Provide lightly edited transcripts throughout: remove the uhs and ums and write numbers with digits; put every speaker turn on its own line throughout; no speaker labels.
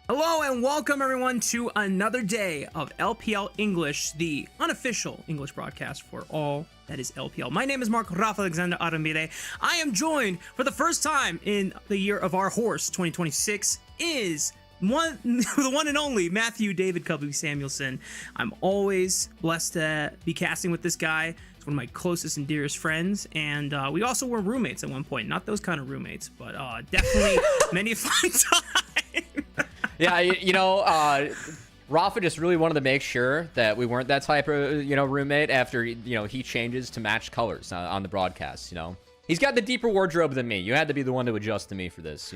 Hello and welcome everyone to another day of LPL English, the unofficial English broadcast for all that is LPL. My name is Mark Rafa Alexander Aramire. I am joined for the first time in the year of our horse, 2026, is the one and only Matthew David Cubby Samuelson. I'm always blessed to be casting with this guy. He's one of my closest and dearest friends, and we also were roommates at one point. Not those kind of roommates, but definitely many a fun time.
Yeah, Rafa just really wanted to make sure that we weren't that type of, roommate after, he changes to match colors on the broadcast, He's got the deeper wardrobe than me. You had to be the one to adjust to me for this,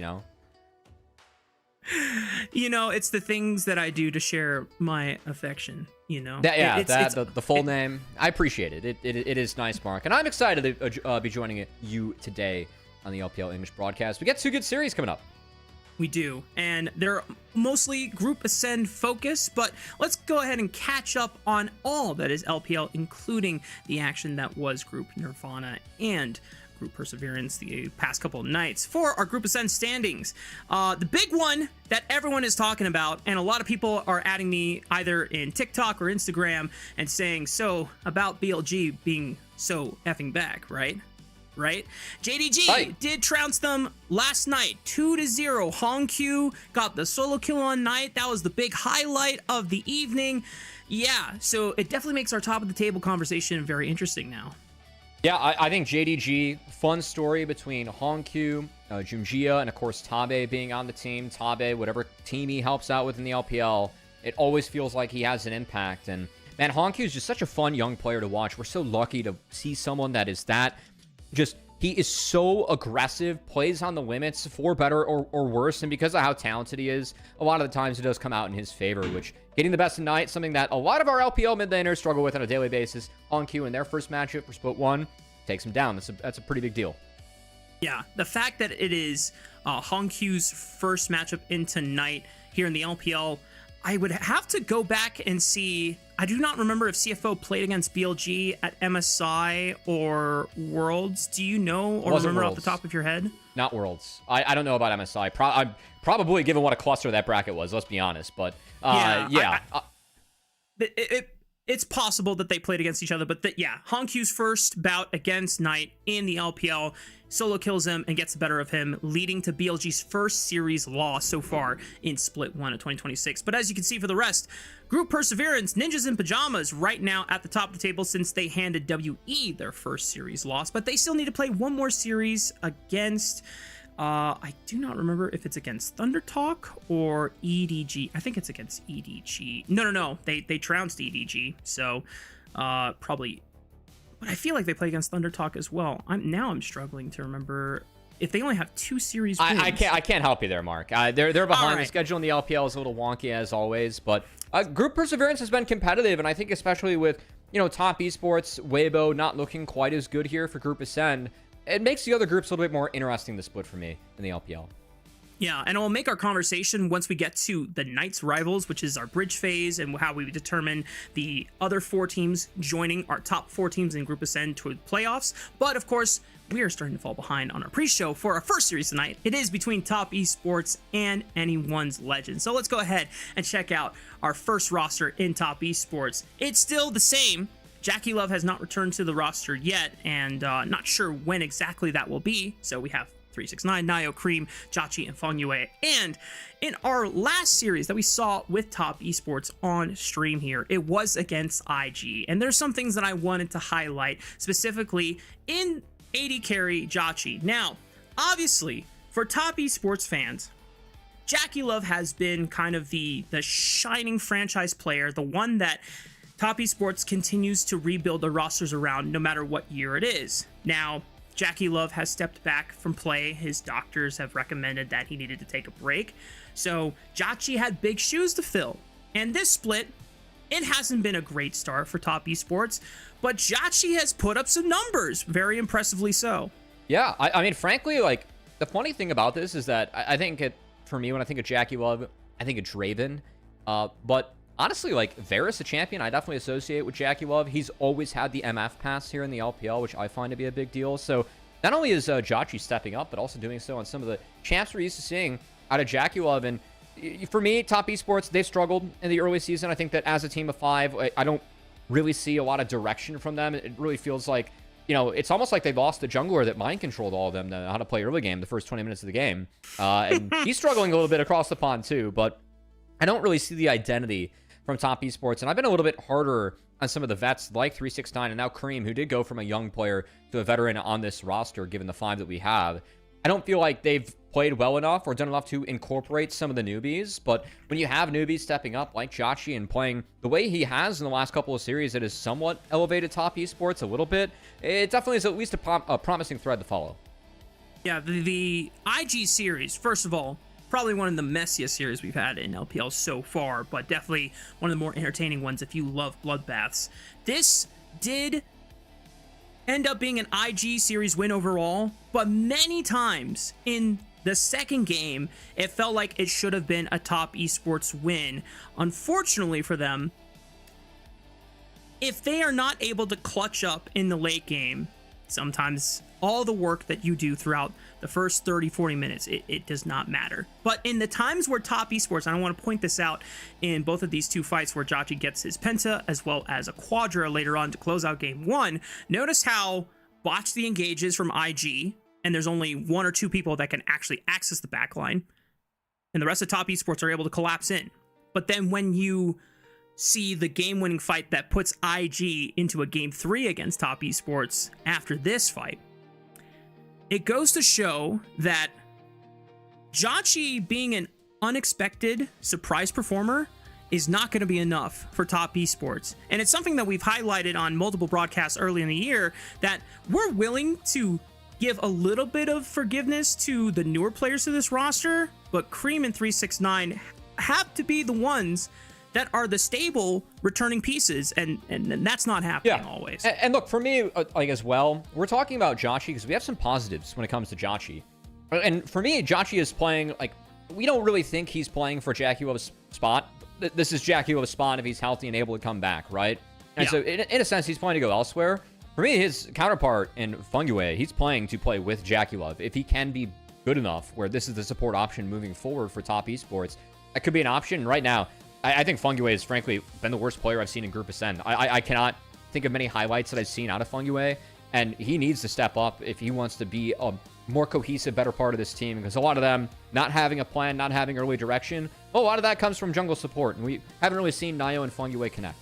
It's the things that I do to share my affection,
The full name. I appreciate it. It is nice, Mark. And I'm excited to be joining you today on the LPL English broadcast. We got two good series coming up.
We do, and they're mostly Group Ascend focused, but let's go ahead and catch up on all that is LPL, including the action that was Group Nirvana and Group Perseverance the past couple of nights. For our Group Ascend standings, the big one that everyone is talking about, and a lot of people are adding me either in TikTok or Instagram and saying, so about BLG being so effing back, right? JDG did trounce them last night 2-0. Hongq got the solo kill on night. That was the big highlight of the evening. Yeah, so it definitely makes our top of the table conversation very interesting now.
Yeah, I think JDG, fun story between Hongq, Junjia, and of course Tabe being on the team. Tabe, whatever team he helps out with in the LPL, it always feels like he has an impact. And man, Hongq is just such a fun young player to watch. We're so lucky to see someone that is that he is so aggressive, plays on the limits for better or worse. And because of how talented he is, a lot of the times it does come out in his favor, which getting the best of night, something that a lot of our LPL mid laners struggle with on a daily basis. Hongq in their first matchup for Split 1 takes him down. That's a pretty big deal.
Yeah, the fact that it is Hongq's first matchup into night here in the LPL, I would have to go back and see. I do not remember if CFO played against BLG at MSI or Worlds. Do you know or remember off the top of your head?
Not Worlds. I don't know about MSI. I'm probably, given what a cluster that bracket was, let's be honest. But
it's possible that they played against each other. But Hongq's first bout against Knight in the LPL, solo kills him and gets the better of him, leading to BLG's first series loss so far in Split 1 of 2026. But as you can see for the rest, Group Perseverance, Ninjas in Pajamas right now at the top of the table since they handed WE their first series loss. But they still need to play one more series against, I do not remember if it's against Thunder Talk or EDG. I think it's against EDG. No. They trounced EDG. So probably... But I feel like they play against Thunder Talk as well. I'm struggling to remember if they only have 2 series wins.
I can't help you there, Mark. They're behind. The schedule in the LPL is a little wonky as always, but Group Perseverance has been competitive, and I think especially with top esports, Weibo not looking quite as good here for Group Ascend, it makes the other groups a little bit more interesting to split for me in the LPL.
Yeah, and it will make our conversation once we get to the Knights Rivals, which is our bridge phase, and how we determine the other 4 teams joining our top 4 teams in Group Ascend to the playoffs. But of course, we are starting to fall behind on our pre-show for our first series tonight. It is between Top Esports and Anyone's Legend. So let's go ahead and check out our first roster in Top Esports. It's still the same. JackieLove has not returned to the roster yet, and not sure when exactly that will be. So we have 369, Nio, Cream, Jachi, and Fengyue. And in our last series that we saw with Top Esports on stream here, it was against IG. And there's some things that I wanted to highlight, specifically in AD carry Jachi. Now, obviously, for Top Esports fans, JackeyLove has been kind of the shining franchise player, the one that Top Esports continues to rebuild the rosters around no matter what year it is. Now, JackeyLove has stepped back from play. His doctors have recommended that he needed to take a break. So Jachi had big shoes to fill. And this split, it hasn't been a great start for Top Esports, but Jachi has put up some numbers, very impressively so.
Yeah, I mean, frankly, like, the funny thing about this is that I think for me, when I think of JackeyLove, I think of Draven. But honestly, like, Varus, a champion, I definitely associate with JackeyLove. He's always had the MF pass here in the LPL, which I find to be a big deal. So not only is Jachi stepping up, but also doing so on some of the champs we're used to seeing out of JackeyLove. And for me, Top Esports, they struggled in the early season. I think that as a team of 5, I don't really see a lot of direction from them. It really feels like, you know, it's almost like they lost the jungler that mind controlled all of them to how to play early game the first 20 minutes of the game. And he's struggling a little bit across the pond too, but I don't really see the identity from Top Esports. And I've been a little bit harder on some of the vets like 369 and now Cream, who did go from a young player to a veteran on this roster, given the 5 that we have. I don't feel like they've played well enough or done enough to incorporate some of the newbies, but when you have newbies stepping up like Jachi and playing the way he has in the last couple of series, that has somewhat elevated Top Esports a little bit. It definitely is at least a promising thread to follow.
Yeah, the IG series, first of all, probably one of the messiest series we've had in LPL so far, but definitely one of the more entertaining ones if you love bloodbaths. This did end up being an IG series win overall, but many times in the second game, it felt like it should have been a Top Esports win. Unfortunately for them, if they are not able to clutch up in the late game, sometimes all the work that you do throughout the first 30-40 minutes, it does not matter. But in the times where Top Esports, and I want to point this out in both of these two fights where Jachi gets his penta as well as a quadra later on to close out game 1, notice how botched the engage is from IG, and there's only 1 or 2 people that can actually access the backline, and the rest of Top Esports are able to collapse in. But then when you see the game-winning fight that puts IG into a game 3 against Top Esports after this fight, it goes to show that Jachi being an unexpected surprise performer is not going to be enough for Top Esports. And it's something that we've highlighted on multiple broadcasts early in the year, that we're willing to give a little bit of forgiveness to the newer players to this roster, but Cream and 369 have to be the ones that are the stable returning pieces, and that's not happening always.
And look, for me, like, as well, we're talking about Jachi because we have some positives when it comes to Jachi. And for me, Jachi is playing, like, we don't really think he's playing for JackeyLove's spot. This is JackeyLove's spot if he's healthy and able to come back, right? And so, in a sense, he's playing to go elsewhere. For me, his counterpart in Fengyue, he's playing to play with JackeyLove. If he can be good enough where this is the support option moving forward for Top Esports, that could be an option. Right now, I think Fengyue has, frankly, been the worst player I've seen in Group Ascend. I cannot think of many highlights that I've seen out of Fengyue, and he needs to step up if he wants to be a more cohesive, better part of this team, because a lot of them not having a plan, not having early direction, well, a lot of that comes from jungle support, and we haven't really seen Nio and Fengyue connect.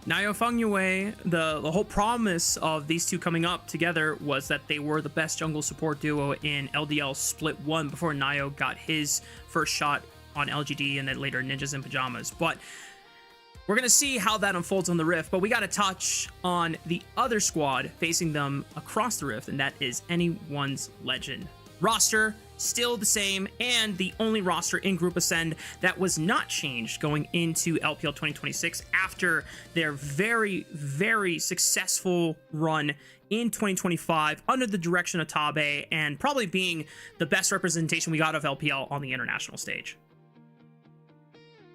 Nio Fengyue, the whole promise of these two coming up together was that they were the best jungle support duo in LDL Split 1 before Nio got his first shot on LGD and then later Ninjas in Pajamas. But we're going to see how that unfolds on the Rift, but we got to touch on the other squad facing them across the Rift, and that is Anyone's Legend. Roster still the same, and the only roster in Group Ascend that was not changed going into LPL 2026 after their very, very successful run in 2025 under the direction of Tabe, and probably being the best representation we got of LPL on the international stage.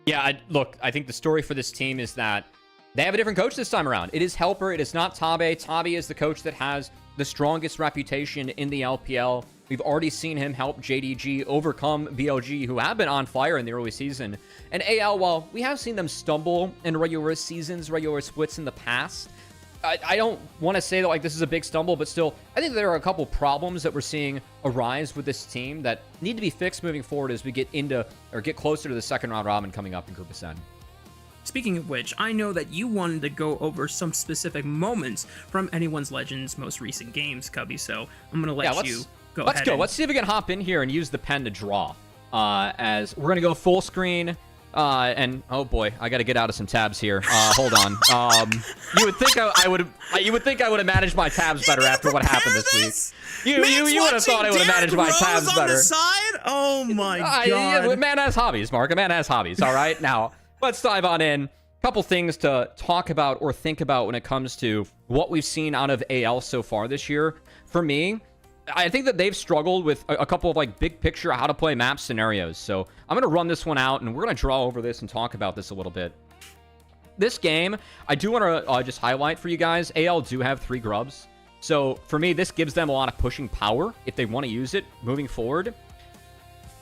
Yeah, look, I think the story for this team is that they have a different coach this time around. It is Helper. It is not Tabe. Tabe is the coach that has the strongest reputation in the LPL. We've already seen him help JDG overcome BLG, who have been on fire in the early season. And AL, while we have seen them stumble in regular seasons, regular splits in the past, I don't want to say that like this is a big stumble, but still, I think there are a couple problems that we're seeing arise with this team that need to be fixed moving forward as we get into or get closer to the second round robin coming up in Group Ascend.
Speaking of which, I know that you wanted to go over some specific moments from anyone's Legends most recent games, Cubby, so I'm going to let you go ahead.
Let's go. Let's see if we can hop in here and use the pen to draw. As we're going to go full screen. And oh boy, I got to get out of some tabs here. Hold on. You would think I would have managed my tabs better after what happened this week. You would have thought I would have managed my tabs better.
On the side? Oh my god.
Yeah, man has hobbies, Mark. A man has hobbies. All right. Now let's dive on in. Couple things to talk about or think about when it comes to what we've seen out of AL so far this year. For me, I think that they've struggled with a couple of like big picture how to play map scenarios. So I'm going to run this one out and we're going to draw over this and talk about this a little bit. This game, I do want to just highlight for you guys, AL do have 3 grubs. So for me, this gives them a lot of pushing power if they want to use it moving forward.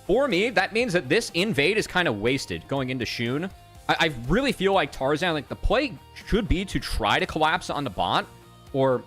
For me, that means that this invade is kind of wasted going into Shun. I really feel like Tarzan, like the play should be to try to collapse on the bot or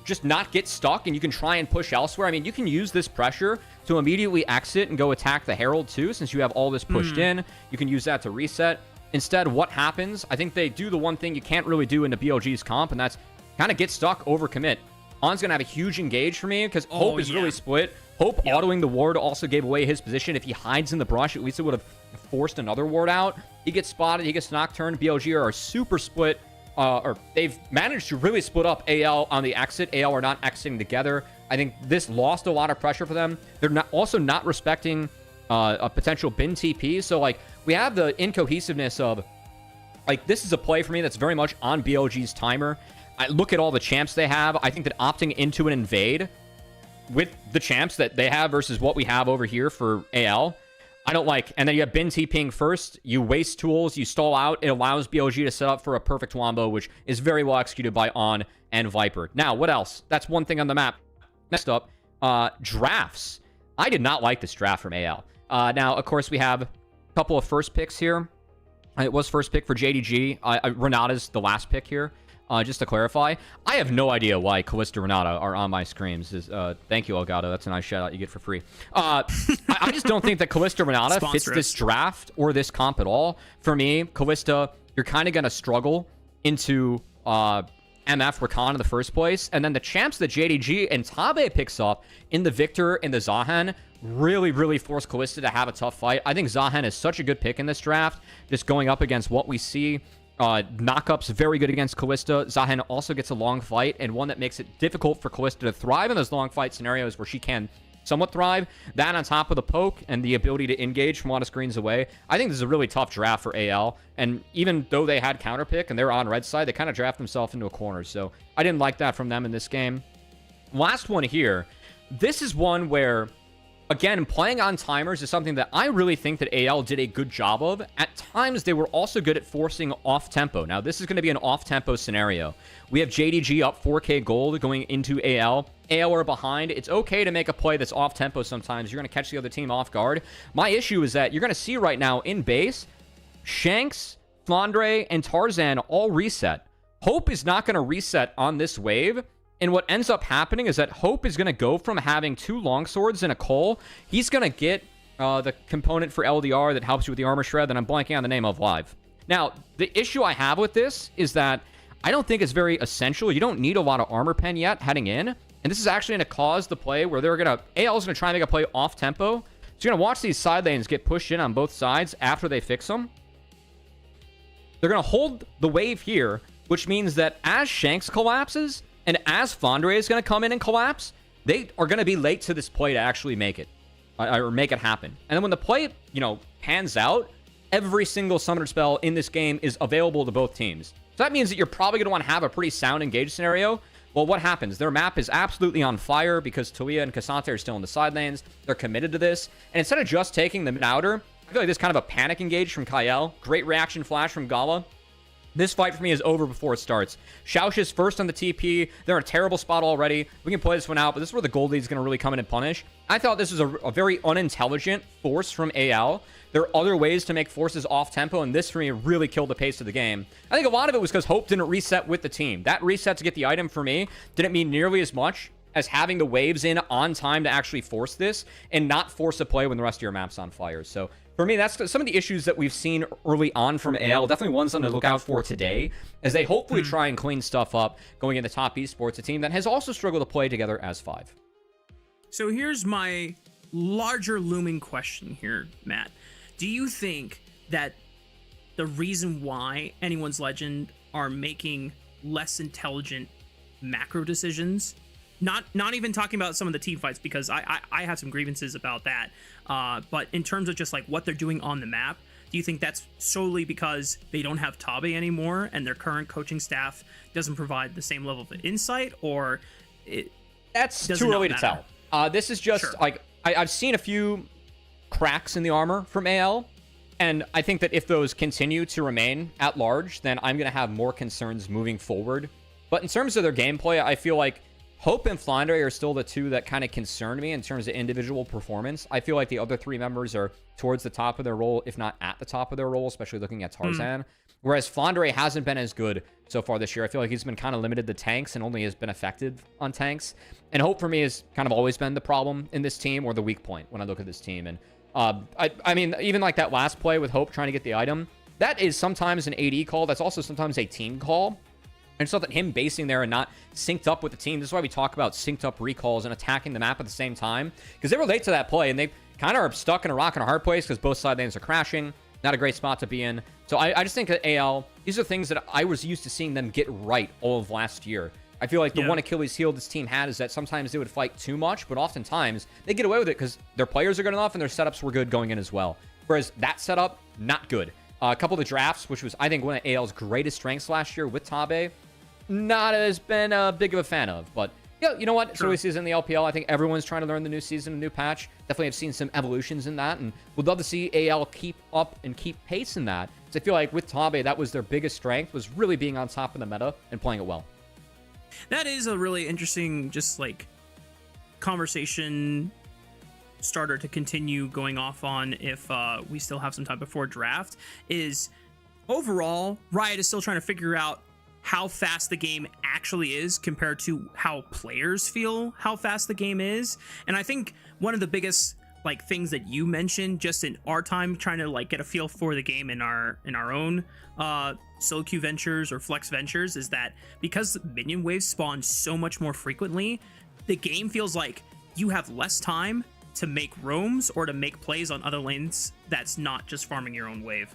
just not get stuck, and you can try and push elsewhere. I mean, you can use this pressure to immediately exit and go attack the Herald too, since you have all this pushed in. You can use that to reset. Instead, what happens? I think they do the one thing you can't really do in the BLG's comp, and that's kind of get stuck, overcommit. On's going to have a huge engage for me, because Hope is really split. Hope autoing the ward also gave away his position. If he hides in the brush, at least it would have forced another ward out. He gets spotted, he gets nocturned. BLG are super split. Or they've managed to really split up AL on the exit. AL are not exiting together. I think this lost a lot of pressure for them. They're also not respecting a potential bin TP. So, like, we have the incohesiveness of, like, this is a play for me that's very much on BLG's timer. I look at all the champs they have. I think that opting into an invade with the champs that they have versus what we have over here for AL, I don't like. And then you have bin TPing first. You waste tools. You stall out. It allows BLG to set up for a perfect wombo, which is very well executed by On and Viper. Now, what else? That's one thing on the map. Next up, drafts. I did not like this draft from AL. Now, of course, we have a couple of first picks here. It was first pick for JDG. Renata's the last pick here. Just to clarify, I have no idea why Kalista Renata are on my screens. Thank you, Elgato. That's a nice shout out you get for free. I just don't think that Kalista Renata fits this draft or this comp at all. For me, Kalista, you're kind of going to struggle into MF Rakan in the first place. And then the champs that JDG and Tabe picks up in the Victor and the Zahan really, really force Kalista to have a tough fight. I think Zahan is such a good pick in this draft, just going up against what we see. Knockup's very good against Kalista. Zahan also gets a long fight, and one that makes it difficult for Kalista to thrive in those long fight scenarios where she can somewhat thrive. That on top of the poke and the ability to engage from a lot of screens away. I think this is a really tough draft for AL, and even though they had counterpick and they were on red side, they kind of draft themselves into a corner, so I didn't like that from them in this game. Last one here. This is one where, again, playing on timers is something that I really think that AL did a good job of. At times, they were also good at forcing off-tempo. Now, this is going to be an off-tempo scenario. We have JDG up 4k gold going into AL. AL are behind. It's okay to make a play that's off-tempo sometimes. You're going to catch the other team off guard. My issue is that you're going to see right now in base, Shanks, Flandre, and Tarzan all reset. Hope is not going to reset on this wave. And what ends up happening is that Hope is going to go from having 2 longswords and a Cole. He's going to get the component for LDR that helps you with the armor shred that I'm blanking on the name of live. Now, the issue I have with this is that I don't think it's very essential. You don't need a lot of armor pen yet heading in. And this is actually going to cause the play where they're going to... AL is going to try and make a play off tempo. So you're going to watch these side lanes get pushed in on both sides after they fix them. They're going to hold the wave here, which means that as Shanks collapses... and as Fondre is going to come in and collapse, they are going to be late to this play to actually make it. Or make it happen. And then when the play, pans out, every single summoner spell in this game is available to both teams. So that means that you're probably going to want to have a pretty sound engage scenario. Well, what happens? Their map is absolutely on fire because Talia and Cassante are still in the side lanes. They're committed to this. And instead of just taking the mid outer, I feel like this kind of a panic engage from Kael. Great reaction flash from Gala. This fight for me is over before it starts. Xiaosh is first on the TP. They're in a terrible spot already. We can play this one out, but this is where the gold lead is going to really come in and punish. I thought this was a very unintelligent force from AL. There are other ways to make forces off tempo, and this for me really killed the pace of the game. I think a lot of it was because Hope didn't reset with the team. That reset to get the item for me didn't mean nearly as much as having the waves in on time to actually force this and not force a play when the rest of your map's on fire. So for me, that's some of the issues that we've seen early on from AL. Definitely ones on to look out for today as they hopefully try and clean stuff up going into top esports, a team that has also struggled to play together as 5.
So here's my larger looming question here, Matt. Do you think that the reason why Anyone's Legend are making less intelligent macro decisions, not even talking about some of the team fights, because I have some grievances about that, but in terms of just like what they're doing on the map, do you think that's solely because they don't have Tabe anymore and their current coaching staff doesn't provide the same level of insight, or
that's too early to tell? This is just like I've seen a few cracks in the armor from AL, and I think that if those continue to remain at large, then I'm going to have more concerns moving forward. But in terms of their gameplay, I feel like Hope and Flandre are still the two that kind of concern me in terms of individual performance. I feel like the other 3 members are towards the top of their role, if not at the top of their role, especially looking at Tarzan. Whereas Flandre hasn't been as good so far this year. I feel like he's been kind of limited to tanks and only has been effective on tanks. And Hope for me has kind of always been the problem in this team, or the weak point when I look at this team. And I mean, even like that last play with Hope trying to get the item, that is sometimes an AD call. That's also sometimes a team call. And so that him basing there and not synced up with the team. This is why we talk about synced up recalls and attacking the map at the same time, because they were late to that play and they kind of are stuck in a rock and a hard place because both side lanes are crashing. Not a great spot to be in. So I just think that AL, these are things that I was used to seeing them get right all of last year. I feel like the one Achilles heel this team had is that sometimes they would fight too much, but oftentimes they get away with it because their players are good enough and their setups were good going in as well. Whereas that setup, not good. A couple of the drafts, which was, I think, one of AL's greatest strengths last year with Tabe, not as been big of a fan of. But yeah, you know what? So this is in the LPL. I think everyone's trying to learn the new season, a new patch. Definitely have seen some evolutions in that, and would love to see AL keep up and keep pace in that. So I feel like with Tabe, that was their biggest strength, was really being on top of the meta and playing it well.
That is a really interesting, just like, conversation starter to continue going off on if we still have some time before draft. Is overall, Riot is still trying to figure out how fast the game actually is compared to how players feel how fast the game is. And I think one of the biggest like things that you mentioned just in our time trying to like get a feel for the game in our own solo queue ventures or flex ventures is that because minion waves spawn so much more frequently, the game feels like you have less time to make roams or to make plays on other lanes that's not just farming your own wave.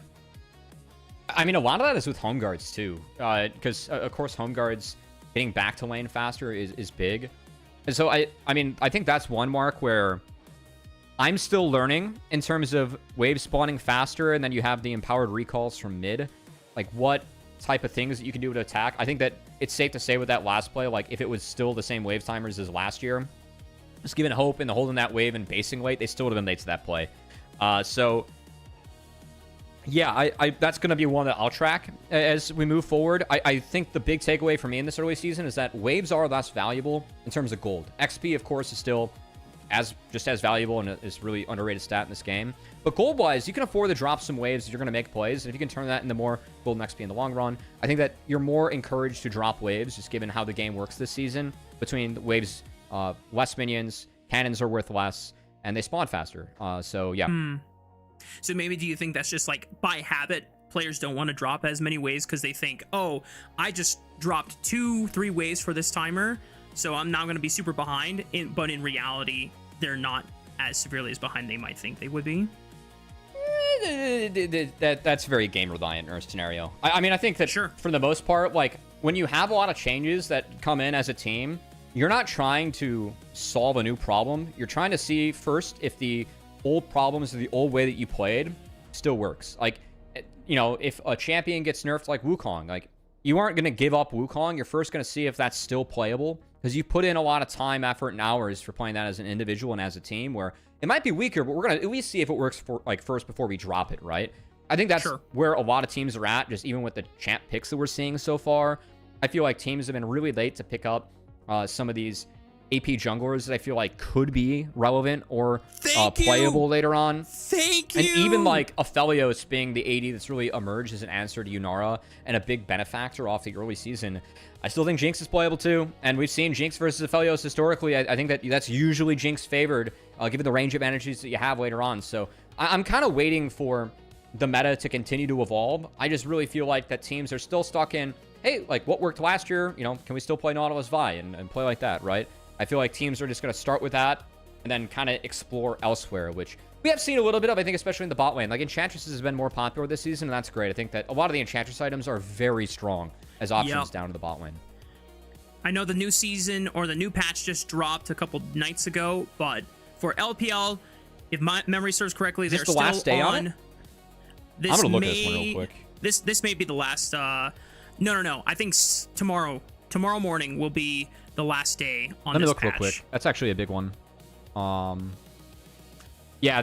I mean, a lot of that is with home guards too, because of course home guards getting back to lane faster is big. And so I mean, I think that's one mark where I'm still learning in terms of wave spawning faster, and then you have the empowered recalls from mid, like what type of things that you can do to attack. I think that it's safe to say with that last play, like if it was still the same wave timers as last year, just giving hope and holding that wave and basing late, they still would have been late to that play. So yeah, that's going to be one that I'll track as we move forward. I think the big takeaway for me in this early season is that waves are less valuable in terms of gold. XP, of course, is still just as valuable and is really underrated stat in this game. But gold-wise, you can afford to drop some waves if you're going to make plays. And if you can turn that into more gold and XP in the long run, I think that you're more encouraged to drop waves, just given how the game works this season. Between the waves, less minions, cannons are worth less, and they spawn faster. So, yeah.
So maybe do you think that's just like by habit, players don't want to drop as many waves because they think, oh, I just dropped 2-3 waves for this timer, so I'm not going to be super behind. But in reality, they're not as severely as behind they might think they would be.
That's very game reliant in our scenario. I mean, I think that for the most part, like when you have a lot of changes that come in as a team, you're not trying to solve a new problem. You're trying to see first if the old problems or the old way that you played still works. Like, you know, if a champion gets nerfed like Wukong, like you aren't going to give up Wukong. You're first going to see if that's still playable because you put in a lot of time, effort, and hours for playing that as an individual and as a team where it might be weaker, but we're going to at least see if it works for like first before we drop it, right? I think that's
Sure.
where a lot of teams are at, just even with the champ picks that we're seeing so far. I feel like teams have been really late to pick up some of these AP junglers that I feel like could be relevant or playable later on.
Thank you.
And even like Aphelios being the AD that's really emerged as an answer to Yunara and a big benefactor off the early season. I still think Jinx is playable too. And we've seen Jinx versus Aphelios historically. I think that's usually Jinx favored, given the range of energies that you have later on. So I'm kind of waiting for the meta to continue to evolve. I just really feel like that teams are still stuck in, hey, like what worked last year? You know, can we still play Nautilus Vi and play like that, right? I feel like teams are just going to start with that and then kind of explore elsewhere, which we have seen a little bit of, I think, especially in the bot lane. Like, Enchantress has been more popular this season, and that's great. I think that a lot of the Enchantress items are very strong as options down to the bot lane.
I know the new season or the new patch just dropped a couple nights ago, but for LPL, if my memory serves correctly, they're
the last day on it?
This
I'm going to look at this one real quick.
This may be the last... No. I think tomorrow morning will be the last day on this patch.
Let me look real quick. That's actually a big one. Yeah,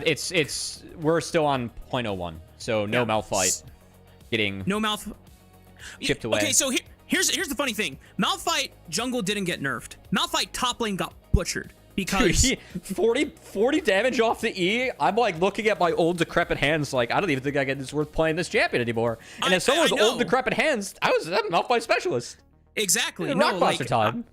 we're still on 0.01, so no Malphite getting chipped away.
Okay, so here's the funny thing. Malphite jungle didn't get nerfed. Malphite top lane got butchered because
Dude, 40 damage off the E. I'm like looking at my old decrepit hands, like I don't even think it's worth playing this champion anymore. And as someone with old decrepit hands, I was a Malphite specialist.
Exactly.
Rockbuster time.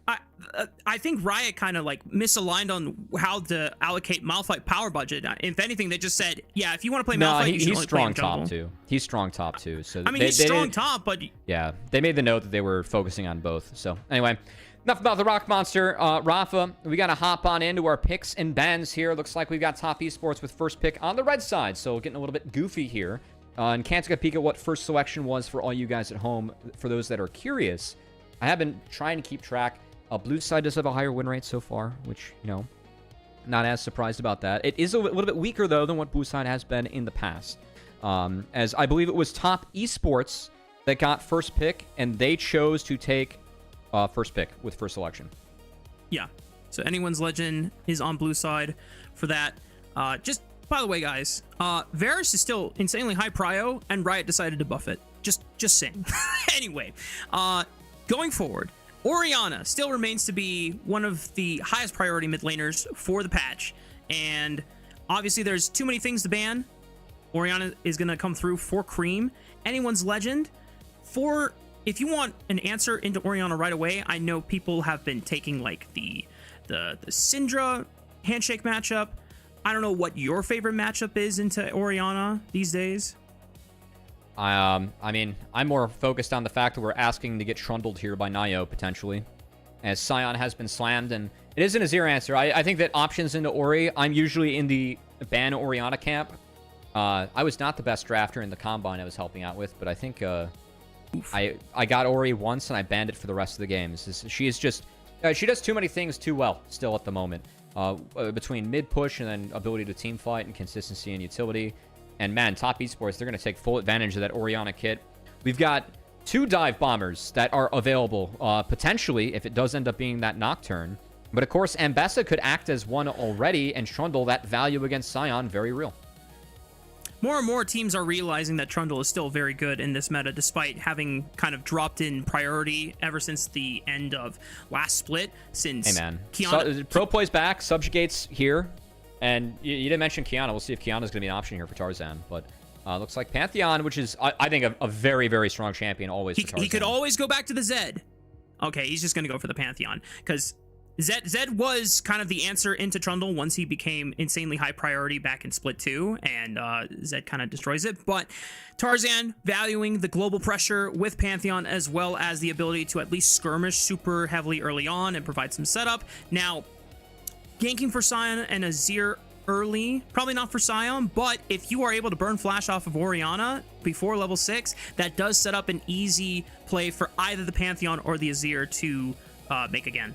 I think Riot kind of like misaligned on how to allocate Malphite power budget. If anything, they just said, yeah, if you want to play Malphite, you should only play him jungle.
Top too. He's strong top too. So
he's strong top, but
yeah, they made the note that they were focusing on both. So anyway, enough about the Rock Monster. Rafa, we got to hop on into our picks and bans here. Looks like we've got Top Esports with first pick on the red side. So getting a little bit goofy here. And can't take a peek at what first selection was for all you guys at home. For those that are curious, I have been trying to keep track. Blue side does have a higher win rate so far, which, you know, not as surprised about that. It is a little bit weaker, though, than what blue side has been in the past. As I believe it was Top Esports that got first pick, and they chose to take first pick with first selection.
Yeah. So anyone's legend is on blue side for that. Just, by the way, guys, Varus is still insanely high prio, and Riot decided to buff it. Just saying. Anyway, going forward, Orianna still remains to be one of the highest priority mid laners for the patch, and obviously there's too many things to ban. Orianna is going to come through for Cream. Anyone's legend, if you want an answer into Orianna right away, I know people have been taking like the Syndra handshake matchup. I don't know what your favorite matchup is into Orianna these days.
I mean, I'm more focused on the fact that we're asking to get trundled here by Nio, potentially, as Sion has been slammed, and it isn't a zero answer. I think that options into Ori, I'm usually in the ban Orianna camp. I was not the best drafter in the Combine I was helping out with, but I think I got Ori once, and I banned it for the rest of the games. She is just... she does too many things too well, still at the moment. Between mid-push and then ability to team fight and consistency and utility. And man, Top Esports, they're going to take full advantage of that Orianna kit. We've got 2 dive bombers that are available, potentially, if it does end up being that Nocturne. But of course, Ambessa could act as one already, and Trundle, that value against Sion, very real.
More and more teams are realizing that Trundle is still very good in this meta, despite having kind of dropped in priority ever since the end of last split. Since
hey man, Pro plays back, subjugates here. And you didn't mention Kiana. We'll see if Kiana's going to be an option here for Tarzan. But looks like Pantheon, which is, I think, a very, very strong champion always for Tarzan.
He could always go back to the Zed. Okay, he's just going to go for the Pantheon. Because Zed was kind of the answer into Trundle once he became insanely high priority back in Split 2. And Zed kind of destroys it. But Tarzan valuing the global pressure with Pantheon, as well as the ability to at least skirmish super heavily early on and provide some setup. Now, ganking for Sion and Azir early, probably not for Sion, but if you are able to burn flash off of Orianna before level 6, that does set up an easy play for either the Pantheon or the Azir to make again.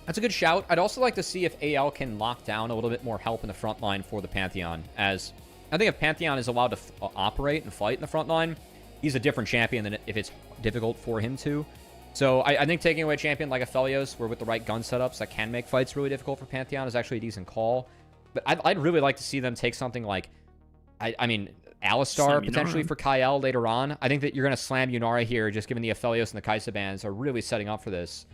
That's a good shout. I'd also like to see if AL can lock down a little bit more help in the front line for the Pantheon, as I think if Pantheon is allowed to operate and fight in the front line, he's a different champion than if it's difficult for him to. So I think taking away a champion like Aphelios, where with the right gun setups that can make fights really difficult for Pantheon, is actually a decent call. But I'd really like to see them take something like, I mean, Alistar potentially for Kyle later on. I think that you're going to slam Yunara here, just given the Aphelios and the Kaisa bans are really setting up for this.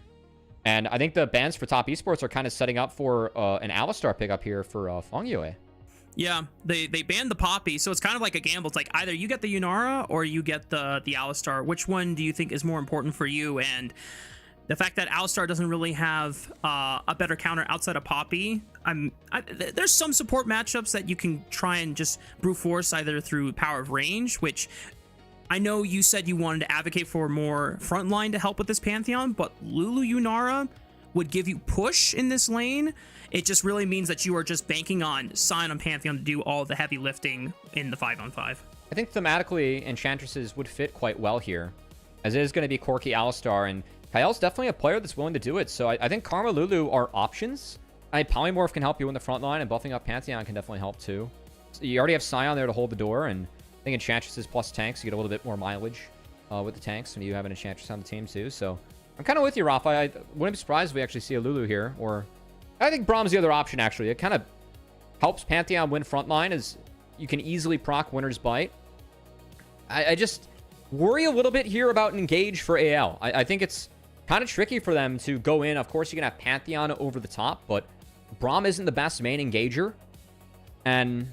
And I think the bans for top esports are kind of setting up for an Alistar pickup here for Fongyue.
Yeah, they banned the Poppy, so it's kind of like a gamble. It's like either you get the Yunara or you get the Alistar. Which one do you think is more important for you? And the fact that Alistar doesn't really have a better counter outside of Poppy, there's some support matchups that you can try and just brute force either through power of range, which I know you said you wanted to advocate for more frontline to help with this Pantheon, but Lulu Yunara would give you push in this lane. It just really means that you are just banking on Sion on Pantheon to do all the heavy lifting in the 5-on-5.
I think thematically, Enchantresses would fit quite well here, as it is going to be Corki Alistar, and Kyle's definitely a player that's willing to do it. So I think Karma Lulu are options. Polymorph can help you in the front line, and buffing up Pantheon can definitely help too. So you already have Sion there to hold the door, and I think Enchantresses plus tanks, you get a little bit more mileage with the tanks when you have an Enchantress on the team too. So I'm kind of with you, Rafa. I wouldn't be surprised if we actually see a Lulu here, or I think Braum's the other option, actually. It kind of helps Pantheon win frontline, as you can easily proc Winter's Bite. I just worry a little bit here about Engage for AL. I think it's kind of tricky for them to go in. Of course, you can have Pantheon over the top, but Braum isn't the best main engager. And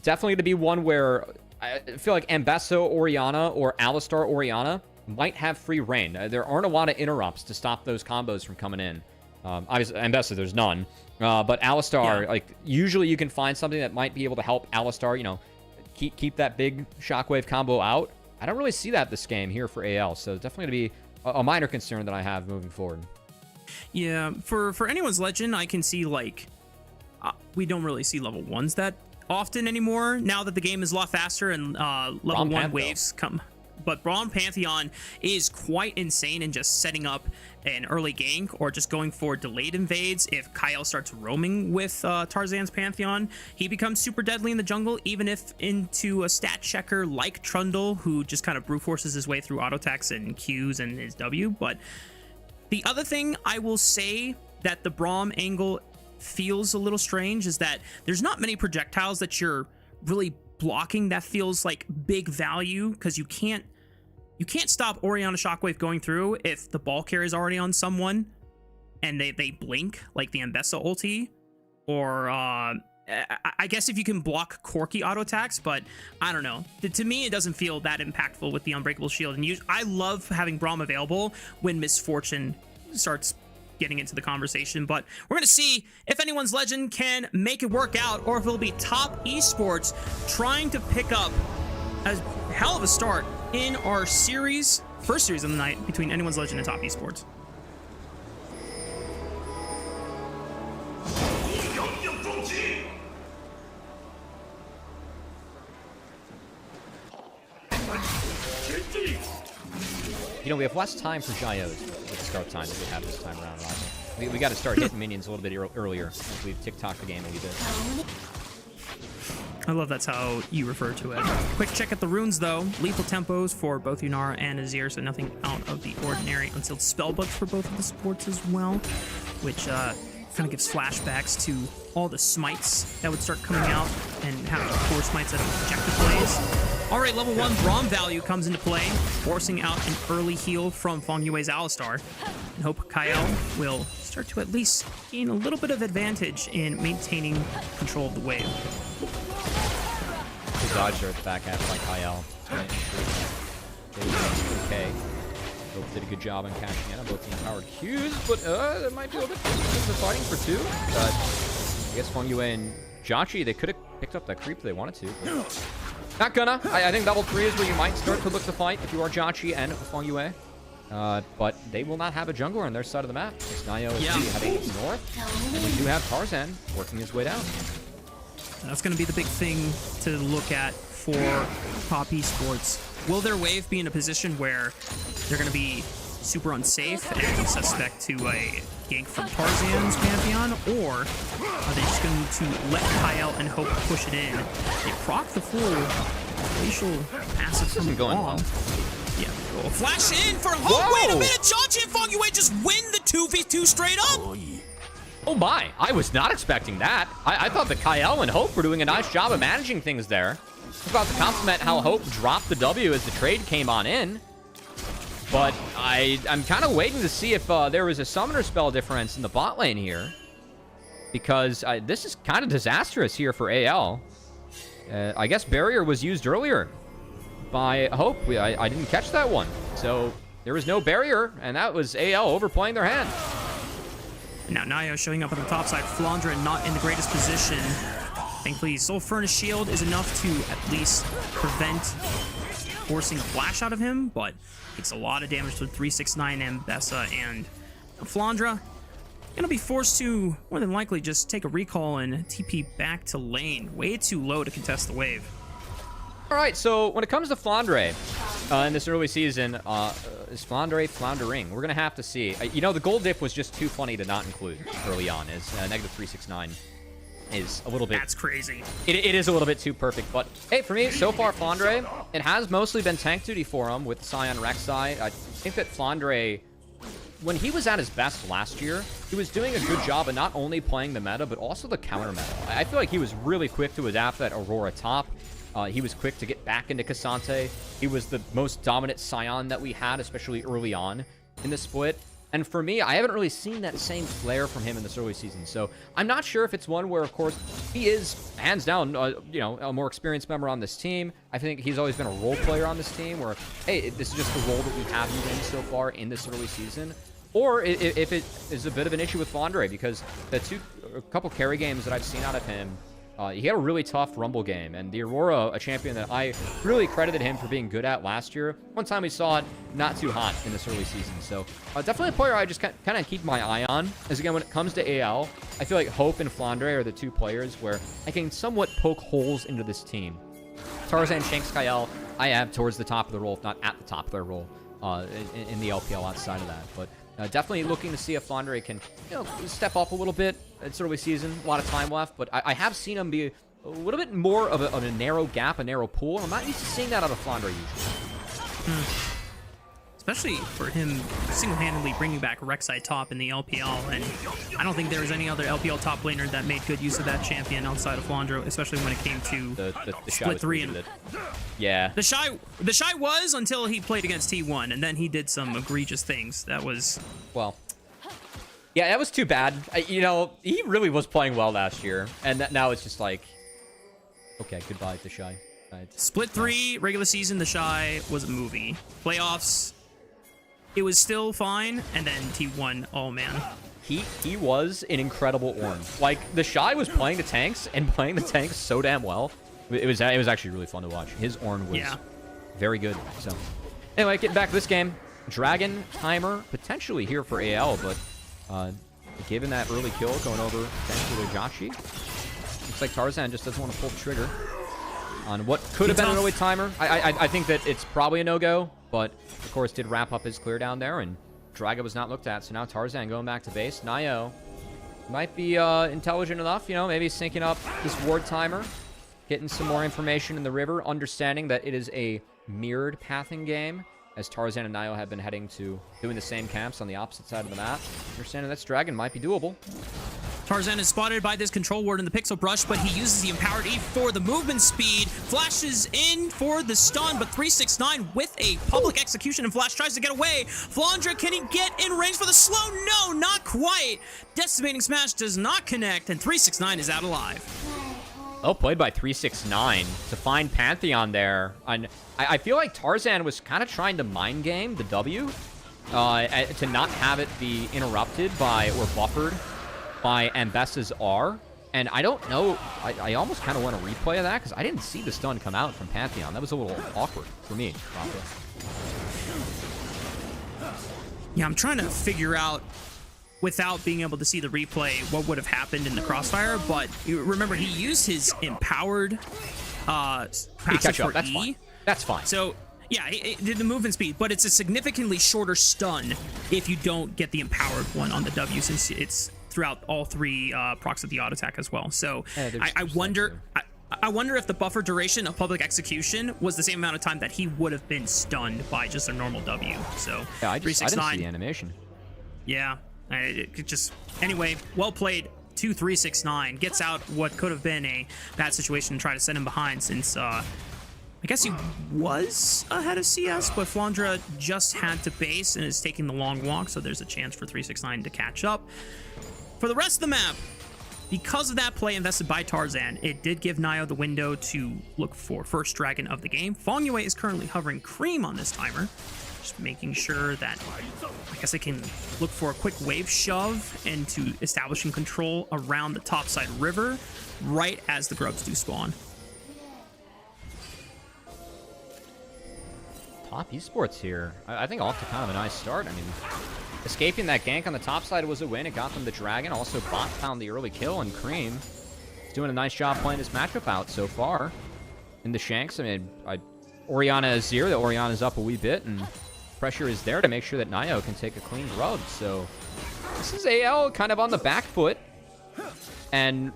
definitely going to be one where I feel like Ambesso Orianna or Alistar Orianna might have free reign. There aren't a lot of interrupts to stop those combos from coming in. Obviously, Ambesso, there's none. But Alistar, like, usually you can find something that might be able to help Alistar, you know, keep that big shockwave combo out. I don't really see that this game here for AL, so definitely going to be a minor concern that I have moving forward.
Yeah, for anyone's legend, I can see, like, we don't really see level 1s that often anymore, now that the game is a lot faster and level 1 waves come. But Braum Pantheon is quite insane in just setting up an early gank or just going for delayed invades. If Kyle starts roaming with Tarzan's Pantheon, he becomes super deadly in the jungle, even if into a stat checker like Trundle, who just kind of brute forces his way through auto attacks and Qs and his W. But the other thing I will say that the Braum angle feels a little strange is that there's not many projectiles that you're really blocking that feels like big value, because you can't stop Orianna Shockwave going through if the ball carrier is already on someone and they blink, like the Ambessa ulti, or I guess if you can block Corki auto attacks, but I don't know. To me, it doesn't feel that impactful with the Unbreakable Shield. And I love having Braum available when Misfortune starts getting into the conversation, but we're going to see if anyone's legend can make it work out, or if it'll be Top Esports trying to pick up a hell of a start in our series, first series of the night between anyone's legend and Top Esports.
You know, we have less time for Gyos with start time than we have this time around, Rafa. We got to start hitting minions a little bit earlier, as we've TikToked the game a wee bit.
I love that's how you refer to it. Quick check at the runes, though. Lethal tempos for both Yunara and Azir, so nothing out of the ordinary. Unsealed spellbooks for both of the supports as well, which kind of gives flashbacks to all the smites that would start coming out and having 4 smites at objective plays. All right, level 1 Braum value comes into play, forcing out an early heal from Fongyue's Alistar. And hope Kyle will start to at least gain a little bit of advantage in maintaining control of the wave.
The dodge there at the back half by Kyle. Okay. Both did a good job on cashing in on both team powered Qs, but there might be a little bit of fighting for 2. But I guess Fongyue and Jachi, they could have picked up that creep if they wanted to. Not gonna. I think level 3 is where you might start to look to fight if you are Jachi and Fongyue. But they will not have a jungler on their side of the map. It's Nayo heading north, and we do have Tarzan working his way down.
That's going to be the big thing to look at for Top Esports. Will their wave be in a position where they're going to be super unsafe and suspect to a gank from Tarzan's Pantheon, or are they just going to let Kyle and Hope push it in? They proc the full facial acid from
going well.
Yeah, go flash in for Hope. Whoa. Wait a minute, Jachi and Fongyue just win the 2v2 straight up.
Oh my, I was not expecting that. I thought that Kyle and Hope were doing a nice job of managing things there. was about to compliment how Hope dropped the W as the trade came on in. But I'm kind of waiting to see if there was a summoner spell difference in the bot lane here. Because this is kind of disastrous here for AL. I guess Barrier was used earlier by Hope. I didn't catch that one. So there was no Barrier, and that was AL overplaying their hand.
Now Nio showing up on the top side. Flandre not in the greatest position. Thankfully, Soul Furnace Shield is enough to at least prevent forcing a flash out of him, but takes a lot of damage to 369 Mbessa, and Flandre gonna be forced to more than likely just take a recall and TP back to lane. Way too low to contest the wave.
All right, so when it comes to Flandre in this early season, is Flandre floundering? We're going to have to see. You know, the gold diff was just too funny to not include early on, as negative 369 is a little bit...
That's crazy.
It is a little bit too perfect, but hey, for me, so far, Flandre, it has mostly been tank duty for him with Scion Rek'Sai. I think that Flandre, when he was at his best last year, he was doing a good job of not only playing the meta, but also the counter meta. I feel like he was really quick to adapt that Aurora top. He was quick to get back into Cassante. He was the most dominant Scion that we had, especially early on in the split. And for me, I haven't really seen that same flair from him in this early season. So I'm not sure if it's one where, of course, he is hands down, you know, a more experienced member on this team. I think he's always been a role player on this team where, hey, this is just the role that we have him in so far in this early season. Or if it is a bit of an issue with Flandre, because a couple carry games that I've seen out of him, he had a really tough Rumble game, and the Aurora, a champion that I really credited him for being good at last year. One time we saw it not too hot in this early season, so definitely a player I just kind of keep my eye on. As again, when it comes to AL, I feel like Hope and Flandre are the two players where I can somewhat poke holes into this team. Tarzan, Shanks, Kael, I have towards the top of the role, if not at the top of their role in the LPL outside of that, but definitely looking to see if Flandre can, you know, step up a little bit. It's early season, a lot of time left, but I have seen him be a little bit more of a narrow gap, a narrow pool. I'm not used to seeing that out of Flandre usually.
Especially for him single-handedly bringing back Rek'Sai top in the LPL, and I don't think there was any other LPL top laner that made good use of that champion outside of Flandre, especially when it came to
the
Split 3. And
yeah.
The Shy was until he played against T1, and then he did some egregious things. That was...
Well... Yeah, that was too bad. You know, he really was playing well last year, and now it's just like... Okay, goodbye, The Shy.
Split 3, regular season, The Shy was a movie. Playoffs... It was still fine, and then T1, oh man.
He was an incredible Ornn. Like, the Shy was playing the tanks, and playing the tanks so damn well. It was actually really fun to watch. His Ornn was very good. So, anyway, getting back to this game. Dragon timer potentially here for AL, but given that early kill going over thanks to Joshi, looks like Tarzan just doesn't want to pull the trigger on what could have been an early timer. I think that it's probably a no-go, but of course did wrap up his clear down there, and Draga was not looked at, so now Tarzan going back to base. Nio might be intelligent enough, you know, maybe syncing up this ward timer, getting some more information in the river, understanding that it is a mirrored pathing game, as Tarzan and Nio have been heading to doing the same camps on the opposite side of the map. Understanding that Dragon might be doable.
Tarzan is spotted by this control ward in the pixel brush, but he uses the empowered E for the movement speed, flashes in for the stun, but 369 with a public execution, and Flash tries to get away. Flandre, can he get in range for the slow? No, not quite. Decimating Smash does not connect, and 369 is out alive.
Oh, played by 369 to find Pantheon there. And I feel like Tarzan was kind of trying to mind game the W to not have it be interrupted by or buffered by Mbessa's R. And I don't know, I almost kind of want to replay of that because I didn't see the stun come out from Pantheon. That was a little awkward for me.
Yeah, I'm trying to figure out, without being able to see the replay, what would have happened in the crossfire, but you remember he used his empowered passive for
That's
E.
fine. That's fine.
So yeah, it did the movement speed, but it's a significantly shorter stun if you don't get the empowered one on the W, since it's throughout all three procs of the auto attack as well. So I wonder if the buffer duration of public execution was the same amount of time that he would have been stunned by just a normal W. So
yeah, I didn't see the animation.
Yeah. It just, anyway, well played to 369. Gets out what could have been a bad situation and try to send him behind since, I guess he was ahead of CS, but Flandre just had to base and is taking the long walk, so there's a chance for 369 to catch up. For the rest of the map, because of that play invested by Tarzan, it did give Nio the window to look for first dragon of the game. Fongyue is currently hovering cream on this timer, just making sure that, I guess, they can look for a quick wave shove into establishing control around the topside river right as the grubs do spawn.
Top esports here. I think off to kind of a nice start. I mean, escaping that gank on the top side was a win. It got them the dragon. Also, Bot found the early kill, and Cream is doing a nice job playing this matchup out so far. In the Shanks, I mean, Orianna is here. The Orianna's up a wee bit, and pressure is there to make sure that Nio can take a clean grub. So this is AL kind of on the back foot, and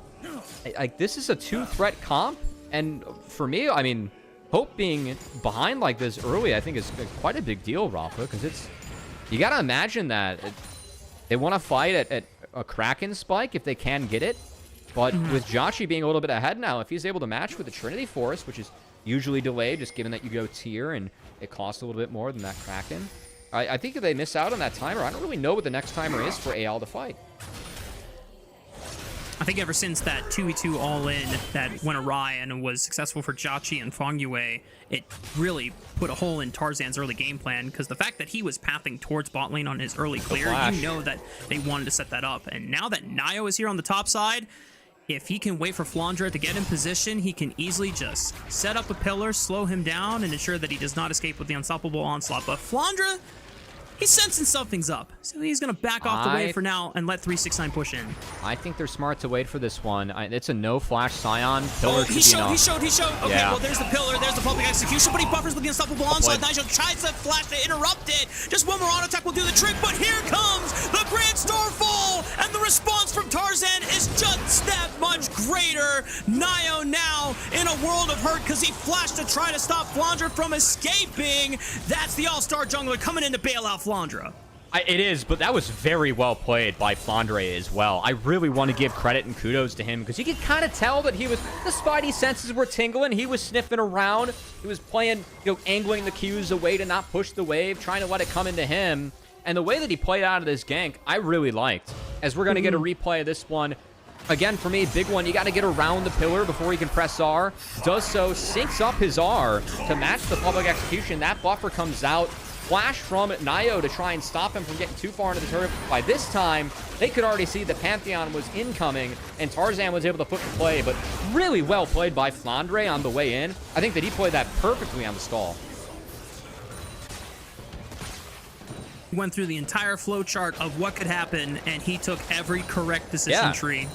like this is a 2-threat comp. And for me, I mean, Hope being behind like this early, I think is quite a big deal, Rafa, because it's, you got to imagine that they want to fight at a Kraken spike if they can get it. But with Jotchi being a little bit ahead now, if he's able to match with the Trinity Force, which is usually delayed, just given that you go tier and it costs a little bit more than that Kraken, I think if they miss out on that timer, I don't really know what the next timer is for AL to fight.
I think ever since that 2v2 all-in that went awry and was successful for Jotchi and Fongyue, it really put a hole in Tarzan's early game plan, because the fact that he was pathing towards bot lane on his early clear, you know that they wanted to set that up. And now that Nio is here on the top side, if he can wait for Flandre to get in position, he can easily just set up a pillar, slow him down, and ensure that he does not escape with the unstoppable onslaught. But Flandre, he's sensing something's up, so he's going to back off the wave for now and let 369 push in.
I think they're smart to wait for this one. It's a no-flash Scion. Pillar
he showed. Okay,
yeah.
well, there's the pillar, there's the public execution, but he buffers with the unstoppable onslaught. Nigel tries to flash to interrupt it. Just one more auto attack will do the trick, but here comes the Grand Starfall, and the response from Tarzan is just that much greater. Nio now in a world of hurt because he flashed to try to stop Flandre from escaping. That's the all-star jungler coming in to bail out Flandre.
It is, but that was very well played by Flandre as well. I really want to give credit and kudos to him, because you could kind of tell that he was, the spidey senses were tingling. He was sniffing around. He was playing, angling the Qs away to not push the wave, trying to let it come into him. And the way that he played out of this gank, I really liked. As we're going to get a replay of this one. Again, for me, big one, you got to get around the pillar before he can press R. Does so, syncs up his R to match the public execution. That buffer comes out. Flash from Nio to try and stop him from getting too far into the turret. By this time, they could already see the Pantheon was incoming, and Tarzan was able to flip the play, but really well played by Flandre on the way in. I think that he played that perfectly on the stall.
He went through the entire flowchart of what could happen, and he took every correct decision tree.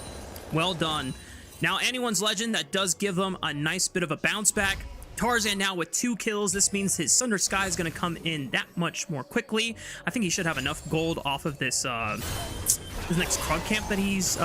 Well done. Now, anyone's legend, that does give them a nice bit of a bounce back. Tarzan now with 2 kills. This means his Sunder Sky is going to come in that much more quickly. I think he should have enough gold off of this next Krug camp that he's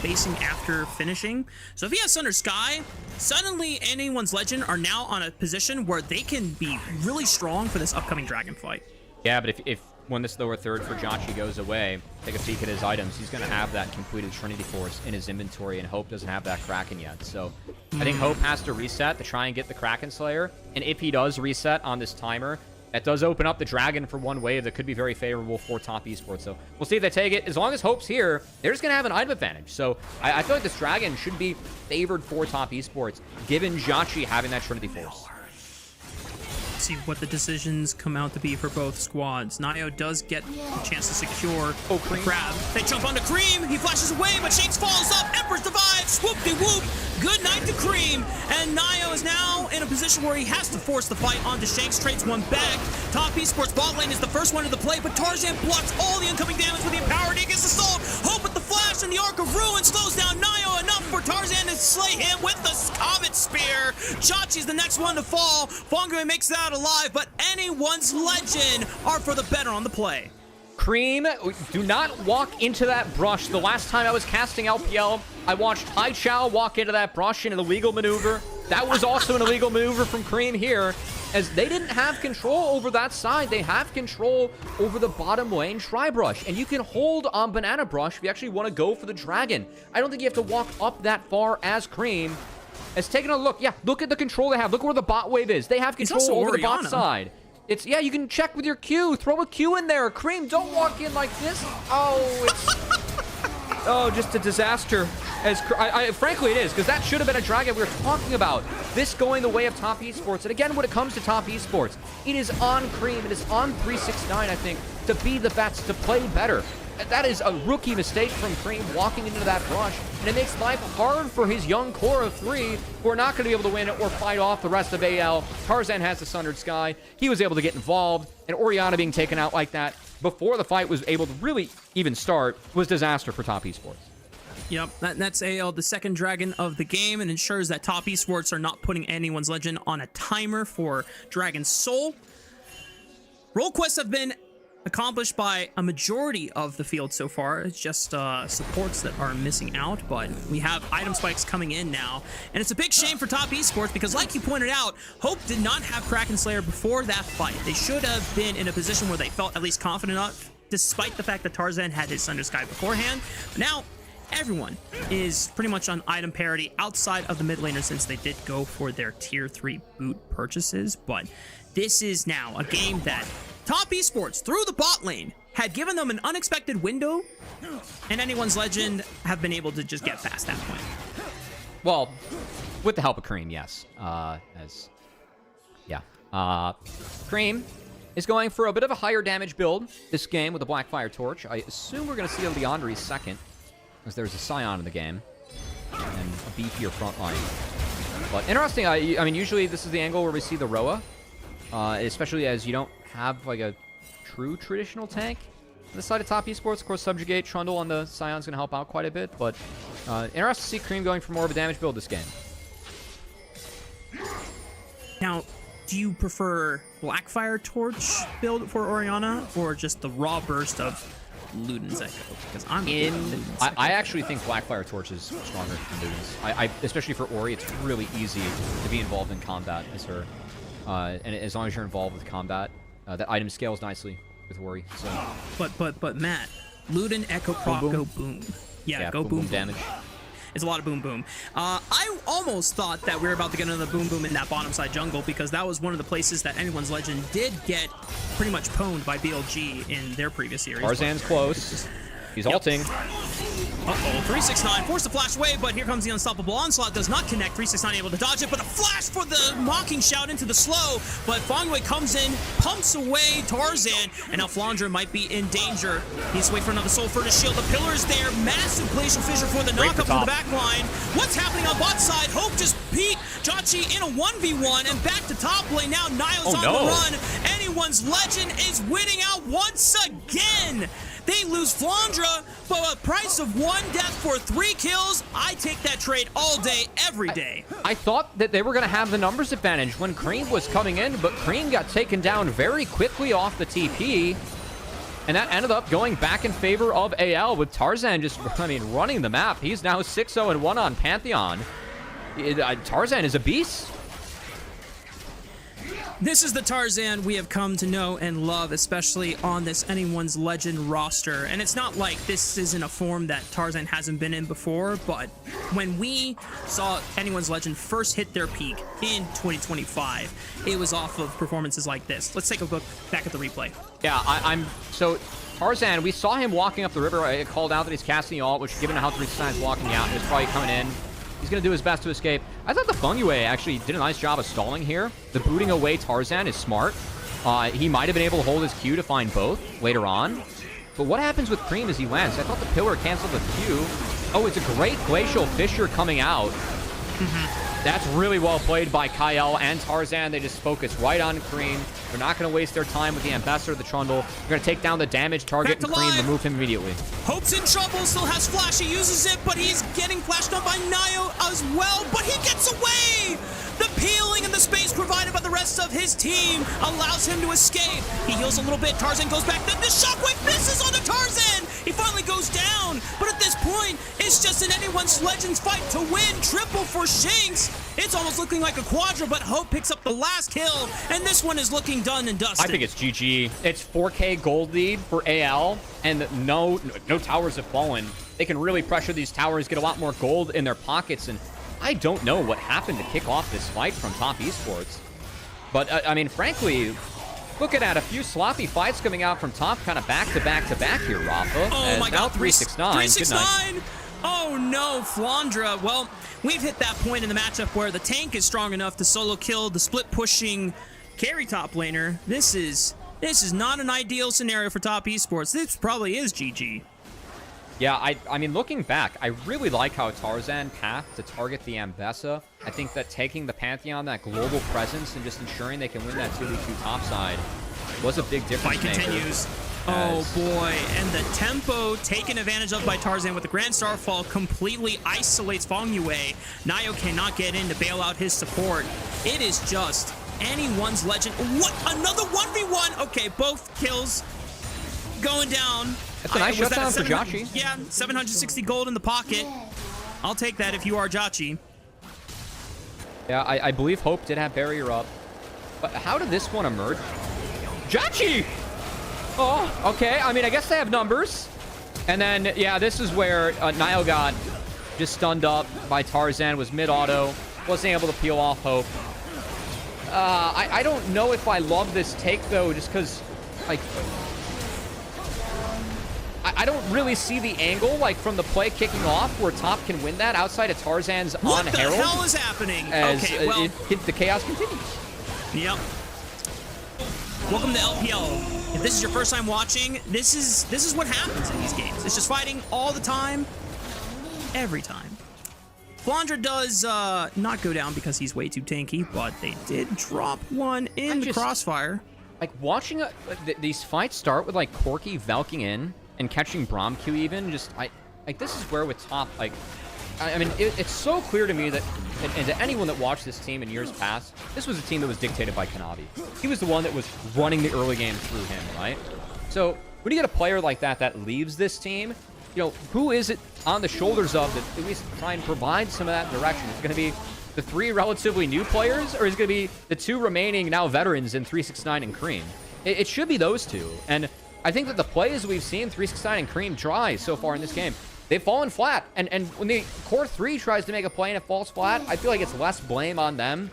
basing after finishing. So if he has Sunder Sky, suddenly anyone's legend are now on a position where they can be really strong for this upcoming dragon fight.
Yeah, but if when this lower third for Jotchi goes away, take a peek at his items, he's going to have that completed Trinity Force in his inventory, and Hope doesn't have that Kraken yet. So I think Hope has to reset to try and get the Kraken Slayer, and if he does reset on this timer, that does open up the Dragon for one wave that could be very favorable for top esports. So we'll see if they take it. As long as Hope's here, they're just going to have an item advantage. So I feel like this Dragon should be favored for top esports, given Jotchi having that Trinity Force.
See what the decisions come out to be for both squads. Nio does get a chance to secure the grab. They jump onto Cream. He flashes away, but Shanks falls up. Emperor's Divide. Swoop-de-whoop. Good night to Cream. And Nio is now in a position where he has to force the fight onto Shanks. Trades one back. Top Esports bot lane is the first one to the play, but Tarzan blocks all the incoming damage with the Empowered. He gets assault. Hope with the flash and the Arc of Ruin slows down Nio enough for Tarzan to slay him with the Comet Spear. Jotchi's the next one to fall. Fongyue makes that alive, but anyone's legend are for the better on the play.
Cream, do not walk into that brush. The last time I was casting LPL, I watched Hai Chao walk into that brush in an illegal maneuver. That was also an illegal maneuver from Cream here. as they didn't have control over that side. They have control over the bottom lane Tri-Brush, and you can hold on Banana Brush if you actually want to go for the Dragon. I don't think you have to walk up that far as Cream. As taking a look, yeah, look at the control they have. Look where the bot wave is. They have control over the bot side. It's, yeah, you can check with your Q. Throw a Q in there. Cream, don't walk in like this. Oh, it's... oh, just a disaster. As frankly, it is, because that should have been a Dragon we were talking about. This going the way of Top Esports. And again, when it comes to Top Esports, it is on Cream. It is on 369, I think, to be the best, to play better. That is a rookie mistake from Cream walking into that brush, and it makes life hard for his young core of 3 who are not going to be able to win or fight off the rest of AL. Tarzan has the Sundered Sky. He was able to get involved, and Orianna being taken out like that before the fight was able to really even start was disaster for Top Esports.
Yep, that's AL, the second Dragon of the game, and ensures that Top Esports are not putting anyone's legend on a timer for Dragon's Soul. Role quests have been accomplished by a majority of the field so far. It's just supports that are missing out, but we have item spikes coming in now, and it's a big shame for Top Esports because, like you pointed out, Hope did not have Kraken Slayer before that fight. They should have been in a position where they felt at least confident enough, despite the fact that Tarzan had his Sundered Sky beforehand. But now everyone is pretty much on item parity outside of the mid laner, since they did go for their tier 3 boot purchases. But this is now a game that Top Esports, through the bot lane, had given them an unexpected window, and anyone's legend have been able to just get past that point.
Well, with the help of Cream, yes. Cream is going for a bit of a higher damage build this game with the Blackfire Torch. I assume we're going to see a Leandri second, because there's a Scion in the game, and a beefier front line. But interesting, I mean, usually this is the angle where we see the Roa, especially as you don't have like a true traditional tank on the side of Top Esports. Of course, Subjugate, Trundle on the Scion's going to help out quite a bit, but interesting to see Cream going for more of a damage build this game.
Now, do you prefer Blackfire Torch build for Orianna, or just the raw burst of Luden's Echo? Because
I actually think Blackfire Torch is stronger than Luden's. Especially for Ori, it's really easy to be involved in combat as her. And as long as you're involved with combat, that item scales nicely with Ori. So.
But Matt, Luden Echo Proc go boom. Yeah, go boom
damage.
It's a lot of boom boom. I almost thought that we were about to get another boom boom in that bottom side jungle, because that was one of the places that anyone's legend did get pretty much pwned by BLG in their previous series.
Tarzan's close. He's ulting.
Uh-oh, 369 forced to flash away, but here comes the unstoppable onslaught. Does not connect. 369 able to dodge it, but a flash for the mocking shout into the slow. But Fangwei comes in, pumps away Tarzan, and now Flandre might be in danger. He needs to wait for another soul for the shield. The pillar is there. Massive glacial fissure for the knockup from the back line. What's happening on bot side? Hope just beat Jotchi in a 1v1, and back to top lane now. Niall's on the run. Anyone's legend is winning out once again. They lose Flandre, but a price of 1 death for 3 kills. I take that trade all day, every day.
I thought that they were going to have the numbers advantage when Cream was coming in, but Cream got taken down very quickly off the TP. And that ended up going back in favor of AL with Tarzan just, running the map. He's now 6-0-1 on Pantheon. Tarzan is a beast.
This is the Tarzan we have come to know and love, especially on this Anyone's Legend roster. And it's not like this isn't a form that Tarzan hasn't been in before, but when we saw Anyone's Legend first hit their peak in 2025, it was off of performances like this. Let's take a look back at the replay.
Yeah, so Tarzan, we saw him walking up the river. I called out that he's casting the ult, which given how 369 is walking out, he's probably coming in. He's going to do his best to escape. I thought the Fangwei actually did a nice job of stalling here. The booting away Tarzan is smart. He might have been able to hold his Q to find both later on. But what happens with Cream as he lands? I thought the pillar canceled the Q. Oh, it's a great glacial fissure coming out. That's really well played by Kyle and Tarzan. They just focus right on Cream. They're not going to waste their time with the Ambassador, the Trundle. They're going to take down the damage target and Cream, remove him immediately.
Hope's in trouble, still has Flash. He uses it, but he's getting flashed up by Nio as well, but he gets away! The peeling and the space provided by the rest of his team allows him to escape. He heals a little bit. Tarzan goes back. Then the shockwave misses on the Tarzan. He finally goes down, but at this point, it's just an anyone's Legends fight to win. Triple for Shanks. It's almost looking like a quadra, but Hope picks up the last kill, and this one is looking done and dusted.
I think it's GG. It's 4K gold lead for AL, and no towers have fallen. They can really pressure these towers, get a lot more gold in their pockets, and I don't know what happened to kick off this fight from Top Esports. But, I mean, frankly, looking at a few sloppy fights coming out from Top kind of back to back to back here, Rafa.
Oh my god,
369.
369. Oh no, Flandra. Well, we've hit that point in the matchup where the tank is strong enough to solo kill the split pushing carry top laner. This is not an ideal scenario for Top Esports. This probably is GG.
Yeah, I mean, looking back, I really like how Tarzan path to target the Ambessa. I think that taking the Pantheon, that global presence, and just ensuring they can win that 2v2 top side was a big difference
Fight continues. Oh boy, and the tempo taken advantage of by Tarzan with the Grand Starfall completely isolates Fong Yue. Nayo cannot get in to bail out his support. It is just anyone's Legend. What? Another 1v1? Okay, both kills going down.
That's a nice shutdown for Jachi.
Yeah, 760 gold in the pocket. I'll take that if you are Jachi.
Yeah, I believe Hope did have barrier up. But how did this one emerge? Jachi! Oh, okay. I mean, I guess they have numbers. And then, yeah, this is where Niall got just stunned up by Tarzan, was mid-auto, wasn't able to peel off Hope. I don't know if I love this take, though, just because, like, I don't really see the angle, like, from the play kicking off where Top can win that outside of Tarzan's on Herald.
What the hell is happening?
As
okay, well,
the chaos continues.
Yep. Welcome to LPL. If this is your first time watching, this is what happens in these games. It's just fighting all the time, every time. Flandra does not go down because he's way too tanky, but they did drop one in the crossfire.
Like, watching these fights start with, like, Corki Valking in and catching Braum Q even, just, like, this is where with Top, like, I mean, it's so clear to me that, and to anyone that watched this team in years past, this was a team that was dictated by Kanavi. He was the one that was running the early game through him, right? So, when you get a player like that that leaves this team, you know, who is it on the shoulders of that at least try and provide some of that direction? Is it going to be the 3 relatively new players, or is it going to be the 2 remaining now veterans in 369 and Cream? It should be those 2. And I think that the plays we've seen 369 and Cream try so far in this game, they've fallen flat. And when the core 3 tries to make a play and it falls flat, I feel like it's less blame on them.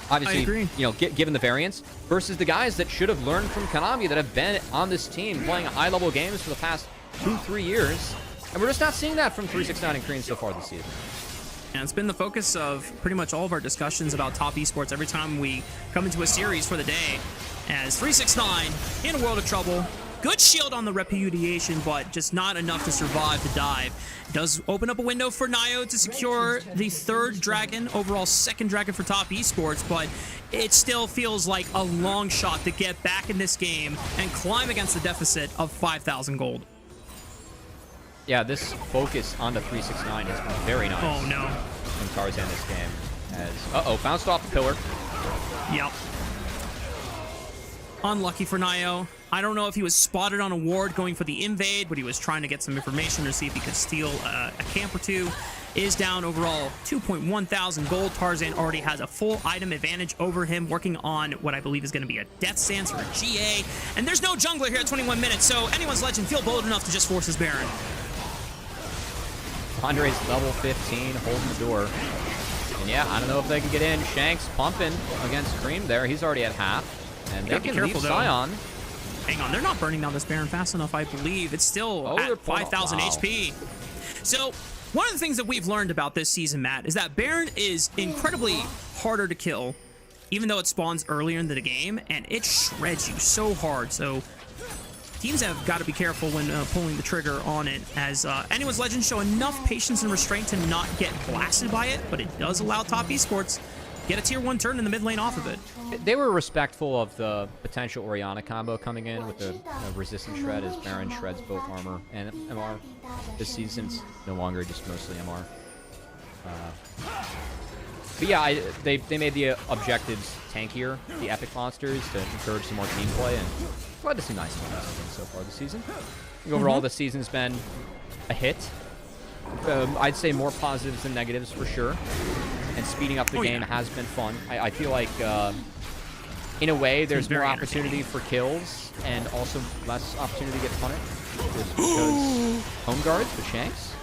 Obviously, you know, given the variance, versus the guys that should have learned from Konami that have been on this team playing high-level games for the past 2-3 years. And we're just not seeing that from 369 and Cream so far this season.
And it's been the focus of pretty much all of our discussions about Top Esports every time we come into a series for the day. As 369 in a world of trouble. Good shield on the repudiation, but just not enough to survive the dive. It does open up a window for Nayo to secure the 3rd dragon, overall 2nd dragon for Top Esports, but it still feels like a long shot to get back in this game and climb against the deficit of 5,000 gold.
Yeah, this focus on the 369 has been very nice.
Oh, no.
From Tarzan this game. As, bounced off the pillar.
Yep. Unlucky for Nayo. I don't know if he was spotted on a ward going for the invade, but he was trying to get some information to see if he could steal a camp or 2. Is down overall 2.1 thousand gold. Tarzan already has a full item advantage over him, working on what I believe is going to be a Death Stance or a GA. And there's no jungler here at 21 minutes, so anyone's Legend feel bold enough to just force his Baron.
Andre's level 15, holding the door. And yeah, I don't know if they can get in. Shanks pumping against Cream there. He's already at half. And they can leave Sion.
Hang on, they're not burning down this Baron fast enough, I believe. It's still at 5,000 HP. So, one of the things that we've learned about this season, Matt, is that Baron is incredibly harder to kill, even though it spawns earlier into the game, and it shreds you so hard. So, teams have got to be careful when pulling the trigger on it, as anyone's Legends show enough patience and restraint to not get blasted by it, but it does allow Top Esports get a tier 1 turn in the mid lane off of it.
They were respectful of the potential Orianna combo coming in with the resistant shred as Baron shreds both armor and MR. This season's no longer just mostly MR. But yeah, they made the objectives tankier, the epic monsters, to encourage some more team play, and glad to see nice moments, I think, so far this season. I think overall, the season's been a hit. I'd say more positives than negatives for sure. And speeding up the game has been fun. I feel like, in a way, there's more opportunity for kills and also less opportunity to get punished. Just because home guards with Shanks.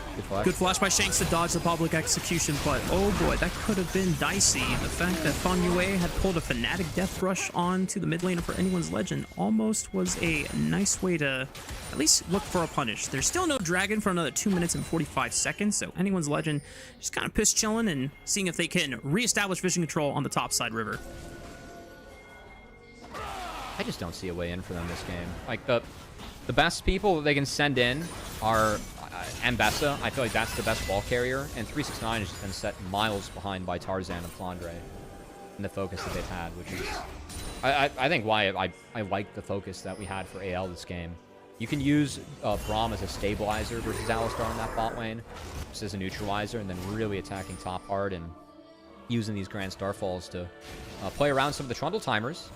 Good flash by Shanks to dodge the public execution, but oh boy, that could have been dicey. The fact that Fang Yue had pulled a Fnatic Death Rush onto the mid laner for Anyone's Legend almost was a nice way to at least look for a punish. There's still no dragon for another 2 minutes and 45 seconds, so Anyone's Legend just kind of piss chilling and seeing if they can reestablish vision control on the top side river.
I just don't see a way in for them this game. Like, the best people that they can send in are Ambessa. I feel like that's the best ball carrier, and 369 has just been set miles behind by Tarzan and Flandre in the focus that they've had, which is, I think, why I like the focus that we had for AL this game. You can use Braum as a stabilizer versus Alistar in that bot lane, just as a neutralizer, and then really attacking top hard and using these Grand Starfalls to play around some of the Trundle timers,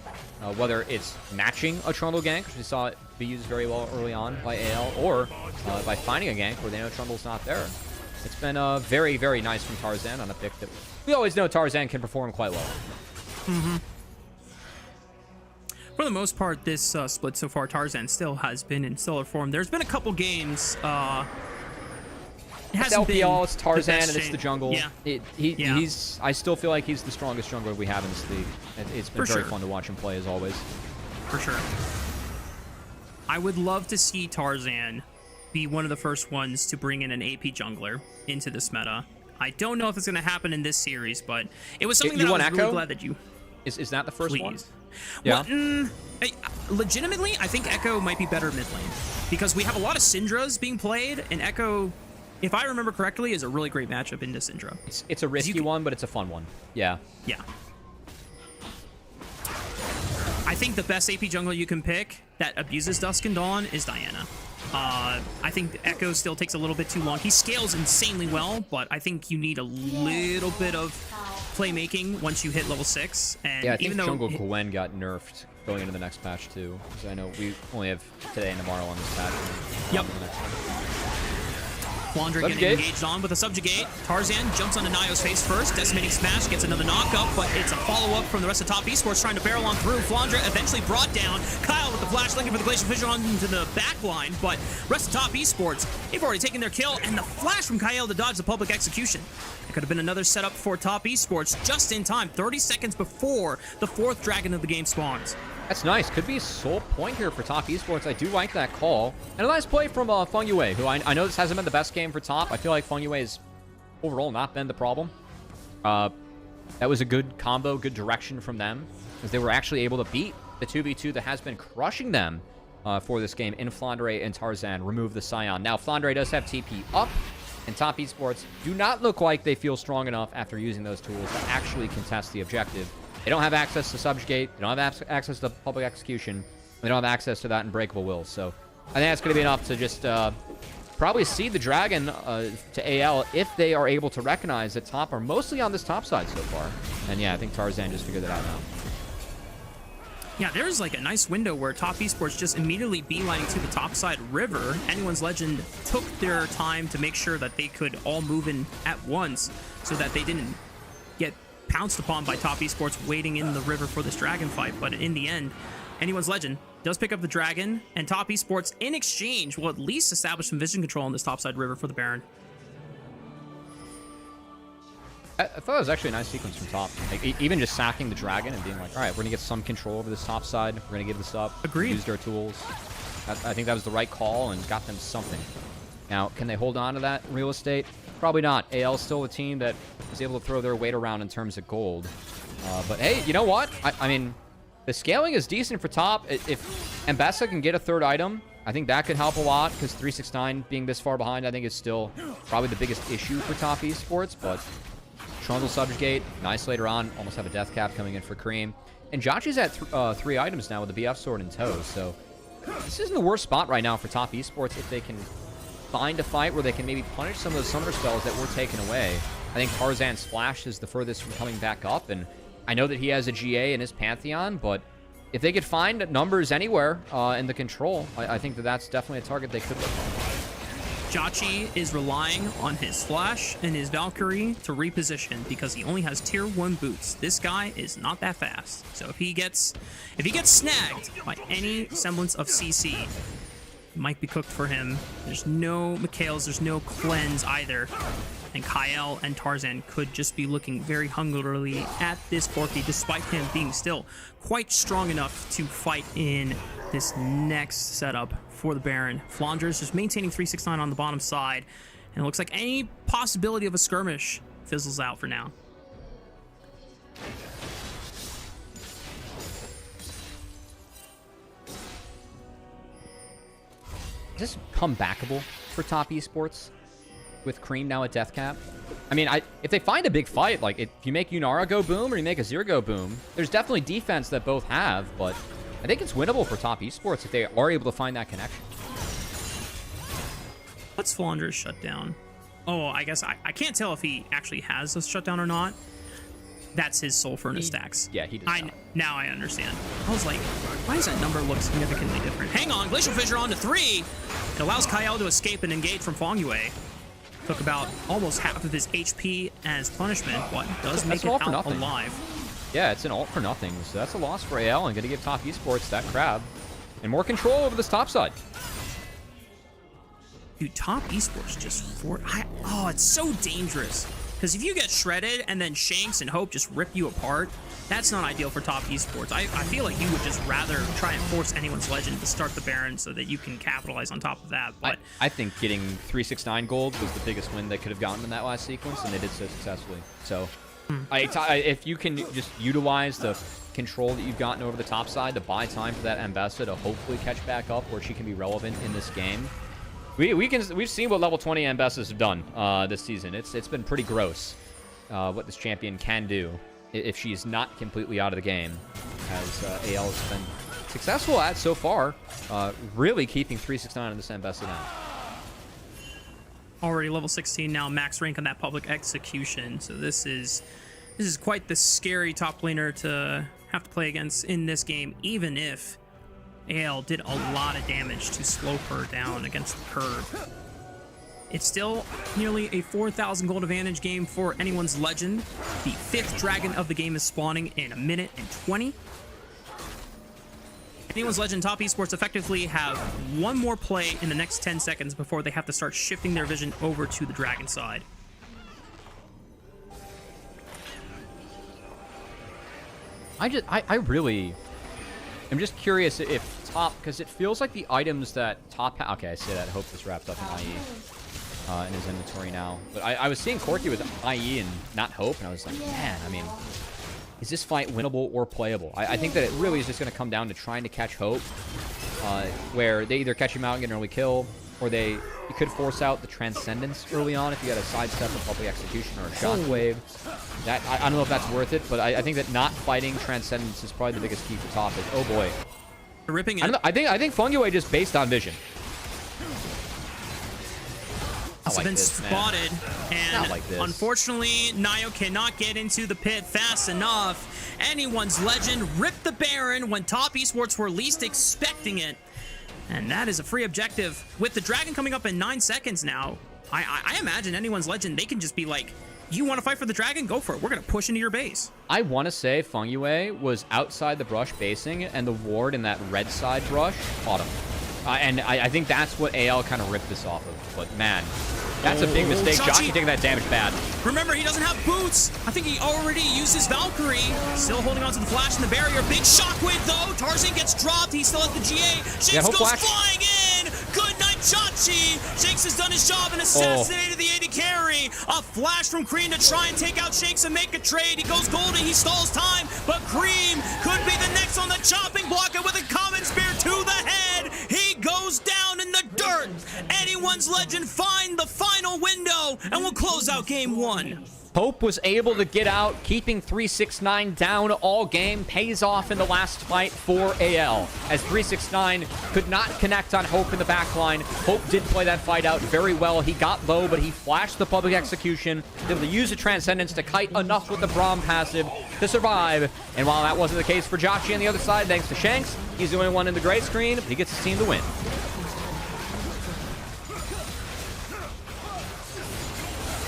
whether it's matching a Trundle gank, which we saw it be used very well early on by AL, or by finding a gank where they know Trundle's not there. It's been very, very nice from Tarzan on a pick that we always know Tarzan can perform quite well.
For the most part, this split so far, Tarzan still has been in stellar form. There's been a couple games...
It's LPL, it's Tarzan, and it's the jungle.
Yeah.
He's. I still feel like he's the strongest jungler we have in this league. It's been very fun to watch him play, as always.
For sure. I would love to see Tarzan be one of the first ones to bring in an AP jungler into this meta. I don't know if it's going to happen in this series, but it was something that I was really glad that you...
Is that the first one?
Yeah. Well, legitimately, I think Echo might be better mid lane. Because we have a lot of Syndras being played, and Echo... if I remember correctly, is a really great matchup into Syndra.
It's a risky one, but it's a fun one. Yeah.
Yeah. I think the best AP jungler you can pick that abuses Dusk and Dawn is Diana. I think Echo still takes a little bit too long. He scales insanely well, but I think you need a little bit of playmaking once you hit level 6. And
yeah, I think
even though
Jungle Gwen got nerfed going into the next patch too. Because I know we only have today and tomorrow on this patch.
Yep. Flandre getting engaged on with a Subjugate. Tarzan jumps onto Nayo's face first. Decimating Smash gets another knockup, but it's a follow-up from the rest of Top Esports trying to barrel on through. Flandre eventually brought down. Kyle with the flash linking for the Glacial Fissure onto the back line, but rest of Top Esports, they've already taken their kill, and the flash from Kyle to dodge the public execution. It could have been another setup for Top Esports just in time, 30 seconds before the 4th dragon of the game spawns.
That's nice. Could be a sole point here for Top Esports. I do like that call. And a nice play from Feng Yue, who I know this hasn't been the best game for Top. I feel like Feng Yue has overall not been the problem. That was a good combo, good direction from them, as they were actually able to beat the 2v2 that has been crushing them for this game in Flandre and Tarzan. Remove the Scion. Now, Flandre does have TP up, and Top Esports do not look like they feel strong enough after using those tools to actually contest the objective. They don't have access to Subjugate. They don't have access to Public Execution. They don't have access to that Unbreakable Will. So I think that's going to be enough to just probably cede the Dragon to AL if they are able to recognize that Top are mostly on this top side so far. And yeah, I think Tarzan just figured that out now.
Yeah, there's like a nice window where Top Esports just immediately beelining to the topside river. Anyone's Legend took their time to make sure that they could all move in at once so that they didn't get pounced upon by Top Esports waiting in the river for this dragon fight. But in the end, Anyone's Legend does pick up the dragon, and Top Esports in exchange will at least establish some vision control on this topside river for the Baron.
I thought it was actually a nice sequence from Top. Like, even just sacking the dragon and being like, all right, we're going to get some control over this top side. We're going to give this up.
Agreed.
Used our tools. I think that was the right call and got them something. Now, can they hold on to that real estate? Probably not. AL is still a team that is able to throw their weight around in terms of gold. But hey, you know what? I mean, the scaling is decent for Top. If Ambessa can get a 3rd item, I think that could help a lot, because 369 being this far behind, I think, is still probably the biggest issue for Top Esports. But Trundle Subjugate, nice later on. Almost have a death cap coming in for Cream. And Jachi's at 3 items now with the BF sword in tow. So this isn't the worst spot right now for Top Esports if they can find a fight where they can maybe punish some of those summoner spells that were taken away. I think Tarzan's Flash is the furthest from coming back up, and I know that he has a GA in his Pantheon, but if they could find numbers anywhere in the control, I think that that's definitely a target they could look for.
Jachi is relying on his Flash and his Valkyrie to reposition because he only has tier 1 boots. This guy is not that fast. So if he gets snagged by any semblance of CC, it might be cooked for him. There's no Mikhails, there's no cleanse either. And Kyle and Tarzan could just be looking very hungrily at this Corki, despite him being still quite strong enough to fight in this next setup for the Baron. Flanders just maintaining 369 on the bottom side, and it looks like any possibility of a skirmish fizzles out for now.
Is this comebackable for top esports with Cream now at death cap? I mean, if they find a big fight, like if you make Yunara go boom or you make Azir go boom, there's definitely defense that both have, but I think it's winnable for top esports if they are able to find that connection.
What's Flanders shut down? Oh, I guess I can't tell if he actually has a shutdown or not. That's his soul furnace stacks.
Yeah, he does.
Now I understand. I was like, why does that number look significantly different? Hang on, Glacial Fissure on to 3. It allows Kyle to escape and engage from Fong Yue. Took about almost half of his HP as punishment, but does make it out alive.
Yeah, it's an ult for nothing, so that's a loss for AL, and going to give top esports that crab and more control over this top side.
Dude, top esports just oh, it's so dangerous. Because if you get shredded and then Shanks and Hope just rip you apart, that's not ideal for top esports. I feel like you would just rather try and force anyone's legend to start the Baron so that you can capitalize on top of that. But
I think getting 369 gold was the biggest win they could have gotten in that last sequence, and they did so successfully. So if you can just utilize the control that you've gotten over the top side to buy time for that Ambessa to hopefully catch back up where she can be relevant in this game. We've seen what level 20 Ambessas have done this season. It's been pretty gross what this champion can do if she's not completely out of the game, as AL has been successful at so far, really keeping 369 in this Ambessa down.
Already level 16 now, max rank on that public execution. So this is quite the scary top laner to have to play against in this game, even if AL did a lot of damage to slow her down against the curve. It's still nearly a 4,000 gold advantage game for anyone's legend. The 5th dragon of the game is spawning in 1 minute and 20. Anyone's legend top esports effectively have one more play in the next 10 seconds before they have to start shifting their vision over to the dragon side.
I'm just curious if top, because it feels like the items that top, okay, I say that, I hope this wrapped up in IE in his inventory now. But I was seeing Corki with IE and not Hope, and I was like, man, I mean, is this fight winnable or playable? I think that it really is just going to come down to trying to catch Hope, where they either catch him out and get an early kill, or you could force out the Transcendence early on if you got a sidestep, a public execution, or a shockwave. That I don't know if that's worth it, but I think that not fighting Transcendence is probably the biggest key for top. Oh boy,
ripping it.
I think Fong Yue just based on vision.
It's been spotted, and unfortunately, Nio cannot get into the pit fast enough. Anyone's legend ripped the Baron when top esports were least expecting it. And that is a free objective. With the dragon coming up in 9 seconds now, I imagine anyone's legend, they can just be like, you want to fight for the dragon? Go for it. We're going to push into your base. I
want to say Fong Yue was outside the brush basing, and the ward in that red side brush caught him. And I think that's what AL kind of ripped this off of. But man, that's a big mistake. Jockey taking that damage bad.
Remember, he doesn't have boots. I think he already used his Valkyrie. Still holding on to the flash and the barrier. Big shockwave, though. Tarzan gets dropped. He's still at the GA. Shanks goes flying in. Good night, Chachi. Shanks has done his job and assassinated the AD carry. A flash from Cream to try and take out Shanks and make a trade. He goes golden. He stalls time. But Cream could be the next on the chopping block, and with a common spear to the head, he goes down in the dirt. Anyone's legend find the final window, and we'll close out game 1.
Hope was able to get out, keeping 369 down all game. Pays off in the last fight for AL, as 369 could not connect on Hope in the backline. Hope did play that fight out very well. He got low, but he flashed the public execution, able to use the Transcendence to kite enough with the Braum passive to survive. And while that wasn't the case for Jotchi on the other side, thanks to Shanks, he's the only one in the gray screen. He gets his team to win.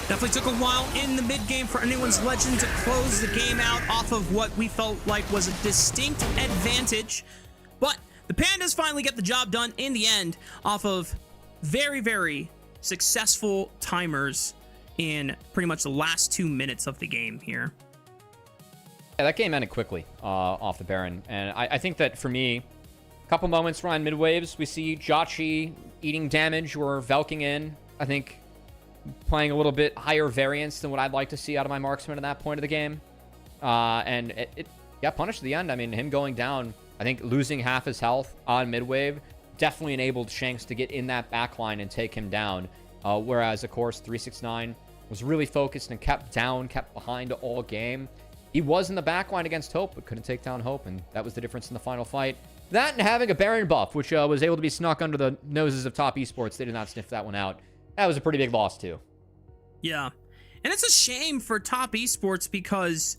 Definitely took a while in the mid-game for Anyone's Legend to close the game out off of what we felt like was a distinct advantage. But the Pandas finally get the job done in the end off of very, very successful timers in pretty much the last 2 minutes of the game here.
Yeah, that game ended quickly off the Baron. And I think that for me, a couple moments around mid-waves, we see Jotchi eating damage or Velking in. I think playing a little bit higher variance than what I'd like to see out of my marksman at that point of the game. And it got punished at the end. I mean, him going down, I think losing half his health on mid-wave definitely enabled Shanks to get in that backline and take him down. Whereas, of course, 369 was really focused and kept behind all game. He was in the backline against Hope, but couldn't take down Hope, and that was the difference in the final fight. That and having a Baron buff, which was able to be snuck under the noses of Top Esports. They did not sniff that one out. That was a pretty big loss, too.
Yeah. And it's a shame for Top Esports because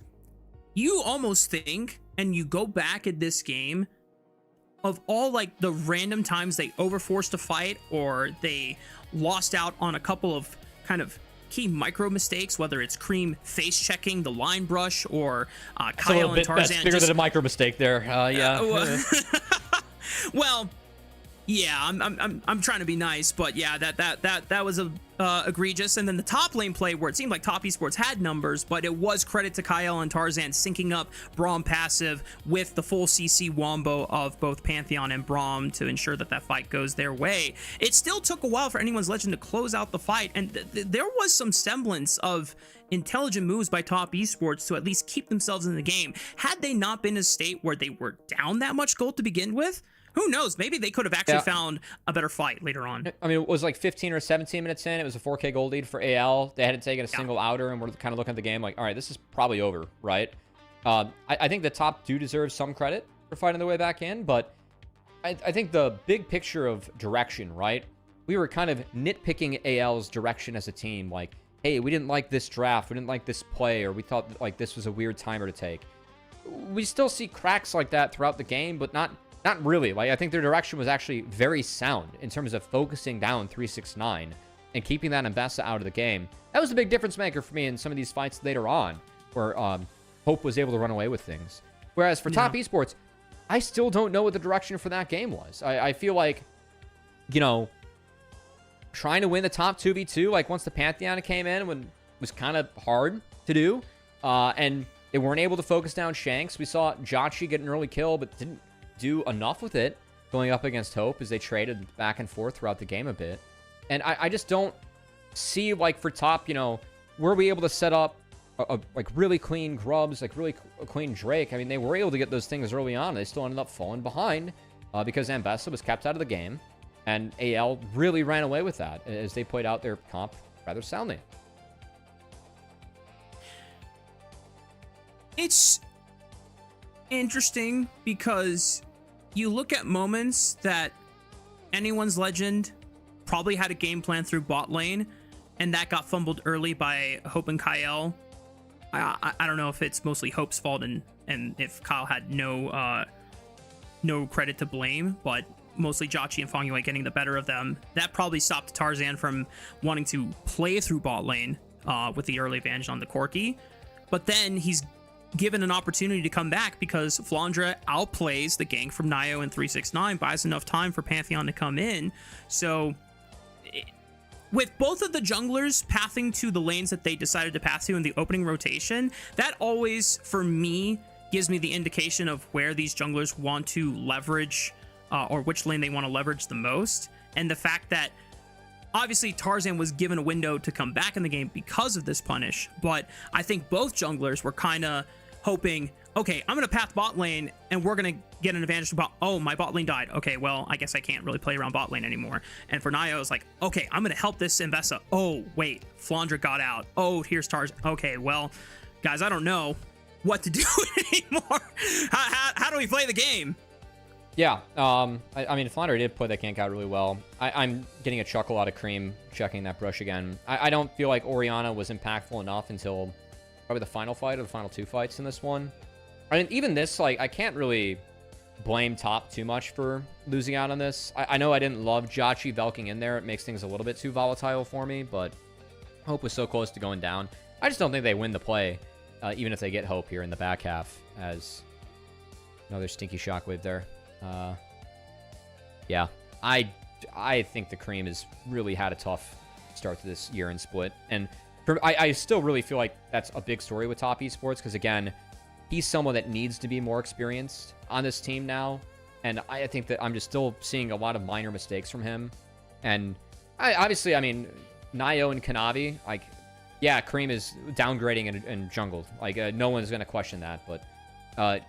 you almost think, and you go back at this game, of all like the random times they overforced a fight or they lost out on a couple of kind of key micro mistakes, whether it's Cream face checking the line brush or Kyle and Tarzan.
That's bigger than a micro mistake there. Yeah.
Well, yeah, I'm trying to be nice, but yeah, that was egregious. And then the top lane play where it seemed like Top Esports had numbers, but it was credit to Kyle and Tarzan syncing up Braum passive with the full CC wombo of both Pantheon and Braum to ensure that that fight goes their way. It still took a while for Anyone's Legend to close out the fight, and there was some semblance of intelligent moves by Top Esports to at least keep themselves in the game. Had they not been in a state where they were down that much gold to begin with, who knows? Maybe they could have actually found a better fight later on. I mean,
it was like 15 or 17 minutes in. It was a 4K gold lead for AL. They hadn't taken a single outer, and we're kind of looking at the game like, all right, this is probably over, right? I think the top do deserve some credit for fighting their way back in, but I think the big picture of direction, right? We were kind of nitpicking AL's direction as a team. Like, hey, we didn't like this draft. We didn't like this play, or we thought like this was a weird timer to take. We still see cracks like that throughout the game, but not really. Like, I think their direction was actually very sound in terms of focusing down 369 and keeping that Mbessa out of the game. That was a big difference maker for me in some of these fights later on, where Hope was able to run away with things. Whereas for Top Esports, I still don't know what the direction for that game was. I feel like, you know, trying to win the top 2v2, like once the Pantheon came in, was kind of hard to do. And they weren't able to focus down Shanks. We saw Jotchi get an early kill, but didn't do enough with it going up against Hope as they traded back and forth throughout the game a bit. And I just don't see, like, for Top, you know, were we able to set up like really clean Grubs, like really clean Drake? I mean, they were able to get those things early on. They still ended up falling behind because Mbessa was kept out of the game, and AL really ran away with that as they played out their comp rather soundly.
It's interesting because you look at moments that Anyone's Legend probably had a game plan through bot lane, and that got fumbled early by Hope and Kyle. I don't know if it's mostly Hope's fault and if Kyle had no credit to blame, but mostly Jotchi and Fongyue getting the better of them. That probably stopped Tarzan from wanting to play through bot lane with the early advantage on the Corki. But then he's given an opportunity to come back because Flandre outplays the gank from Nio and 369, buys enough time for Pantheon to come in. So with both of the junglers pathing to the lanes that they decided to path to in the opening rotation, that always, for me, gives me the indication of where these junglers want to leverage or which lane they want to leverage the most. And the fact that obviously Tarzan was given a window to come back in the game because of this punish, but I think both junglers were kind of hoping, okay, I'm going to path bot lane and we're going to get an advantage to bot. Oh, my bot lane died. Okay, well, I guess I can't really play around bot lane anymore. And for Nio, it's like, okay, I'm going to help this Investa. Oh, wait, Flandra got out. Oh, here's Tars. Okay, well, guys, I don't know what to do anymore. How do we play the game?
Yeah, I mean, Flounder did play that gank out really well. I'm getting a chuckle out of Cream checking that brush again. I don't feel like Orianna was impactful enough until probably the final fight or the final 2 fights in this one. I mean, even this, like, I can't really blame top too much for losing out on this. I know I didn't love Jhachi Velking in there. It makes things a little bit too volatile for me, but Hope was so close to going down. I just don't think they win the play, even if they get Hope here in the back half, as another stinky shockwave there. Yeah, I think the Cream has really had a tough start to this year in Split, and I still really feel like that's a big story with Top Esports, because again, he's someone that needs to be more experienced on this team now, and I think that I'm just still seeing a lot of minor mistakes from him. And obviously, I mean, Nio and Kanavi, like, yeah, Cream is downgrading in jungle, like, no one's going to question that, but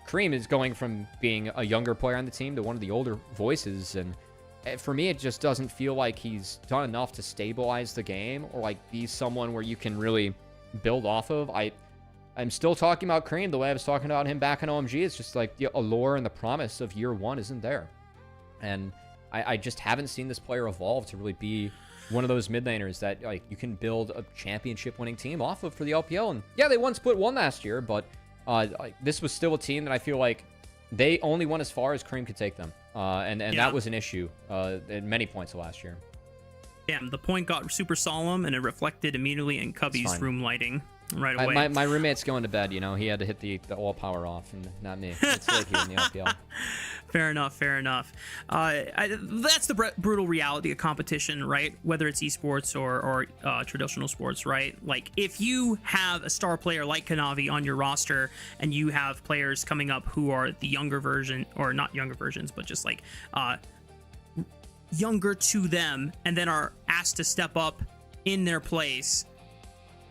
Cream is going from being a younger player on the team to one of the older voices, and for me, it just doesn't feel like he's done enough to stabilize the game or like be someone where you can really build off of. I'm still talking about Cream the way I was talking about him back in OMG. It's just like the allure and the promise of year 1 isn't there, and I just haven't seen this player evolve to really be one of those mid laners that like you can build a championship winning team off of for the LPL. And yeah, they won Split 1 last year, but this was still a team that I feel like they only went as far as Cream could take them. And yeah, that was an issue at many points of last year.
Damn, the point got super solemn, and it reflected immediately in Cubby's room lighting right away.
My roommate's going to bed, you know. He had to hit the all power off, and not me. It's late here in the LPL.
Fair enough, fair enough. That's the brutal reality of competition, right? Whether it's esports or traditional sports, right? Like, if you have a star player like Kanavi on your roster, and you have players coming up who are the younger version, or not younger versions, but just like younger to them, and then are asked to step up in their place,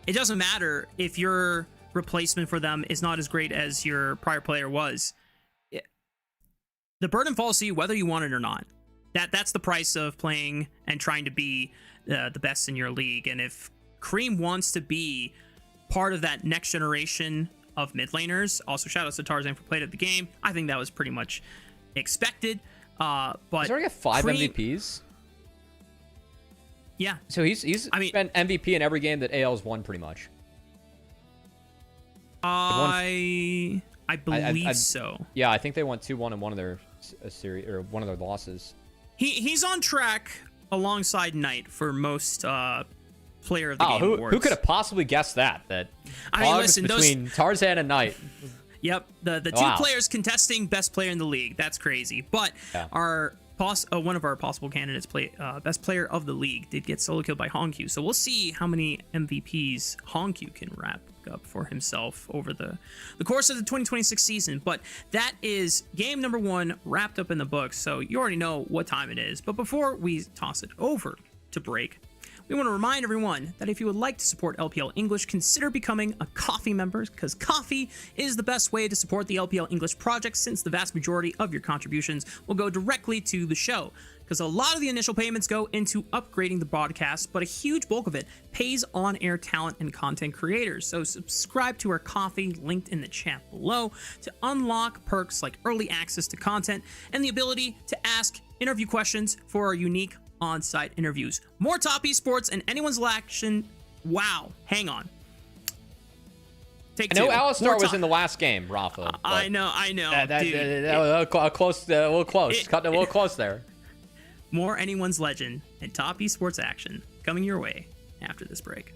it doesn't matter if your replacement for them is not as great as your prior player was. The burden falls to you whether you want it or not. That's the price of playing and trying to be the best in your league. And if Cream wants to be part of that next generation of mid laners, also shout out to Tarzan for playing at the game, I think that was pretty much expected. But
he's already got 5
Cream,
MVPs.
Yeah.
So he's been MVP in every game that AL's won pretty much.
I believe so.
Yeah, I think they won 2-1 in one of their series, or one of their losses.
He's on track alongside Knight for most player of the game awards.
Who could have possibly guessed that?
I mean, listen,
between Tarzan and Knight.
Yep, the two players contesting best player in the league. That's crazy. But yeah, one of our possible candidates, best player of the league, did get solo killed by Hongq. So we'll see how many MVPs Hongq can wrap up for himself over the course of the 2026 season. But that is game number 1 wrapped up in the books, so you already know what time it is. But before we toss it over to break, we want to remind everyone that if you would like to support LPL English, consider becoming a Coffee member, because Coffee is the best way to support the LPL English project, since the vast majority of your contributions will go directly to the show. Because a lot of the initial payments go into upgrading the broadcast, but a huge bulk of it pays on-air talent and content creators. So subscribe to our Coffee, linked in the chat below, to unlock perks like early access to content and the ability to ask interview questions for our unique on-site interviews. More Top Esports and anyone's election. Wow, hang on.
I know Alistar was in the last game, Rafa.
I know.
A little close. Cutting a little close there.
More anyone's legend and Top Esports action coming your way after this break.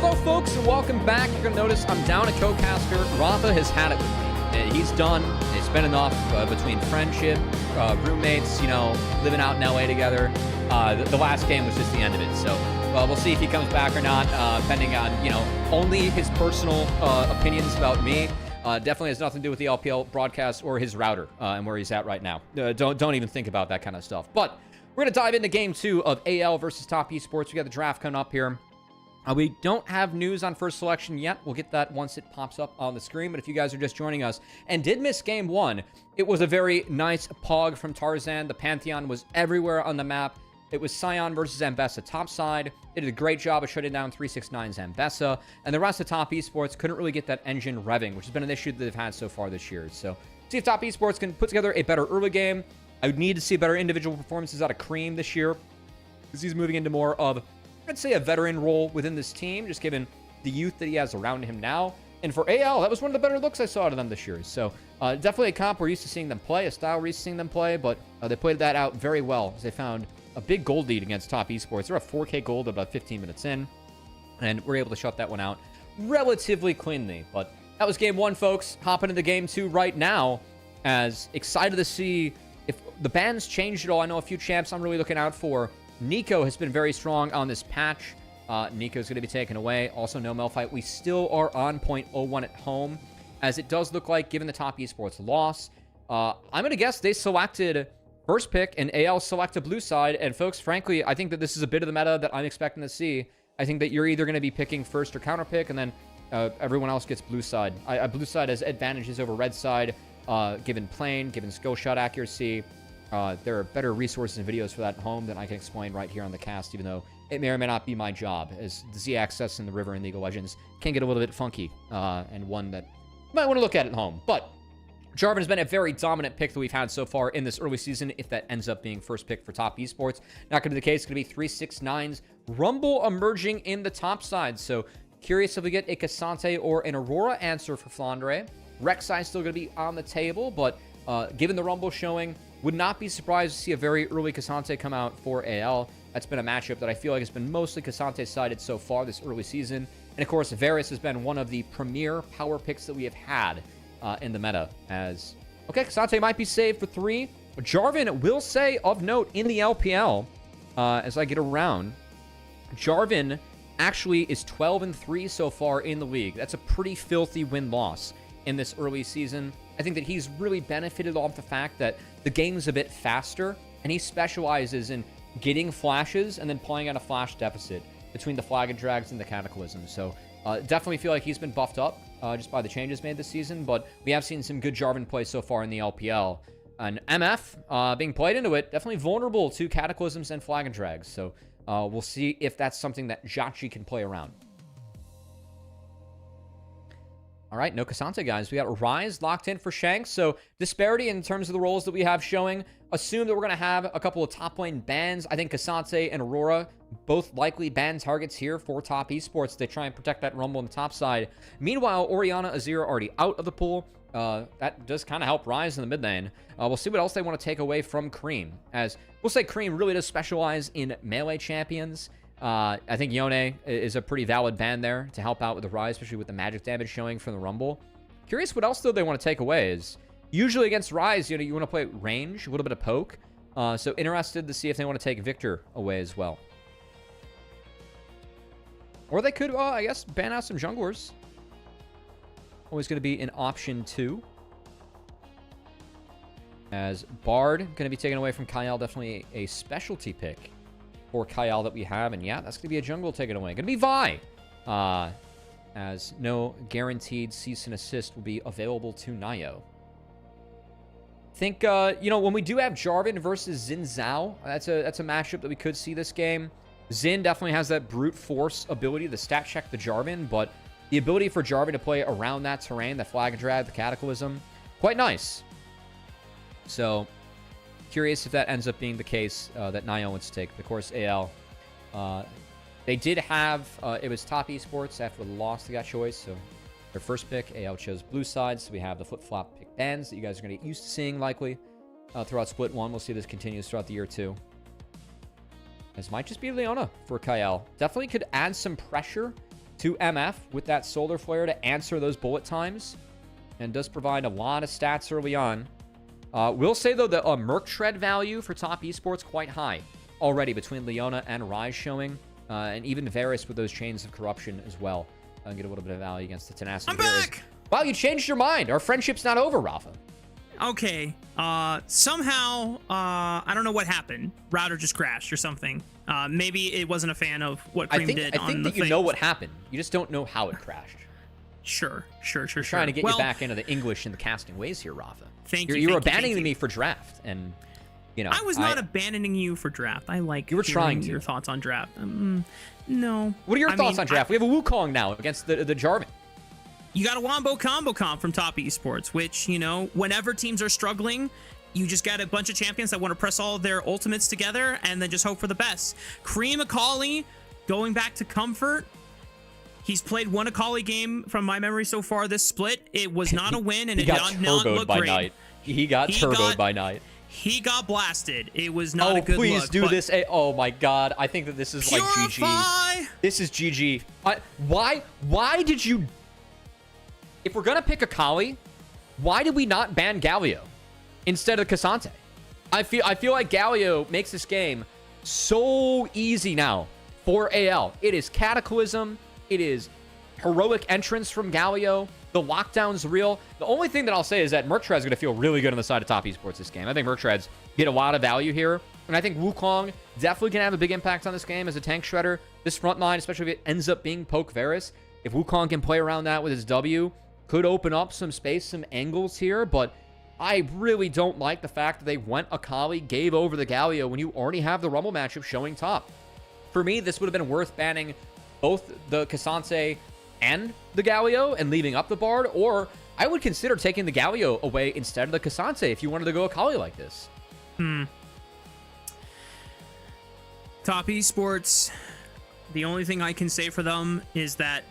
Hello, folks, and welcome back. You're going to notice I'm down a co-caster. Rafa has had it with me. He's done. It's been enough between friendship, roommates, living out in LA together. The last game was just the end of it. So we'll see if he comes back or not, depending on, only his personal opinions about me. Definitely has nothing to do with the LPL broadcast or his router and where he's at right now. Don't even think about that kind of stuff. But we're going to dive into Game 2 of AL versus Top Esports. We got the draft coming up here. We don't have news on first selection yet. We'll get that once it pops up on the screen. But if you guys are just joining us and did miss Game 1, it was a very nice pog from Tarzan. The Pantheon was everywhere on the map. It was Sion versus Ambessa topside. They did a great job of shutting down 369's Ambessa. And the rest of Top Esports couldn't really get that engine revving, which has been an issue that they've had so far this year. So see if Top Esports can put together a better early game. I would need to see better individual performances out of Cream this year, because he's moving into more of, I'd say, a veteran role within this team, just given the youth that he has around him now. And for AL, that was one of the better looks I saw out of them this year. So definitely a comp we're used to seeing them play, a style we're used to seeing them play, but they played that out very well, as they found a big gold lead against Top Esports. They're a 4K gold about 15 minutes in, and we're able to shut that one out relatively cleanly. But that was Game 1, folks. Hopping into Game 2 right now, as excited to see if the bans changed at all. I know a few champs I'm really looking out for. Nico has been very strong on this patch. Nico's going to be taken away. Also, no Melfight. We still are on 0.01 at home, as it does look like, given the Top Esports loss. I'm going to guess they selected first pick, and AL selected blue side. And folks, frankly, I think that this is a bit of the meta that I'm expecting to see. I think that you're either going to be picking first or counter pick, and then everyone else gets blue side. Blue side has advantages over red side, given plane, given skill shot accuracy. There are better resources and videos for that at home than I can explain right here on the cast, even though it may or may not be my job, as the Z access in the river in League of Legends can get a little bit funky, and one that you might want to look at home. But Jarvan has been a very dominant pick that we've had so far in this early season, if that ends up being first pick for Top Esports. Not going to be the case. It's going to be 369's Rumble emerging in the top side. So curious if we get a Cassante or an Aurora answer for Flandre. Rek'Sai still going to be on the table, but given the Rumble showing, would not be surprised to see a very early Cassante come out for AL. That's been a matchup that I feel like has been mostly Cassante-sided so far this early season. And of course, Varus has been one of the premier power picks that we have had in the meta. As, okay, Cassante might be saved for 3. But Jarvan will say, of note, in the LPL, as I get around, Jarvan actually is 12-3 so far in the league. That's a pretty filthy win-loss in this early season. I think that he's really benefited off the fact that the game's a bit faster, and he specializes in getting flashes and then playing on a flash deficit between the Flag and Drags and the Cataclysm. So definitely feel like he's been buffed up just by the changes made this season, but we have seen some good Jarvan play so far in the LPL. And MF, being played into it, definitely vulnerable to Cataclysms and Flag and Drags. So we'll see if that's something that Jachi can play around. All right, no Cassante, guys. We got Rise locked in for Shanks. So disparity in terms of the roles that we have showing. Assume that we're going to have a couple of top lane bans. I think Cassante and Aurora, both likely ban targets here for Top Esports. They try and protect that Rumble on the top side. Meanwhile, Orianna, Azir already out of the pool. That does kind of help Rise in the mid lane. We'll see what else they want to take away from Cream. As we'll say, Cream really does specialize in melee champions. I think Yone is a pretty valid ban there to help out with the Rise, especially with the magic damage showing from the Rumble. Curious what else, though, they want to take away is, usually against Rise, you want to play range, a little bit of poke. So interested to see if they want to take Victor away as well. Or they could, I guess, ban out some junglers. Always going to be an option, too. As Bard going to be taken away from Kyle, definitely a specialty pick for Kyle that we have. And yeah, that's going to be a jungle taken away. Going to be Vi. As no guaranteed cease and assist will be available to Nio. I think, when we do have Jarvan versus Xin Zhao, that's a matchup that we could see this game. Xin definitely has that brute force ability to stat check the Jarvan, but the ability for Jarvan to play around that terrain, the Flag and Drag, the Cataclysm, quite nice. So, curious if that ends up being the case that Nio wants to take. Of course, AL, they did have, it was Top Esports after the loss they got choice, so their first pick, AL chose blue side, so we have the flip-flop pick bans that you guys are going to get used to seeing likely throughout Split 1. We'll see this continues throughout the year 2. This might just be Leona for Kyle. Definitely could add some pressure to MF with that Solar Flare to answer those bullet times, and does provide a lot of stats early on. We'll say, though, the Merc Shred value for top esports quite high already between Leona and Rise showing, and even Varus with those chains of corruption as well. Get a little bit of value against the tenacity.
I'm back!
Wow, you changed your mind. Our friendship's not over, Rafa.
Okay. Somehow, I don't know what happened. Router just crashed or something. Maybe it wasn't a fan of what Cream did on the
I think that you know what happened. You just don't know how it crashed.
Sure.
Trying to get you back into the English and the casting ways here, Rafa.
Thank you.
You're abandoning me for draft, and you know
I was not abandoning you for draft. I like
you were trying to.
Your thoughts on draft. No.
What are your thoughts on draft? We have a Wukong now against the Jarvan.
You got a Wombo Combo Comp from Top Esports, which, you know, whenever teams are struggling, you just got a bunch of champions that want to press all their ultimates together and then just hope for the best. Cream Akali going back to comfort. He's played one Akali game from my memory so far this split. It was not a win, and it did not look great.
Night. He got turboed by Night.
He got blasted. It was not a good look.
Oh, please do this. Oh, my God. I think that this is like GG. This is GG. Why did you... If we're going to pick Akali, why did we not ban Galio instead of Cassante? I feel like Galio makes this game so easy now for AL. It is Cataclysm. It is heroic entrance from Galio. The lockdown's real. The only thing that I'll say is that Merctred's going to feel really good on the side of Top Esports this game. I think Merctred's get a lot of value here. And I think Wukong definitely can have a big impact on this game as a tank shredder. This front line, especially if it ends up being Poke Varus, if Wukong can play around that with his W, could open up some space, some angles here. But I really don't like the fact that they went Akali, gave over the Galio when you already have the Rumble matchup showing top. For me, this would have been worth banning both the Cassante and the Galio and leaving up the Bard, or I would consider taking the Galio away instead of the Cassante if you wanted to go Akali like this.
Top Esports, the only thing I can say for them is that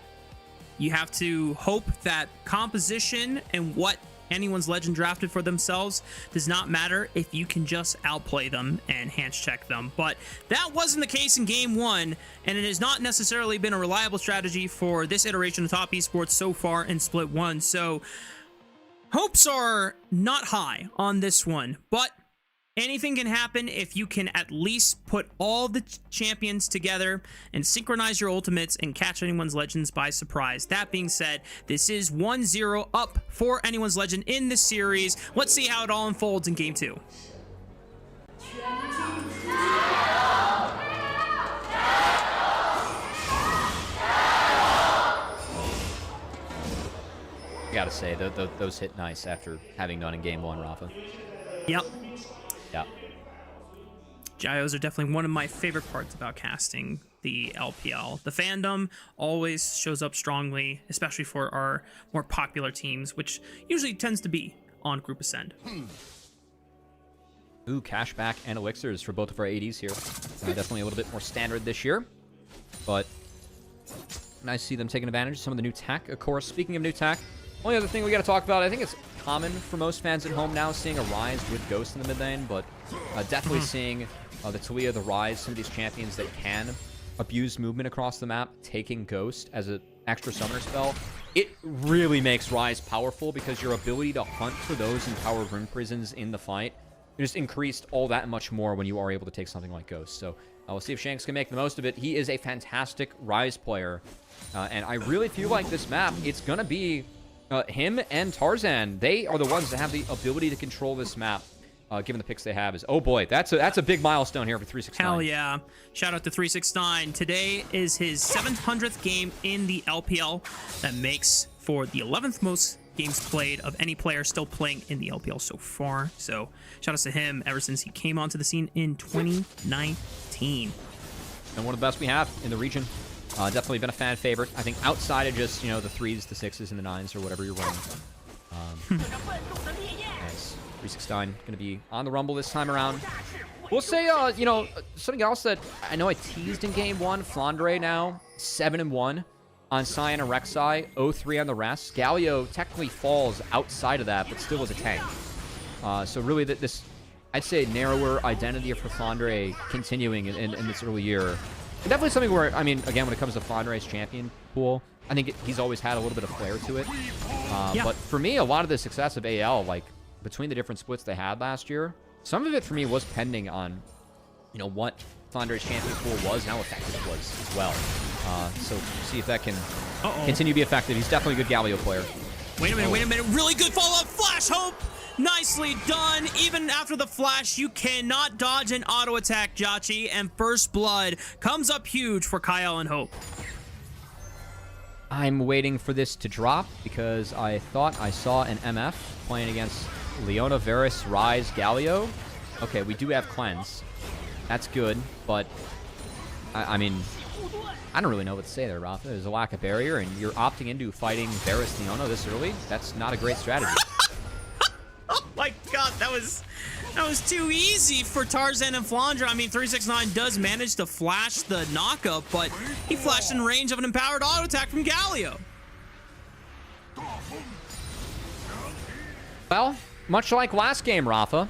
you have to hope that composition and what anyone's legend drafted for themselves does not matter if you can just outplay them and hands check them. But that wasn't the case in game one, and it has not necessarily been a reliable strategy for this iteration of Top Esports so far in Split 1. So hopes are not high on this one, but anything can happen if you can at least put all the champions together and synchronize your ultimates and catch anyone's legends by surprise. That being said, this is 1-0 up for anyone's legend in this series. Let's see how it all unfolds in game 2.
Gotta say, those hit nice after having done in game 1, Rafa.
Yep.
Yeah.
Gyos are definitely one of my favorite parts about casting the LPL. The fandom always shows up strongly, especially for our more popular teams, which usually tends to be on Group Ascend.
Ooh, cashback and elixirs for both of our ADs here. Definitely a little bit more standard this year, but nice to see them taking advantage of some of the new tech. Of course, speaking of new tech, only other thing we got to talk about, I think it's common for most fans at home now seeing a Rise with Ghost in the mid lane, but definitely seeing the Talia, the Rise, some of these champions that can abuse movement across the map, taking Ghost as an extra summoner spell. It really makes Rise powerful because your ability to hunt for those in Power of Rune Prisons in the fight just increased all that much more when you are able to take something like Ghost. So we'll see if Shanks can make the most of it. He is a fantastic Rise player, and I really feel like this map, it's going to be him and Tarzan. They are the ones that have the ability to control this map, given the picks they have. Oh boy, that's a big milestone here for 369.
Hell yeah. Shout out to 369. Today is his 700th game in the LPL. That makes for the 11th most games played of any player still playing in the LPL so far. So shout out to him ever since he came onto the scene in 2019.
And one of the best we have in the region. Definitely been a fan favorite. I think outside of just, you know, the 3s, the 6s, and the 9s, or whatever you're running. Nice. 369 going to be on the Rumble this time around. We'll say, you know, something else that I know I teased in game 1. Flandre now, 7-1 on Cyan and Rek'Sai, 0-3 on the rest. Galio technically falls outside of that, but still is a tank. So really, this, I'd say, narrower identity for Flandre continuing in this early year Definitely something where, I mean, again, when it comes to Fundraise champion pool, I think he's always had a little bit of flair to it.
Yeah.
But for me, a lot of the success of AL, like, between the different splits they had last year, some of it for me was pending on, you know, what Fundraise champion pool was and how effective it was as well. So see if that can continue to be effective. He's definitely a good Galio player.
Wait a minute. Really good follow-up. Flash Hope. Nicely done. Even after the flash, you cannot dodge an auto attack, Jacci. And first blood comes up huge for Kyle and Hope.
I'm waiting for this to drop because I thought I saw an MF playing against Leona, Varus, Ryze, Galio. Okay, we do have Cleanse. That's good, but I mean, I don't really know what to say there, Rafa. There's a lack of barrier, and you're opting into fighting Varus, Leona this early. That's not a great strategy.
Oh my god, that was too easy for Tarzan and Flandra. I mean, 369 does manage to flash the knockup, but he flashed in range of an empowered auto attack from Galio.
Well, much like last game, Rafa,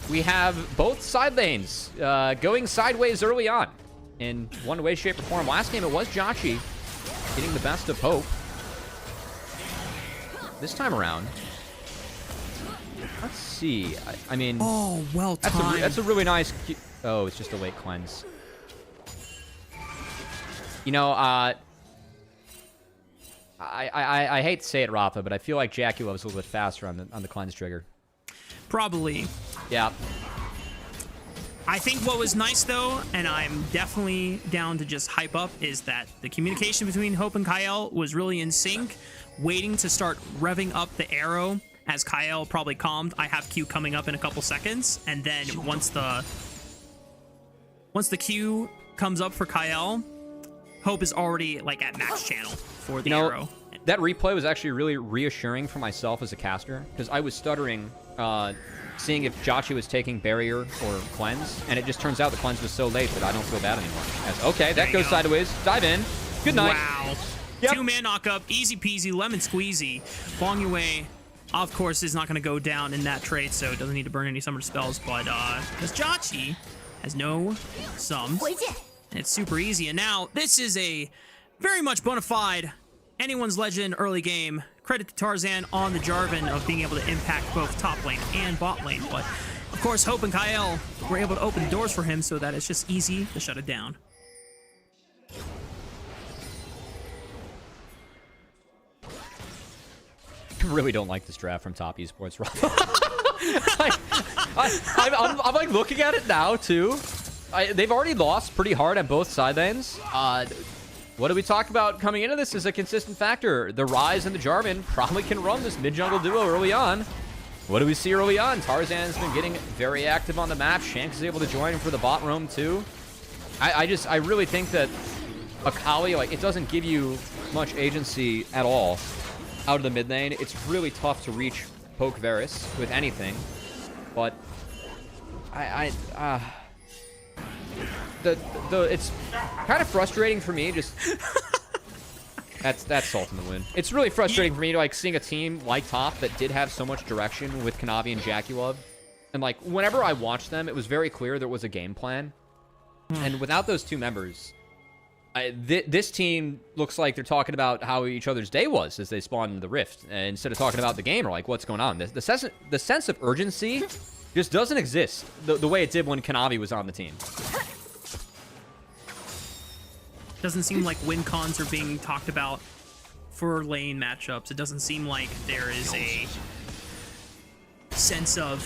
we have both side lanes going sideways early on in one way, shape, or form. Last game, it was Jacci getting the best of Hope. This time around, let's see. I mean,
oh, well timed.
That's a really nice. Oh, it's just a late cleanse. You know, I hate to say it, Rafa, but I feel like Jackie was a little bit faster on the cleanse trigger.
Probably.
Yeah.
I think what was nice, though, and I'm definitely down to just hype up, is that the communication between Hope and Kyle was really in sync, waiting to start revving up the arrow as Kyle probably calmed. I have Q coming up in a couple seconds, and then once the Q comes up for Kyle, Hope is already like at max channel for the arrow.
That replay was actually really reassuring for myself as a caster, because I was stuttering seeing if Jacci was taking barrier or cleanse, and it just turns out the cleanse was so late that I don't feel bad anymore. Okay, that goes sideways. Dive in. Good night.
Wow.
Yep.
Two-man knock-up, easy peasy, lemon squeezy. Bong Yue, of course, is not going to go down in that trade, so it doesn't need to burn any summer spells, but because Jacci has no sums, and it's super easy. And now, this is a very much bona fide anyone's legend early game. Credit to Tarzan on the Jarvan of being able to impact both top lane and bot lane. But, of course, Hope and Kyle were able to open the doors for him so that it's just easy to shut it down.
I really don't like this draft from Top Esports, Rob. I'm like looking at it now, too. They've already lost pretty hard on both side lanes. What do we talk about coming into this is a consistent factor. The Ryze and the Jarvan probably can run this mid-jungle duo early on. What do we see early on? Tarzan's been getting very active on the map. Shanks is able to join him for the bot roam too. I really think that Akali, like, it doesn't give you much agency at all out of the mid lane. It's really tough to reach poke Varus with anything. But it's kind of frustrating for me. Just that's salt in the wind. It's really frustrating for me to like seeing a team like Top that did have so much direction with Kanavi and Jackie Love, and like whenever I watched them, it was very clear there was a game plan. And without those two members, this team looks like they're talking about how each other's day was as they spawned into the Rift, instead of talking about the game or like what's going on. The sense of urgency just doesn't exist the way it did when Kanavi was on the team.
Doesn't seem like win cons are being talked about for lane matchups. It doesn't seem like there is a sense of,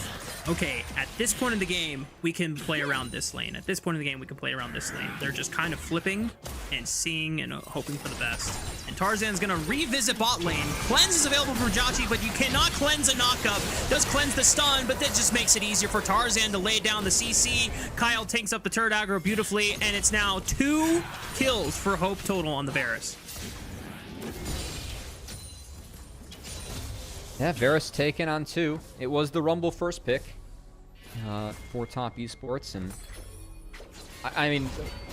okay, at this point in the game, we can play around this lane. At this point in the game, we can play around this lane. They're just kind of flipping and seeing and hoping for the best. And Tarzan's going to revisit bot lane. Cleanse is available for Jacci, but you cannot cleanse a knockup. Does cleanse the stun, but that just makes it easier for Tarzan to lay down the CC. Kyle tanks up the turret aggro beautifully, and it's now 2 kills for Hope total on the Varus.
Yeah, Varus taken on 2. It was the Rumble first pick for Top Esports, and I mean,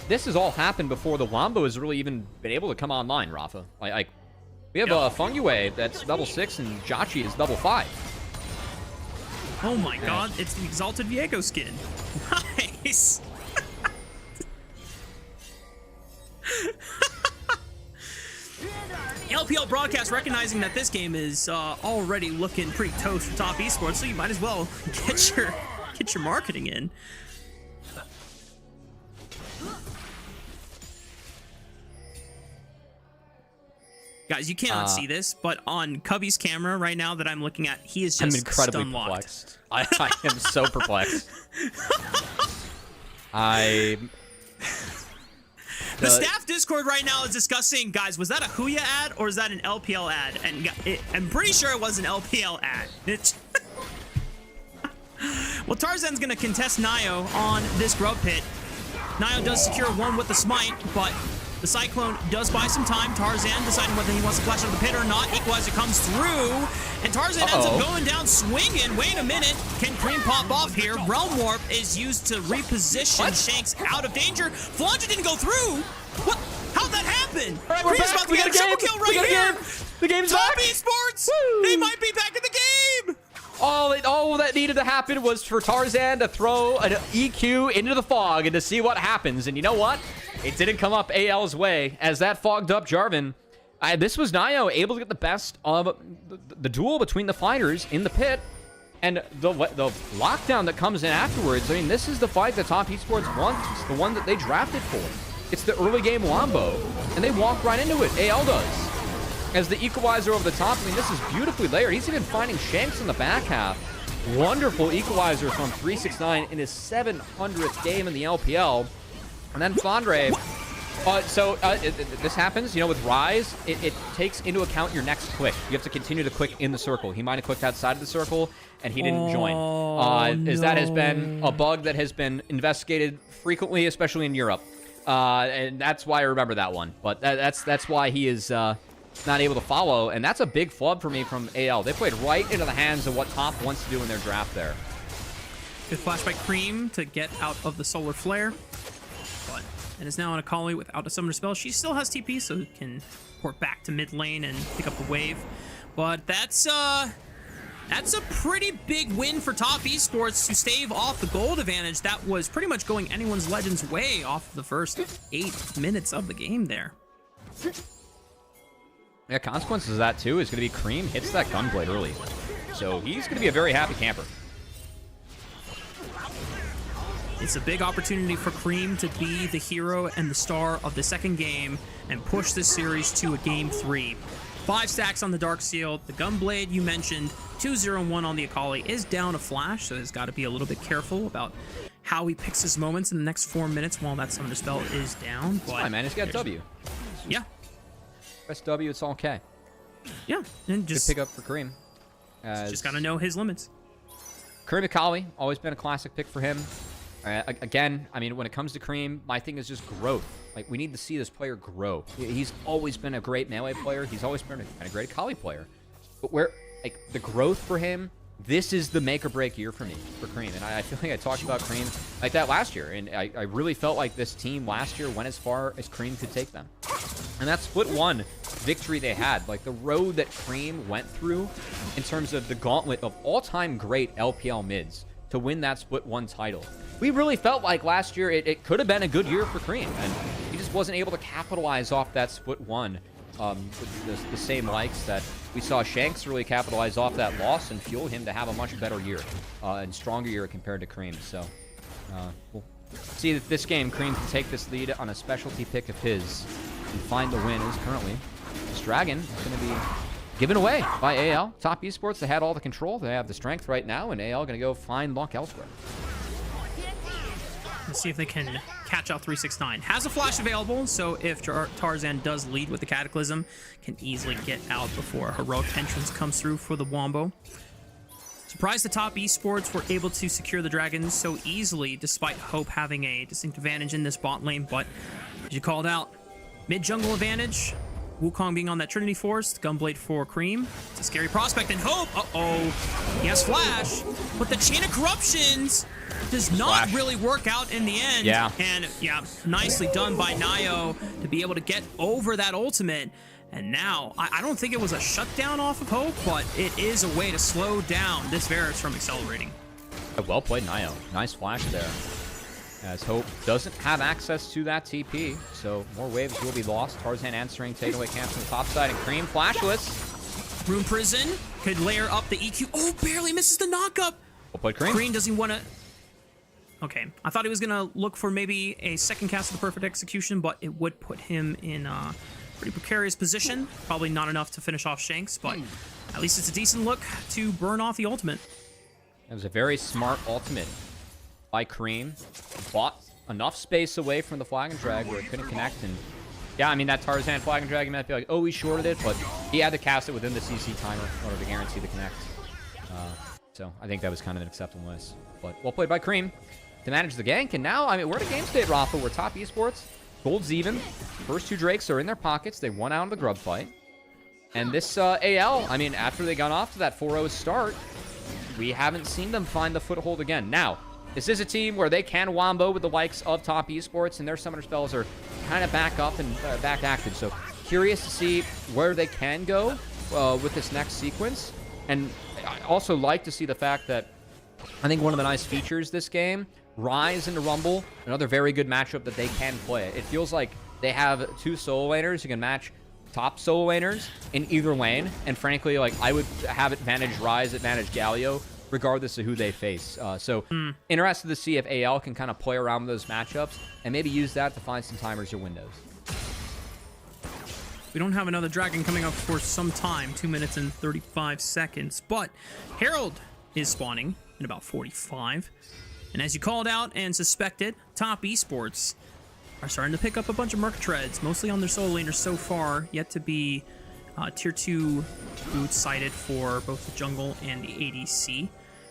this has all happened before the Wombo has really even been able to come online, Rafa. Like we have a Fungue that's level 6, and Jacci is level 5.
Oh my god, it's the Exalted Viego skin. Nice. LPL broadcast recognizing that this game is already looking pretty toast for Top Esports, so you might as well get your marketing in. Guys, you cannot see this, but on Cubby's camera right now that I'm looking at, he is just
I'm incredibly
stun-locked.
perplexed. I am so perplexed.
The staff Discord right now is discussing, guys, was that a Huya ad or is that an LPL ad? And I'm pretty sure it was an LPL ad. Well, Tarzan's going to contest Nio on this grub pit. Nio does secure one with the smite, but the Cyclone does buy some time. Tarzan deciding whether he wants to flash out of the pit or not. Equalizer comes through, and Tarzan ends up going down swinging. Wait a minute. Can Cream pop off here? Realm Warp is used to reposition Shanks out of danger. Flanger didn't go through. What? How'd that happen?
All right, we're
Cream's
back.
about to get a triple kill right here.
The game's
Top
back.
Esports.
Woo.
They might be back in the game.
All that needed to happen was for Tarzan to throw an EQ into the fog and to see what happens. And you know what? It didn't come up AL's way as that fogged up Jarvan. This was Nio able to get the best of the duel between the fighters in the pit. And the lockdown that comes in afterwards, I mean, this is the fight that Top Esports wants. It's the one that they drafted for. It's the early game Wombo. And they walk right into it. AL does. As the equalizer over the top, I mean, this is beautifully layered. He's even finding Shanks in the back half. Wonderful equalizer from 369 in his 700th game in the LPL. And then Flandre. This happens, you know, with Rise. It takes into account your next click. You have to continue to click in the circle. He might have clicked outside of the circle, and he didn't join. As that has been a bug that has been investigated frequently, especially in Europe. And that's why I remember that one. But that's why he is not able to follow. And that's a big flub for me from AL. They played right into the hands of what Top wants to do in their draft there.
Good flash by Cream to get out of the solar flare. But it is now on Akali without a summoner spell. She still has TP, so can port back to mid lane and pick up the wave. But that's a pretty big win for Top Esports to stave off the gold advantage that was pretty much going anyone's Legends way off the first 8 minutes of the game there.
Yeah, consequences of that, too, is going to be Cream hits that Gunblade early. So he's going to be a very happy camper.
It's a big opportunity for Cream to be the hero and the star of the second game and push this series to a game 3. 5 stacks on the Dark Seal. The Gunblade you mentioned, 2-0-1 on the Akali, is down a flash, so he's got to be a little bit careful about how he picks his moments in the next 4 minutes while that summoner spell is down. But
fine, man. He's got W.
Yeah.
Press W, it's all okay.
Yeah, and just
good pick up for Cream.
Just got to know his limits.
Cream Akali, always been a classic pick for him. Again, I mean, when it comes to Cream, my thing is just growth. Like, we need to see this player grow. He's always been a great melee player. He's always been a great Akali player. But where, like, the growth for him, this is the make or break year for me, for Cream. And I feel like I talked about Cream like that last year. And I really felt like this team last year went as far as Cream could take them. And that split 1 victory they had, like the road that Cream went through in terms of the gauntlet of all-time great LPL mids to win that split 1 title. We really felt like last year it could have been a good year for Cream, and he just wasn't able to capitalize off that split 1. The same likes that we saw Shanks really capitalize off that loss and fuel him to have a much better year and stronger year compared to Cream. So we'll see that this game Cream can take this lead on a specialty pick of his and find the win. Is currently this Dragon is going to be given away by AL. Top Esports, they had all the control. They have the strength right now, and AL going to go find luck elsewhere.
Let's see if they can catch out 369. Has a flash available, so if Tarzan does lead with the Cataclysm, can easily get out before Heroic Entrance comes through for the Wombo. Surprised the Top Esports were able to secure the Dragons so easily, despite Hope having a distinct advantage in this bot lane, but as you called out, mid-jungle advantage, Wukong being on that Trinity Force, Gunblade for Cream. It's a scary prospect, and Hope, he has flash, but the Chain of Corruptions does not really work out in the end.
Yeah.
And yeah, nicely done by Nio to be able to get over that ultimate. And now, I don't think it was a shutdown off of Hope, but it is a way to slow down this Varus from accelerating.
Well played, Nio. Nice flash there. as Hope doesn't have access to that TP, so more waves will be lost. Tarzan answering, taking away camps on the top side, and Cream flashless.
Room Prison could layer up the EQ. Oh, barely misses the knockup.
Well played, Cream.
Green doesn't want to... Okay, I thought he was going to look for maybe a second cast of the perfect execution, but it would put him in a pretty precarious position. Probably not enough to finish off Shanks, but at least it's a decent look to burn off the ultimate.
It was a very smart ultimate by Cream. Bought enough space away from the flag and drag where it couldn't connect. And yeah, I mean, that Tarzan flag and drag, you might be like, oh, he shorted it, but he had to cast it within the CC timer in order to guarantee the connect. So I think that was kind of an acceptable miss. But well played by Cream to manage the gank. And now, I mean, we're at a game state, Rafa. We're top esports. Gold's even. First two Drakes are in their pockets. They won out of the grub fight. And this AL, I mean, after they got off to that 4-0 start, we haven't seen them find the foothold again. Now, this is a team where they can wombo with the likes of top esports, and their summoner spells are kind of back up and back active. So curious to see where they can go with this next sequence. And I also like to see the fact that I think one of the nice features this game, Rise into Rumble, another very good matchup that they can play. It feels like they have two solo laners who can match top solo laners in either lane, and frankly, like, I would have advantage Rise, advantage Galio, regardless of who they face. So interested to see if AL can kind of play around with those matchups and maybe use that to find some timers or windows.
We don't have another dragon coming up for some time, 2 minutes and 35 seconds, but Herald is spawning in about 45. And as you called out and suspected, top esports are starting to pick up a bunch of Merc Treads, mostly on their solo laners so far, yet to be tier 2 boots cited for both the jungle and the ADC.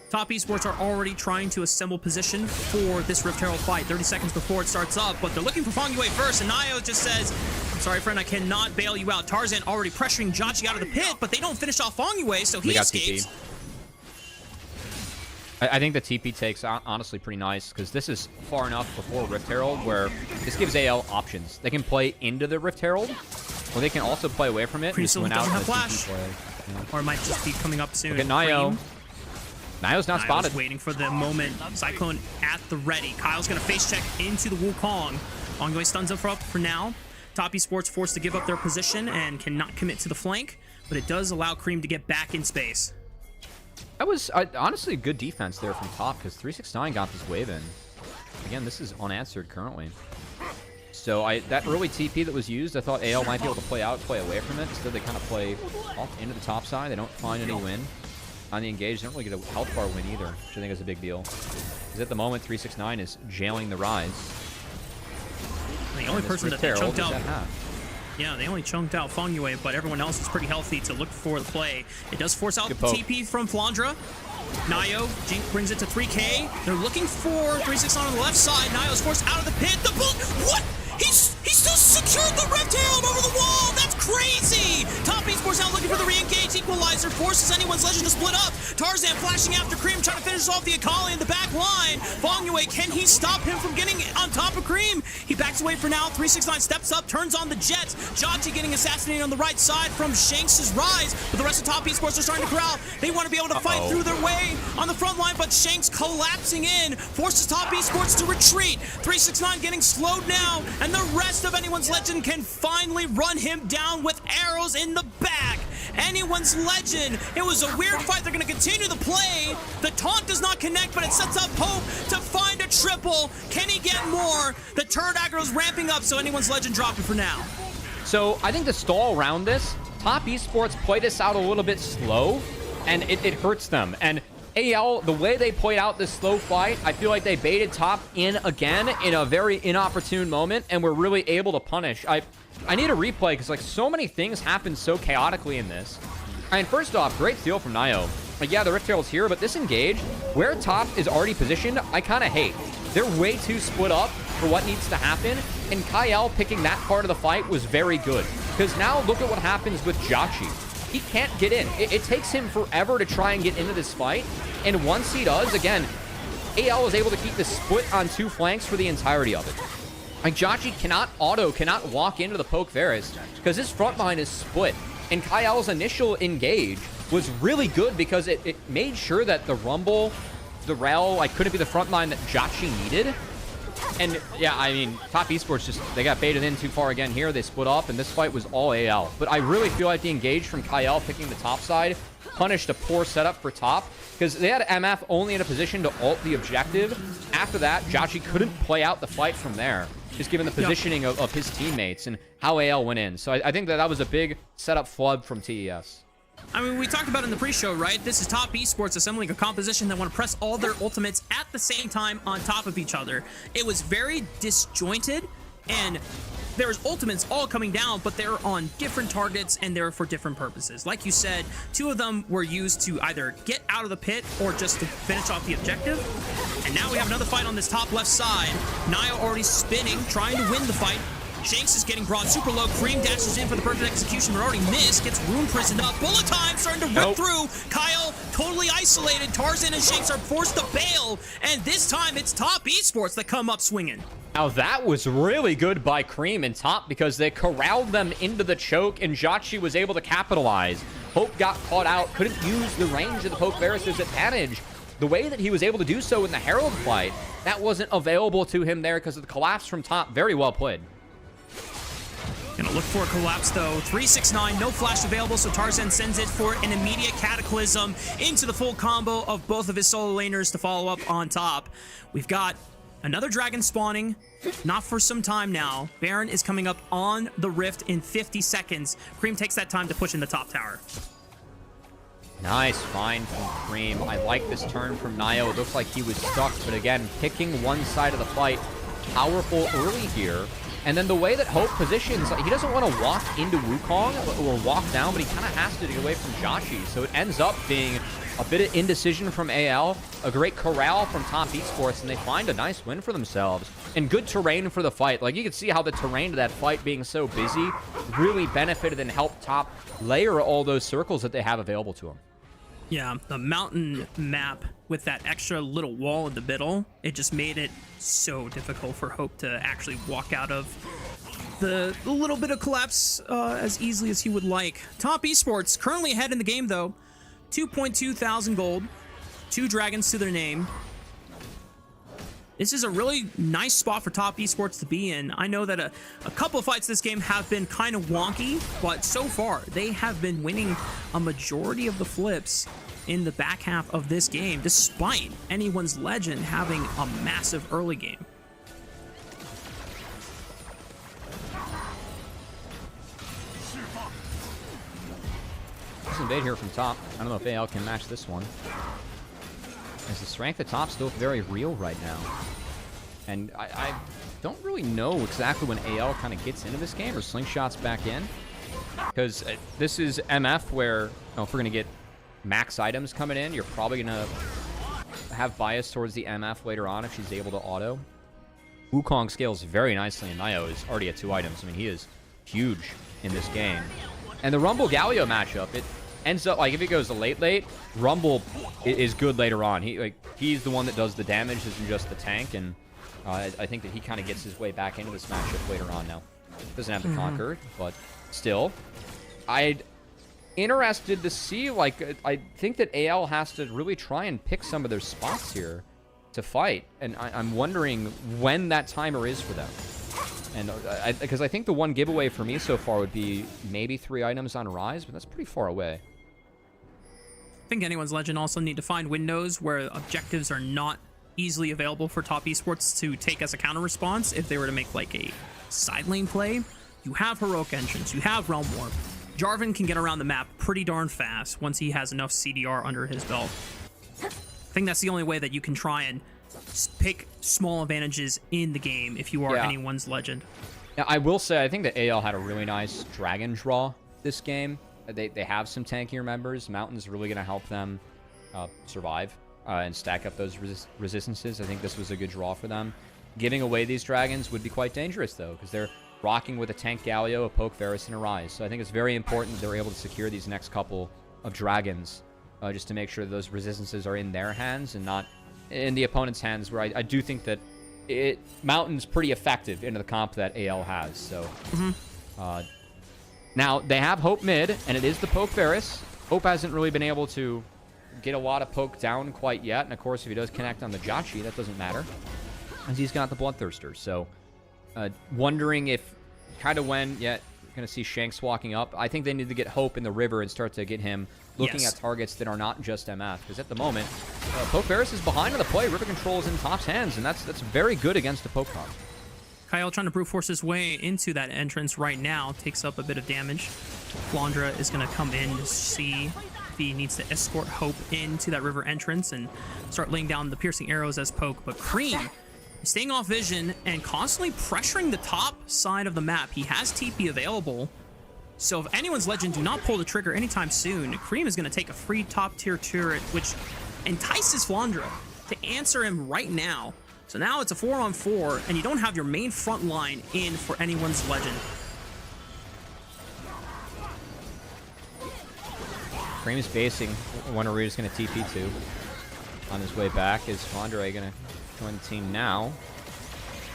Top esports are already trying to assemble position for this Rift Herald fight 30 seconds before it starts up, but they're looking for Fong Yue first, and Nio just says, I'm sorry, friend, I cannot bail you out. Tarzan already pressuring Jachi out of the pit, but they don't finish off Fong Yue, so he escapes.
TP. I think the TP takes honestly pretty nice, because this is far enough before Rift Herald where this gives AL options. They can play into the Rift Herald, or they can also play away from it.
Pretty soon doesn't have flash. Or it might just be coming up soon.
Look at Nio. Nio's not spotted.
Waiting for the moment. Cyclone at the ready. Kyle's going to face check into the Wukong. Fong Yue stuns up for now. Top esports forced to give up their position and cannot commit to the flank, but it does allow Cream to get back in space.
That was honestly a good defense there from top, because 369 got this wave in. Again, this is unanswered currently. So that early TP that was used, I thought AL might be able to play away from it. Instead, they kind of play off into the top side. They don't find any win on the engage. They don't really get a health bar win either, which I think is a big deal. Because at the moment, 369 is jailing the Rise.
The only person that they chunked out... Yeah, they only chunked out Fong Yue, but everyone else is pretty healthy to look for the play. It does force out TP from Flandra. Nio, Jink brings it to 3K. They're looking for 369 on the left side. Nio's forced out of the pit. The bullet, what? He still secured the Rift Herald over the wall. That's crazy. Top esports now looking for the re-engage equalizer. Forces anyone's legend to split up. Tarzan flashing after Cream, trying to finish off the Akali in the back line. Fong Yue, can he stop him from getting on top of Cream? He backs away for now. 369 steps up, turns on the Jets. Jachi getting assassinated on the right side from Shanks' Rise. But the rest of top esports are starting to corral. They want to be able to fight through their way on the front line, but Shanks collapsing in forces top esports to retreat. 369 getting slowed now, and the rest of anyone's legend can finally run him down with arrows in the back. Anyone's legend. It was a weird fight. They're going to continue the play. The taunt does not connect, but it sets up Hope to find a triple. Can he get more? The turret aggro's ramping up, so anyone's legend dropping for now.
So I think the stall around this, top esports play this out a little bit slow, and it hurts them. And AL, the way they played out this slow fight, I feel like they baited top in again in a very inopportune moment, and were really able to punish. I need a replay, because like so many things happen so chaotically in this. And first off, great steal from Nio. Like, yeah, the Rift Herald's here, but this engage, where top is already positioned, I kind of hate. They're way too split up for what needs to happen, and Kyle picking that part of the fight was very good. Because now look at what happens with Jachi. He can't get in. It takes him forever to try and get into this fight, and once he does, again, AL is able to keep the split on two flanks for the entirety of it. Like, Jachi cannot walk into the poke Varus, because his front line is split. And Kyle's initial engage was really good, because it made sure that the Rumble, the Rel, like, couldn't be the front line that Jachi needed. And yeah, I mean, Top Esports just, they got baited in too far again here. They split up, and this fight was all AL. But I really feel like the engage from Kyle picking the top side punished a poor setup for top, because they had MF only in a position to ult the objective. After that, Jotchi couldn't play out the fight from there, just given the positioning of his teammates and how AL went in. So I think that was a big setup flub from TES.
I mean, we talked about it in the pre-show, right? This is Top Esports assembling a composition that want to press all their ultimates at the same time on top of each other. It was very disjointed, and there's ultimates all coming down, but they're on different targets and they're for different purposes. Like you said, 2 of them were used to either get out of the pit or just to finish off the objective. And now we have another fight on this top left side. Naya already spinning, trying to win the fight. Shanks is getting brought super low. Cream dashes in for the perfect execution, but already missed. Gets room prisoned up. Bullet time starting to rip through. Kyle totally isolated. Tarzan and Shanks are forced to bail. And this time it's Top Esports that come up swinging.
Now that was really good by Cream and Top, because they corralled them into the choke and Jotchi was able to capitalize. Hope got caught out, couldn't use the range of the Poke Varus's advantage. The way that he was able to do so in the Herald fight, that wasn't available to him there because of the collapse from Top. Very well played.
Gonna look for a collapse though. 369, no flash available, so Tarzan sends it for an immediate cataclysm into the full combo of both of his solo laners to follow up on top. We've got another dragon spawning, not for some time now. Baron is coming up on the rift in 50 seconds. Cream takes that time to push in the top tower.
Nice find from Cream. I like this turn from Nio. It looks like he was stuck, but again, picking one side of the fight. Powerful early here. And then the way that Hope positions, he doesn't want to walk into Wukong or walk down, but he kind of has to get away from Jotchi. So it ends up being a bit of indecision from AL, a great corral from Top Esports, and they find a nice win for themselves. And good terrain for the fight. Like, you can see how the terrain of that fight being so busy really benefited and helped Top layer all those circles that they have available to them.
Yeah, the mountain map with that extra little wall in the middle, it just made it so difficult for Hope to actually walk out of the little bit of collapse as easily as he would like. Top Esports currently ahead in the game though. 2.2 thousand gold, 2 dragons to their name. This is a really nice spot for Top Esports to be in. I know that a couple of fights this game have been kind of wonky, but so far they have been winning a majority of the flips in the back half of this game, despite anyone's legend having a massive early game.
Nice invade here from Top. I don't know if AL can match this one, as the strength at Top still very real right now. And I don't really know exactly when AL kind of gets into this game or slingshots back in, because this is MF where, you know, if we're going to get max items coming in, you're probably going to have bias towards the MF later on if she's able to auto. Wukong scales very nicely, and Nio is already at 2 items. I mean, he is huge in this game. And the Rumble Galio matchup, it ends up, like, if it goes to late, Rumble is good later on. He's the one that does the damage, isn't just the tank, and I think that he kind of gets his way back into this matchup later on now. Doesn't have the Conquer, but still. I'd interested to see, like, I think that AL has to really try and pick some of their spots here to fight, and I'm wondering when that timer is for them. And because I think the one giveaway for me so far would be maybe 3 items on Rise, but that's pretty far away.
I think anyone's legend also need to find windows where objectives are not easily available for Top Esports to take as a counter response. If they were to make like a side lane play, you have Heroic Entrance, you have Realm Warp. Jarvan can get around the map pretty darn fast once he has enough CDR under his belt. I think that's the only way that you can try and pick small advantages in the game if you are anyone's legend.
Now, I will say, I think that AL had a really nice dragon draw this game. They have some tankier members. Mountain's really going to help them survive and stack up those resistances. I think this was a good draw for them. Giving away these dragons would be quite dangerous, though, because they're rocking with a tank Galio, a Poke Varus, and a Rise. So I think it's very important that they're able to secure these next couple of dragons just to make sure that those resistances are in their hands and not in the opponent's hands, where I do think that Mountain's pretty effective into the comp that AL has. So now they have Hope mid, and it is the Poke Varus. Hope hasn't really been able to get a lot of poke down quite yet, and of course if he does connect on the Jotchi, that doesn't matter. as he's got the Bloodthirster. So wondering if kind of when, yeah, you're going to see Shanks walking up. I think they need to get Hope in the river and start to get him looking at targets that are not just MF. Because at the moment, Poke Varus is behind on the play. River Control is in Top's hands, and that's very good against the Poke Top.
Kyle trying to brute force his way into that entrance right now. Takes up a bit of damage. Flandra is going to come in to see if he needs to escort Hope into that river entrance and start laying down the piercing arrows as Poke. But Cream is staying off vision and constantly pressuring the top side of the map. He has TP available. So if anyone's Legend do not pull the trigger anytime soon, Cream is going to take a free top tier turret, which entices Flandra to answer him right now. So now it's a 4-on-4, and you don't have your main front line in for anyone's Legend.
Cream is basing. Wonder where he's going to TP to on his way back. Is Flandre going to join the team now?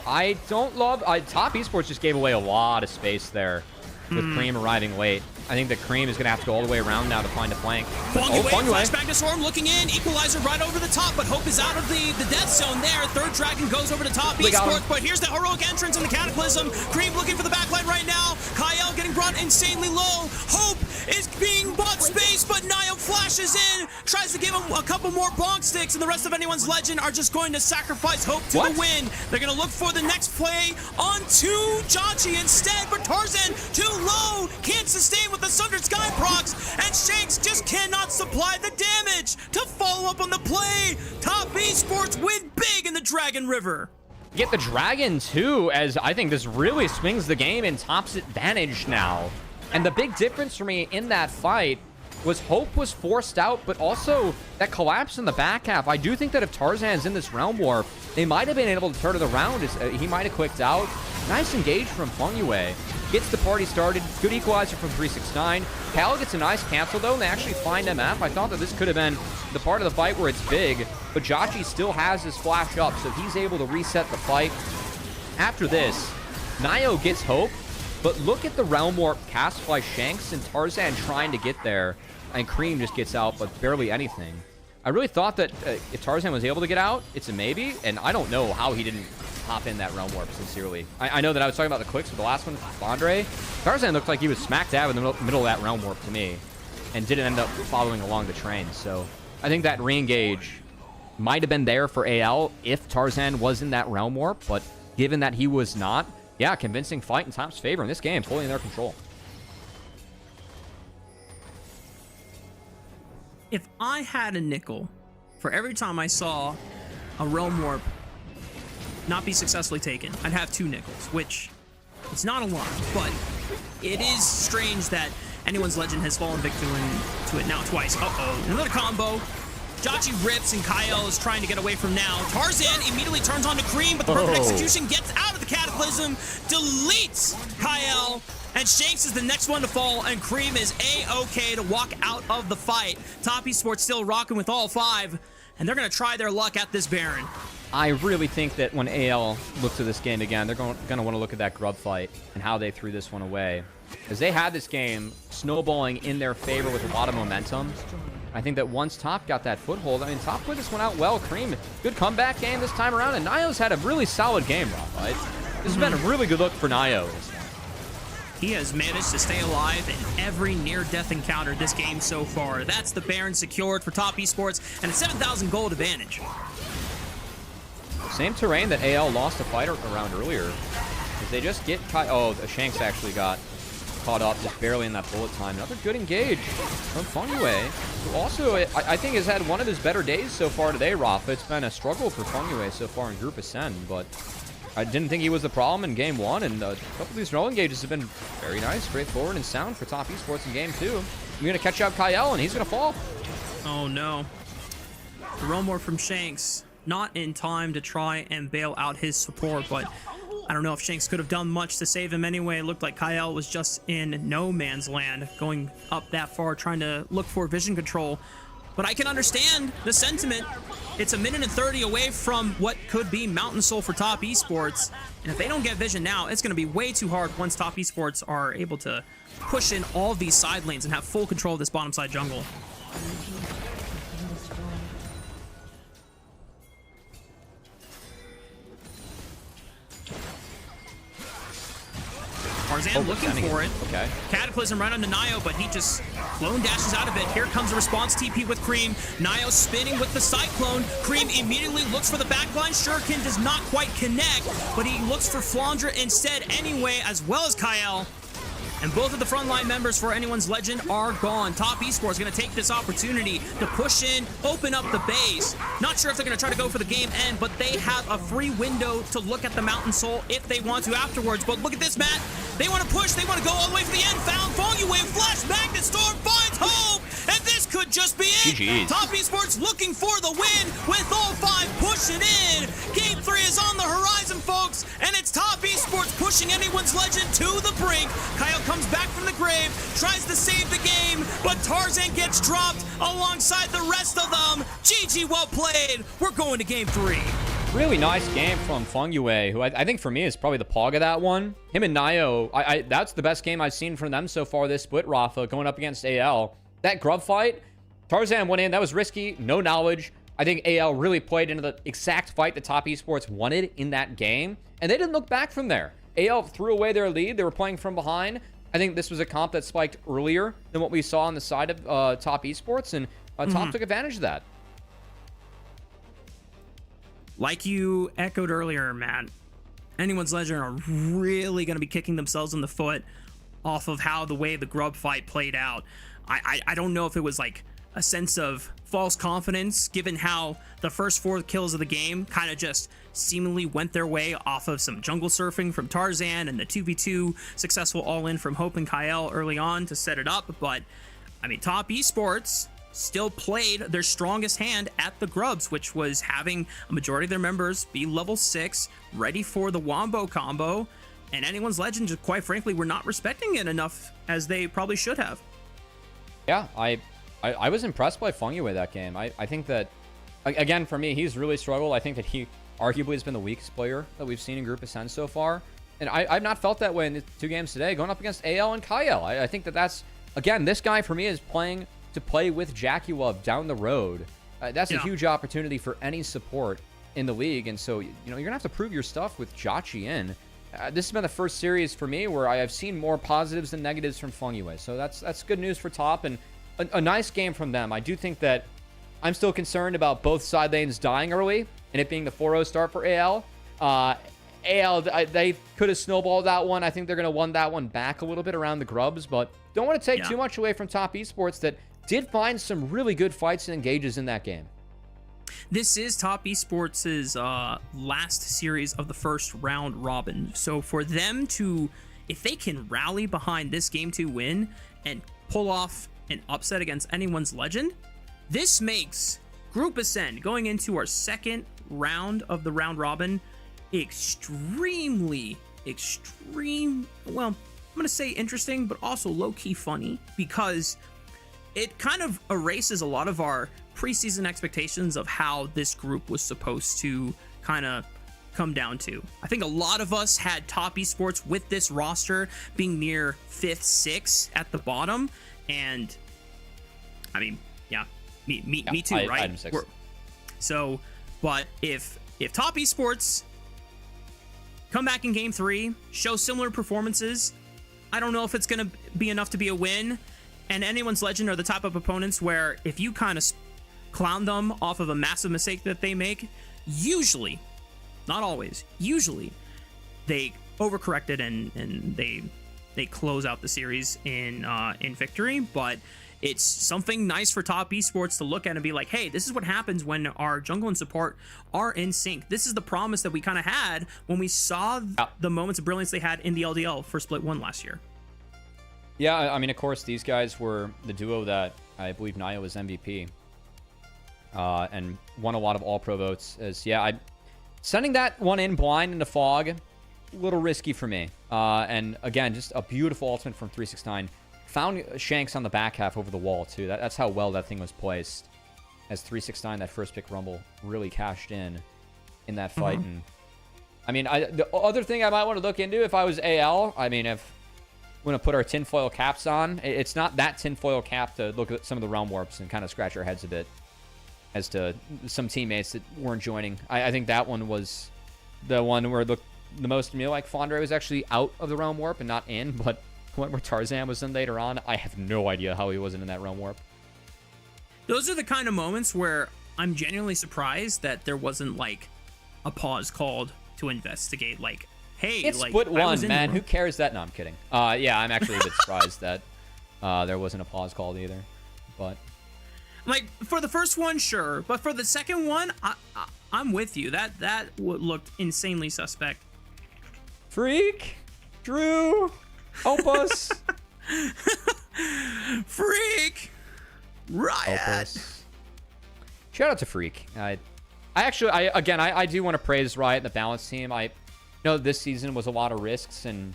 I don't love... Top Esports just gave away a lot of space there with Cream arriving late. I think that Cream is going to have to go all the way around now to find a flank.
Flashback to Storm looking in. Equalizer right over the top, but Hope is out of the death zone there. Third Dragon goes over to Top Esports, but here's the heroic entrance in the Cataclysm. Cream looking for the backline right now. Kyle getting brought insanely low. Hope is being bought space, but Nio flashes in, tries to give him a couple more bonk sticks, and the rest of anyone's Legend are just going to sacrifice Hope to the win. They're going to look for the next play onto Jachi instead, but Tarzan too low, can't sustain with the Sundered Sky procs, and Shanks just cannot supply the damage to follow up on the play. Top Esports win big in the Dragon River.
Get the Dragon too, as I think this really swings the game in Top's advantage now. And the big difference for me in that fight was Hope was forced out, but also that collapse in the back half. I do think that if Tarzan's in this Realm Warp, they might have been able to turn it around. He might have clicked out. Nice engage from Feng Yue. Gets the party started. Good equalizer from 369. Cal gets a nice cancel, though, and they actually find MF. I thought that this could have been the part of the fight where it's big, but Jachi still has his flash up, so he's able to reset the fight. After this, Nio gets Hope, but look at the Realm Warp cast by Shanks and Tarzan trying to get there, and Cream just gets out, but barely anything. I really thought that if Tarzan was able to get out, it's a maybe, and I don't know how he didn't hop in that Realm Warp, sincerely. I know that I was talking about the clicks with the last one, Flandre. Tarzan looked like he was smack dab in the middle of that Realm Warp to me, and didn't end up following along the train. So I think that re-engage might have been there for AL if Tarzan was in that Realm Warp, but given that he was not, yeah, convincing fight in Top's favor in this game, fully in their control.
If I had a nickel for every time I saw a Realm Warp not be successfully taken, I'd have 2 nickels, which it's not a lot, but it is strange that anyone's Legend has fallen victim to it now twice. Uh-oh, another combo. Jachi rips, and Kyle is trying to get away from now. Tarzan immediately turns on to Cream, but the perfect execution gets out of the Cataclysm, deletes Kyle, and Shanks is the next one to fall, and Cream is A-okay to walk out of the fight. Top Esports still rocking with all 5, and they're going to try their luck at this Baron.
I really think that when AL looks at this game again, they're going to want to look at that grub fight and how they threw this one away. Because they had this game snowballing in their favor with a lot of momentum. I think that once Top got that foothold, I mean, Top played this one out well. Cream, good comeback game this time around, and Nio's had a really solid game, Rob, right? This has been a really good look for Nio.
He has managed to stay alive in every near-death encounter this game so far. That's the Baron secured for Top Esports, and a 7,000 gold advantage.
Same terrain that AL lost a fight around earlier. If they just get... Oh, Shanks actually got caught up just barely in that bullet time. Another good engage from Feng Yue, who also, I think, has had one of his better days so far today, Rafa. It's been a struggle for Feng Yue so far in Group Ascend, but I didn't think he was the problem in Game 1, and a couple of these roll engages have been very nice, straightforward, and sound for Top Esports in Game 2. We're going to catch out Kyle, and he's going to fall.
Oh, no. The roll more from Shanks. Not in time to try and bail out his support, but I don't know if Shanks could have done much to save him anyway. It looked like Kyle was just in no man's land, going up that far, trying to look for vision control. But I can understand the sentiment. It's a minute and 30 away from what could be Mountain Soul for Top Esports. And if they don't get vision now, it's going to be way too hard once Top Esports are able to push in all these side lanes and have full control of this bottom side jungle. Tarzan looking for it.
Okay.
Cataclysm right onto Nio, but he just clone dashes out of it. Here comes a response TP with Cream. Nio spinning with the Cyclone. Cream immediately looks for the backline. Shuriken does not quite connect, but he looks for Flandre instead anyway, as well as Kyle. And both of the frontline members for Anyone's Legend are gone. Top Esports going to take this opportunity to push in, open up the base. Not sure if they're going to try to go for the game end, but they have a free window to look at the Mountain Soul if they want to afterwards. But look at this, Matt. They want to push. They want to go all the way for the end. Found Fongyu, Flash Magnet Storm finds home. And this could just be it.
GG's.
Top Esports looking for the win with all 5 pushing in. Game 3 is on the horizon, folks. And it's Top Esports pushing Anyone's Legend to the brink. Kyle comes back from the grave, tries to save the game, but Tarzan gets dropped alongside the rest of them. GG, well played. We're going to game 3.
Really nice game from Fongyu, who I think for me is probably the pog of that one. Him and Nio, that's the best game I've seen from them so far this split, Rafa, going up against AL. That grub fight, Tarzan went in. That was risky, no knowledge. I think AL really played into the exact fight that Top Esports wanted in that game, and they didn't look back from there. AL threw away their lead. They were playing from behind. I think this was a comp that spiked earlier than what we saw on the side of Top Esports, and Top took advantage of that.
Like you echoed earlier, Matt, Anyone's Legend are really going to be kicking themselves in the foot off of how the way the grub fight played out. I don't know if it was like a sense of false confidence, given how the first 4 kills of the game kind of just seemingly went their way off of some jungle surfing from Tarzan and the 2v2 successful all-in from Hope and Kyle early on to set it up. But, I mean, Top Esports still played their strongest hand at the grubs, which was having a majority of their members be level 6, ready for the Wombo combo. And Anyone's Legend, just quite frankly, were not respecting it enough as they probably should have.
Yeah, I was impressed by Fongyu that game. I think that, again, for me, he's really struggled. I think that he arguably has been the weakest player that we've seen in Group Ascend so far. And I've not felt that way in the 2 games today, going up against AL and Kyle. I think that's, again, this guy for me is playing to play with Jackie Love down the road. That's a huge opportunity for any support in the league. And so, you're going to have to prove your stuff with Jachi in. This has been the first series for me where I have seen more positives than negatives from Fongyu. So that's good news for Top, and a nice game from them. I do think that I'm still concerned about both side lanes dying early and it being the 4-0 start for AL. AL, they could have snowballed that one. I think they're going to won that one back a little bit around the grubs, but don't want to take too much away from Top Esports that did find some really good fights and engages in that game.
This is Top Esports' last series of the first round robin. So for them to, if they can rally behind this game 2 win and pull off an upset against Anyone's Legend, this makes Group Ascend going into our second round of the round robin extremely, well, I'm going to say interesting, but also low-key funny, because it kind of erases a lot of our preseason expectations of how this group was supposed to kind of come down to. I think a lot of us had Top Esports with this roster being near 5th, 6th at the bottom, and I mean, yeah, me too, right?
Item 6.
So, but if Top Esports come back in game 3, show similar performances, I don't know if it's going to be enough to be a win. And Anyone's Legend are the type of opponents where if you kind of clown them off of a massive mistake that they make, usually, not always, usually they overcorrect it and they close out the series in victory. But it's something nice for Top Esports to look at and be like, hey, this is what happens when our jungle and support are in sync. This is the promise that we kind of had when we saw the moments of brilliance they had in the LDL for Split 1 last year.
Yeah, I mean, of course, these guys were the duo that I believe Nio was MVP and won a lot of all-pro votes. Sending that one in blind in the fog, a little risky for me. And again, just a beautiful ultimate from 369. Found Shanks on the back half over the wall, too. That's how well that thing was placed. As 369, that first pick Rumble, really cashed in that fight. And I mean, the other thing I might want to look into if I was AL, I mean, if we're going to put our tinfoil caps on, it's not that tinfoil cap to look at some of the realm warps and kind of scratch our heads a bit as to some teammates that weren't joining. I think that one was the one where the most to me, like Fondre was actually out of the Realm Warp and not in, but where Tarzan was in later on, I have no idea how he wasn't in that Realm Warp.
Those are the kind of moments where I'm genuinely surprised that there wasn't like a pause called to investigate. Like, hey,
it's
like,
split
I was
one,
in
man.
the
Who cares that? No, I'm kidding. Yeah, I'm actually a bit surprised that there wasn't a pause called either. But
like for the first one, sure, but for the second one, I'm with you. That looked insanely suspect.
Freak, Drew, help us.
Freak, Riot.
Help us. Shout out to Freak. I do want to praise Riot and the balance team. I know this season was a lot of risks and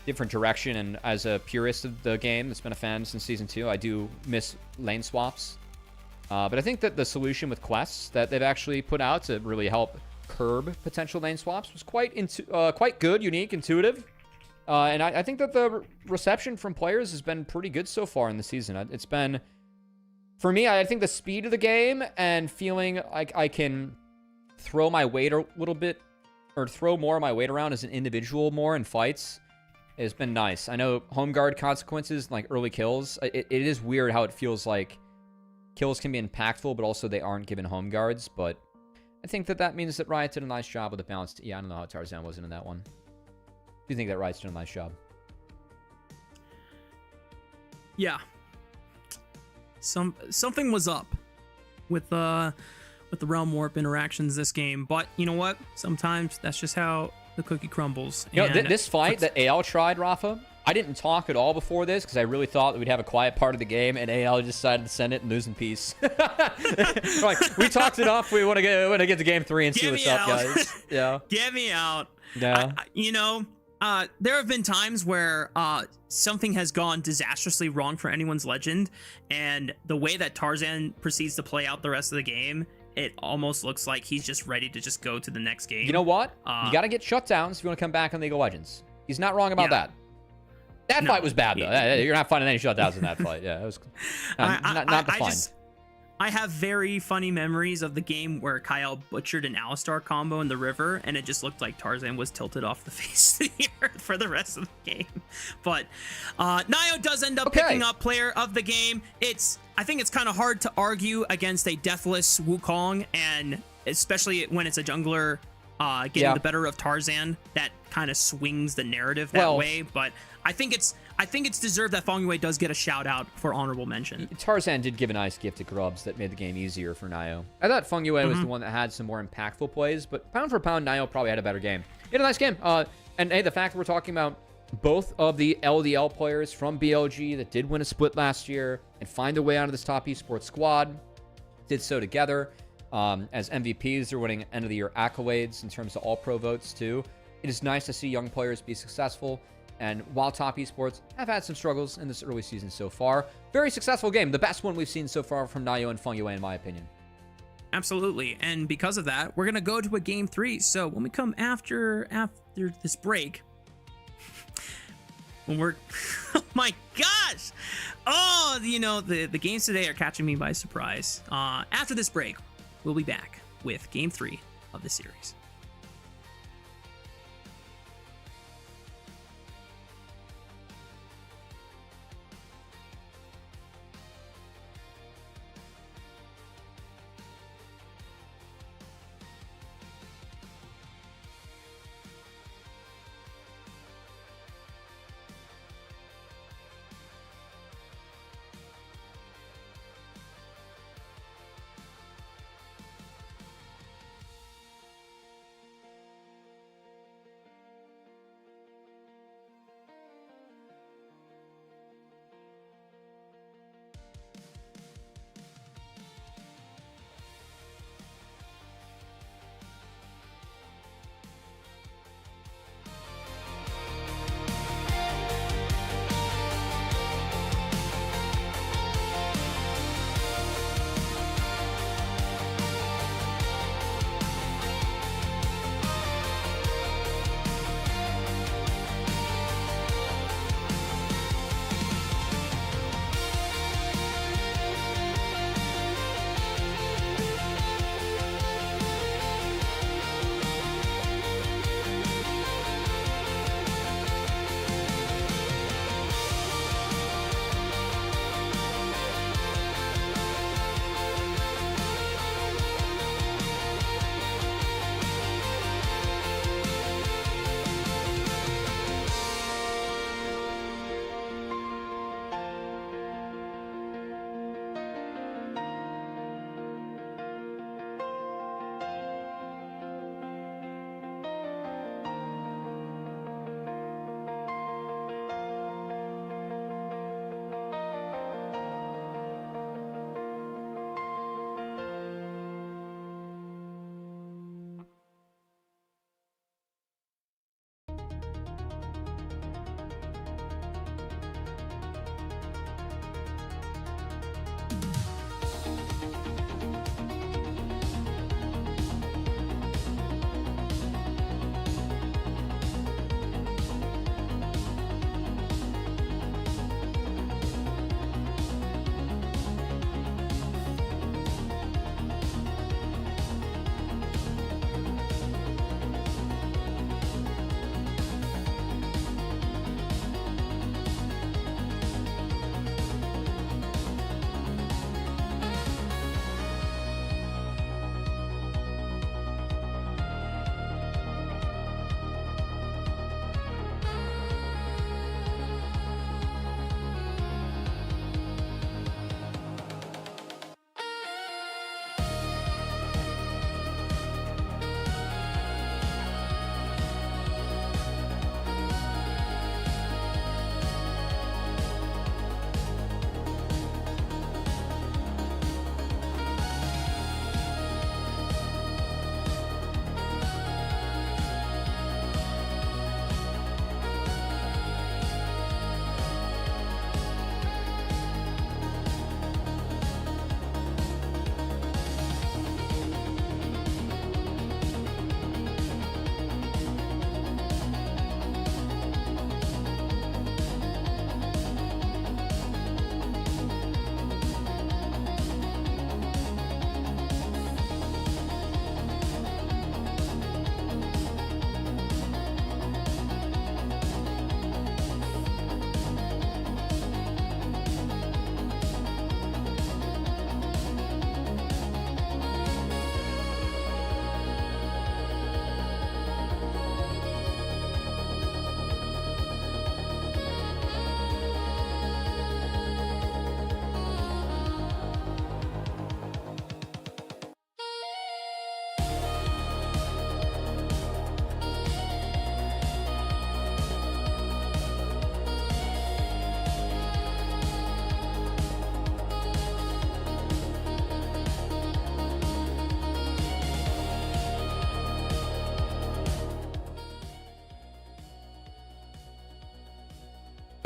different direction, and as a purist of the game that's been a fan since season 2, I do miss lane swaps. But I think that the solution with quests that they've actually put out to really help curb potential lane swaps was quite good, unique, intuitive. And I think that the reception from players has been pretty good so far in the season. It's been, for me, I think the speed of the game and feeling like I can throw my weight a little bit, or throw more of my weight around as an individual more in fights, has been nice. I know home guard consequences, like early kills, it is weird how it feels like kills can be impactful, but also they aren't given home guards. But I think that means that Riot did a nice job with the balance. Yeah, I don't know how Tarzan wasn't in that one. Do you think that Riot's did a nice job?
Yeah. Something was up with the Realm Warp interactions this game, but you know what? Sometimes that's just how the cookie crumbles.
You know, this fight that AL tried, Rafa, I didn't talk at all before this because I really thought that we'd have a quiet part of the game, and AL decided to send it and lose in peace. Like, we talked enough. We want to get to game 3 and see what's up, guys. Yeah.
Get me out.
Yeah.
There have been times where something has gone disastrously wrong for anyone's legend, and the way that Tarzan proceeds to play out the rest of the game, it almost looks like he's just ready to just go to the next game.
You know what? You got to get shutdowns if you want to come back on League of Legends. He's not wrong about that. That fight was bad, though. You're not finding any shutdowns in that fight. Yeah, it was not the fun.
I have very funny memories of the game where Kyle butchered an Alistar combo in the river, and it just looked like Tarzan was tilted off the face of the earth for the rest of the game. But Nio does end up picking up player of the game. I think it's kind of hard to argue against a deathless Wukong, and especially when it's a jungler getting the better of Tarzan. That kind of swings the narrative that way. But I think it's deserved that Feng Yue does get a shout out for honorable mention.
Tarzan did give a nice gift to Grubs that made the game easier for Nio. I thought Feng Yue was the one that had some more impactful plays, but pound for pound, Nio probably had a better game. He had a nice game. And hey, the fact that we're talking about both of the LDL players from BLG that did win a split last year and find their way onto this top esports squad, did so together. As MVPs, they're winning end of the year accolades in terms of all pro votes too. It is nice to see young players be successful. And while top esports have had some struggles in this early season so far, very successful game. The best one we've seen so far from Nio and Feng Yue, in my opinion.
Absolutely. And because of that, we're going to go to a game 3. So when we come after this break, when we're, oh my gosh. Oh, the games today are catching me by surprise. After this break, we'll be back with game 3 of the series.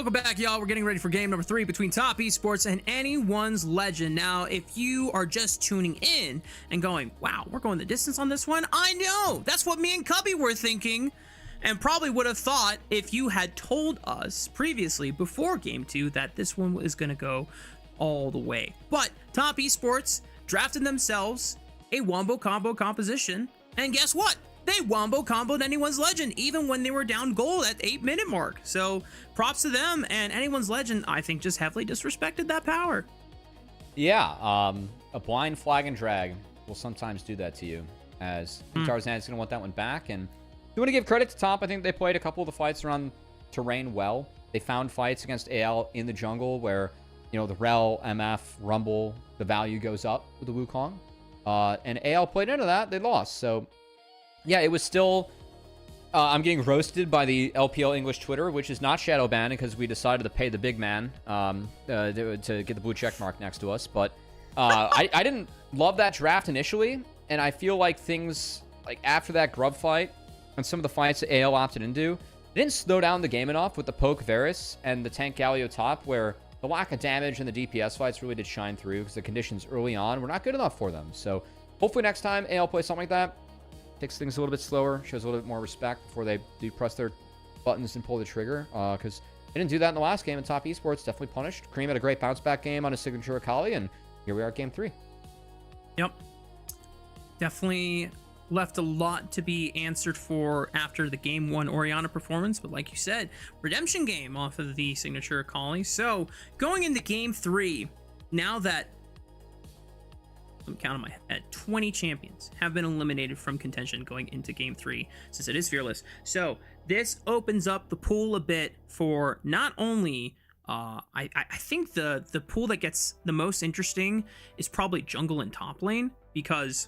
Welcome back, y'all. We're getting ready for game number 3 between Top Esports and Anyone's Legend. Now, if you are just tuning in and going, wow, we're going the distance on this one, I know. That's what me and Cubby were thinking, and probably would have thought if you had told us previously before game 2 that this one is going to go all the way. But Top Esports drafted themselves a wombo combo composition, and guess what? They wombo comboed Anyone's Legend even when they were down gold at the 8-minute mark. So props to them, and Anyone's Legend, I think, just heavily disrespected that power.
Yeah, a blind flag and drag will sometimes do that to you, as Tarzan is going to want that one back. And you want to give credit to Top. I think they played a couple of the fights around terrain well. They found fights against AL in the jungle where, you know, the Rel, MF, Rumble, the value goes up with the Wukong. And AL played into that. They lost. So yeah, it was still... I'm getting roasted by the LPL English Twitter, which is not shadow banned because we decided to pay the big man to get the blue check mark next to us. But I didn't love that draft initially, and I feel like things, like after that Grub fight and some of the fights that AL opted into, it didn't slow down the game enough with the poke Varus and the tank Galio top, where the lack of damage and the DPS fights really did shine through because the conditions early on were not good enough for them. So hopefully next time AL plays something like that, takes things a little bit slower, shows a little bit more respect before they do press their buttons and pull the trigger, because they didn't do that in the last game, and Top Esports definitely punished. Cream had a great bounce back game on his signature Akali, and here we are at game 3.
Yep. Definitely left a lot to be answered for after the game 1 Orianna performance, but like you said, redemption game off of the signature Akali. So going into game 3, now that I'm counting my head, 20 champions have been eliminated from contention going into game 3, since it is fearless. So this opens up the pool a bit for not only I think the pool that gets the most interesting is probably jungle and top lane, because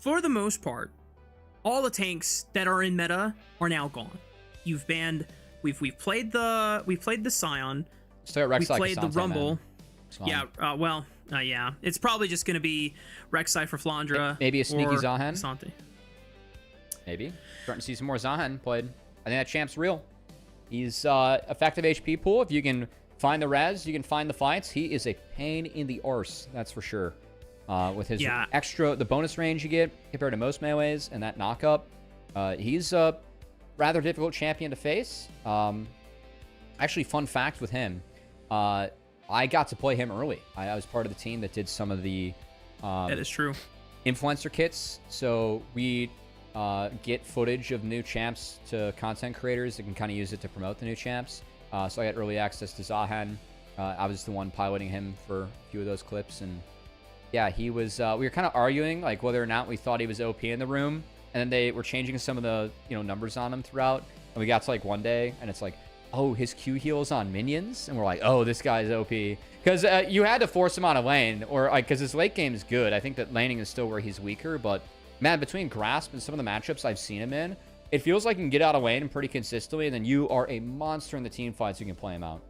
for the most part, all the tanks that are in meta are now gone. You've banned. We've played the Scion. We played the Rumble. Yeah. Yeah. It's probably just gonna be Rek'Sai for Flandra.
Maybe a sneaky Zahan.
Asante.
Maybe starting to see some more Zahan played. I think that champ's real. He's effective HP pool. If you can find the res, you can find the fights. He is a pain in the arse, that's for sure. With his the bonus range you get compared to most melees and that knockup, he's a rather difficult champion to face. Actually, fun fact with him, I got to play him early. I was part of the team that did some of the
that is true
influencer kits. So we get footage of new champs to content creators that can kind of use it to promote the new champs. So I got early access to Zahan. I was the one piloting him for a few of those clips, and yeah, he was. We were kind of arguing like whether or not we thought he was OP in the room, and then they were changing some of the numbers on him throughout. And we got to like one day, and it's like, oh, his Q heals on minions, and we're like, oh, this guy's OP, because you had to force him on a lane, or like because his late game is good. I think that laning is still where he's weaker, but man, between Grasp and some of the matchups I've seen him in, it feels like you can get out of lane pretty consistently, and then you are a monster in the team fights. You can play him out.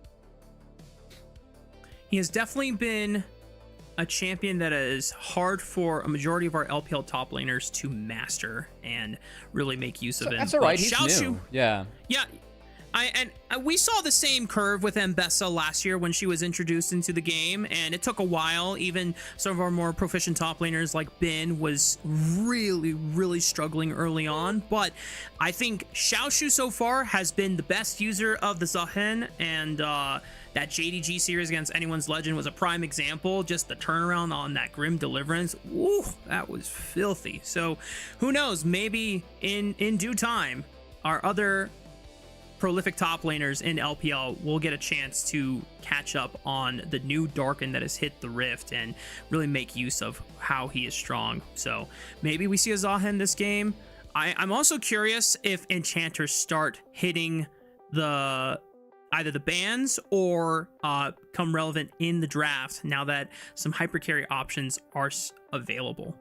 He has definitely been a champion that is hard for a majority of our LPL top laners to master and really make use of him.
That's all right. He's new. Yeah.
We saw the same curve with Mbessa last year when she was introduced into the game, and it took a while. Even some of our more proficient top laners like Bin was really struggling early on, but I think Xiaoshu so far has been the best user of the Zahen, and that JDG series against Anyone's Legend was a prime example. Just the turnaround on that Grim Deliverance, woo, that was filthy. So who knows, maybe in due time our other prolific top laners in LPL will get a chance to catch up on the new Darkin that has hit the Rift and really make use of how he is strong. So maybe we see a Zahen this game. I'm also curious if enchanters start hitting either the bans or come relevant in the draft now that some hypercarry options are available.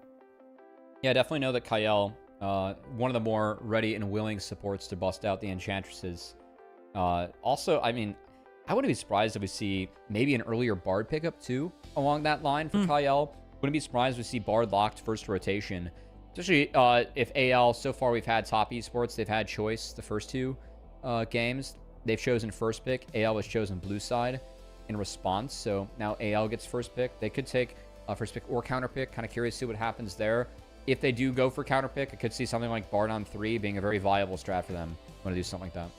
Yeah, I definitely know that Kael, one of the more ready and willing supports to bust out the enchantresses. Also, I mean, I wouldn't be surprised if we see maybe an earlier Bard pickup too along that line for Kael. Wouldn't be surprised if we see Bard locked first rotation. Especially if AL, so far we've had Top Esports, they've had choice the first 2 games. they've chosen first pick. AL has chosen blue side in response. So now AL gets first pick. They could take first pick or counter pick. Kind of curious to see what happens there. If they do go for counter pick, I could see something like Bard on 3 being a very viable strat for them. Want to do something like that.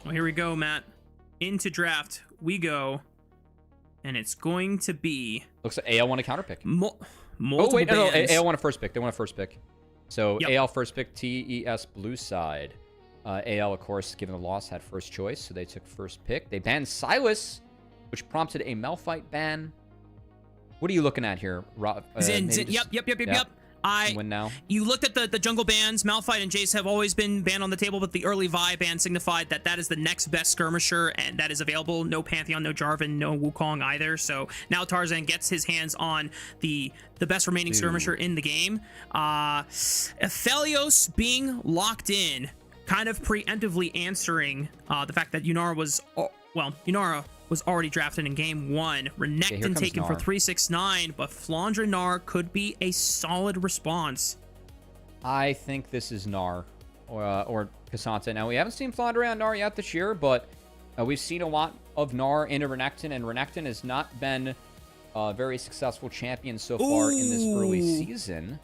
Well, here we go, Matt. Into draft we go. And it's going to be...
Looks like AL won a counter pick.
Multiple
wait, no,
bans.
AL won a first pick. They won a first pick. So
Yep.
AL first pick, TES blue side. AL, of course, given the loss, had first choice, so they took first pick. They banned Silas, which prompted a Malphite ban. What are you looking at here, Rob?
Yep.
Win now.
You looked at the jungle bans. Malphite and Jace have always been banned on the table, but the early Vi ban signified that that is the next best skirmisher, and that is available. No Pantheon, no Jarvan, no Wukong either. So now Tarzan gets his hands on the best remaining skirmisher in the game. Aphelios being locked in, kind of preemptively answering the fact that Yunara was already drafted in game 1. Renekton taken for 369, but Flandre Gnar could be a solid response.
I think this is Gnar or Cassandra. Now, we haven't seen Flandre on Gnar yet this year, but we've seen a lot of Gnar into Renekton, and Renekton has not been a very successful champion so far in this early season.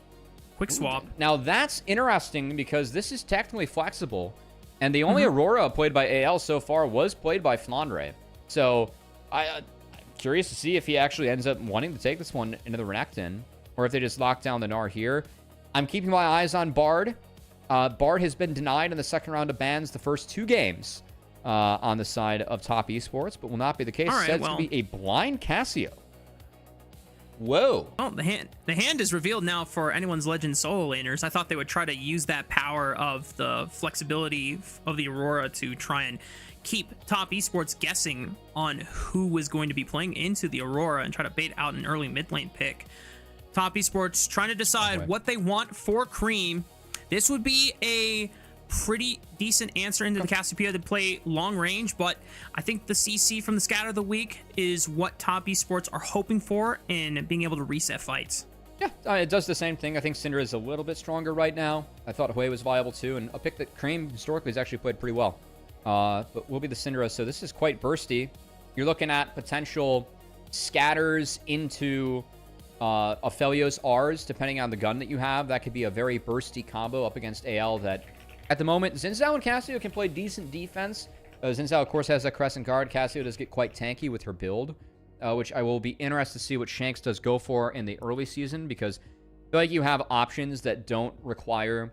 Quick swap.
Now, that's interesting because this is technically flexible, and the only Aurora played by AL so far was played by Flandre. So, I'm curious to see if he actually ends up wanting to take this one into the Renekton, or if they just lock down the Gnar here. I'm keeping my eyes on Bard. Bard has been denied in the second round of bans the first 2 games on the side of Top Esports, but will not be the case.
Right,
Said to be a blind Cassio. Whoa.
Oh, the hand is revealed now for anyone's Legend solo laners. I thought they would try to use that power of the flexibility of the Aurora to try and keep Top Esports guessing on who was going to be playing into the Aurora and try to bait out an early mid lane pick. Top Esports trying to decide what they want for Cream. This would be a pretty decent answer into the Cassiopeia to play long range, but I think the CC from the Scatter of the Week is what Top Esports are hoping for in being able to reset fights.
Yeah, it does the same thing. I think Syndra is a little bit stronger right now. I thought Hui was viable too, and a pick that Cream historically has actually played pretty well. But will be the Syndra, so this is quite bursty. You're looking at potential scatters into Aphelios R's, depending on the gun that you have. That could be a very bursty combo up against AL that, at the moment, Xin Zhao and Cassio can play decent defense. Xin Zhao, of course, has a Crescent Guard. Cassio does get quite tanky with her build, which I will be interested to see what Shanks does go for in the early season, because I feel like you have options that don't require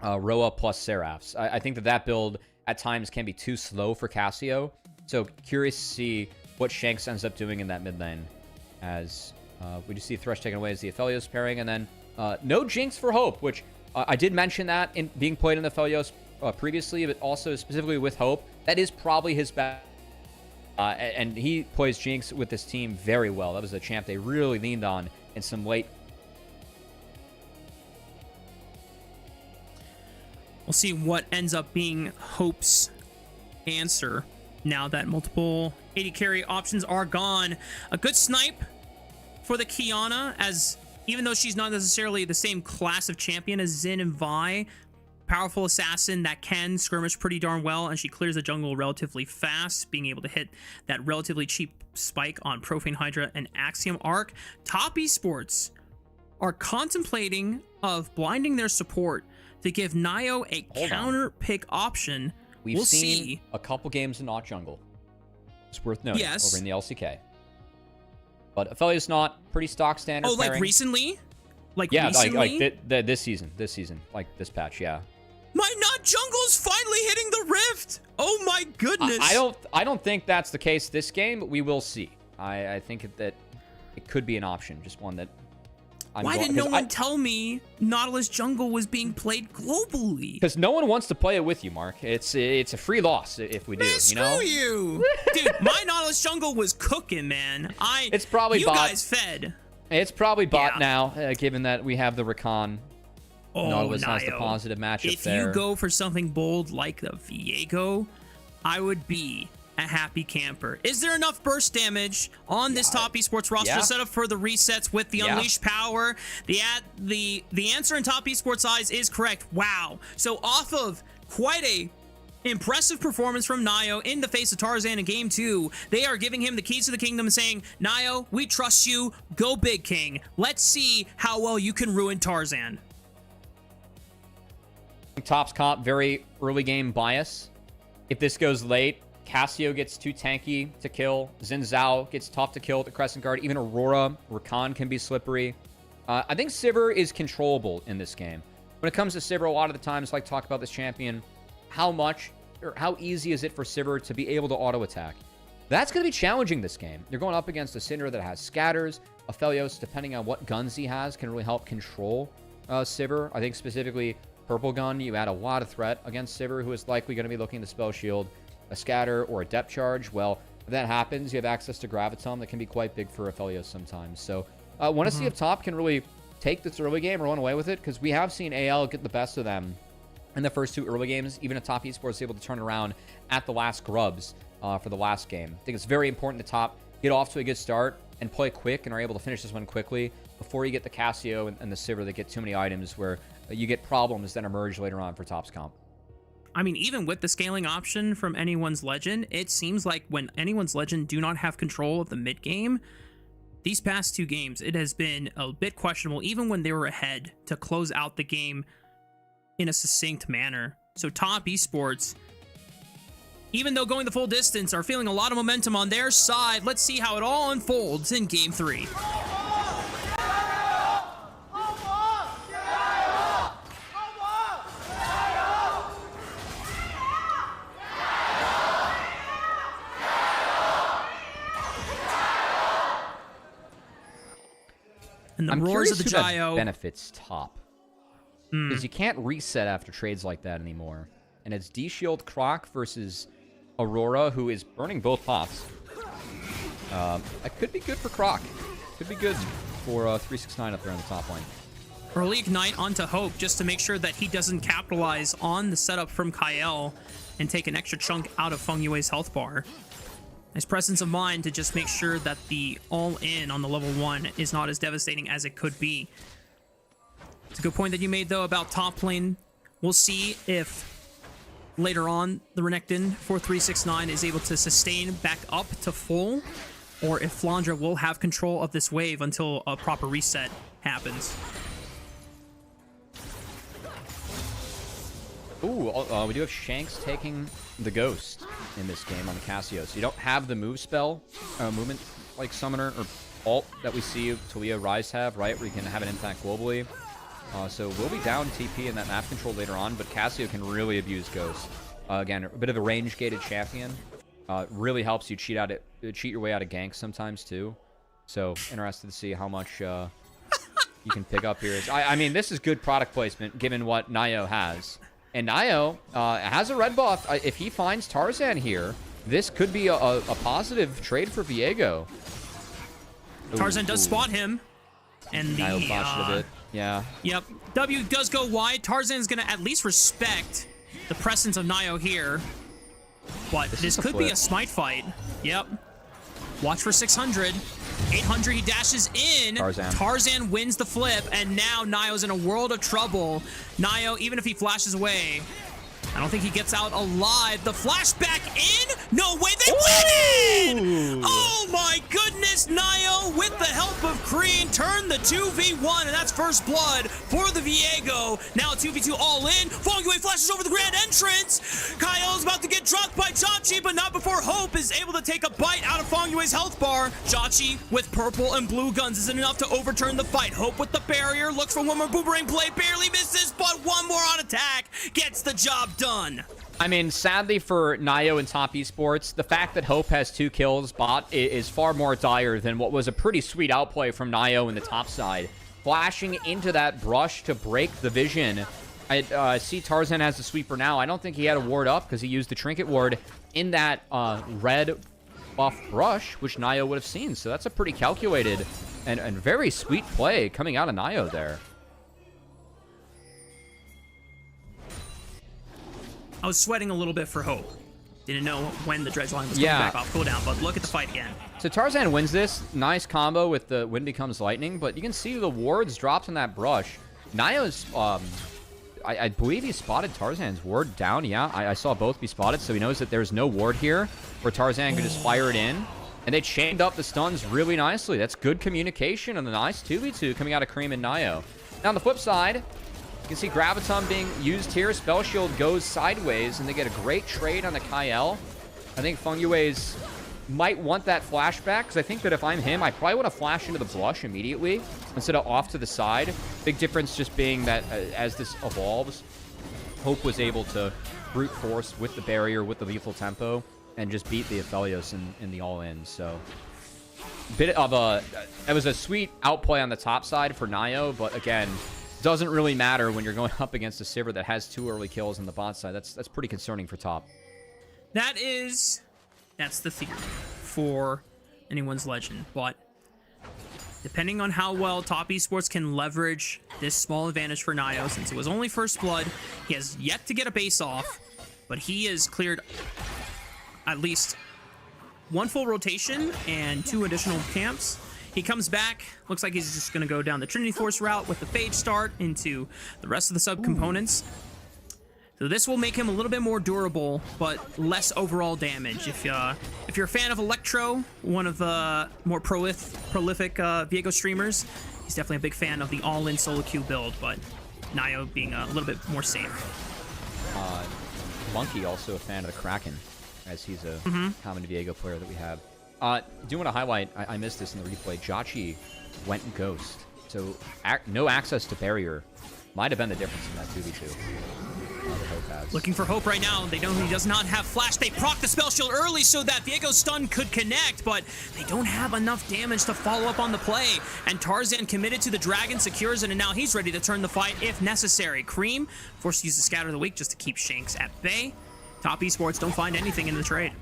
Roa plus Seraphs. I think that build at times can be too slow for Cassio. So curious to see what Shanks ends up doing in that mid lane, as we just see Thresh taken away as the Aphelios pairing, and then no Jinx for Hope, which I did mention that in being played in the Aphelios previously, but also specifically with Hope. That is probably his best. And he plays Jinx with this team very well. That was a champ they really leaned on in some late.
We'll see what ends up being Hope's answer now that multiple AD carry options are gone. A good snipe for the Kiana, as even though she's not necessarily the same class of champion as Xin and Vi, powerful assassin that can skirmish pretty darn well, and she clears the jungle relatively fast, being able to hit that relatively cheap spike on Profane Hydra and Axiom Arc. Top Esports are contemplating of blinding their support to give Nio a counter pick option.
We'll seen a couple games in Not Jungle. It's worth noting over in the LCK. But Aphelios not pretty stock standard.
Oh,
pairing.
like recently?
Like this season, like this patch, yeah.
My Not Jungle's finally hitting the rift. Oh my goodness.
I don't think that's the case this game, but we will see. I think that it could be an option, just one that
Why did no one tell me Nautilus Jungle was being played globally?
Because no one wants to play it with you, Mark. It's a free loss if we do.
Screw you, dude. My Nautilus Jungle was cooking, man.
It's probably
you
bot.
Guys fed.
It's probably bot now, given that we have the Rakan. Nautilus has the positive matchup there.
If you go for something bold like the Viego, I would be a happy camper. Is there enough burst damage on this Top Esports roster set up for the resets with the Unleashed power? The answer in Top Esports eyes is correct. Wow. So off of quite a impressive performance from Nio in the face of Tarzan in game 2. They are giving him the keys to the kingdom and saying, Nio, we trust you. Go big, king. Let's see how well you can ruin Tarzan.
Top's comp, very early game bias. If this goes late, Cassio gets too tanky to kill. Xin Zhao gets tough to kill with the Crescent Guard. Even Aurora, Rakan can be slippery. I think Sivir is controllable in this game. When it comes to Sivir, a lot of the times, like talk about this champion, how much or how easy is it for Sivir to be able to auto attack? That's going to be challenging this game. You're going up against a Cinder that has scatters. Aphelios, depending on what guns he has, can really help control Sivir. I think specifically Purple Gun, you add a lot of threat against Sivir, who is likely going to be looking to spell shield a scatter or a depth charge. Well, if that happens, you have access to Graviton that can be quite big for Aphelios sometimes. So I want to see if Top can really take this early game or run away with it, because we have seen AL get the best of them in the first 2 early games. Even if Top Esports is able to turn around at the last grubs for the last game. I think it's very important to Top get off to a good start and play quick and are able to finish this one quickly before you get the Cassio and the Sivir that get too many items where you get problems that emerge later on for Top's comp.
I mean, even with the scaling option from Anyone's Legend, it seems like when Anyone's Legend do not have control of the mid game, these past 2 games, it has been a bit questionable, even when they were ahead, to close out the game in a succinct manner. So Top Esports, even though going the full distance, are feeling a lot of momentum on their side. Let's see how it all unfolds in game 3. And the roars of the Gyro
benefits Top, because you can't reset after trades like that anymore. And it's D-Shield Croc versus Aurora, who is burning both pots. That could be good for Croc. Could be good for 369 up there on the top lane.
Early Ignite onto Hope just to make sure that he doesn't capitalize on the setup from Kael and take an extra chunk out of Feng Yue's health bar. Nice presence of mind to just make sure that the all-in on the level 1 is not as devastating as it could be. It's a good point that you made, though, about top lane. We'll see if later on the Renekton for 369 is able to sustain back up to full, or if Flandra will have control of this wave until a proper reset happens.
Ooh, we do have Shanks taking the Ghost in this game on the Cassio. So you don't have the move spell, movement like Summoner or Alt that we see Talia Rise have, right? Where you can have an impact globally. So we'll be down TP in that map control later on, but Cassio can really abuse Ghost. Again, a bit of a range-gated champion. Really helps you cheat your way out of ganks sometimes, too. So interested to see how much you can pick up here. I mean, this is good product placement, given what Nio has. And Nio has a red buff. If he finds Tarzan here, this could be a positive trade for Viego.
Tarzan does spot him. And the
Nio botched a bit. Yeah.
Yep. W does go wide. Tarzan's going to at least respect the presence of Nio here. But this could be a smite fight. Yep. Watch for 600. 800, he dashes in. Tarzan wins the flip, and now Nio's in a world of trouble. Nio, even if he flashes away, I don't think he gets out alive. The flash back in? No way, they win it! Oh my goodness, Nio, with the help of Kreen, turn the 2v1, and that's first blood for the Viego. Now 2v2 all in. Feng Yue flashes over the grand entrance. Kyle is about to get dropped by Chachi, but not before Hope is able to take a bite out of Feng Yue's health bar. Chachi with purple and blue guns isn't enough to overturn the fight. Hope with the barrier, looks for one more boomerang play, barely misses, but one more on attack gets the job done.
I mean, sadly for Nio and Top Esports, the fact that Hope has 2 kills bot is far more dire than what was a pretty sweet outplay from Nio in the top side. Flashing into that brush to break the vision. I see Tarzan has the sweeper now. I don't think he had a ward up because he used the trinket ward in that red buff brush, which Nio would have seen. So that's a pretty calculated and very sweet play coming out of Nio there.
I was sweating a little bit for Hope. Didn't know when the dredge line was coming back off cooldown, but look at the fight again.
So Tarzan wins this. Nice combo with the Wind Becomes Lightning, but you can see the wards dropped in that brush. Nio's I believe he spotted Tarzan's ward down. Yeah, I saw both be spotted, so he knows that there's no ward here where Tarzan can just fire it in. And they chained up the stuns really nicely. That's good communication and a nice 2v2 coming out of Cream and Nio. Now, on the flip side, you can see Graviton being used here. Spell Shield goes sideways, and they get a great trade on the Kyle. I think Fungyue's might want that flashback, because I think that if I'm him, I probably want to flash into the blush immediately instead of off to the side. Big difference just being that as this evolves, Hope was able to brute force with the barrier, with the lethal tempo, and just beat the Aphelios in the all-in. So, bit of a... It was a sweet outplay on the top side for Nio, but again, doesn't really matter when you're going up against a Sivir that has 2 early kills on the bot side. That's pretty concerning for top.
That's the theory for anyone's legend, but depending on how well Top Esports can leverage this small advantage for Nio, since it was only first blood, he has yet to get a base off, but he has cleared at least 1 full rotation and 2 additional camps. He comes back, looks like he's just going to go down the Trinity Force route with the Phage start into the rest of the subcomponents. So this will make him a little bit more durable, but less overall damage. If you're a fan of Electro, one of the more prolific Viego streamers, he's definitely a big fan of the all-in solo queue build, but Nio being a little bit more safe.
Monkey also a fan of the Kraken, as he's a common Viego player that we have. Do want to highlight, I missed this in the replay, Jauchi went Ghost. So no access to barrier might have been the difference in that 2v2.
Looking for Hope right now. They know he does not have flash. They proc the spell shield early so that Viego's stun could connect, but they don't have enough damage to follow up on the play. And Tarzan committed to the dragon, secures it, and now he's ready to turn the fight if necessary. Cream forced to use the Scatter of the Weak just to keep Shanks at bay. Top Esports don't find anything in the trade.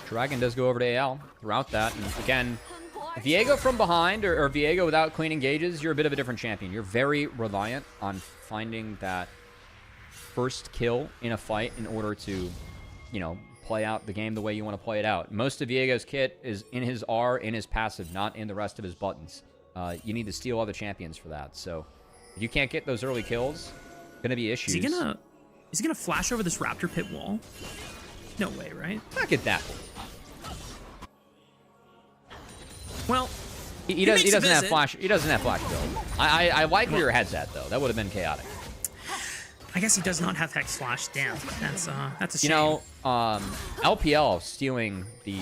Dragon does go over to AL throughout that, and again, Viego from behind, or Viego without clean engages, you're a bit of a different champion. You're very reliant on finding that first kill in a fight in order to, you know, play out the game the way you want to play it out. Most of Viego's kit is in his R, in his passive, not in the rest of his buttons. You need to steal other champions for that. So, if you can't get those early kills, gonna be issues.
Is he gonna flash over this Raptor pit wall? No way, right?
Not get that.
Well,
he doesn't have flash. He doesn't have flash build. I like where your head's at though. That would have been chaotic.
I guess he does not have Hex Flash. Damn, that's a shame.
You know, LPL stealing the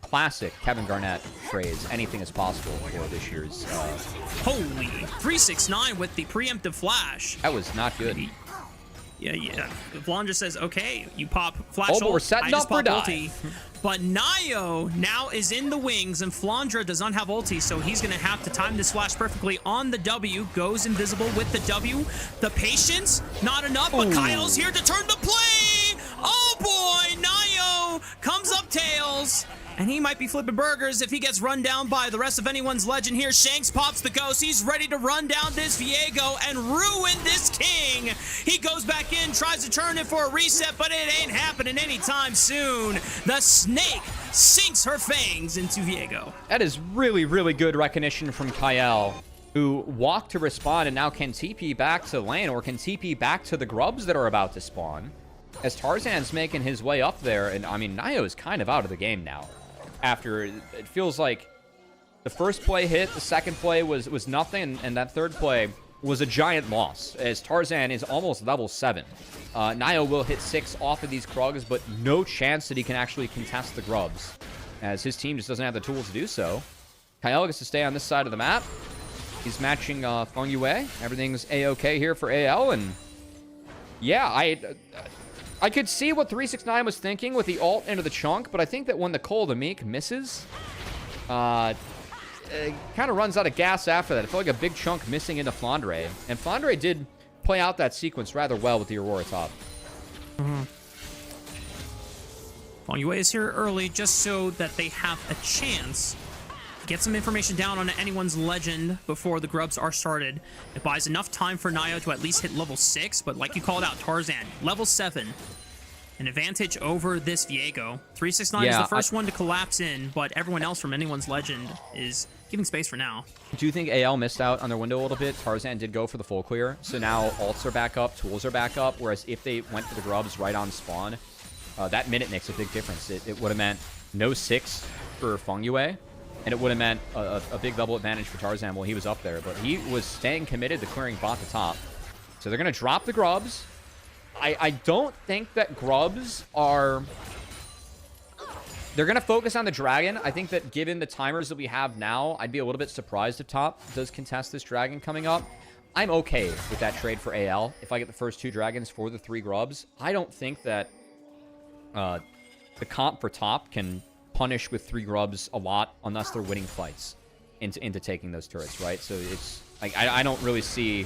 classic Kevin Garnett phrase, "Anything is possible" for this year's.
Holy 369 with the preemptive flash.
That was not good.
Yeah. Vlon just says, okay, you pop flash
ult, but we're setting up for
ulti. But Nio now is in the wings, and Flandra does not have ulti, so he's going to have to time this flash perfectly on the W. Goes invisible with the W. The patience, not enough, but Kyle's here to turn the play! Oh boy, Nio comes up tails. And he might be flipping burgers if he gets run down by the rest of anyone's legend here. Shanks pops the ghost. He's ready to run down this Viego and ruin this king. He goes back in, tries to turn it for a reset, but it ain't happening anytime soon. The snake sinks her fangs into Viego.
That is really, really good recognition from Kyle, who walked to respond and now can TP back to lane or can TP back to the grubs that are about to spawn. As Tarzan's making his way up there, and I mean, Nio is kind of out of the game now. After it feels like the first play hit, the second play was nothing, and that third play was a giant loss, as Tarzan is almost level 7. Nio will hit 6 off of these Krugs, but no chance that he can actually contest the grubs, as his team just doesn't have the tools to do so. Kyle gets to stay on this side of the map. He's matching Fungyue. Everything's A-okay here for AL, and yeah, I could see what 369 was thinking with the ult into the chunk, but I think that when the Cole the Meek misses, it kind of runs out of gas after that. I feel like a big chunk missing into Flandre. And Flandre did play out that sequence rather well with the Aurora top.
Fungyue is here early just so that they have a chance to get some information down on anyone's legend before the grubs are started. It buys enough time for Nio to at least hit level 6, but like you called out, Tarzan, level 7. An advantage over this Viego. 369 is the first one to collapse in, but everyone else from anyone's legend is giving space for now.
Do you think AL missed out on their window a little bit? Tarzan did go for the full clear, so now ults are back up, tools are back up, whereas if they went for the grubs right on spawn, that minute makes a big difference. It would have meant no 6 for Fengyue, and it would have meant a big double advantage for Tarzan while he was up there, but he was staying committed to clearing bot to top. So they're going to drop the grubs. I don't think that grubs are... They're going to focus on the dragon. I think that given the timers that we have now, I'd be a little bit surprised if top does contest this dragon coming up. I'm okay with that trade for AL if I get the first 2 dragons for the 3 grubs. I don't think that the comp for top can punish with 3 grubs a lot unless they're winning fights into taking those turrets, right? So it's like I don't really see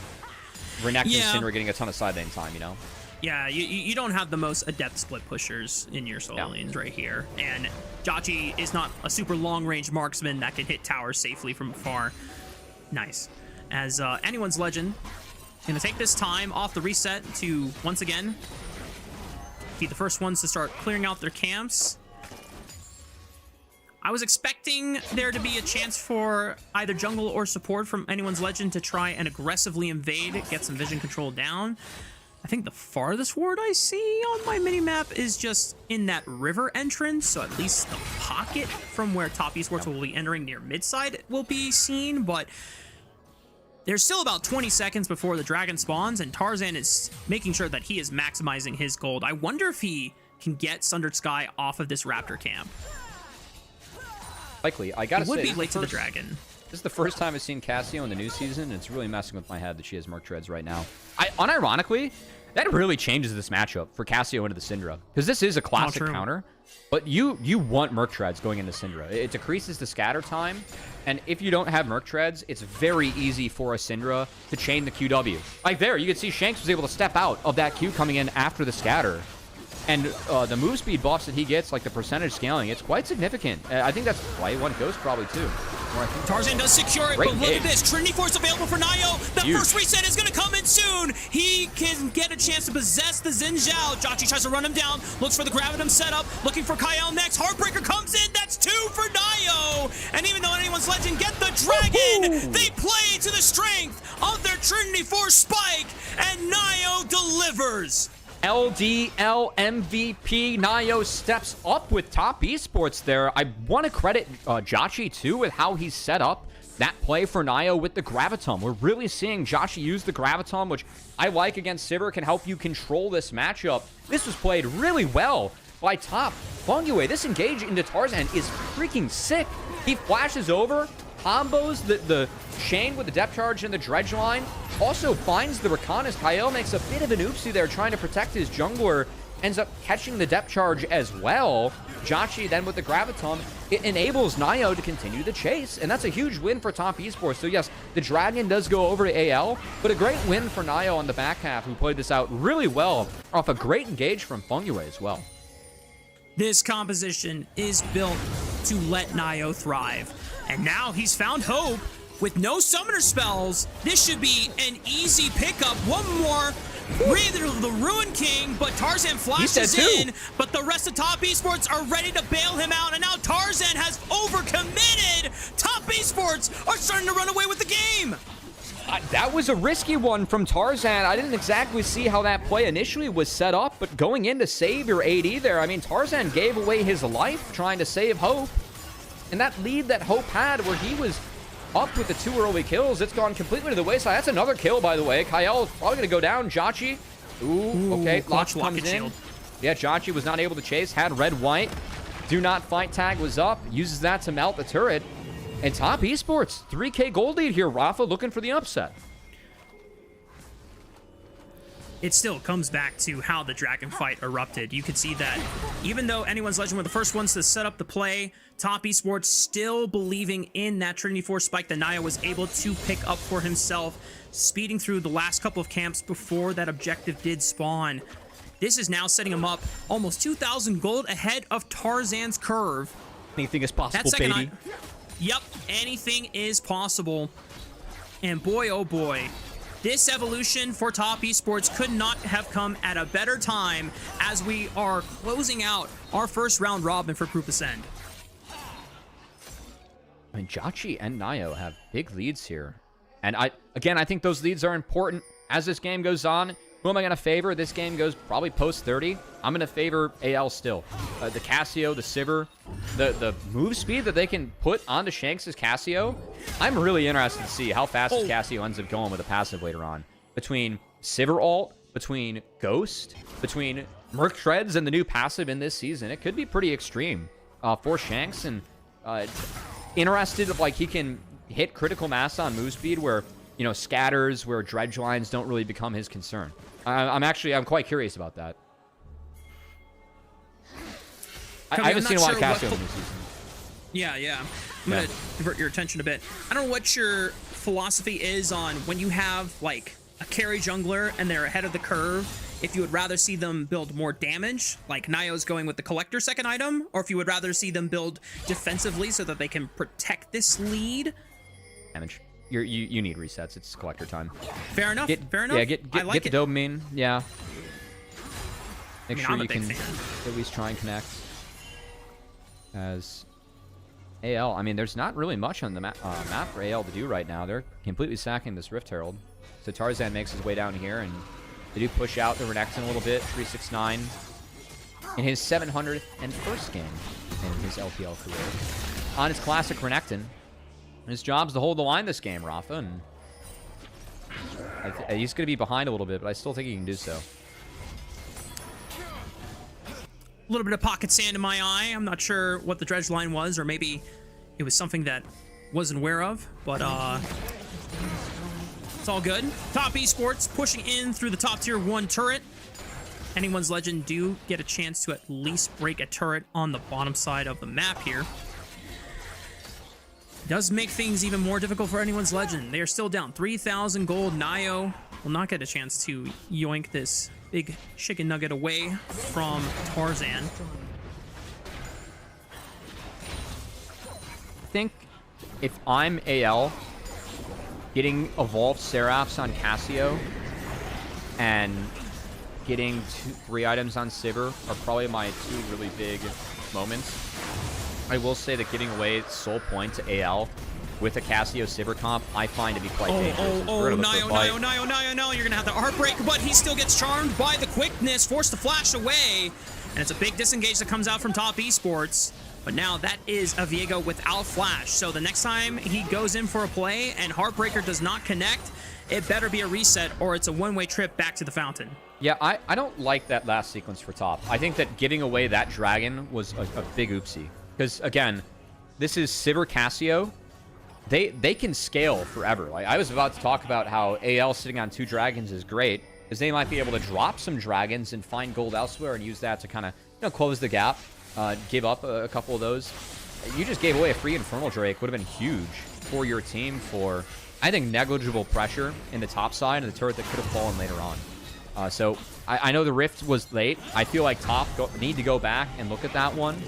Renekton and Syndra getting a ton of side lane time, you know?
Yeah, you don't have the most adept split pushers in your solo lanes right here. And Jauchi is not a super long-range marksman that can hit towers safely from afar. Nice. As Anyone's Legend going to take this time off the reset to, once again, be the first ones to start clearing out their camps. I was expecting there to be a chance for either jungle or support from Anyone's Legend to try and aggressively invade, get some vision control down. I think the farthest ward I see on my minimap is just in that river entrance, so at least the pocket from where top esports will be entering near mid-side will be seen, but there's still about 20 seconds before the dragon spawns, and Tarzan is making sure that he is maximizing his gold. I wonder if he can get Sundered Sky off of this Raptor camp.
Likely. I gotta say,
it would be late to the dragon.
This is the first time I've seen Cassio in the new season, and it's really messing with my head that she has Merc Treads right now. Unironically, that really changes this matchup for Cassio into the Syndra, because this is a classic counter, but you want Merc Treads going into Syndra. It decreases the scatter time, and if you don't have Merc Treads, it's very easy for a Syndra to chain the QW. Like there, you can see Shanks was able to step out of that Q coming in after the scatter. And the move speed buffs that he gets, like the percentage scaling, it's quite significant. I think that's why he won Ghost probably too.
Tarzan does secure it, but look at this. Trinity Force available for Nio. The first reset is going to come in soon. He can get a chance to possess the Xin Zhao. Jauchi tries to run him down, looks for the Gravitum setup, looking for Kyle next. Heartbreaker comes in. That's 2 for Nio. And even though Anyone's Legend get the dragon, they play to the strength of their Trinity Force spike, and Nio delivers.
LDL MVP Nio steps up with top esports there. I want to credit Jauchi too with how he's set up that play for Nio with the Gravitum. We're really seeing Jauchi use the Gravitum, which I like against Sivir, can help you control this matchup. This was played really well by top. Fengyue, this engage into Tarzan is freaking sick. He flashes over, combos the Shane with the depth charge and the dredge line, also finds the Rakan as Kyle makes a bit of an oopsie there trying to protect his jungler, ends up catching the depth charge as well. Jauchi then with the Gravitum, it enables Nio to continue the chase, and that's a huge win for top esports. So yes, the dragon does go over to AL, but a great win for Nio on the back half, who played this out really well off a great engage from Fengyue as well.
This composition is built to let Nio thrive, and now he's found hope. With no summoner spells, this should be an easy pickup. One more breather of the Ruin King, but Tarzan flashes in, but the rest of top esports are ready to bail him out, and now Tarzan has overcommitted. Top esports are starting to run away with the game.
That was a risky one from Tarzan. I didn't exactly see how that play initially was set up, but going in to save your AD there, I mean, Tarzan gave away his life trying to save Hope, and that lead that Hope had where he was up with the 2 early kills, it's gone completely to the wayside. That's another kill, by the way. Kyle is probably going to go down. Jauchi. Ooh, okay. Lock comes in. Shield. Yeah, Jauchi was not able to chase. Had red-white. Do not fight tag was up. Uses that to melt the turret. And top esports, 3K gold lead here. Rafa looking for the upset.
It still comes back to how the dragon fight erupted. You could see that even though Anyone's Legend were the first ones to set up the play, top esports still believing in that Trinity Force spike that Nio was able to pick up for himself, speeding through the last couple of camps before that objective did spawn. This is now setting him up almost 2,000 gold ahead of Tarzan's curve.
Anything is possible, baby.
Yep, anything is possible. And boy, oh boy, this evolution for top esports could not have come at a better time as we are closing out our first round robin for Group Ascend.
I mean, Jachi and Nio have big leads here. And I think those leads are important as this game goes on. Who am I going to favor? This game goes probably post 30. I'm going to favor AL still. The Cassio, the Sivir, the move speed that they can put onto Shanks' Cassio. I'm really interested to see how fast this Cassio ends up going with a passive later on. Between Sivir ult, between Ghost, between Merc Treads and the new passive in this season, it could be pretty extreme for Shanks. And interested if like he can hit critical mass on move speed where, you know, scatters, where dredge lines don't really become his concern. I'm quite curious about that. I haven't seen a lot of Cassio in this season.
Yeah. I'm going to divert your attention a bit. I don't know what your philosophy is on when you have, like, a carry jungler and they're ahead of the curve. If you would rather see them build more damage, like Nio's going with the collector second item, or if you would rather see them build defensively so that they can protect this lead.
Damage. You need resets. It's collector time.
Fair enough. Fair enough.
Yeah, get the dopamine. Yeah. Make sure you can at least try and connect. As AL, I mean, there's not really much on the map for AL to do right now. They're completely sacking this Rift Herald. So Tarzan makes his way down here, and they do push out the Renekton a little bit. 369 in his 701st game in his LPL career. On his classic Renekton. His job's to hold the line this game, Rafa, and he's going to be behind a little bit, but I still think he can do so.
A little bit of pocket sand in my eye. I'm not sure what the dredge line was, or maybe it was something that wasn't aware of, but it's all good. Top Esports pushing in through the top tier 1 turret. Anyone's Legend do get a chance to at least break a turret on the bottom side of the map here. Does make things even more difficult for Anyone's Legend. They are still down 3,000 gold. Nio will not get a chance to yoink this big chicken nugget away from Tarzan.
I think if I'm AL, getting evolved Seraphs on Cassio and getting 3 items on Sivir are probably my 2 really big moments. I will say that giving away Soul Point to AL with a Cassio Sivir comp, I find to be quite dangerous.
Nio, you're gonna have the Heartbreak, but he still gets charmed by the quickness, forced to flash away, and it's a big disengage that comes out from Top Esports. But now that is a Viego without flash, so the next time he goes in for a play and Heartbreaker does not connect, it better be a reset or it's a one-way trip back to the fountain.
Yeah, I don't like that last sequence for Top. I think that giving away that dragon was a big oopsie. Because, again, this is Sivir Cassio. They can scale forever. Like, I was about to talk about how AL sitting on 2 dragons is great, because they might be able to drop some dragons and find gold elsewhere and use that to kind of, you know, close the gap, give up a couple of those. You just gave away a free Infernal Drake. Would have been huge for your team for, I think, negligible pressure in the top side and the turret that could have fallen later on. So I know the Rift was late. I feel like Top need to go back and look at that one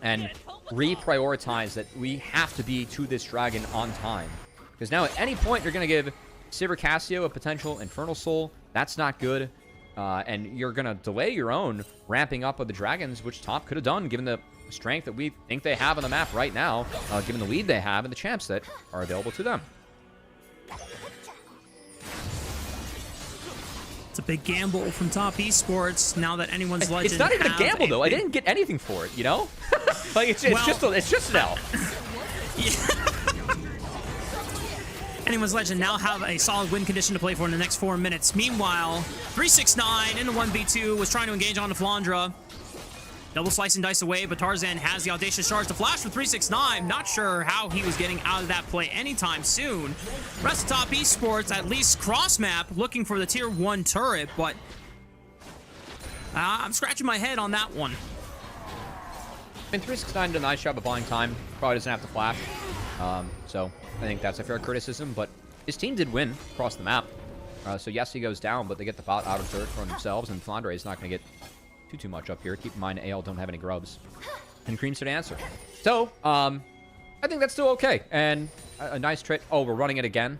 and reprioritize that we have to be to this dragon on time. Because now at any point you're going to give Sivir Cassio a potential Infernal Soul. That's not good. And you're going to delay your own ramping up of the dragons, which Top could have done given the strength that we think they have on the map right now, given the lead they have and the champs that are available to them.
It's a big gamble from Top Esports now that Anyone's Legend.
It's not even a gamble though. I didn't get anything for it, you know? Like it's just an L.
Anyone's Legend now have a solid win condition to play for in the next 4 minutes. Meanwhile, 369 in the 1v2 was trying to engage on the Flandra. Double slice and dice away, but Tarzan has the audacious charge to flash for 369. Not sure how he was getting out of that play anytime soon. Rest of Top Esports, at least cross-map, looking for the tier 1 turret, but I'm scratching my head on that one.
I mean, 369 did a nice job of buying time. Probably doesn't have to flash. So I think that's a fair criticism, but his team did win across the map. So yes, he goes down, but they get the bot out of turret for themselves, and Flandre is not going to get too much up here. Keep in mind, AL don't have any grubs. And Cream's to answer. So, I think that's still okay. And a nice trade. Oh, we're running it again.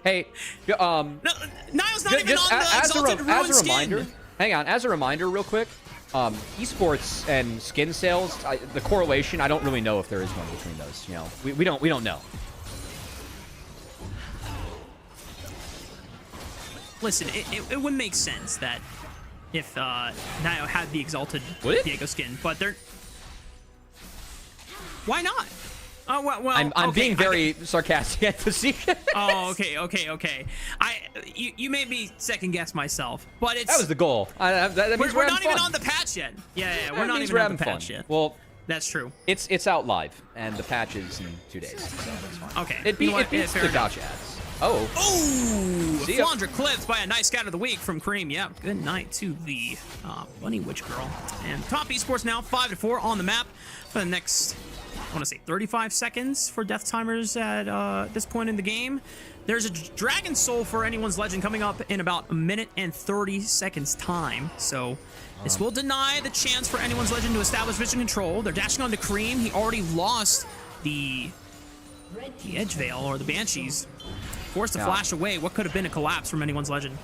Hey,
no, Niall's not even on the Exalted Ruin
as a reminder, hang on, as a reminder real quick, esports and skin sales, the correlation, I don't really know if there is one between those. You know, we don't know.
Listen, it would make sense that if Nio had the Exalted Diego skin, but they're... Why not? Oh, well,
I'm
okay,
being very sarcastic at facetious.
Oh, okay. You made me second guess myself, but it's...
That was the goal. That means
we're not even on the patch yet. Yeah, we're not even on the patch yet.
Well,
that's true.
It's out live, and the patch is in 2 days, so that's fine.
Okay.
It beats the gotcha ads. Oh.
Oh! Flandra clipped by a nice scout of the week from Cream. Yeah, good night to the Bunny Witch Girl. And top esports now 5-4 on the map for the next, I want to say 35 seconds for death timers at this point in the game. There's a Dragon Soul for anyone's legend coming up in about 1 minute and 30 seconds time. So this will deny the chance for anyone's legend to establish vision control. They're dashing onto Cream. He already lost the Edge Veil or the Banshees. Forced to flash away what could have been a collapse from anyone's legend.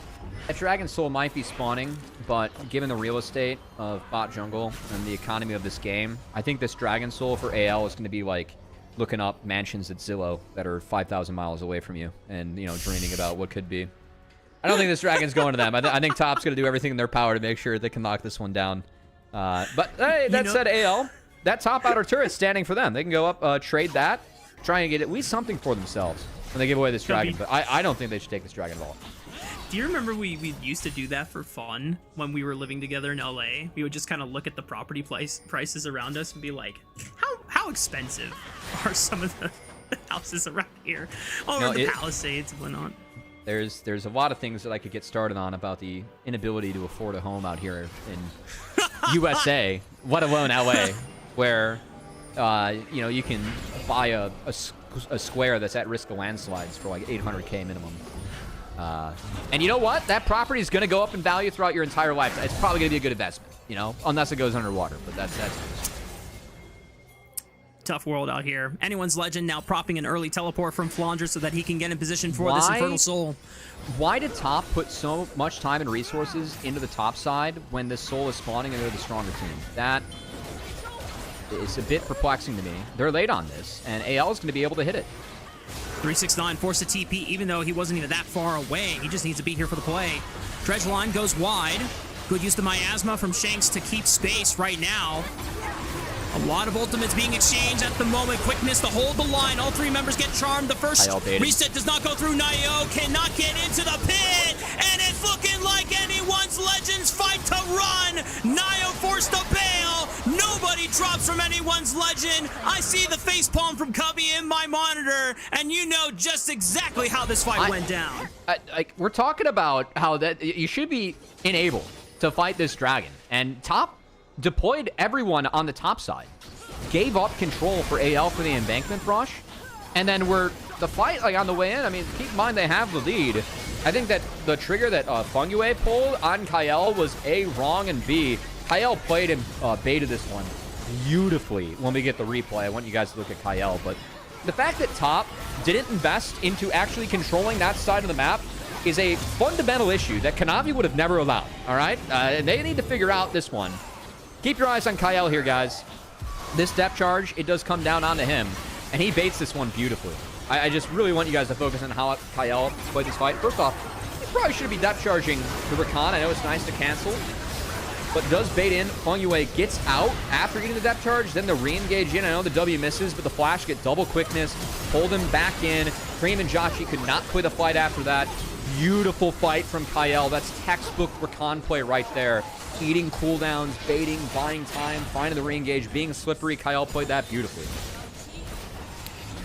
A Dragon Soul might be spawning, but given the real estate of bot jungle and the economy of this game, I think this Dragon Soul for AL is going to be like looking up mansions at Zillow that are 5,000 miles away from you and, you know, dreaming about what could be. I don't think this Dragon's going to them. I think Top's going to do everything in their power to make sure they can knock this one down. But hey, that said, AL, that top outer turret's standing for them. They can go up, trade that, try and get at least something for themselves when they give away this dragon. But I don't think they should take this dragon at all.
Do you remember we used to do that for fun when we were living together in LA? We would just kind of look at the property prices around us and be like, how expensive are some of the houses around here? Or the Palisades and whatnot.
There's a lot of things that I could get started on about the inability to afford a home out here in USA, let alone LA, where you know, you can buy a square that's at risk of landslides for like 800K minimum. And you know what? That property is going to go up in value throughout your entire life. It's probably going to be a good investment, you know, unless it goes underwater. But that's
tough world out here. Anyone's legend now propping an early teleport from Flandra so that he can get in position for this Infernal Soul.
Why did Top put so much time and resources into the top side when this Soul is spawning and they're the stronger team? That is a bit perplexing to me. They're late on this, and AL is going to be able to hit it.
369 forced a TP, even though he wasn't even that far away. He just needs to be here for the play. Dredge line goes wide. Good use of miasma from Shanks to keep space right now. A lot of ultimates being exchanged at the moment. Quickness to hold the line. All three members get charmed. The first reset does not go through. Nio cannot get into the pit. And it's looking like anyone's legends fight to run. Nio forced to bail. Nobody drops from anyone's legend. I see the facepalm from Cubby in my monitor. And you know just exactly how this fight went down.
We're talking about how that you should be enabled to fight this dragon. And Top deployed everyone on the top side, gave up control for AL for the embankment rush, and then the fight like on the way in. I mean, keep in mind they have the lead. I think that the trigger that Fungue pulled on Kyle was A, wrong, and B, Kyle played and baited this one beautifully. When we get the replay, I want you guys to look at Kyle, but the fact that Top didn't invest into actually controlling that side of the map is a fundamental issue that Kanavi would have never allowed, all right? And they need to figure out this one. Keep your eyes on Kyle here, guys. This depth charge, it does come down onto him, and he baits this one beautifully. I just really want you guys to focus on how Kyle played this fight. First off, he probably should be depth charging the Rakan. I know it's nice to cancel, but does bait in. Fungue gets out after getting the depth charge, then the re-engage in. I know the W misses, but the flash get double quickness, hold him back in. Cream and Joshi could not play the fight after that. Beautiful fight from Kyle. That's textbook Rakan play right there. Eating cooldowns, baiting, buying time, finding the re-engage, being slippery. Kyle played that beautifully.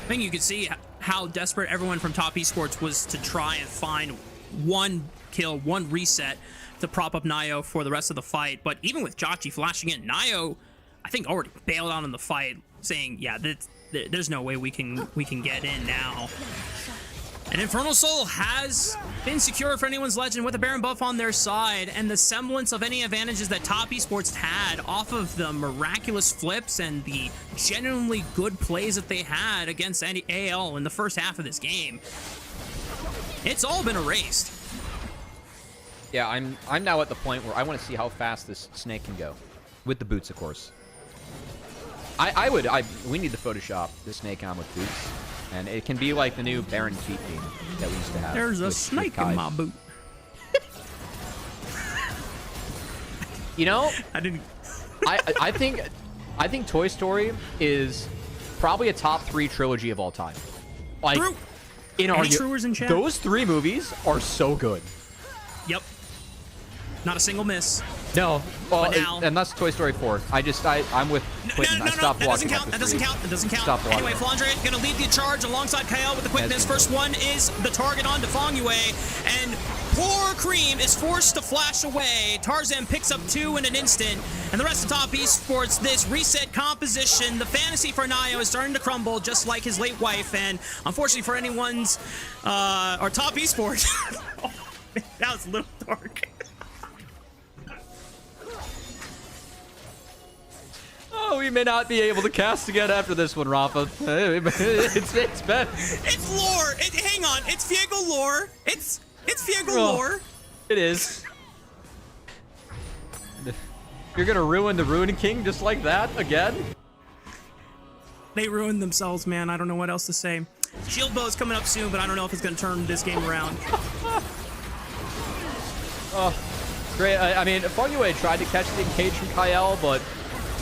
I think you could see how desperate everyone from Top Esports was to try and find one kill, one reset to prop up Nio for the rest of the fight. But even with Joshi flashing in, Nio, I think, already bailed out in the fight, saying, yeah, there's no way we can get in now. And Infernal Soul has been secure for anyone's legend with a Baron buff on their side, and the semblance of any advantages that Top Esports had off of the miraculous flips and the genuinely good plays that they had against AL in the first half of this game. It's all been erased.
Yeah, I'm now at the point where I want to see how fast this snake can go. With the boots, of course. We need to Photoshop the snake on with boots. And it can be like the new Baron feet theme that we used to have.
There's a snake in my boot.
You know,
I didn't.
I think Toy Story is probably a top 3 trilogy of all time. Like,
True.
in
Any
our
truers in chat?
those 3 movies are so good.
Yep. Not a single miss.
No, well,
now-
and that's Toy Story 4. I'm with Quentin. I stopped
that doesn't
watching
count.
after
That doesn't
3.
count. That doesn't count.
Stop watching.
Anyway, Flandre going to lead the charge alongside Kyle with the quickness. First one is the target on to Fong Yue, and poor Cream is forced to flash away. Tarzan picks up 2 in an instant, and the rest of Top Esports, this reset composition, the fantasy for Nio is starting to crumble, just like his late wife, and unfortunately for anyone's, or Top Esports, oh, man, that was a little dark.
Oh, we may not be able to cast again after this one, Rafa. It's bad.
It's lore. Hang on. It's Fiego lore. It's Fiego lore.
It is. You're gonna ruin the Ruin King just like that again?
They ruined themselves, man. I don't know what else to say. Shield Bow is coming up soon, but I don't know if it's gonna turn this game around.
Oh, great. I mean, Fong Yue tried to catch the engage from Kyle, but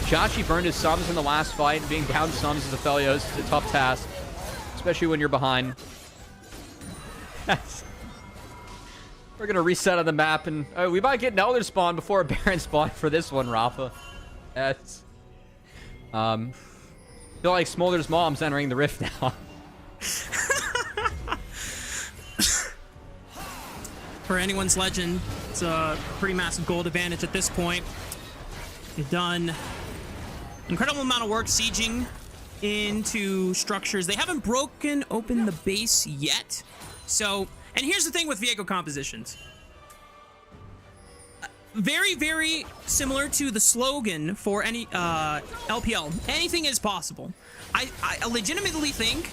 Chachi burned his sums in the last fight. Being down sums as a Felio is a tough task, especially when you're behind. We're going to reset on the map, and we might get an Elder spawn before a Baron spawn for this one, Rafa. That's... feel like Smolder's mom's entering the rift now.
For anyone's legend, it's a pretty massive gold advantage at this point. They've done incredible amount of work sieging into structures. They haven't broken open the base yet. So, and here's the thing with Viego compositions. Very, very similar to the slogan for any LPL. Anything is possible. I legitimately think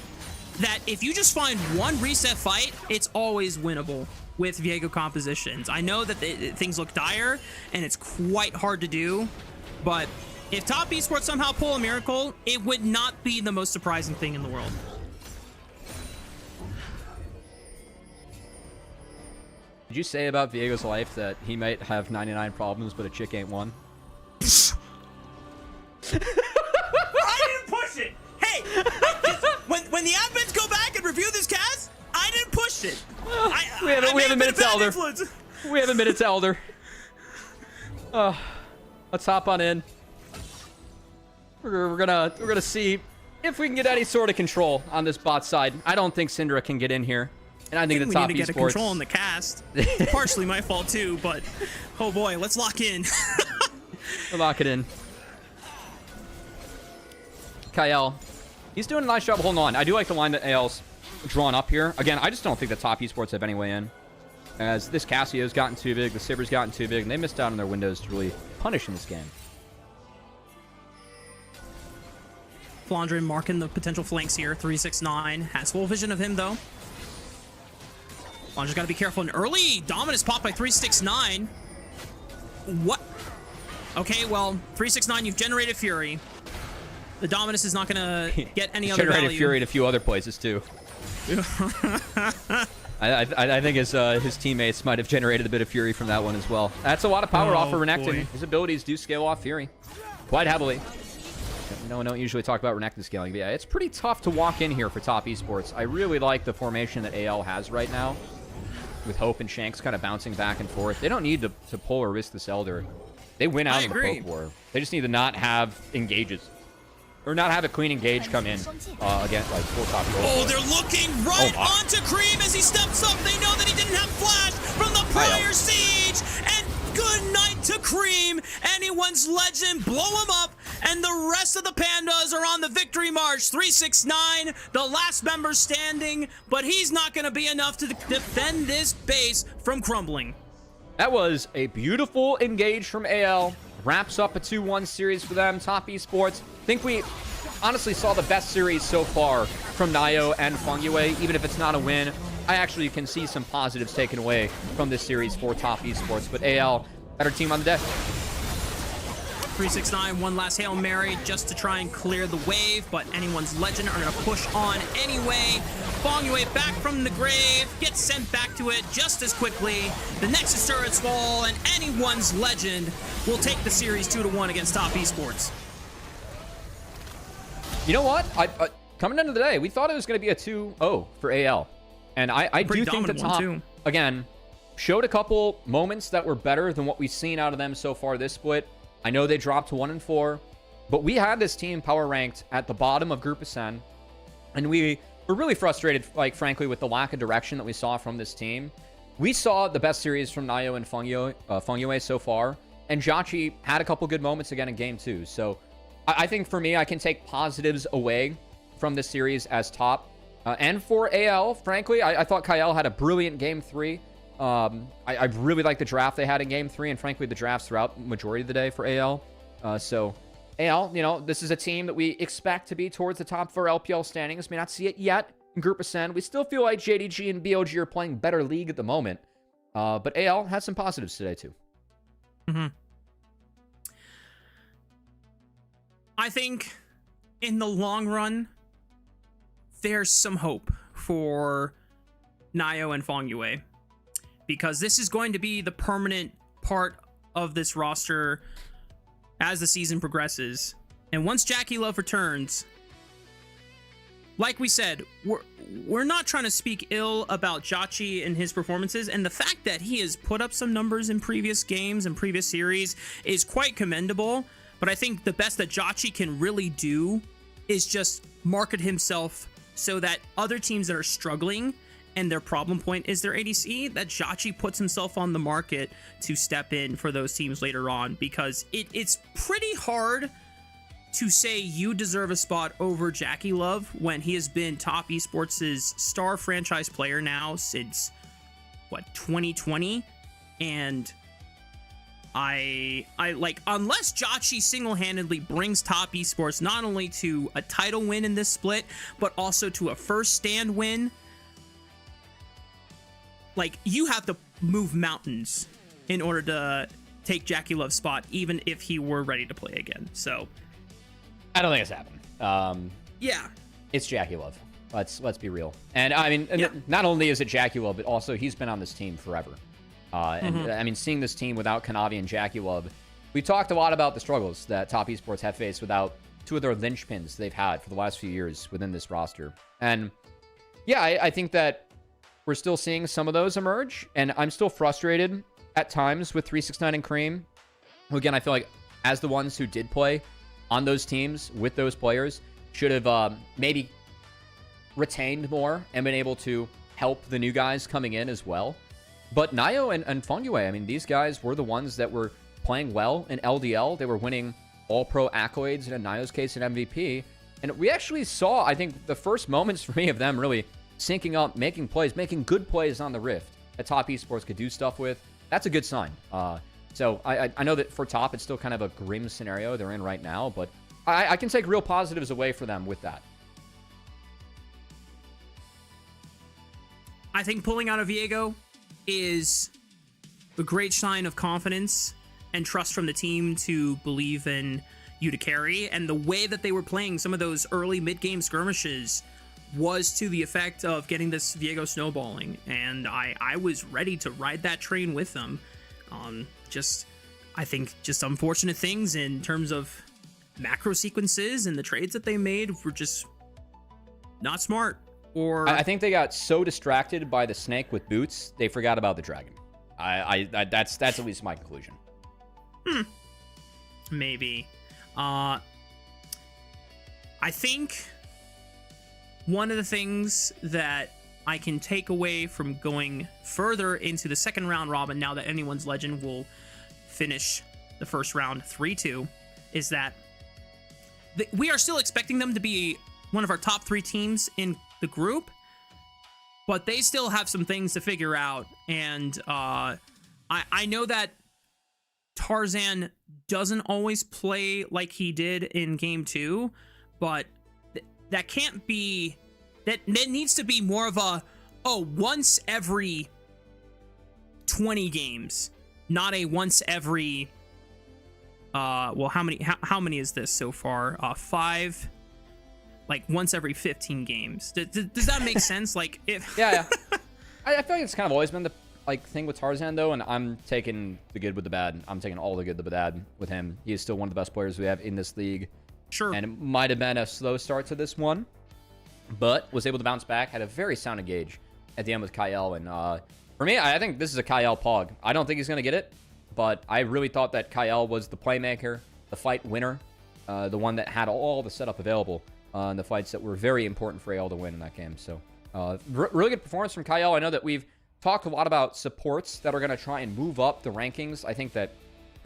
that if you just find one reset fight, it's always winnable with Viego compositions. I know that things look dire and it's quite hard to do, but if Top Esports somehow pull a miracle, it would not be the most surprising thing in the world.
Did you say about Viego's life that he might have 99 problems, but a chick ain't one?
I didn't push it. Hey, when the admins go back and review this cast, I didn't push it.
We have a minute to Elder. We have a minute to Elder. Let's hop on in. We're gonna see if we can get any sort of control on this bot side. I don't think Syndra can get in here, and I think the Top
we need to get a
Esports...
control on the cast. It's partially my fault too, but oh boy, let's lock in.
We'll lock it in. Kyle, he's doing a nice job holding on. I do like the line that AL's drawn up here. Again, I just don't think the Top Esports have any way in, as this Cassio's gotten too big, the Sivers gotten too big, and they missed out on their windows to really punish in this game.
Flandre marking the potential flanks here. 369 has full vision of him though. Flandre's got to be careful. An early dominance pop by 369. What? Okay, well, 369, you've generated Fury. The Dominus is not going to get any other
Generated
value.
Fury in a few other places too. I think his teammates might have generated a bit of Fury from that one as well. That's a lot of power off for Renekton. His abilities do scale off Fury quite heavily. No, we don't usually talk about Renekton scaling, but yeah, it's pretty tough to walk in here for Top Esports. I really like the formation that AL has right now, with Hope and Shanks kind of bouncing back and forth. They don't need to pull or risk this Elder. They win out in the poke war. They just need to not have engages. Or not have a clean engage come in against like full top goal.
Oh, they're looking right onto Cream as he steps up. They know that he didn't have flash from the prior siege. And good night to Cream. Anyone's legend, blow him up. And the rest of the Pandas are on the victory march. 369, the last member standing. But he's not going to be enough to defend this base from crumbling.
That was a beautiful engage from AL. Wraps up a 2-1 series for them. Top Esports. I think we honestly saw the best series so far from Nio and Fong Yue. Even if it's not a win, I actually can see some positives taken away from this series for Top Esports. But AL, better team on the deck.
369, one last Hail Mary just to try and clear the wave, but Anyone's Legend are going to push on anyway. Fongyue back from the grave, gets sent back to it just as quickly. The Nexus turrets fall, and Anyone's Legend will take the series 2-1 against Top Esports.
You know what? Coming into the day, we thought it was going to be a 2-0 for AL. And I do think the top, again, showed a couple moments that were better than what we've seen out of them so far this split. I know they dropped to 1-4, but we had this team power ranked at the bottom of Group Ascend, and we were really frustrated, like, frankly, with the lack of direction that we saw from this team. We saw the best series from Nayo and Fongyue so far, and Jachi had a couple good moments again in Game 2. So I think for me, I can take positives away from this series as top. And for AL, frankly, I thought Kael had a brilliant Game 3. I really like the draft they had in Game 3, and frankly, the drafts throughout the majority of the day for AL. So AL, you know, this is a team that we expect to be towards the top 4 LPL standings. May not see it yet in Group Ascend. We still feel like JDG and BOG are playing better league at the moment. But AL has some positives today, too.
I think in the long run, there's some hope for Nayo and Fongyue, because this is going to be the permanent part of this roster as the season progresses. And once Jackie Love returns, like we said, we're not trying to speak ill about Jachi and his performances, and the fact that he has put up some numbers in previous games and previous series is quite commendable. But I think the best that Jachi can really do is just market himself so that other teams that are struggling and their problem point is their ADC, that Jachi puts himself on the market to step in for those teams later on, because it's pretty hard to say you deserve a spot over Jackie Love when he has been Top Esports' star franchise player now since, what, 2020? And I like, unless Jachi single-handedly brings Top Esports not only to a title win in this split, but also to a first stand win, like, you have to move mountains in order to take Jackie Love's spot, even if he were ready to play again. So
I don't think it's happening.
Yeah,
it's Jackie Love. Let's be real. And I mean, not only is it Jackie Love, but also he's been on this team forever. And I mean, seeing this team without Kanavi and Jackie Love, we talked a lot about the struggles that Top Esports have faced without two of their linchpins they've had for the last few years within this roster. And yeah, I think that we're still seeing some of those emerge, and I'm still frustrated at times with 369 and Cream, who, again, I feel like as the ones who did play on those teams with those players should have maybe retained more and been able to help the new guys coming in as well. But Nayo and Fongyue, I mean, these guys were the ones that were playing well in LDL. They were winning all-pro accolades, and in Nayo's case, an MVP. And we actually saw, I think, the first moments for me of them really syncing up, making plays, making good plays on the Rift that Top Esports could do stuff with. That's a good sign. So I know that for Top, it's still kind of a grim scenario they're in right now, but I can take real positives away for them with that.
I think pulling out of Viego is a great sign of confidence and trust from the team to believe in you to carry. And the way that they were playing some of those early mid-game skirmishes was to the effect of getting this Viego snowballing. And I was ready to ride that train with them. I think just unfortunate things in terms of macro sequences and the trades that they made were just not smart. Or
I think they got so distracted by the snake with boots, they forgot about the dragon. That's at least my conclusion.
Maybe. I think one of the things that I can take away from going further into the second round robin, now that Anyone's Legend will finish the first round 3-2, is that we are still expecting them to be one of our top 3 teams in the group, but they still have some things to figure out. And I know that Tarzan doesn't always play like he did in Game 2, but that can't be... That needs to be more of a, once every 20 games, not a once every well, how many is this so far? 5, like once every 15 games. Does that make sense? Like if
yeah. I feel like it's kind of always been the thing with Tarzan though, and I'm taking the good with the bad. I'm taking all the good with the bad with him. He is still one of the best players we have in this league.
Sure.
And it might have been a slow start to this one, but was able to bounce back. Had a very sound engage at the end with Kyle. And for me, I think this is a Kyle Pog. I don't think he's going to get it, but I really thought that Kyle was the playmaker, the fight winner, the one that had all the setup available in the fights that were very important for AL to win in that game. So really good performance from Kyle. I know that we've talked a lot about supports that are going to try and move up the rankings. I think that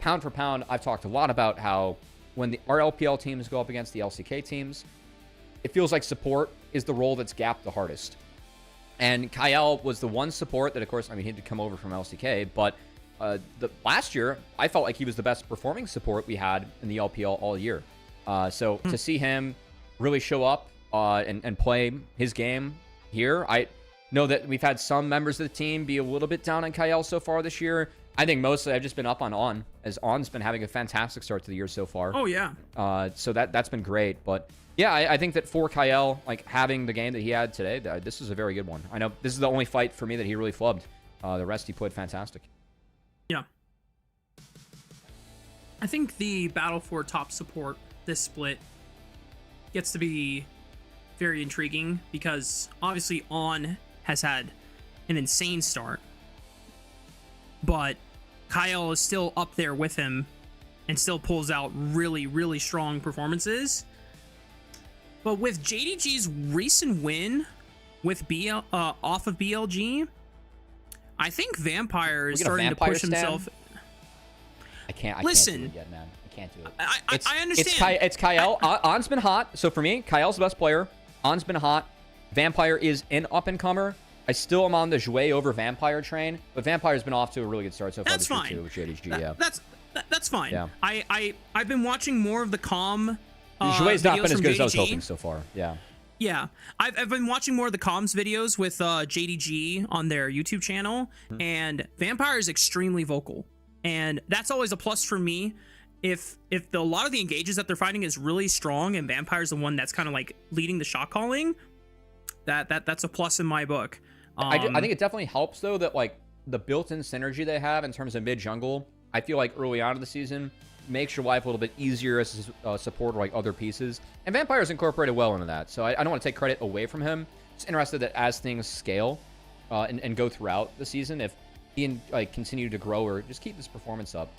pound for pound, I've talked a lot about how when our LPL teams go up against the LCK teams, it feels like support is the role that's gapped the hardest. And Kyle was the one support that, of course, I mean, he had to come over from LCK, but last year, I felt like he was the best performing support we had in the LPL all year. So to see him really show up and play his game here, I know that we've had some members of the team be a little bit down on Kyle so far this year. I think mostly I've just been up on, as On's been having a fantastic start to the year so far.
Oh, yeah.
So that's been great. But yeah, I think that for Kyle, like having the game that he had today, this is a very good one. I know this is the only fight for me that he really flubbed. The rest he played fantastic.
Yeah. I think the battle for top support this split gets to be very intriguing because obviously On has had an insane start, but Kyle is still up there with him and still pulls out really, really strong performances. But with JDG's recent win with off of BLG, I think Vampire is starting to push himself.
I can't
Listen,
do it yet, man. I can't do it.
I understand.
It's Kyle. On's been hot. So for me, Kyle's the best player. On's been hot. Vampire is an up-and-comer. I still am on the Jouet over Vampire train, but Vampire's been off to a really good start so far this year too with JDG. Yeah,
that's fine.
Yeah.
I've been watching more of the comms.
Jouet's not been as good
JDG.
as I was hoping so far. Yeah.
Yeah, I've been watching more of the comms videos with JDG on their YouTube channel, and Vampire is extremely vocal, and that's always a plus for me. If a lot of the engages that they're fighting is really strong, and Vampire's the one that's kind of like leading the shot calling, that's a plus in my book.
I think it definitely helps though that like the built-in synergy they have in terms of mid jungle. I feel like early on in the season makes your life a little bit easier as a supporter like other pieces, and Vampire's incorporated well into that. So I don't want to take credit away from him. Just interested that as things scale and go throughout the season, if he can like continue to grow or just keep this performance up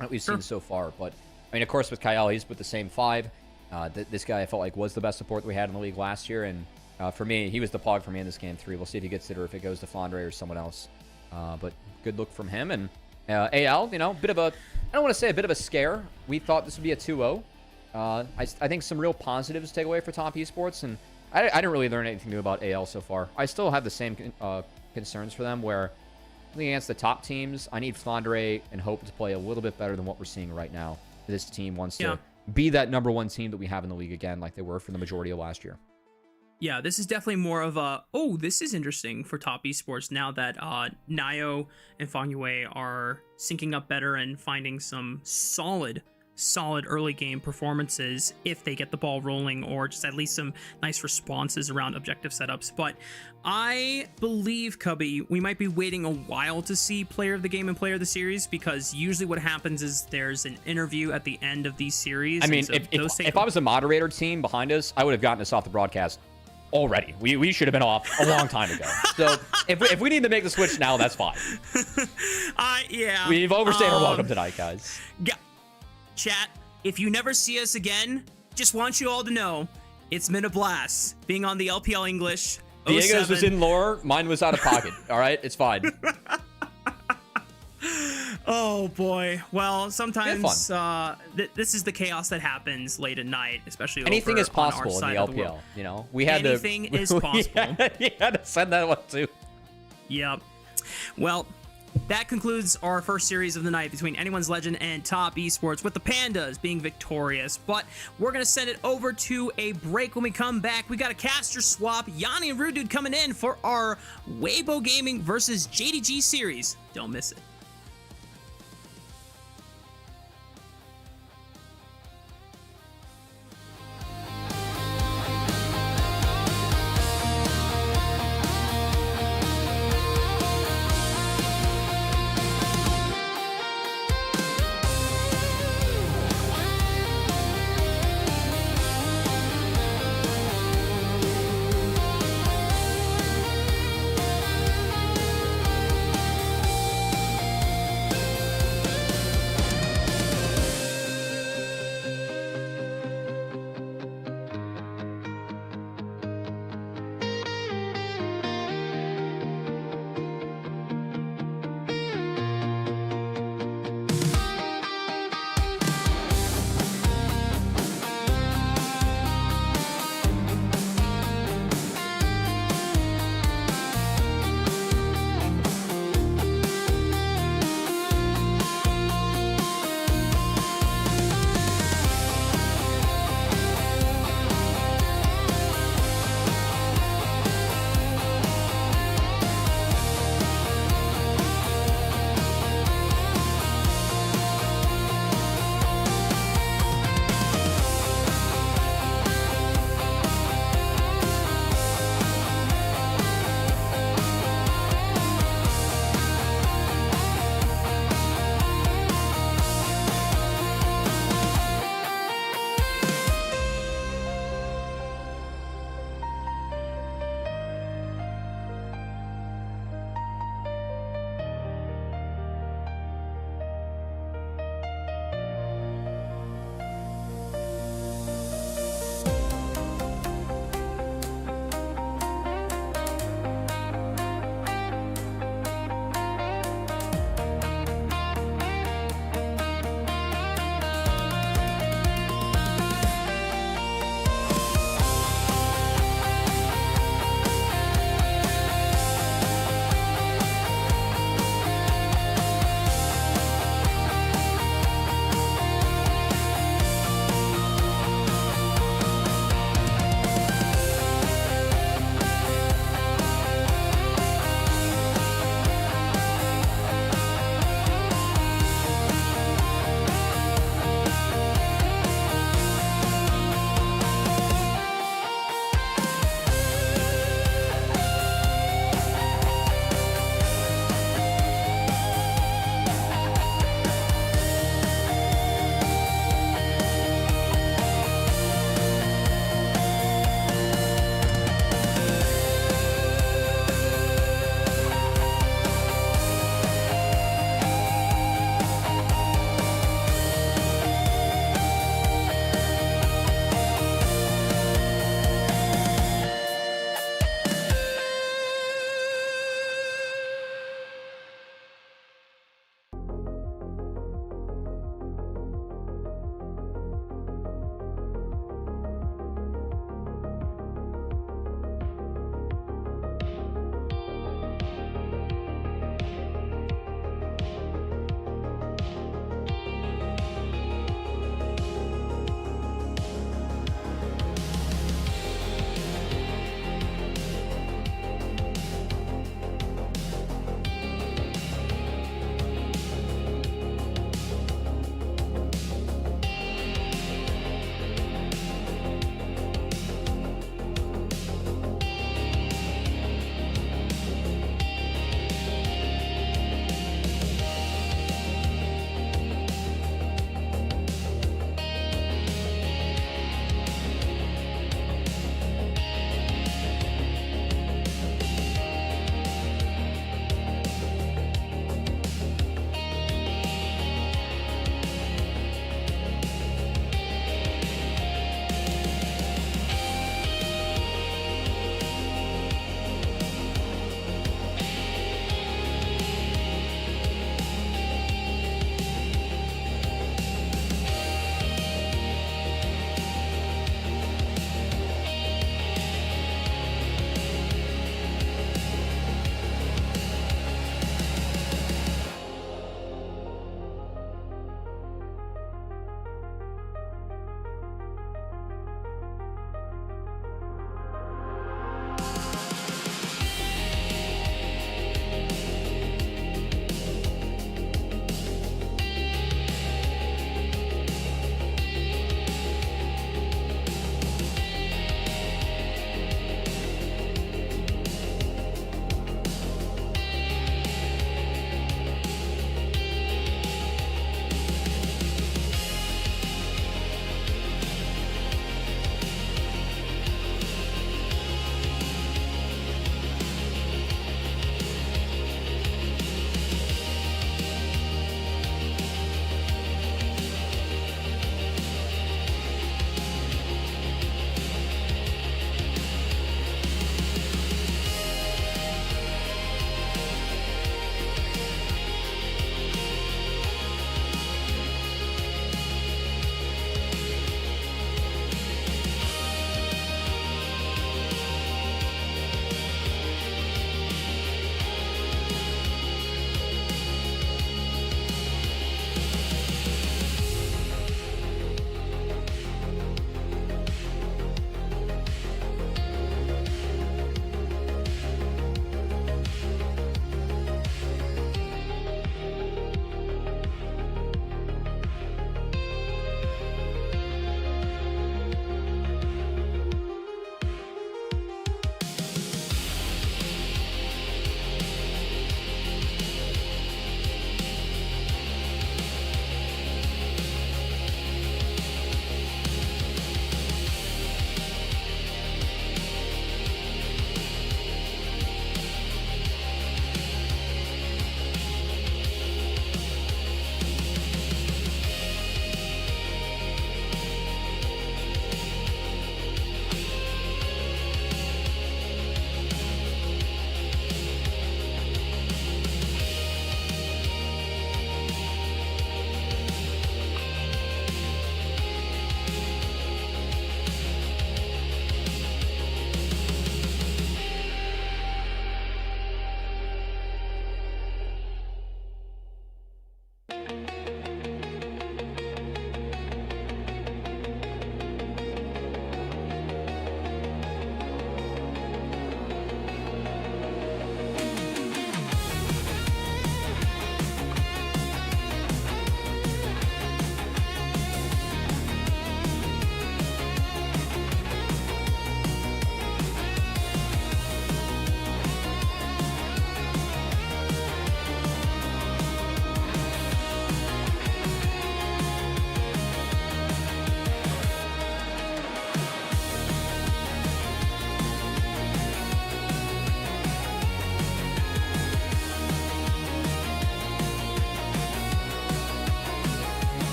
that we've seen so far. But I mean, of course, with Kyle, he's with the same 5. This guy I felt like was the best support that we had in the league last year, and for me, he was the pog for me in this game 3. We'll see if he gets it or if it goes to Flandre or someone else. But good look from him. And AL, you know, bit of a, I don't want to say a bit of a scare. We thought this would be a 2-0. I think some real positives to take away for Top Esports, and I didn't really learn anything new about AL so far. I still have the same concerns for them, where against the top teams, I need Flandre and Hope to play a little bit better than what we're seeing right now. This team wants to be that #1 team that we have in the league again, like they were for the majority of last year.
Yeah, this is definitely more of a, oh, this is interesting for Top Esports now that Nio and Fong Yue are syncing up better and finding some solid early game performances if they get the ball rolling, or just at least some nice responses around objective setups. But I believe, Cubby, we might be waiting a while to see player of the game and player of the series, because usually what happens is there's an interview at the end of these series.
I mean, so if I was a moderator team behind us, I would have gotten us off the broadcast already. We should have been off a long time ago. So if we need to make the switch now, that's fine.
Yeah.
We've overstayed our welcome tonight, guys.
Chat, if you never see us again, just want you all to know it's been a blast being on the LPL English.
Diego's was in lore, mine was out of pocket. All right, it's fine.
Oh boy. Well, sometimes this is the chaos that happens late at night, especially
anything
over
is possible
on our
in
side
the
of
LPL.
the
You know, we had
anything is possible.
You had to send that one too.
Yep. Well, that concludes our first series of the night between Anyone's Legend and Top Esports, with the Pandas being victorious. But we're going to send it over to a break. When we come back, we got a caster swap. Yanni and Rude Dude coming in for our Weibo Gaming versus JDG series. Don't miss it.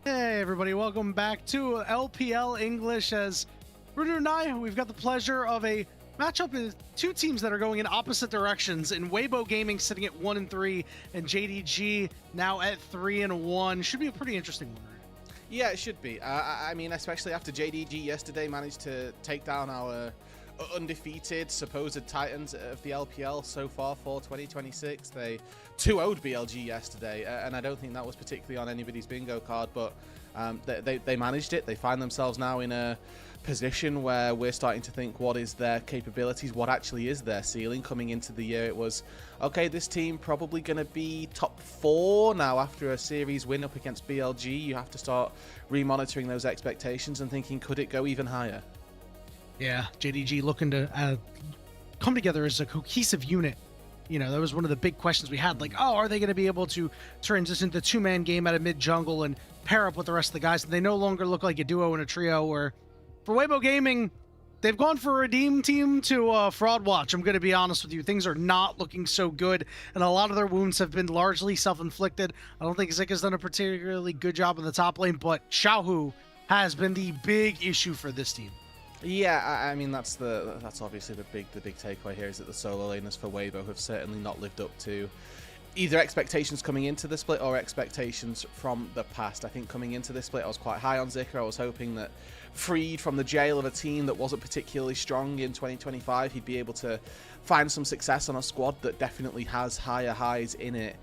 Hey everybody, welcome back to LPL English. As Rudu and I, we've got the pleasure of a matchup with two teams that are going in opposite directions. In Weibo Gaming sitting at 1-3, and JDG now at 3-1. Should be a pretty interesting one.
Yeah, it should be. I mean, especially after JDG yesterday managed to take down our undefeated supposed titans of the LPL so far for 2026. They 2-0'd BLG yesterday, and I don't think that was particularly on anybody's bingo card, but they managed it. They find themselves now in a position where we're starting to think, what is their capabilities, what actually is their ceiling. Coming into the year, it was, okay, this team probably going to be top 4. Now after a series win up against BLG, you have to start remonitoring those expectations and thinking, could it go even higher?
Yeah, JDG looking to come together as a cohesive unit. You know, that was one of the big questions we had. Like, oh, are they going to be able to transition the two-man game out of mid-jungle and pair up with the rest of the guys? And they no longer look like a duo and a trio. Or for Weibo Gaming, they've gone for a Redeem team to Fraud Watch. I'm going to be honest with you. Things are not looking so good, and a lot of their wounds have been largely self-inflicted. I don't think Zika's done a particularly good job in the top lane, but Xiaohu has been the big issue for this team.
Yeah, I mean that's obviously the big takeaway here, is that the solo laners for Weibo have certainly not lived up to either expectations coming into the split or expectations from the past. I think coming into this split I was quite high on Zika. I was hoping that, freed from the jail of a team that wasn't particularly strong in 2025, he'd be able to find some success on a squad that definitely has higher highs in it.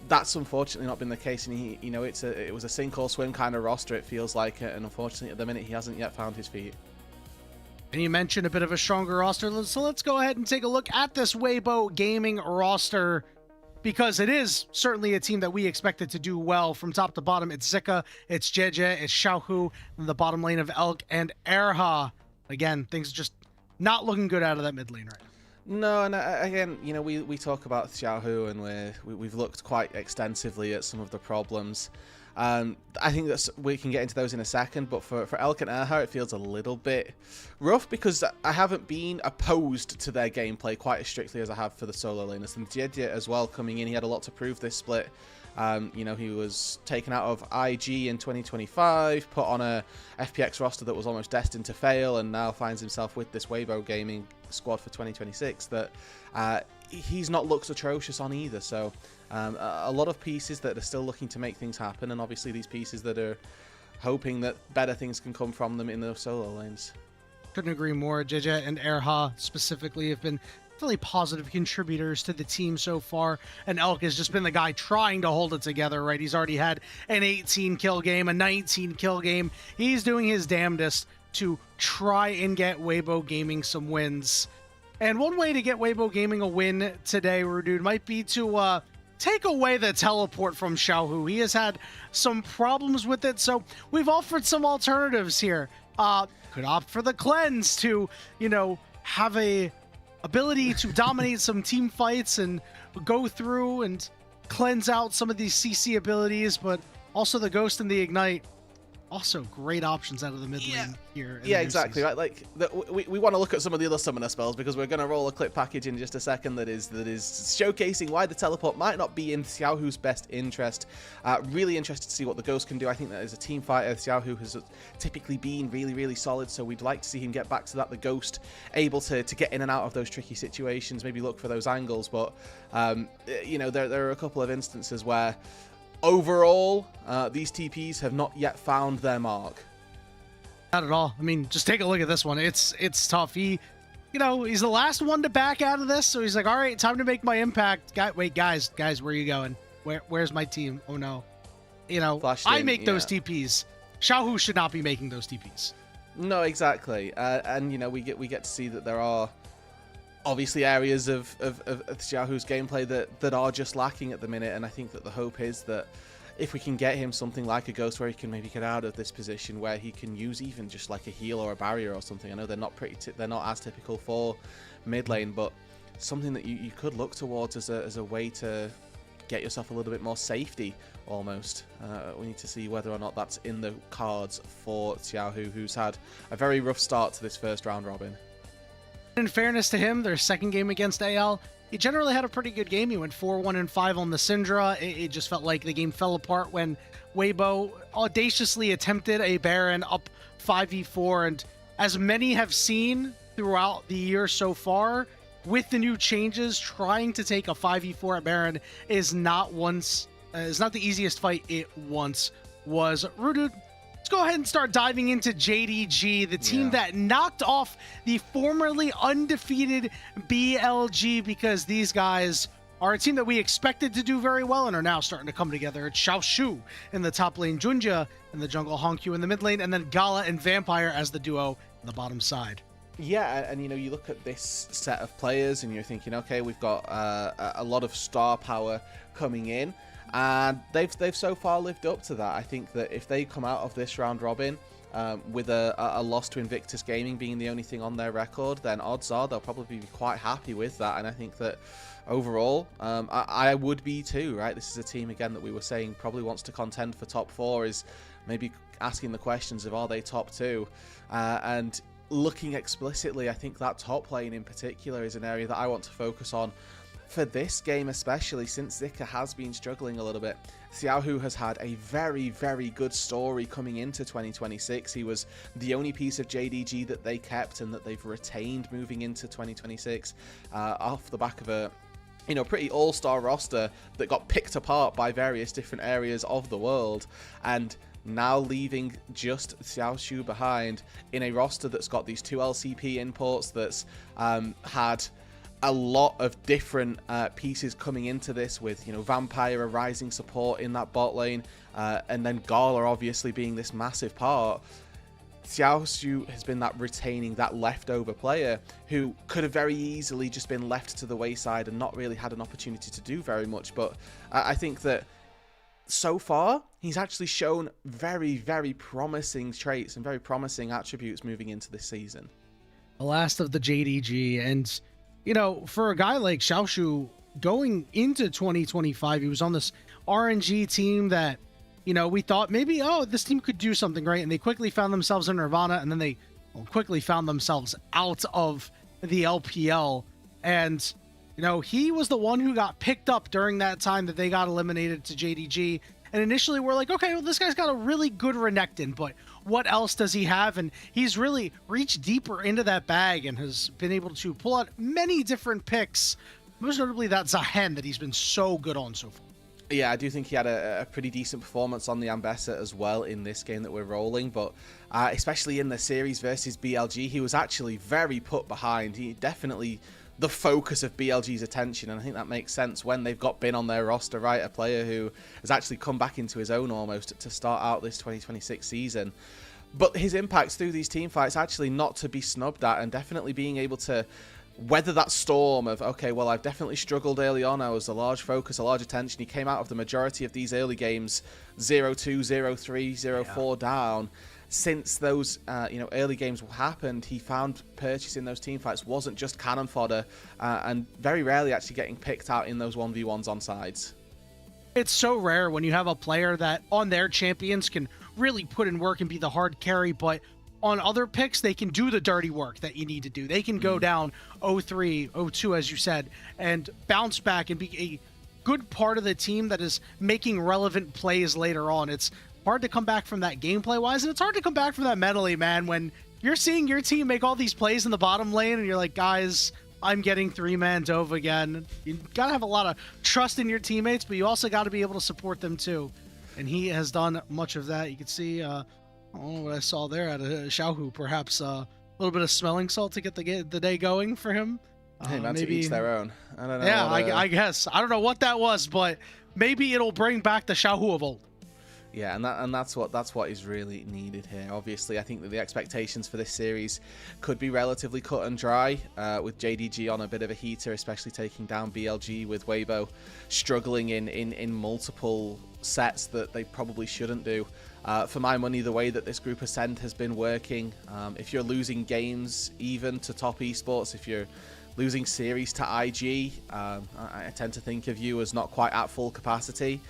That's unfortunately not been the case, and it was a sink or swim kind of roster, it feels like, and unfortunately at the minute he hasn't yet found his feet.
And you mentioned a bit of a stronger roster, so let's go ahead and take a look at this Weibo Gaming roster, because it is certainly a team that we expected to do well from top to bottom. It's Zika, it's JJ, it's Xiaohu, and the bottom lane of Elk and Erha. Again, things just not looking good out of that mid lane right now.
No, and again, you know, we talk about Xiaohu, and we've looked quite extensively at some of the problems. I think we can get into those in a second, but for Elk and Erha, it feels a little bit rough because I haven't been opposed to their gameplay quite as strictly as I have for the solo laners. And JJ as well coming in, he had a lot to prove this split. You know, he was taken out of IG in 2025, put on a FPX roster that was almost destined to fail, and now finds himself with this Weibo Gaming squad for 2026 that he's not looked atrocious on either. So a lot of pieces that are still looking to make things happen, and obviously these pieces that are hoping that better things can come from them in those solo lanes.
Couldn't agree more. JJ and Erha specifically have been really positive contributors to the team so far, and Elk has just been the guy trying to hold it together, right? He's already had an 18 kill game, a 19 kill game. He's doing his damnedest to try and get Weibo Gaming some wins. And one way to get Weibo Gaming a win today, Rudude, might be to take away the teleport from Xiaohu. He has had some problems with it, so we've offered some alternatives here. Could opt for the cleanse to, you know, have a ability to dominate some team fights and go through and cleanse out some of these CC abilities, but also the Ghost and the Ignite. Also great options out of the mid lane here.
Yeah, exactly. Right, like we want to look at some of the other summoner spells, because we're going to roll a clip package in just a second that is showcasing why the teleport might not be in Xiaohu's best interest. Really interested to see what the Ghost can do. I think that as a team fighter, Xiaohu has typically been really solid, so we'd like to see him get back to that. The Ghost able to get in and out of those tricky situations, maybe look for those angles, but you know, there are a couple of instances where overall, these TPs have not yet found their mark.
Not at all. I mean, just take a look at this one. It's tough. He, you know, he's the last one to back out of this, so he's like, all right, time to make my impact. Wait, guys, where are you going? Where's my team? Oh no. You know, I make those TPs. Xiaohu should not be making those TPs.
No, exactly. And you know, we get to see that there are obviously areas of Xiaohu's gameplay that are just lacking at the minute, and I think that the hope is that if we can get him something like a Ghost where he can maybe get out of this position, where he can use even just like a heal or a barrier or something. I know they're not they're not as typical for mid lane, but something that you could look towards as a way to get yourself a little bit more safety almost. We need to see whether or not that's in the cards for Xiaohu, who's had a very rough start to this first round robin.
In fairness to him, their second game against AL, he generally had a pretty good game. He went 4-1-5 on the Syndra. It just felt like the game fell apart when Weibo audaciously attempted a Baron up 5v4, and as many have seen throughout the year so far, with the new changes, trying to take a 5v4 at Baron is not the easiest fight it once was. Rudu, let's go ahead and start diving into JDG, the team that knocked off the formerly undefeated BLG, because these guys are a team that we expected to do very well and are now starting to come together. It's Xiaoshu in the top lane, Junjia in the jungle, Hongqiu in the mid lane, and then Gala and Vampire as the duo on the bottom side.
Yeah, and you look at this set of players and you're thinking, okay, we've got a lot of star power coming in, and they've so far lived up to that. I think that if they come out of this round robin with a loss to Invictus Gaming being the only thing on their record, then odds are they'll probably be quite happy with that. And I think that overall, I would be too, right? This is a team, again, that we were saying probably wants to contend for top 4, is maybe asking the questions of, are they top 2? And looking explicitly, I think that top lane in particular is an area that I want to focus on for this game, especially since Zika has been struggling a little bit. Xiaohu has had a very, very good story coming into 2026. He was the only piece of JDG that they kept and that they've retained moving into 2026 off the back of a pretty all-star roster that got picked apart by various different areas of the world, and now leaving just Xiaoshu behind in a roster that's got these 2 LCP imports, that's had a lot of different pieces coming into this, with Vampire, a rising support in that bot lane, and then Gala obviously being this massive part. Xiaoshu has been that retaining, that leftover player who could have very easily just been left to the wayside and not really had an opportunity to do very much. But I think that so far he's actually shown very, very promising traits and very promising attributes moving into this season.
The last of the JDG, and for a guy like Xiaoshu going into 2025, he was on this RNG team that we thought maybe, this team could do something great, and they quickly found themselves in Nirvana, and then they quickly found themselves out of the LPL. And he was the one who got picked up during that time that they got eliminated to JDG. And initially we're like, okay, well, this guy's got a really good Renekton, but what else does he have? And he's really reached deeper into that bag and has been able to pull out many different picks, most notably that Zahen that he's been so good on so far.
Yeah, I do think he had a pretty decent performance on the Ambessa as well in this game that we're rolling, but especially in the series versus BLG, he was actually very put behind. He definitely the focus of BLG's attention, and I think that makes sense when they've got Bin on their roster, right? A player who has actually come back into his own almost to start out this 2026 season. But his impacts through these team fights actually not to be snubbed at, and definitely being able to weather that storm of, okay, well, I've definitely struggled early on. I was a large focus, a large attention. He came out of the majority of these early games 0-2, 0-3, 0-4 down. Since those early games happened, he found purchase in those team fights wasn't just cannon fodder, and very rarely actually getting picked out in those 1v1s on sides.
It's so rare when you have a player that on their champions can really put in work and be the hard carry, but on other picks, they can do the dirty work that you need to do. They can go down 0-3, 0-2, as you said, and bounce back and be a good part of the team that is making relevant plays later on. It's hard to come back from that gameplay-wise, and it's hard to come back from that mentally, man, when you're seeing your team make all these plays in the bottom lane, and you're like, guys, I'm getting 3-man dove again. You gotta have a lot of trust in your teammates, but you also gotta be able to support them too. And he has done much of that. You can see, I don't know what I saw there at Xiaohu, perhaps a little bit of smelling salt to get the day going for him.
Hey, man, maybe to each their own. I don't know.
Yeah, I guess. I don't know what that was, but maybe it'll bring back the Xiaohu of old.
Yeah, and that's what is really needed here. Obviously, I think that the expectations for this series could be relatively cut and dry, with JDG on a bit of a heater, especially taking down BLG, with Weibo struggling in multiple sets that they probably shouldn't do. For my money, the way that this group Ascend has been working, if you're losing games even to top esports, if you're losing series to IG, I tend to think of you as not quite at full capacity.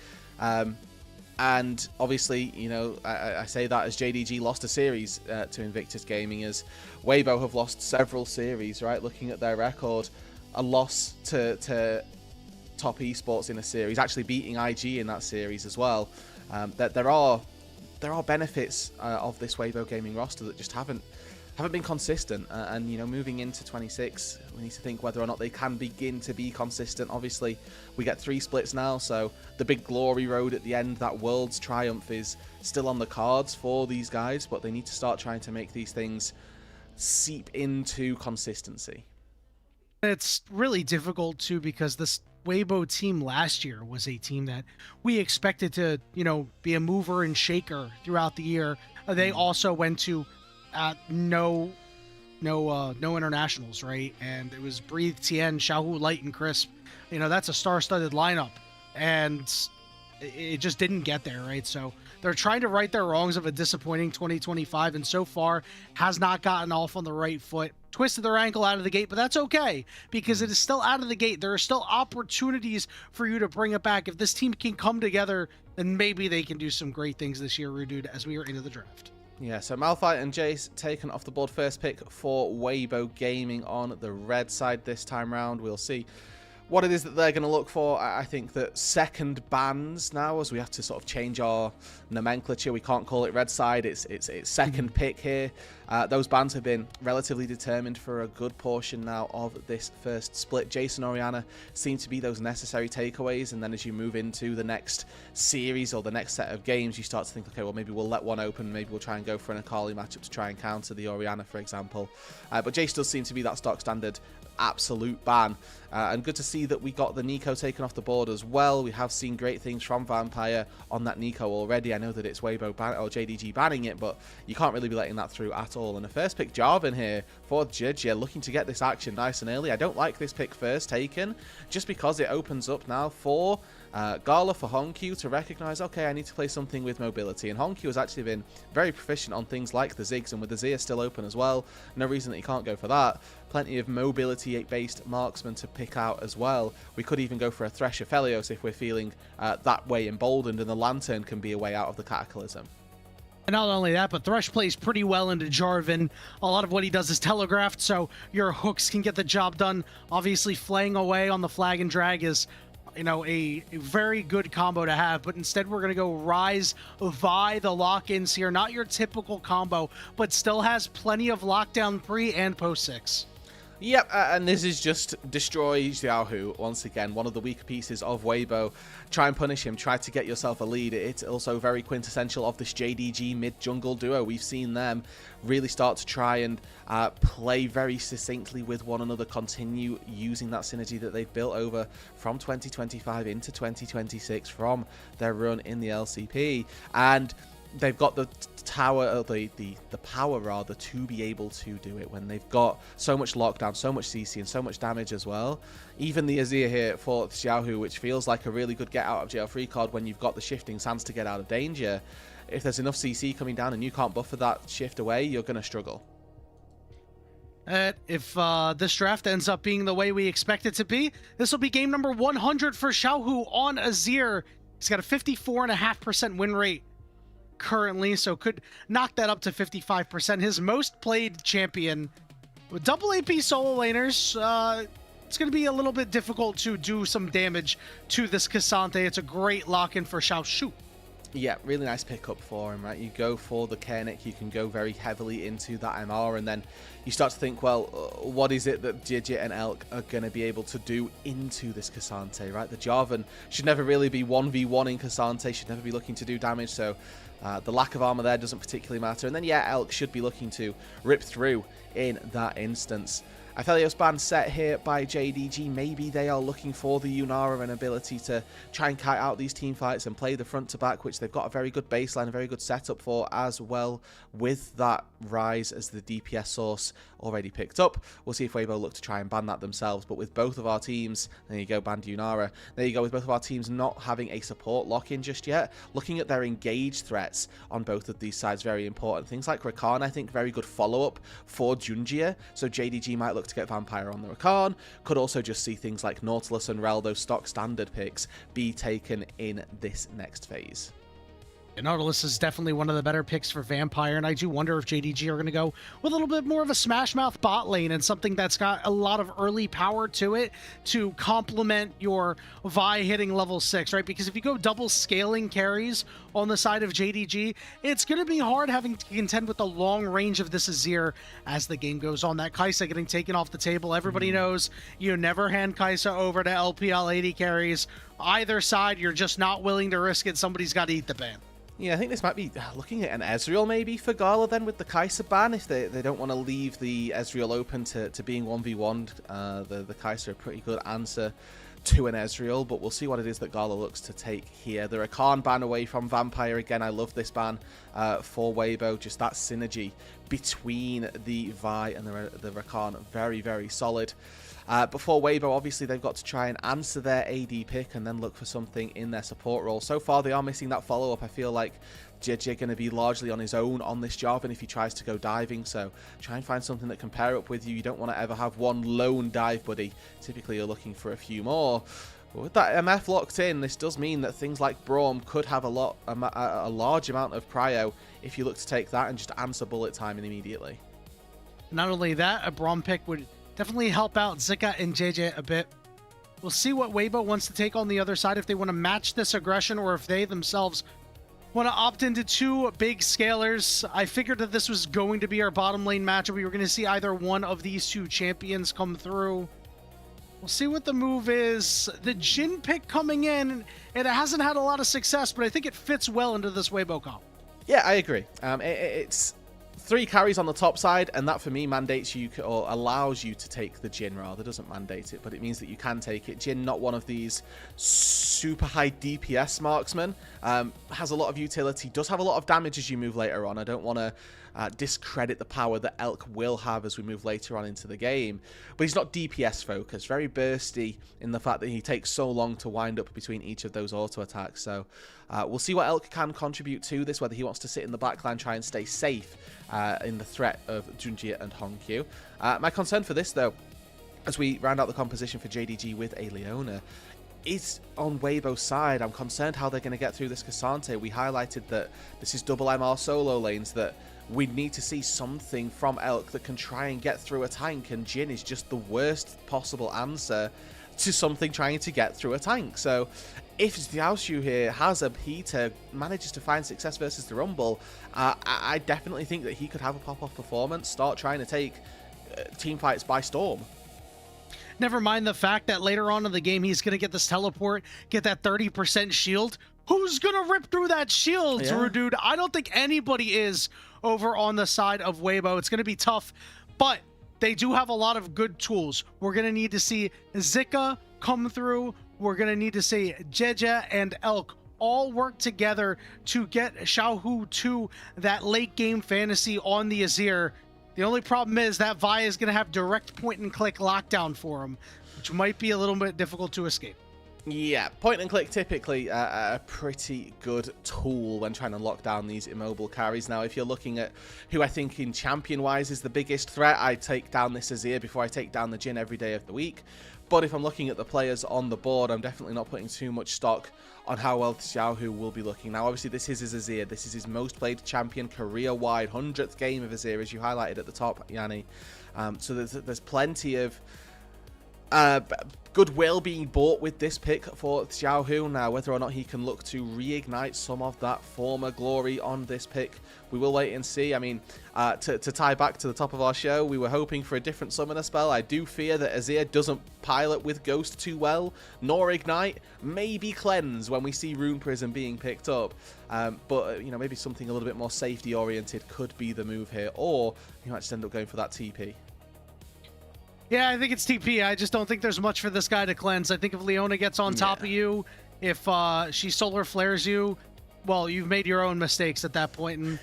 And obviously, I say that as JDG lost a series to Invictus Gaming, as Weibo have lost several series, right? Looking at their record, a loss to top esports in a series, actually beating IG in that series as well. That there are benefits of this Weibo Gaming roster that just haven't been consistent, and you know, moving into 26, we need to think whether or not they can begin to be consistent. Obviously, we get 3 splits now, so the big glory road at the end, that World's Triumph, is still on the cards for these guys, but they need to start trying to make these things seep into consistency.
It's really difficult too, because this Weibo team last year was a team that we expected to, you know, be a mover and shaker throughout the year. They also went to no internationals, right? And it was Breathe, Tien, Xiaohu, Light, and Crisp. You know, that's a star-studded lineup, and it just didn't get there, right? So they're trying to right their wrongs of a disappointing 2025, and so far has not gotten off on the right foot. Twisted their ankle out of the gate, but that's okay, because it is still out of the gate. There are still opportunities for you to bring it back. If this team can come together, then maybe they can do some great things this year, Rudude, as we are into the draft.
Yeah, so Malphite and Jace taken off the board. First pick for Weibo Gaming on the red side this time round. We'll see what it is that they're going to look for. I think that second bans now, as we have to sort of change our nomenclature, we can't call it red side, it's second pick here. Those bans have been relatively determined for a good portion now of this first split. Jason Oriana seem to be those necessary takeaways, and then as you move into the next series or the next set of games, you start to think, okay, well, maybe we'll let one open, maybe we'll try and go for an Akali matchup to try and counter the Oriana, for example. But Jace does seem to be that stock standard absolute ban, and good to see that we got the Nico taken off the board as well. We have seen great things from Vampire on that Nico already. I know that it's Weibo or JDG banning it, but you can't really be letting that through at all. And the first pick Jarvan here for JDG, looking to get this action nice and early. I don't like this pick first taken, just because it opens up now for Gala, for Honkyu to recognize, okay, I need to play something with mobility. And Honkyu has actually been very proficient on things like the Ziggs, and with the Zia still open as well, no reason that he can't go for that. Plenty of mobility-based marksmen to pick out as well. We could even go for a Thresher Felios if we're feeling that way emboldened, and the Lantern can be a way out of the Cataclysm.
And not only that, but Thresh plays pretty well into Jarvan. A lot of what he does is telegraphed, so your hooks can get the job done. Obviously, flaying away on the Flag and Drag is, you know, a very good combo to have, but instead we're going to go Rise, Vi, the lock-ins here. Not your typical combo, but still has plenty of lockdown pre and post 6.
Yep, and this is just destroy Xiaohu once again, one of the weaker pieces of Weibo. Try and punish him, try to get yourself a lead. It's also very quintessential of this JDG mid-jungle duo. We've seen them really start to try and play very succinctly with one another, continue using that synergy that they've built over from 2025 into 2026 from their run in the LCP. And they've got the tower, the power rather, to be able to do it when they've got so much lockdown, so much CC, and so much damage as well. Even the Azir here for Xiaohu, which feels like a really good get out of jail free card when you've got the shifting sands to get out of danger. If there's enough CC coming down and you can't buffer that shift away, you're going to struggle.
If this draft ends up being the way we expect it to be, this will be game number 100 for Xiaohu on Azir. He's got a 54.5% win rate currently, so could knock that up to 55%. His most played champion with double AP solo laners. It's going to be a little bit difficult to do some damage to this Cassante. It's a great lock-in for Xiaoshu.
Yeah, really nice pickup for him, right? You go for the Kernick, you can go very heavily into that MR, and then you start to think, well, what is it that Digit and Elk are going to be able to do into this Cassante, right? The Jarvan should never really be 1v1ing Cassante, should never be looking to do damage, so the lack of armor there doesn't particularly matter. And then, yeah, Elk should be looking to rip through in that instance. Aphelios ban set here by JDG. Maybe they are looking for the Yunara and ability to try and kite out these team fights and play the front to back, which they've got a very good baseline, a very good setup for, as well with that Rise as the DPS source already picked up. We'll see if Weibo look to try and ban that themselves, but with both of our teams, there you go, banned Yunara. There you go, with both of our teams not having a support lock-in just yet, looking at their engaged threats on both of these sides, very important. Things like Rakan, I think, very good follow-up for Junjia, so JDG might look to get Vampire on the Rakan. Could also just see things like Nautilus and Rel, those stock standard picks, be taken in this next phase.
Nautilus is definitely one of the better picks for Vampire, and I do wonder if JDG are going to go with a little bit more of a Smash Mouth bot lane and something that's got a lot of early power to it to complement your Vi hitting level 6, right? Because if you go double scaling carries on the side of JDG, it's going to be hard having to contend with the long range of this Azir as the game goes on. That Kai'Sa getting taken off the table. Everybody knows you never hand Kai'Sa over to LPL AD carries. Either side, you're just not willing to risk it. Somebody's got to eat the ban.
Yeah, I think this might be looking at an Ezreal maybe for Gala then with the Kai'Sa ban if they don't want to leave the Ezreal open to being 1v1'd. The Kai'Sa are a pretty good answer to an Ezreal, but we'll see what it is that Gala looks to take here. The Rakan ban away from Vampire. Again, I love this ban for Weibo. Just that synergy between the Vi and the Rakan. Very, very solid. Before Weibo, obviously, they've got to try and answer their AD pick and then look for something in their support role. So far, they are missing that follow-up. I feel like JJ going to be largely on his own on this job, and if he tries to go diving, so try and find something that can pair up with you. You don't want to ever have one lone dive buddy. Typically, you're looking for a few more. But with that MF locked in, this does mean that things like Braum could have a large amount of prio if you look to take that and just answer bullet timing immediately.
Not only that, a Braum pick would definitely help out Zika and JJ a bit. We'll see what Weibo wants to take on the other side, if they want to match this aggression or if they themselves want to opt into two big scalers. I figured that this was going to be our bottom lane matchup. We were going to see either one of these two champions come through. We'll see what the move is. The Jhin pick coming in, and it hasn't had a lot of success, but I think it fits well into this Weibo comp.
Yeah, I agree. It's 3 carries on the top side, and that for me mandates you or allows you to take the Jhin rather. Doesn't mandate it, but it means that you can take it. Jhin, not one of these super high DPS marksmen, has a lot of utility, does have a lot of damage as you move later on. I don't want to discredit the power that Elk will have as we move later on into the game, but he's not DPS focused. Very bursty in the fact that he takes so long to wind up between each of those auto attacks. So we'll see what Elk can contribute to this, whether he wants to sit in the backline, try and stay safe in the threat of Junjie and Hongqiu. My concern for this, though, as we round out the composition for JDG with a Leona, is on Weibo's side. I'm concerned how they're going to get through this Cassante. We highlighted that this is double MR solo lanes, that we need to see something from Elk that can try and get through a tank, and Jhin is just the worst possible answer to something trying to get through a tank. So if Xiaoshu here has a heater, manages to find success versus the Rumble, I definitely think that he could have a pop-off performance, start trying to take team fights by storm.
Never mind the fact that later on in the game, he's going to get this teleport, get that 30% shield. Who's going to rip through that shield,
Yeah.
dude? I don't think anybody is over on the side of Weibo. It's going to be tough, but they do have a lot of good tools. We're going to need to see Zika come through. We're going to need to see Jeja and Elk all work together to get Xiaohu to that late game fantasy on the Azir. The only problem is that Vi is going to have direct point and click lockdown for him, which might be a little bit difficult to escape.
Yeah, point and click typically a pretty good tool when trying to lock down these immobile carries. Now, if you're looking at who I think in champion-wise is the biggest threat, I take down this Azir before I take down the Jhin every day of the week. But if I'm looking at the players on the board, I'm definitely not putting too much stock on how well Xiaohu will be looking. Now, obviously, this is his Azir. This is his most played champion, career-wide, 100th game of Azir, as you highlighted at the top, Yanni. So there's plenty of goodwill being bought with this pick for Xiaohu. Now, whether or not he can look to reignite some of that former glory on this pick, we will wait and see. I mean, to tie back to the top of our show, we were hoping for a different summoner spell. I do fear that Azir doesn't pilot with Ghost too well, nor Ignite, maybe Cleanse when we see Rune Prism being picked up. But, you know, maybe something a little bit more safety-oriented could be the move here, or you might just end up going for that TP.
Yeah, I think it's TP. I just don't think there's much for this guy to cleanse. I think if Leona gets on top of you, if she solar flares you, well, you've made your own mistakes at that point. And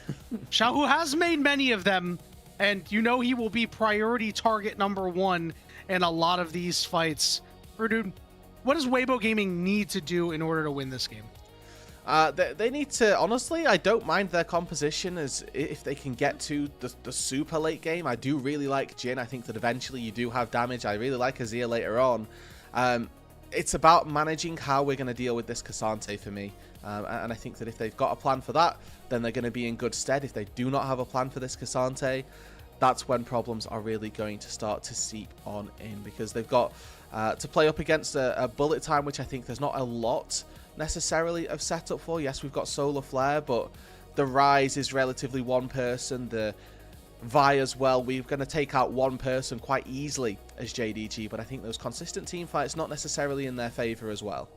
Xiaohu has made many of them, and you know he will be priority target number 1 in a lot of these fights. Dude, what does Weibo Gaming need to do in order to win this game?
They need to, honestly, I don't mind their composition as if they can get to the super late game. I do really like Jhin. I think that eventually you do have damage. I really like Azir later on. It's about managing how we're going to deal with this Cassante for me. And I think that if they've got a plan for that, then they're going to be in good stead. If they do not have a plan for this Cassante, that's when problems are really going to start to seep on in, because they've got to play up against a bullet time, which I think there's not a lot necessarily of setup for. Yes, we've got Solar Flare, but the Rise is relatively one person. The Vi as well, we're going to take out one person quite easily as JDG, but I think those consistent team fights not necessarily in their favor as well.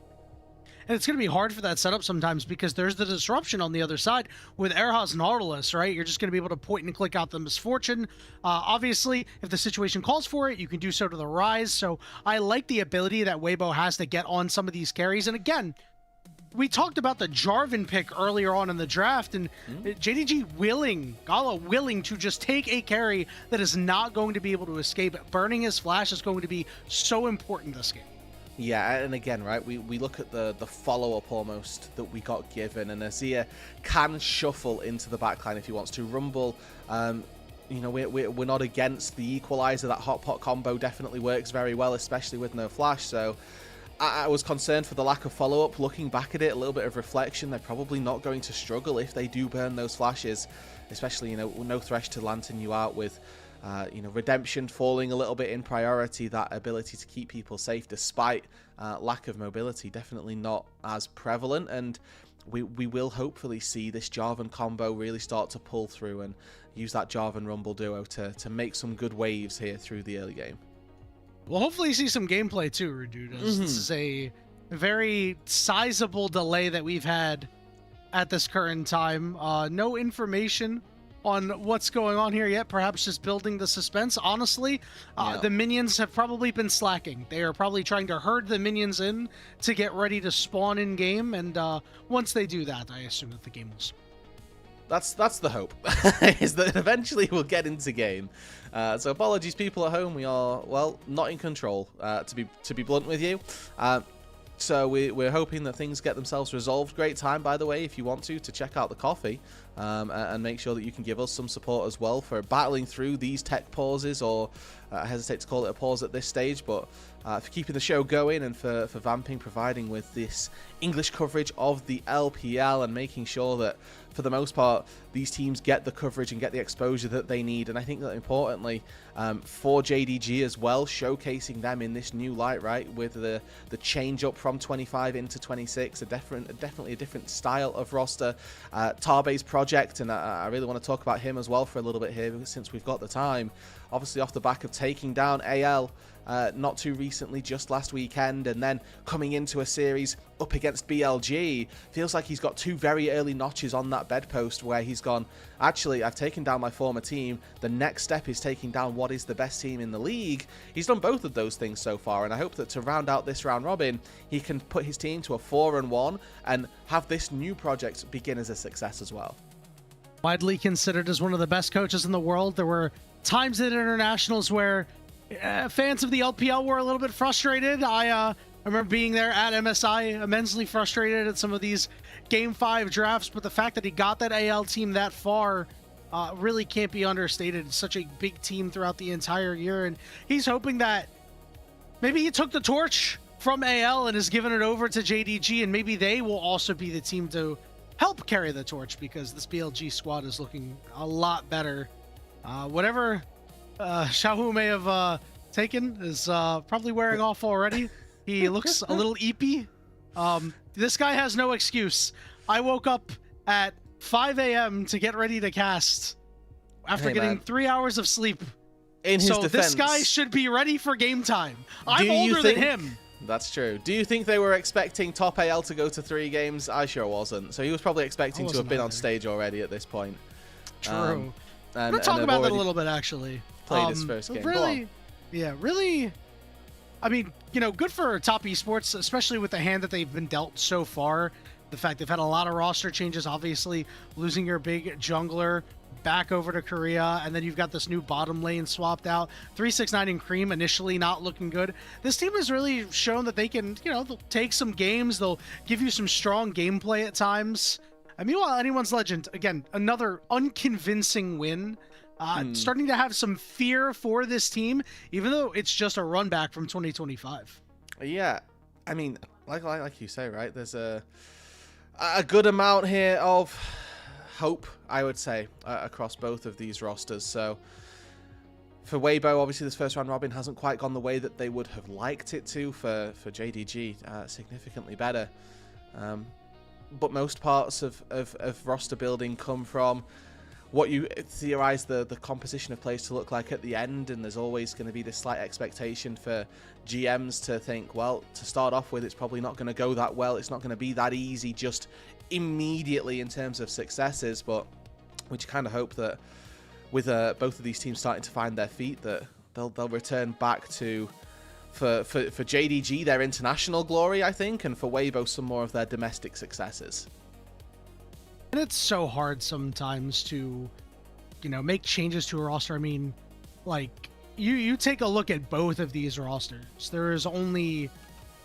And it's going to be hard for that setup sometimes because there's the disruption on the other side with Erha's Nautilus, right? You're just going to be able to point and click out the Misfortune. Obviously, if the situation calls for it, you can do so to the Rise. So I like the ability that Weibo has to get on some of these carries. And again, we talked about the Jarvan pick earlier on in the draft, and JDG Gala willing to just take a carry that is not going to be able to escape. Burning his flash is going to be so important this game.
Yeah, and again, right, we look at the follow-up almost that we got given, and Azir can shuffle into the backline if he wants to. Rumble, you know, we're not against the equalizer. That hot pot combo definitely works very well, especially with no flash, so I was concerned for the lack of follow-up. Looking back at it, a little bit of reflection, they're probably not going to struggle if they do burn those flashes, especially, you know, no Thresh to lantern you out with. You know, Redemption falling a little bit in priority, that ability to keep people safe despite lack of mobility, definitely not as prevalent, and we will hopefully see this Jarvan combo really start to pull through and use that Jarvan Rumble duo to make some good waves here through the early game.
We'll hopefully see some gameplay too, Redude. This is a very sizable delay that we've had at this current time. No information on what's going on here yet, perhaps just building the suspense. Honestly, the minions have probably been slacking. They are probably trying to herd the minions in to get ready to spawn in game, and once they do that, I assume that the game will spawn.
That's the hope, is that eventually we'll get into game. So apologies, people at home. We are, well, not in control, to be blunt with you. So we're hoping that things get themselves resolved. Great time, by the way, if you want to check out the coffee and make sure that you can give us some support as well for battling through these tech pauses, or I hesitate to call it a pause at this stage, but for keeping the show going, and for Vamping providing with this English coverage of the LPL and making sure that, for the most part, these teams get the coverage and get the exposure that they need. And I think that importantly, for JDG as well, showcasing them in this new light, right, with the change up from 25 into 26, definitely a different style of roster. Tabe's project, and I really want to talk about him as well for a little bit here, since we've got the time. Obviously off the back of taking down AL not too recently, just last weekend, and then coming into a series up against BLG, feels like he's got two very early notches on that bedpost where he's gone, actually, I've taken down my former team, the next step is taking down what is the best team in the league. He's done both of those things so far, and I hope that to round out this round robin, he can put his team to a 4-1 and have this new project begin as a success as well.
Widely considered as one of the best coaches in the world. There were times at internationals where fans of the LPL were a little bit frustrated. I remember being there at MSI, immensely frustrated at some of these Game 5 drafts, but the fact that he got that AL team that far really can't be understated. It's such a big team throughout the entire year, and he's hoping that maybe he took the torch from AL and has given it over to JDG, and maybe they will also be the team to help carry the torch, because this BLG squad is looking a lot better. Whatever Xiaohu may have taken is probably wearing off already. He looks a little eepy. This guy has no excuse. I woke up at 5 a.m. to get ready to cast after getting 3 hours of sleep.
In his defense,
this guy should be ready for game time. I'm older than him.
That's true. Do you think they were expecting top AL to go to 3 games? I sure wasn't. So he was probably expecting to have been on stage already at this point.
True. We're going to talk about that a little bit, actually.
Played his first game.
Really, yeah, really. I mean, you know, good for top esports, especially with the hand that they've been dealt so far. The fact they've had a lot of roster changes, obviously losing your big jungler back over to Korea, and then you've got this new bottom lane swapped out. 369 and Cream initially not looking good. This team has really shown that they can, you know, they'll take some games, they'll give you some strong gameplay at times. And meanwhile, Anyone's Legend, again, another unconvincing win. Starting to have some fear for this team, even though it's just a run back from 2025.
Yeah, I mean, like you say, right? There's a A good amount here of hope, I would say, across both of these rosters. So for Weibo, obviously this first round robin hasn't quite gone the way that they would have liked it to. For JDG, significantly better. But most parts of roster building come from what you theorize the composition of players to look like at the end, and there's always going to be this slight expectation for GMs to think, well, to start off with, it's probably not going to go that well, it's not going to be that easy just immediately in terms of successes, but we kind of hope that with both of these teams starting to find their feet, that they'll return back to, for JDG, their international glory, I think, and for Weibo, some more of their domestic successes.
And it's so hard sometimes to, make changes to a roster. I mean, like, you take a look at both of these rosters. There is only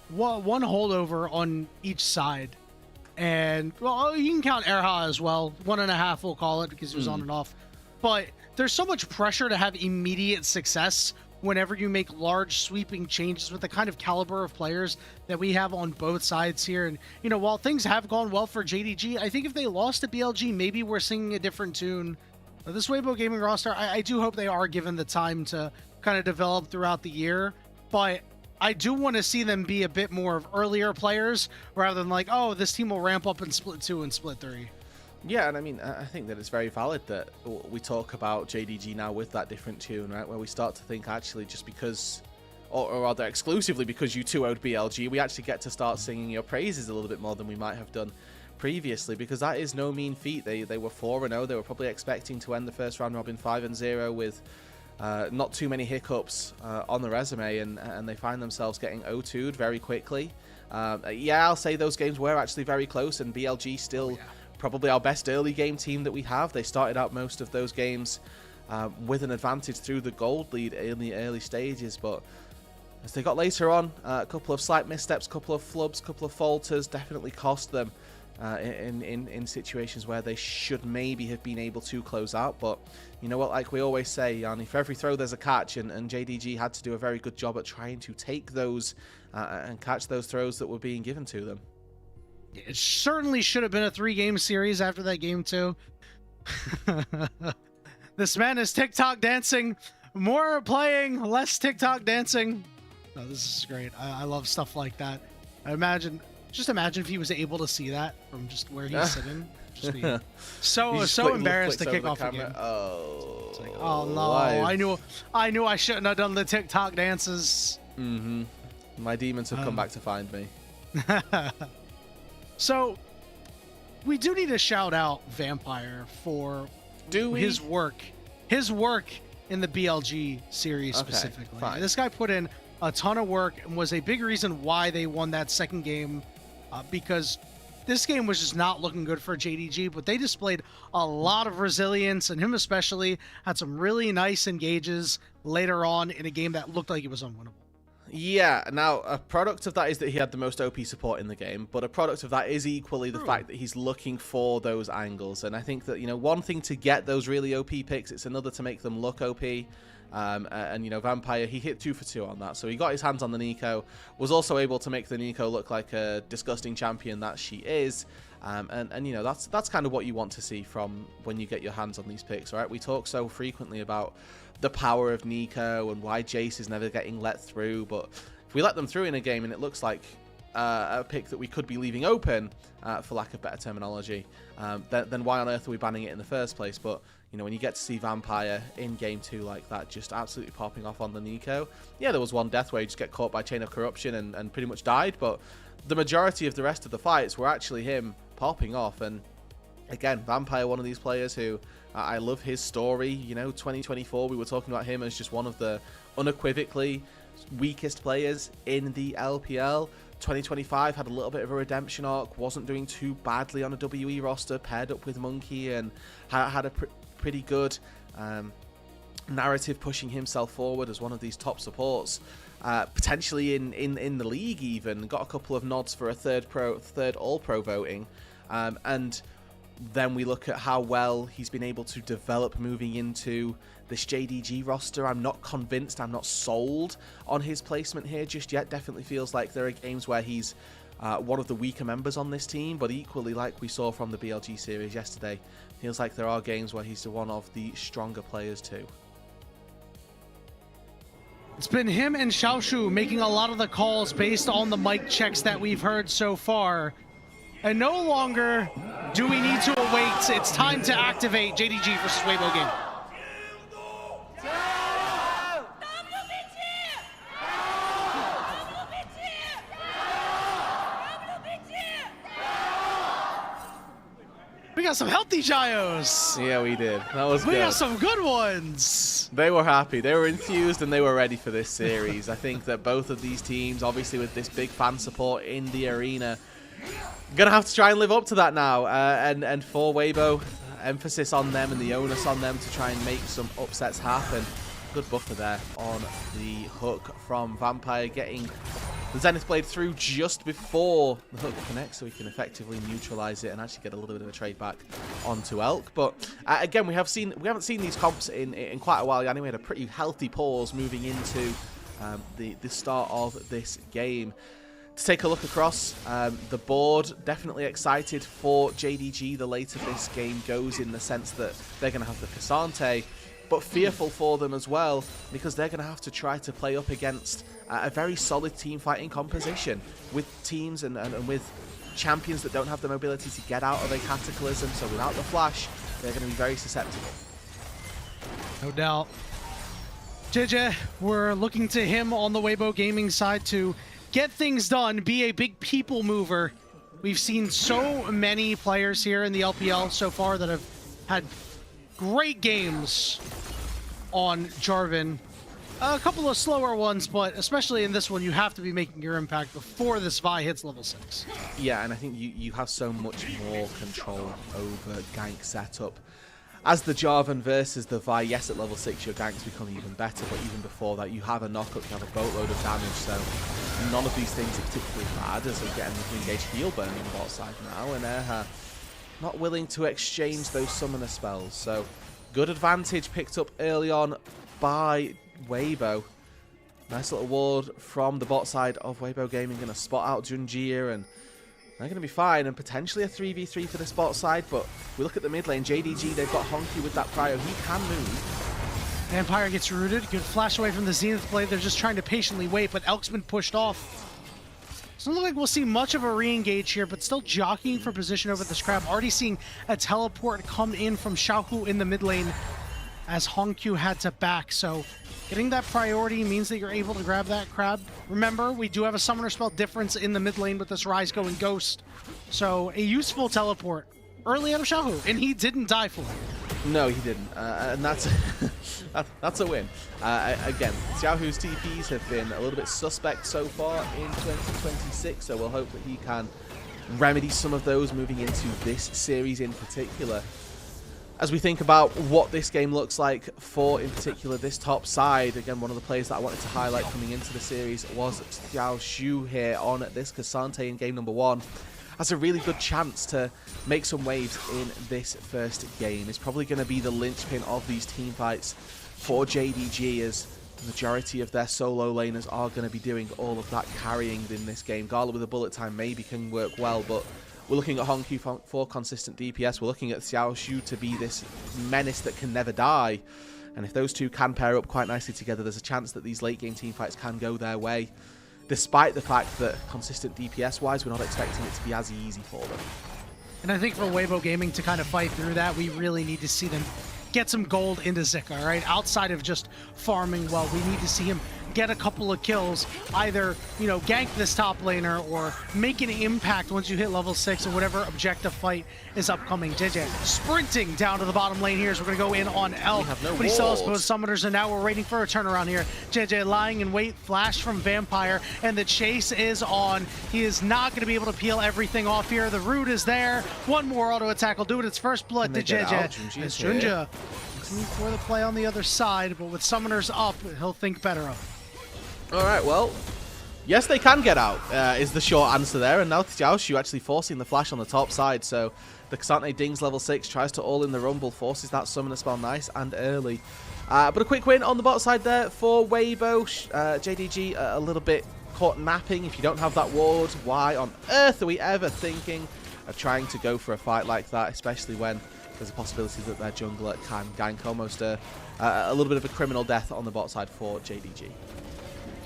one holdover on each side. And, well, you can count Erha as well. 1.5, we'll call it, because he was on and off. But there's so much pressure to have immediate success whenever you make large sweeping changes with the kind of caliber of players that we have on both sides here. And, while things have gone well for JDG, I think if they lost to BLG, maybe we're singing a different tune. This Weibo Gaming roster, I do hope they are given the time to kind of develop throughout the year, but I do want to see them be a bit more of earlier players rather than like, oh, this team will ramp up in Split 2 and Split 3.
Yeah, and I mean, I think that it's very valid that we talk about JDG now with that different tune, right? Where we start to think actually just because, or rather exclusively because you 2-0'd BLG, we actually get to start singing your praises a little bit more than we might have done previously, because that is no mean feat. They were 4-0. They were probably expecting to end the first round robin 5-0 with not too many hiccups on the resume, and they find themselves getting 0-2'd very quickly. Yeah, I'll say those games were actually very close, and BLG still... probably our best early game team that we have. They started out most of those games with an advantage through the gold lead in the early stages, but as they got later on, a couple of slight missteps, a couple of flubs, a couple of falters definitely cost them in situations where they should maybe have been able to close out. But you know what, like we always say, Yanni, for every throw there's a catch, and JDG had to do a very good job at trying to take those and catch those throws that were being given to them.
It certainly should have been a 3-game series after that game, too. This man is TikTok dancing. More playing, less TikTok dancing. Oh, this is great. I love stuff like that. Just imagine if he was able to see that from just where he's sitting. Just be so embarrassed to kick off again.
Oh,
it's like, oh no! I knew I shouldn't have done the TikTok dances.
My demons have come back to find me.
So, we do need to shout out Vampire for his work in the BLG series specifically.
Fine.
This guy put in a ton of work and was a big reason why they won that second game, because this game was just not looking good for JDG, but they displayed a lot of resilience, and him especially had some really nice engages later on in a game that looked like it was unwinnable.
Yeah, now a product of that is that he had the most OP support in the game, but a product of that is equally the fact that he's looking for those angles. And I think that, one thing to get those really OP picks, it's another to make them look OP. And Vampire, he hit 2 for 2 on that, so he got his hands on the Nico, was also able to make the Nico look like a disgusting champion that she is. That's kind of what you want to see from when you get your hands on these picks, right? We talk so frequently about the power of Nico and why Jace is never getting let through, but if we let them through in a game and it looks like a pick that we could be leaving open, for lack of better terminology, then why on earth are we banning it in the first place? But when you get to see Vampire in game 2 like that, just absolutely popping off on the Nico, yeah, there was one death where he just get caught by Chain of Corruption and pretty much died, but the majority of the rest of the fights were actually him popping off. And again, Vampire, one of these players who I love his story. 2024, we were talking about him as just one of the unequivocally weakest players in the LPL. 2025 had a little bit of a redemption arc, wasn't doing too badly on a WE roster, paired up with Monkey, and had a pretty good narrative pushing himself forward as one of these top supports. Potentially in the league even, got a couple of nods for a third All-Pro voting. And then we look at how well he's been able to develop moving into this JDG roster. I'm not convinced, I'm not sold on his placement here just yet. Definitely feels like there are games where he's one of the weaker members on this team, but equally, like we saw from the BLG series yesterday, feels like there are games where he's one of the stronger players too.
It's been him and Xiaoshu making a lot of the calls based on the mic checks that we've heard so far. And no longer do we need to await. It's time to activate JDG versus Weibo game. We got some healthy Gios.
Yeah, we did. That was good.
We got some good ones.
They were happy. They were enthused and they were ready for this series. I think that both of these teams, obviously with this big fan support in the arena, gonna have to try and live up to that now. And for Weibo, emphasis on them and the onus on them to try and make some upsets happen. Good buffer there on the hook from Vampire, getting the Zenith Blade through just before the hook connects, so we can effectively neutralize it and actually get a little bit of a trade back onto Elk. But again, we haven't seen these comps in quite a while. Anyway, had a pretty healthy pause moving into the start of this game. To take a look across the board, definitely excited for JDG the later this game goes, in the sense that they're going to have the Cassante, but fearful for them as well, because they're going to have to try to play up against a very solid team fighting composition with teams and with champions that don't have the mobility to get out of a Cataclysm. So without the flash, they're going to be very susceptible.
No doubt. JJ, we're looking to him on the Weibo Gaming side to get things done, be a big people mover. We've seen so many players here in the LPL so far that have had great games on Jarvan. A couple of slower ones, but especially in this one, you have to be making your impact before this Vi hits level 6.
Yeah, and I think you have so much more control over gank setup. As the Jarvan versus the Vi, yes, at level 6 your ganks become even better, but even before that you have a knockup, you have a boatload of damage, so none of these things are particularly bad, as we're getting the engaged heal burn on the bot side now, and Erha not willing to exchange those summoner spells. So good advantage picked up early on by Weibo. Nice little ward from the bot side of Weibo Gaming, going to spot out Junjia, and they're going to be fine, and potentially a 3v3 for this bot side. But we look at the mid lane, JDG, they've got Honky with that prio. He can move.
Vampire gets rooted. Good flash away from the Zenith Blade. They're just trying to patiently wait, but Elk's been pushed off. Doesn't look like we'll see much of a re-engage here, but still jockeying for position over this crab. Already seeing a teleport come in from Xiaohu in the mid lane as Hongqiu had to back. So getting that priority means that you're able to grab that crab. Remember, we do have a summoner spell difference in the mid lane with this Rise going Ghost. So a useful teleport early out of Xiaohu, and he didn't die for it.
No, he didn't, and that's that's a win. Again, Xiaohu's TPs have been a little bit suspect so far in 2026, so we'll hope that he can remedy some of those moving into this series in particular. As we think about what this game looks like for, in particular, this top side, again, one of the players that I wanted to highlight coming into the series was Xiaoshu here on this Cassante in game number 1. Has a really good chance to make some waves in this first game. It's probably going to be the linchpin of these team fights for JDG, as the majority of their solo laners are going to be doing all of that carrying in this game. Gala with a bullet time maybe can work well, but we're looking at Hongqiu for consistent DPS. We're looking at Xiaoshu to be this menace that can never die. And if those two can pair up quite nicely together, there's a chance that these late game team fights can go their way, despite the fact that consistent DPS-wise, we're not expecting it to be as easy for them.
And I think for Weibo Gaming to kind of fight through that, we really need to see them get some gold into Zika, right? Outside of just farming well, we need to see him get a couple of kills, either, you know, gank this top laner or make an impact once you hit level 6 or whatever objective fight is upcoming. JJ sprinting down to the bottom lane here, so we're going to go in on Elk.
No
but he still has both summoners, and now we're waiting for a turnaround here. JJ lying in wait, flash from Vampire, and the chase is on. He is not going to be able to peel everything off here. The root is there. One more auto attack will do it. It's first blood to JJ. It's Junjia for the play on the other side, but with summoners up, he'll think better of it.
All right, well, yes, they can get out, is the short answer there. And now Xiaoshu actually forcing the flash on the top side. So the Cassante dings level 6, tries to all in the rumble, forces that summoner spell nice and early. But a quick win on the bot side there for Weibo. JDG a little bit caught napping, if you don't have that ward, why on earth are we ever thinking of trying to go for a fight like that, especially when there's a possibility that their jungler can gank almost a little bit of a criminal death on the bot side for JDG.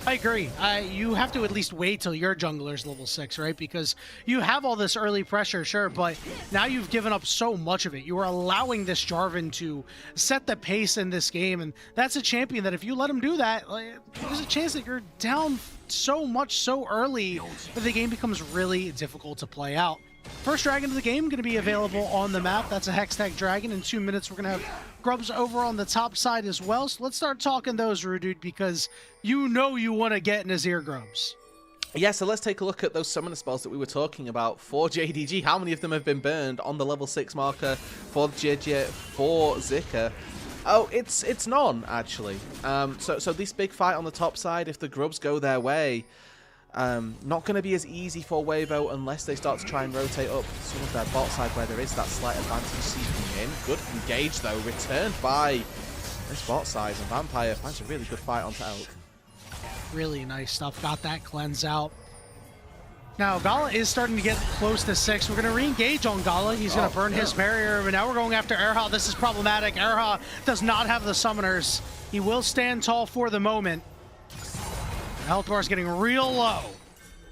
I agree. You have to at least wait till your jungler's level 6, right? Because you have all this early pressure, sure, but now you've given up so much of it. You are allowing this Jarvan to set the pace in this game, and that's a champion that if you let him do that, there's a chance that you're down so much so early that the game becomes really difficult to play out. First dragon of the game going to be available on the map. That's a Hextech dragon. In 2 minutes, we're going to have grubs over on the top side as well. So let's start talking those, Rudude, because you know you want to get in his ear grubs.
Yeah, so let's take a look at those summoner spells that we were talking about for JDG. How many of them have been burned on the level 6 marker for JJ, for Zika? Oh, it's none, actually. So this big fight on the top side, if the grubs go their way, not going to be as easy for Weibo unless they start to try and rotate up some of their bot side where there is that slight advantage seeping in. Good engage though, returned by this bot side, and Vampire finds a really good fight onto Elk.
Really nice stuff. Got that cleanse out. Now, Gala is starting to get close to 6. We're going to re-engage on Gala. He's going to burn his barrier, but now we're going after Erha. This is problematic. Erha does not have the summoners. He will stand tall for the moment. The health bar is getting real low.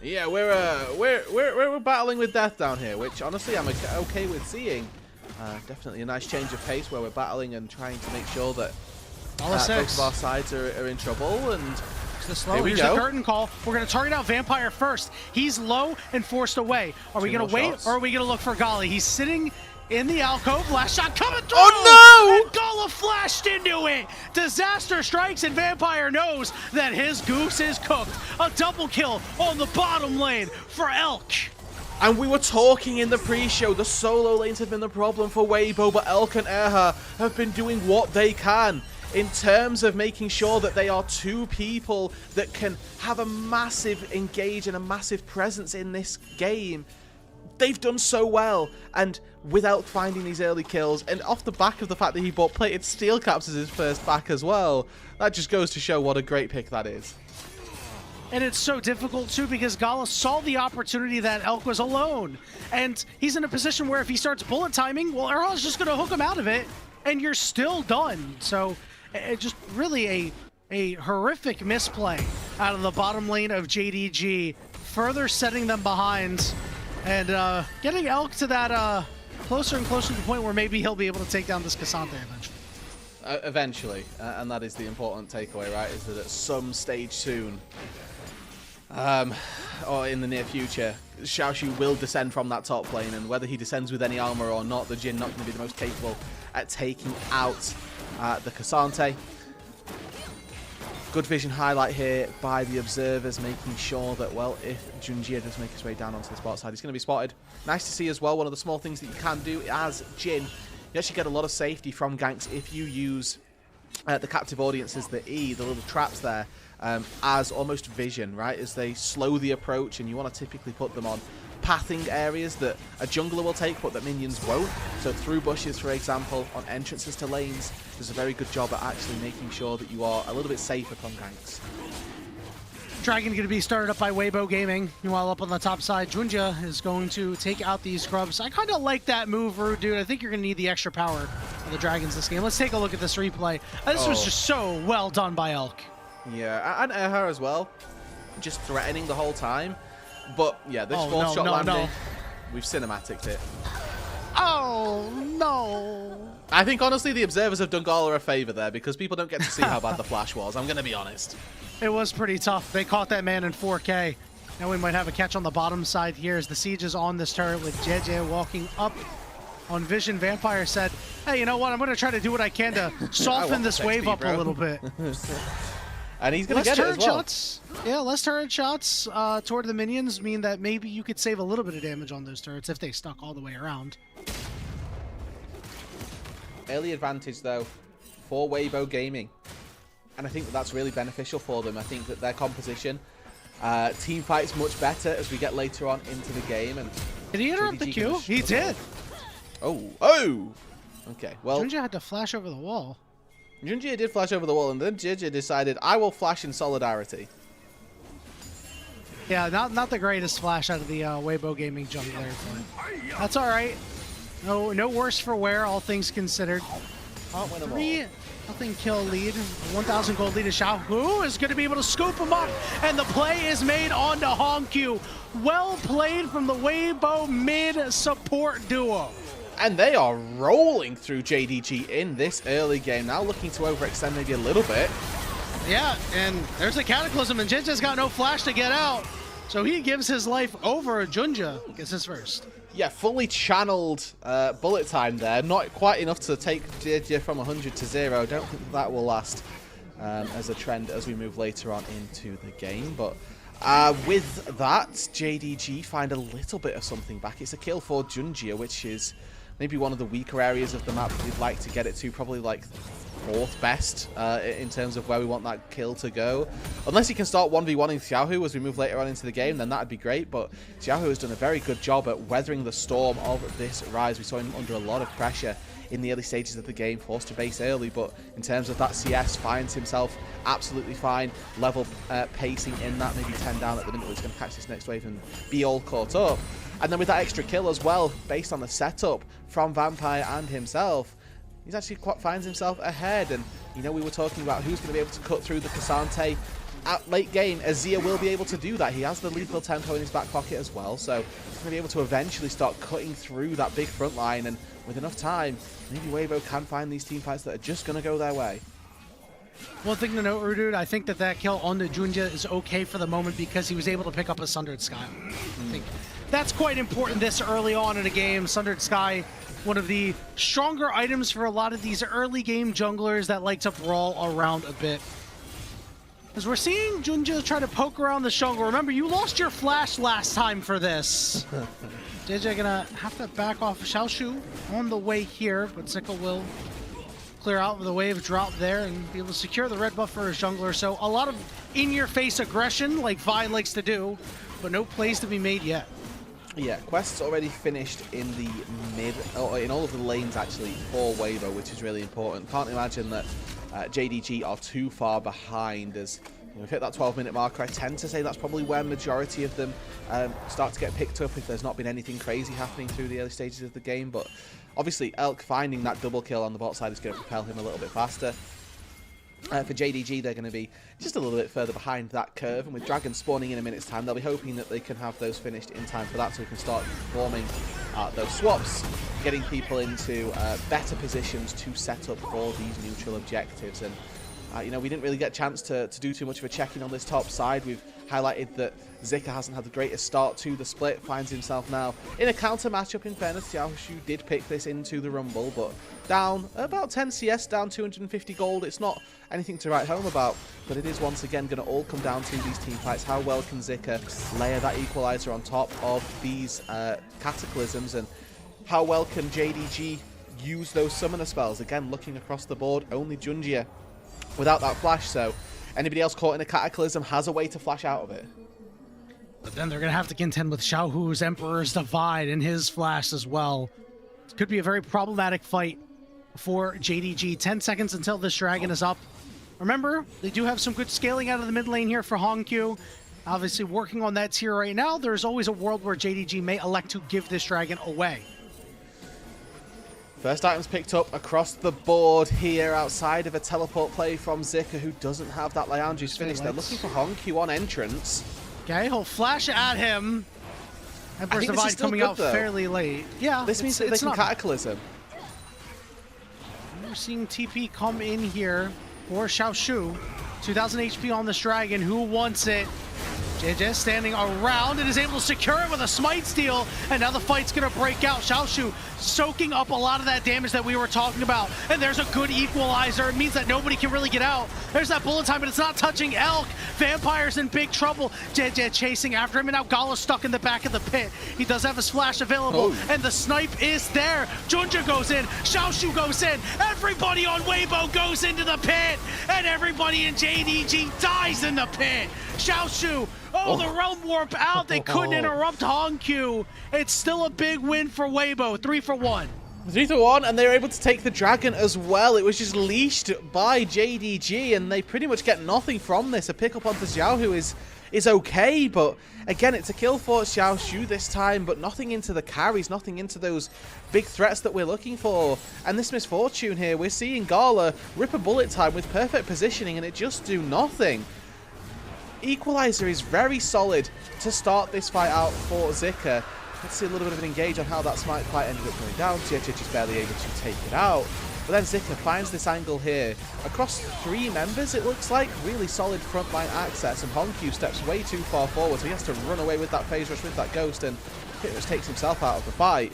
Yeah, we're battling with death down here, which honestly I'm okay with seeing. Definitely a nice change of pace where we're battling and trying to make sure that both of our sides are in trouble. And
here we go. The curtain call. We're going to target out Vampire first. He's low and forced away. Are we going to wait or are we going to look for Gali? He's sitting in the alcove. Last shot coming through.
Oh no!
And Gala flashed into it. Disaster strikes and Vampire knows that his goose is cooked. A double kill on the bottom lane for Elk.
And we were talking in the pre-show, the solo lanes have been the problem for Weibo, but Elk and Erha have been doing what they can in terms of making sure that they are two people that can have a massive engage and a massive presence in this game. They've done so well, and without finding these early kills, and off the back of the fact that he bought plated steel caps as his first back as well, that just goes to show what a great pick that is.
And it's so difficult too because Gala saw the opportunity that Elk was alone, and he's in a position where if he starts bullet timing, well, Erha's just going to hook him out of it, and you're still done. So it's just really a horrific misplay out of the bottom lane of JDG, further setting them behind. And getting Elk to that closer and closer to the point where maybe he'll be able to take down this Cassandra eventually.
Eventually, and that is the important takeaway, right? Is that at some stage soon, or in the near future, Xiaoshu will descend from that top lane, and whether he descends with any armor or not, the Jhin not going to be the most capable at taking out the Cassandra. Good vision highlight here by the observers, making sure that, well, if Junjie does make his way down onto the spot side, he's going to be spotted. Nice to see as well, one of the small things that you can do as Jhin, you actually get a lot of safety from ganks if you use the captive audiences, the little traps there, as almost vision, right? As they slow the approach, and you want to typically put them on pathing areas that a jungler will take but that minions won't. So through bushes, for example, on entrances to lanes, does a very good job at actually making sure that you are a little bit safer from ganks.
Dragon going to be started up by Weibo Gaming. Meanwhile, up on the top side, Junjia is going to take out these grubs. I kind of like that move, Rude, dude. I think you're going to need the extra power of the Dragons this game. Let's take a look at this replay. This was just so well done by Elk.
Yeah, and Erha as well. Just threatening the whole time. But yeah, this fourth shot landing, we've cinematicked it.
Oh, no.
I think, honestly, the observers have done Gala a favor there because people don't get to see how bad the flash was. I'm going to be honest.
It was pretty tough. They caught that man in 4K. Now we might have a catch on the bottom side here as the siege is on this turret with JJ walking up on Vision. Vampire said, hey, you know what? I'm going to try to do what I can to soften this wave up a little bit.
And he's going to get it as well.
Shots. Yeah, less turret shots toward the minions mean that maybe you could save a little bit of damage on those turrets if they stuck all the way around.
Early advantage, though, for Weibo Gaming. And I think that that's really beneficial for them. I think that their composition, team fights much better as we get later on into the game. And
did he interrupt the queue? He did.
Oh! Okay, well...
Junjia had to flash over the wall.
Junjia did flash over the wall, and then JJ decided, I will flash in solidarity.
Yeah, not the greatest flash out of the Weibo Gaming jungler, but that's all right. No worse for wear, all things considered. 3-0 kill lead, 1,000 gold lead to Xiaohu is going to be able to scoop him up, and the play is made onto Hongq. Well played from the Weibo mid support duo.
And they are rolling through JDG in this early game, now looking to overextend maybe a little bit.
Yeah, and there's a Cataclysm, and Jinja's got no flash to get out, so he gives his life over. Junja gets his first.
Yeah, fully channeled bullet time there. Not quite enough to take JDG from 100 to 0. Don't think that will last as a trend as we move later on into the game. But with that, JDG find a little bit of something back. It's a kill for Junjia, which is maybe one of the weaker areas of the map we'd like to get it to. Probably like 4th best in terms of where we want that kill to go. Unless he can start 1v1ing Xiaohu as we move later on into the game, then that'd be great. But Xiaohu has done a very good job at weathering the storm of this rise. We saw him under a lot of pressure in the early stages of the game, forced to base early, but in terms of that CS, finds himself absolutely fine. Level pacing in that, maybe 10 down at the minute. He's going to catch this next wave and be all caught up. And then with that extra kill as well, based on the setup from Vampire and himself, he's actually finds himself ahead. And, you know, we were talking about who's going to be able to cut through the Cassante at late game. Azir will be able to do that. He has the lethal tempo in his back pocket as well, so he's going to be able to eventually start cutting through that big front line. And with enough time, maybe Weibo can find these team fights that are just going to go their way.
One thing to note, Rudude, I think that kill on the Junja is okay for the moment because he was able to pick up a Sundered Sky. I think that's quite important this early on in a game. Sundered Sky, one of the stronger items for a lot of these early game junglers that like to brawl around a bit. As we're seeing Junja try to poke around the jungle. Remember, you lost your flash last time for this. JJ gonna have to back off Xiaoshu on the way here, but Zika will clear out with a wave drop there and be able to secure the red buff for his jungler. So a lot of in-your-face aggression like Vi likes to do, but no plays to be made yet.
Yeah, Quest's already finished in the mid, or in all of the lanes actually, for Weibo, which is really important. Can't imagine that JDG are too far behind as we've hit that 12-minute marker. I tend to say that's probably where majority of them start to get picked up if there's not been anything crazy happening through the early stages of the game. But obviously, Elk finding that double kill on the bot side is going to propel him a little bit faster. For JDG, they're going to be just a little bit further behind that curve, and with Dragon spawning in a minute's time, they'll be hoping that they can have those finished in time for that, so we can start forming those swaps, getting people into better positions to set up for these neutral objectives. And you know, we didn't really get a chance to do too much of a check-in on this top side. We've highlighted that Zika hasn't had the greatest start to the split, finds himself now in a counter matchup. In fairness, Xiaoshu did pick this into the Rumble, but down about 10 CS, down 250 gold. It's not anything to write home about, but it is once again going to all come down to these team fights. How well can Zika layer that equalizer on top of these cataclysms, and how well can JDG use those summoner spells? Again, looking across the board, only Junjia without that flash, so anybody else caught in a cataclysm has a way to flash out of it.
But then they're going to have to contend with Xiaohu's Emperor's Divide and his flash as well. It could be a very problematic fight for JDG. 10 seconds until this dragon is up. Remember, they do have some good scaling out of the mid lane here for Hongq. Obviously working on that tier right now. There's always a world where JDG may elect to give this dragon away.
First items picked up across the board here outside of a teleport play from Zika, who doesn't have that Liandry's finished. They're looking for Hongq on entrance.
Okay, he'll flash at him. Emperor's Divide coming out fairly late. Yeah,
this means that they can Cataclysm.
We're seeing TP come in here for Xiaoshu. 2000 HP on this dragon. Who wants it? JJ standing around and is able to secure it with a smite steal, and now the fight's gonna break out. Xiaoshu soaking up a lot of that damage that we were talking about, and there's a good equalizer. It means that nobody can really get out. There's that bullet time, but it's not touching Elk. Vampire's in big trouble. JJ chasing after him, and now Gala's stuck in the back of the pit. He does have his flash available, and the snipe is there. Junja goes in, Xiaoshu goes in, everybody on Weibo goes into the pit, and everybody in JDG dies in the pit. Xiaoshu, the realm warp out. They couldn't interrupt Hongq. It's still a big win for Weibo, 3-for-1.
3-1, and they were able to take the dragon as well. It was just leashed by JDG, and they pretty much get nothing from this. A pick up onto Xiaohu is okay, but again, it's a kill for Xiaoshu this time, but nothing into the carries, nothing into those big threats that we're looking for. And this misfortune here, we're seeing Gala rip a bullet time with perfect positioning, and it just do nothing. Equalizer is very solid to start this fight out for Zika. Let's see a little bit of an engage on how that smite fight ended up going down. JJ just barely able to take it out. But then Zika finds this angle here. Across 3 members, it looks like. Really solid frontline access. And Honkyu steps way too far forward, so he has to run away with that phase rush with that ghost, and pretty much takes himself out of the fight.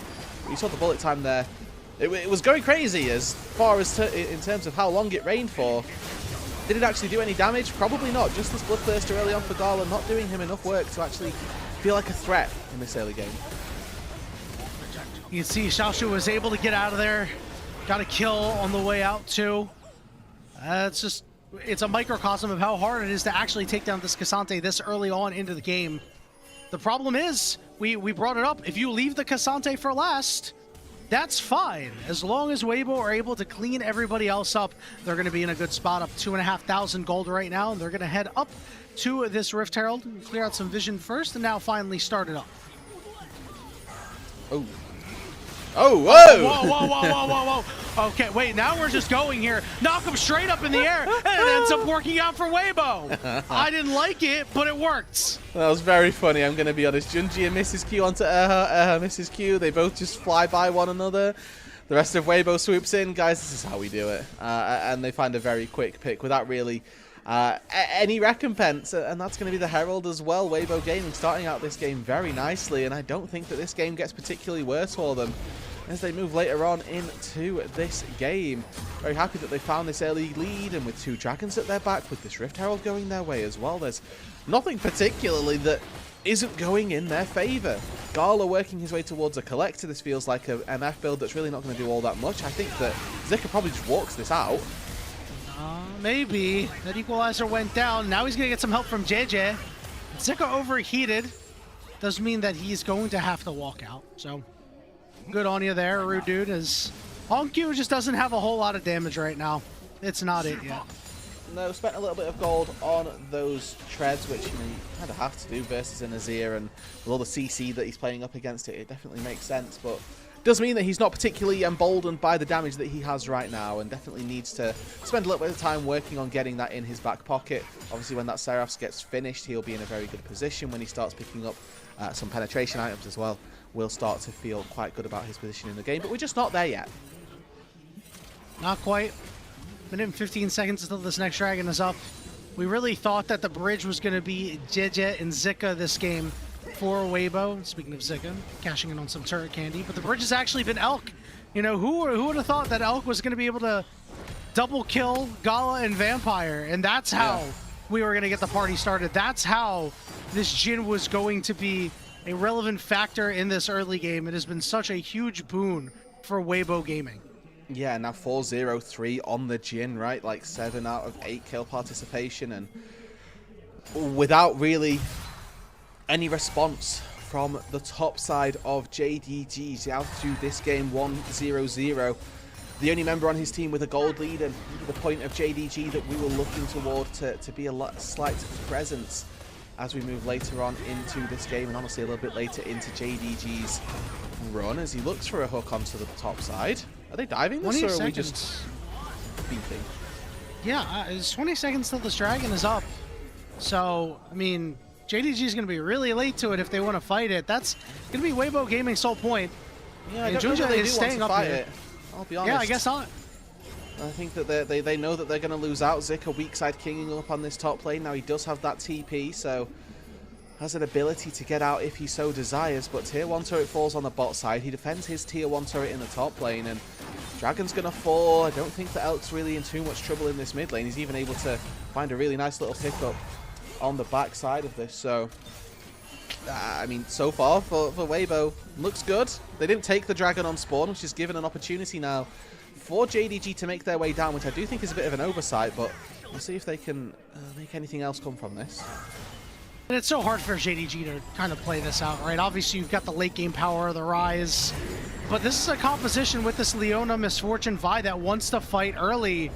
You saw the bullet time there. It was going crazy as far as in terms of how long it rained for. Did it actually do any damage? Probably not. Just this Bloodthirster early on for Gala, not doing him enough work to actually feel like a threat in this early game.
You can see Xiaoshu was able to get out of there. Got a kill on the way out too. It's a microcosm of how hard it is to actually take down this Cassante this early on into the game. The problem is, we brought it up, if you leave the Cassante for last, that's fine. As long as Weibo are able to clean everybody else up, they're going to be in a good spot, up 2,500 gold right now, and they're going to head up to this Rift Herald, clear out some vision first, and now finally start it up.
Oh. Oh, whoa!
Whoa, whoa, whoa, whoa, whoa, whoa. Okay, wait, now we're just going here. Knock him straight up in the air, and it ends up working out for Weibo. I didn't like it, but it worked.
That was very funny, I'm going to be honest. Junji misses Q onto Erha, misses Q. They both just fly by one another. The rest of Weibo swoops in. Guys, this is how we do it. And they find a very quick pick without really any recompense. And that's going to be the Herald as well. Weibo Gaming starting out this game very nicely. And I don't think that this game gets particularly worse for them as they move later on into this game. Very happy that they found this early lead, and with 2 dragons at their back, with this Rift Herald going their way as well, there's nothing particularly that isn't going in their favour. Gala working his way towards a Collector. This feels like a MF build that's really not going to do all that much. I think that Zika probably just walks this out.
Maybe. That equalizer went down. Now he's going to get some help from JJ. Zika overheated. Does mean that he's going to have to walk out, so good on you there, rude dude, as Honkyu just doesn't have a whole lot of damage right now. It's not it yet.
No, spent a little bit of gold on those treads, which you kind of have to do versus an Azir, and with all the CC that he's playing up against it definitely makes sense, but does mean that he's not particularly emboldened by the damage that he has right now, and definitely needs to spend a little bit of time working on getting that in his back pocket. Obviously, when that Seraphs gets finished, he'll be in a very good position. When he starts picking up some penetration items as well, will start to feel quite good about his position in the game, but we're just not there yet.
Not quite. Minute and 15 seconds until this next dragon is up. We really thought that the bridge was going to be JJ and Zika this game for Weibo. Speaking of Zika, cashing in on some turret candy, but the bridge has actually been Elk. You know, who would have thought that Elk was going to be able to double kill Gala and Vampire, and that's how we were going to get the party started. That's how this Jhin was going to be a relevant factor in this early game. It has been such a huge boon for Weibo Gaming.
Yeah, now 4-0-3 on the Jhin, right? Like 7 out of 8 kill participation, and without really any response from the top side of JDG. Out to this game 1-0-0. The only member on his team with a gold lead, and the point of JDG that we were looking toward to be a slight presence as we move later on into this game, and honestly a little bit later into JDG's run as he looks for a hook onto the top side. Are they diving this, or are we just beefing?
Yeah, it's 20 seconds till this dragon is up. So, I mean, JDG is going to be really late to it if they want to fight it. That's going to be Weibo Gaming's sole point.
Yeah, I don't know that they do want to fight it. I'll be honest.
Yeah, I guess not.
I think that they know that they're going to lose out. Zika weak side kinging up on this top lane. Now he does have that TP, so has an ability to get out if he so desires. But tier 1 turret falls on the bot side. He defends his tier 1 turret in the top lane, and Dragon's going to fall. I don't think that Elk's really in too much trouble in this mid lane. He's even able to find a really nice little pickup on the back side of this. So, I mean, so far for Weibo, looks good. They didn't take the Dragon on spawn, which is given an opportunity now for JDG to make their way down, which I do think is a bit of an oversight, but we'll see if they can make anything else come from this.
And it's so hard for JDG to kind of play this out, right? Obviously, you've got the late game power of the Rise. but this is a composition with this Leona Misfortune Vi that wants to fight early,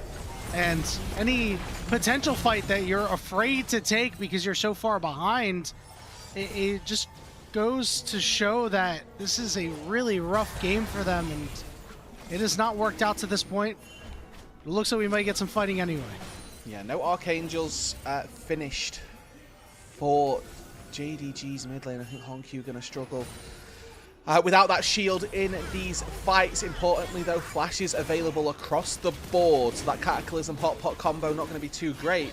and any potential fight that you're afraid to take because you're so far behind, it just goes to show that this is a really rough game for them, and it has not worked out to this point. It looks like we might get some fighting anyway.
Yeah, no Archangels finished for JDG's mid lane. I think Hongq going to struggle without that shield in these fights. Importantly, though, flashes available across the board, so that Cataclysm Hot Pot combo not going to be too great.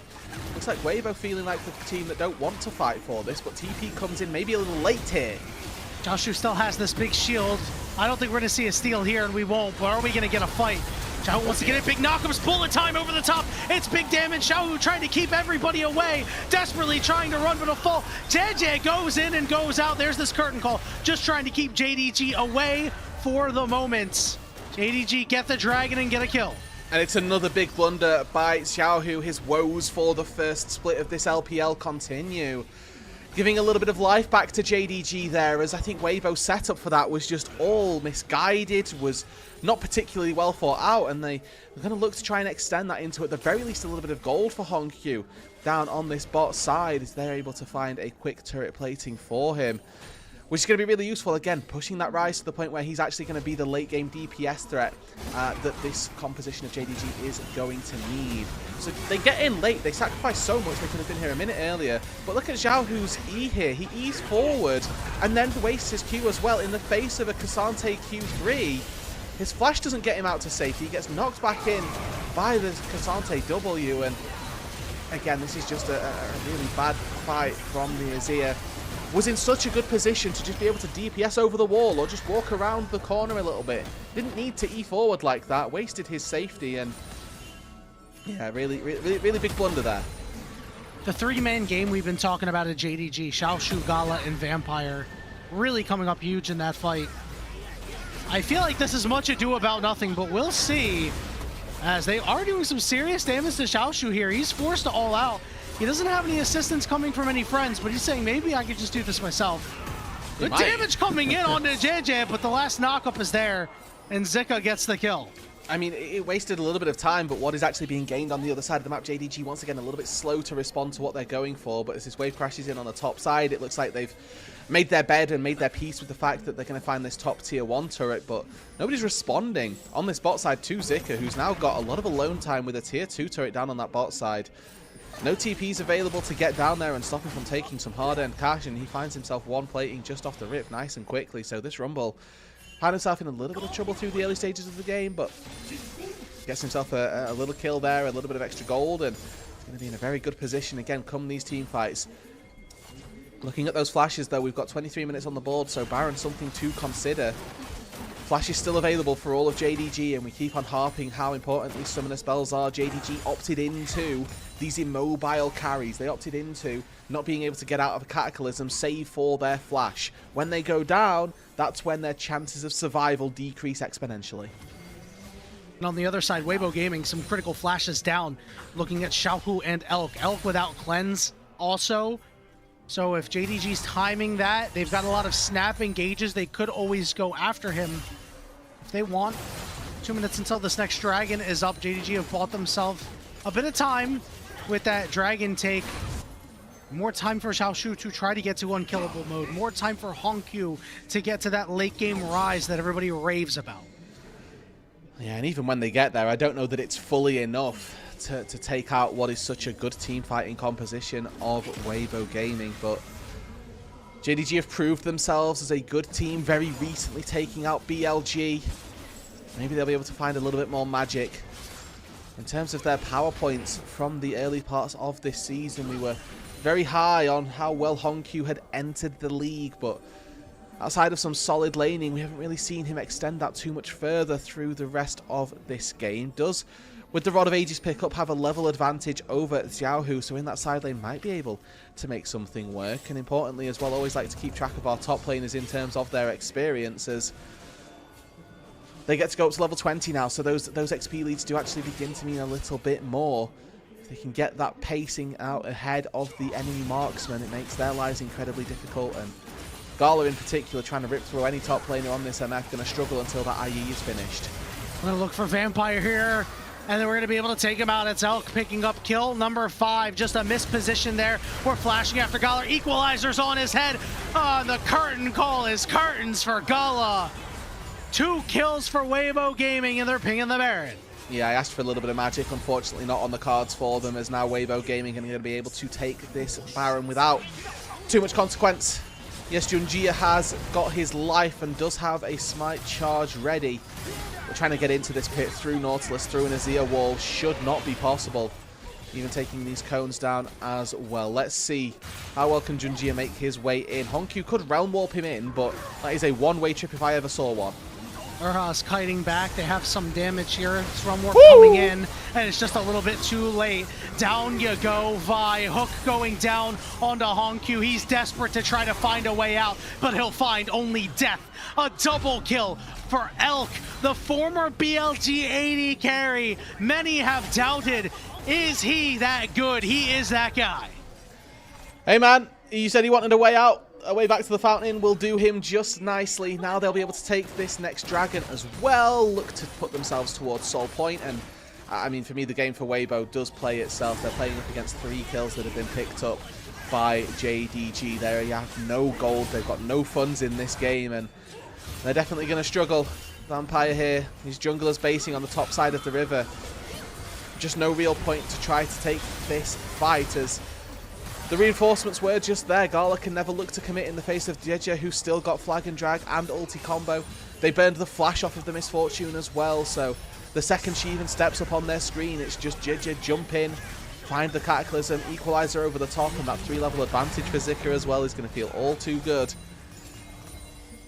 Looks like Weibo feeling like the team that don't want to fight for this, but TP comes in maybe a little late here.
Xiaoshu still has this big shield. I don't think we're going to see a steal here, and we won't, but are we going to get a fight? Xiaohu wants to get it. Big knockups, bullet time over the top. It's big damage. Xiaohu trying to keep everybody away. Desperately trying to run, but a fall. JJ goes in and goes out. There's this curtain call. Just trying to keep JDG away for the moment. JDG get the dragon and get a kill.
And it's another big blunder by Xiaohu. His woes for the first split of this LPL continue. Giving a little bit of life back to JDG there, as I think Weibo's setup for that was just all misguided, was not particularly well thought out, and they're going to look to try and extend that into, at the very least, a little bit of gold for Hongq down on this bot side, as they're able to find a quick turret plating for him, which is going to be really useful, again, pushing that Rise to the point where he's actually going to be the late-game DPS threat that this composition of JDG is going to need. So they get in late, they sacrifice so much, they could have been here a minute earlier, but look at Xiaohu's E here. He E's forward and then wastes his Q as well in the face of a Cassante Q3. His flash doesn't get him out to safety, he gets knocked back in by the Cassante W, and again, this is just a really bad fight from the Azir. Was in such a good position to just be able to DPS over the wall or just walk around the corner a little bit. Didn't need to E forward like that, wasted his safety, and yeah, really big blunder there.
The three-man game we've been talking about at JDG, Xiaoshu, Gala, and Vampire, really coming up huge in that fight. I feel like this is much ado about nothing, but we'll see, as they are doing some serious damage to Xiaoshu here. He's forced to all out. He doesn't have any assistance coming from any friends, but he's saying maybe I could just do this myself. Good damage coming in onto JJ, but the last knockup is there, and Zika gets the kill.
I mean, it wasted a little bit of time, but what is actually being gained on the other side of the map? JDG, once again, a little bit slow to respond to what they're going for, but as this wave crashes in on the top side, it looks like they've made their bed and made their peace with the fact that they're going to find this top tier 1 turret, but nobody's responding on this bot side to Zika, who's now got a lot of alone time with a tier 2 turret down on that bot side. No TPs available to get down there and stop him from taking some hard-earned cash, and he finds himself one plating just off the rip nice and quickly. So this Rumble found himself in a little bit of trouble through the early stages of the game, but gets himself a little kill there, a little bit of extra gold, and he's going to be in a very good position again come these team fights. Looking at those flashes, though, we've got 23 minutes on the board, so Baron something to consider. Flash is still available for all of JDG, and we keep on harping how important these summoner spells are. JDG opted into these immobile carries. They opted into not being able to get out of a Cataclysm save for their flash. When they go down, that's when their chances of survival decrease exponentially.
And on the other side, Weibo Gaming, some critical flashes down. Looking at Xiaohu and Elk. Elk without cleanse also. So if JDG's timing that, they've got a lot of snap engages. They could always go after him if they want. 2 minutes until this next dragon is up. JDG have bought themselves a bit of time with that dragon take. More time for Xiaoshu to try to get to unkillable mode. More time for Hongq to get to that late game rise that everybody raves about.
Yeah, and even when they get there, I don't know that it's fully enough to take out what is such a good team fighting composition of Weibo Gaming, but JDG have proved themselves as a good team very recently, taking out BLG. Maybe they'll be able to find a little bit more magic. In terms of their power points from the early parts of this season, we were very high on how well Hongq had entered the league, but outside of some solid laning, we haven't really seen him extend that too much further through the rest of this game. Does, with the Rod of Ages pickup, have a level advantage over Xiaohu, so in that side lane might be able to make something work. And importantly as well, always like to keep track of our top laners in terms of their experiences. They get to go up to level 20 now, so those XP leads do actually begin to mean a little bit more. If they can get that pacing out ahead of the enemy marksman, it makes their lives incredibly difficult, and Gala in particular trying to rip through any top laner on this MF, going to struggle until that IE is finished.
I'm gonna look for Vampire here, and then we're gonna be able to take him out. It's Elk picking up kill number 5. Just a missed position there. We're flashing after Gala. Equalizer's on his head. The curtain call is curtains for Gala. 2 kills for Weibo Gaming, and they're pinging the Baron.
Yeah, I asked for a little bit of magic. Unfortunately, not on the cards for them, as now Weibo Gaming are going to be able to take this Baron without too much consequence. Yes, Junjia has got his life and does have a smite charge ready. We're trying to get into this pit through Nautilus, through an Azir wall. Should not be possible. Even taking these cones down as well. Let's see how well can Junjia make his way in. Honkyu could realm warp him in, but that is a one-way trip if I ever saw one.
Urha's kiting back. They have some damage here. Realm warp coming in, and it's just a little bit too late. Down you go, Vi. Hook going down onto Honkyu. He's desperate to try to find a way out, but he'll find only death. A double kill for Elk, the former BLG 80 carry. Many have doubted, is he that good? He is that guy.
Hey man, you said he wanted a way out. A way back to the fountain will do him just nicely. Now they'll be able to take this next dragon as well. Look to put themselves towards Soul Point. And I mean, for me, the game for Weibo does play itself. They're playing up against 3 kills that have been picked up by JDG. They have no gold. They've got no funds in this game. And they're definitely going to struggle. Vampire here. His jungler's basing on the top side of the river. Just no real point to try to take this fight, as the reinforcements were just there. Gala can never look to commit in the face of JDG, who's still got Flag and Drag and ulti combo. They burned the flash off of the Misfortune as well, so the second she even steps up on their screen, it's just JDG jump in, find the Cataclysm, Equalizer over the top, and that 3-level advantage for Zika as well is going to feel all too good.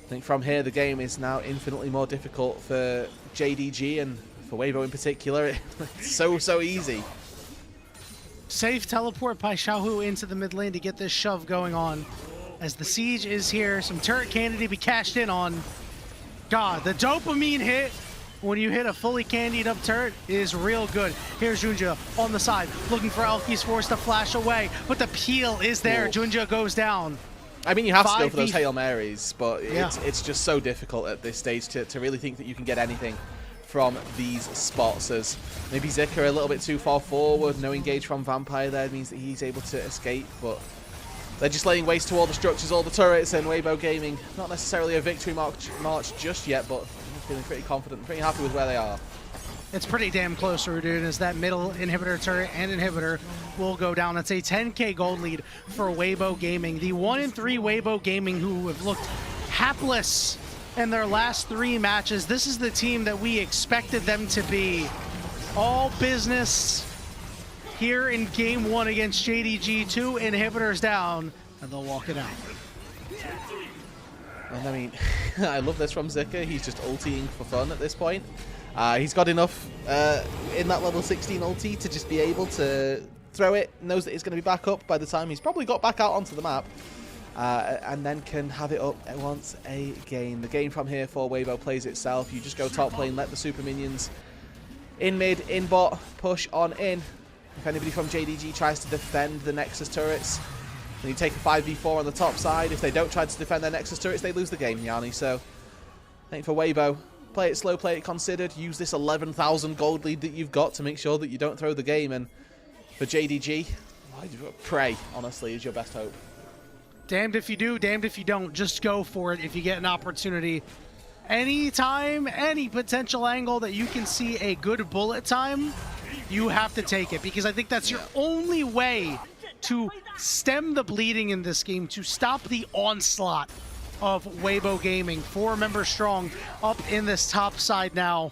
I think from here the game is now infinitely more difficult for JDG, and for Weibo in particular. It's so easy.
Safe teleport by Xiaohu into the mid lane to get this shove going on. As the siege is here, some turret candy to be cashed in on. God, the dopamine hit when you hit a fully candied up turret is real good. Here's Junjia on the side, looking for Elk. He's forced to flash away, but the peel is there. Ooh. Junjia goes down.
I mean, you have to go for those Hail Marys, but it's just so difficult at this stage to really think that you can get anything from these spots, as maybe Zika a little bit too far forward. No engage from Vampire there means that he's able to escape, but they're just laying waste to all the structures, all the turrets, and Weibo Gaming, not necessarily a victory march just yet, but feeling pretty confident, pretty happy with where they are.
It's pretty damn close, Rudin, as that middle inhibitor turret and inhibitor will go down. It's a 10k gold lead for Weibo Gaming. The 1-3 Weibo Gaming, who have looked hapless in their last 3 matches. This is the team that we expected them to be. All business here in game 1 against JDG. 2 inhibitors down, and they'll walk it out.
And I mean, I love this from Zika. He's just ultiing for fun at this point. He's got enough in that level 16 ulti to just be able to throw it. Knows that it's going to be back up by the time he's probably got back out onto the map. And then can have it up once again. The game from here for Weibo plays itself. You just go top lane, let the super minions in mid, in bot, push on in. If anybody from JDG tries to defend the Nexus turrets, then you take a 5v4 on the top side. If they don't try to defend their Nexus turrets, they lose the game, Yanni. So I think for Weibo, play it slow, play it considered. Use this 11,000 gold lead that you've got to make sure that you don't throw the game. And for JDG, pray, honestly, is your best hope.
Damned if you do, damned if you don't. Just go for it if you get an opportunity. Anytime, any potential angle that you can see a good bullet time, you have to take it, because I think that's your only way to stem the bleeding in this game, to stop the onslaught of Weibo Gaming. 4 members strong up in this top side now.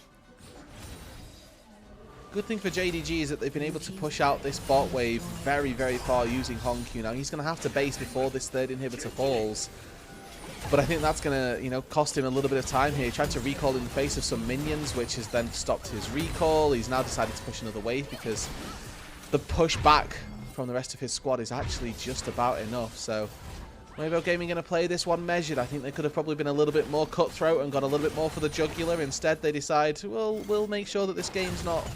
Good thing for JDG is that they've been able to push out this bot wave very far using Honkyu. Now he's going to have to base before this 3rd inhibitor falls, but I think that's going to, cost him a little bit of time here. He tried to recall in the face of some minions, which has then stopped his recall. He's now decided to push another wave because the push back from the rest of his squad is actually just about enough. So Weibo Gaming going to play this one measured. I think they could have probably been a little bit more cutthroat and got a little bit more for the jugular. Instead, they decide, well, we'll make sure that this game's not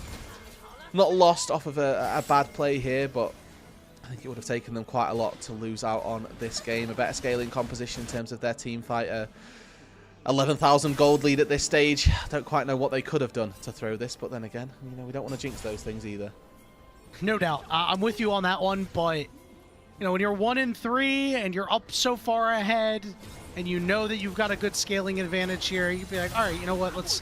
lost off of a bad play here, but I think it would have taken them quite a lot to lose out on this game. A better scaling composition in terms of their team fighter. 11,000 gold lead at this stage. I don't quite know what they could have done to throw this, but then again, you know, we don't want to jinx those things either.
No doubt. I'm with you on that one, but you know, when you're 1-3 and you're up so far ahead and you know that you've got a good scaling advantage here, you'd be like, all right, you know what, let's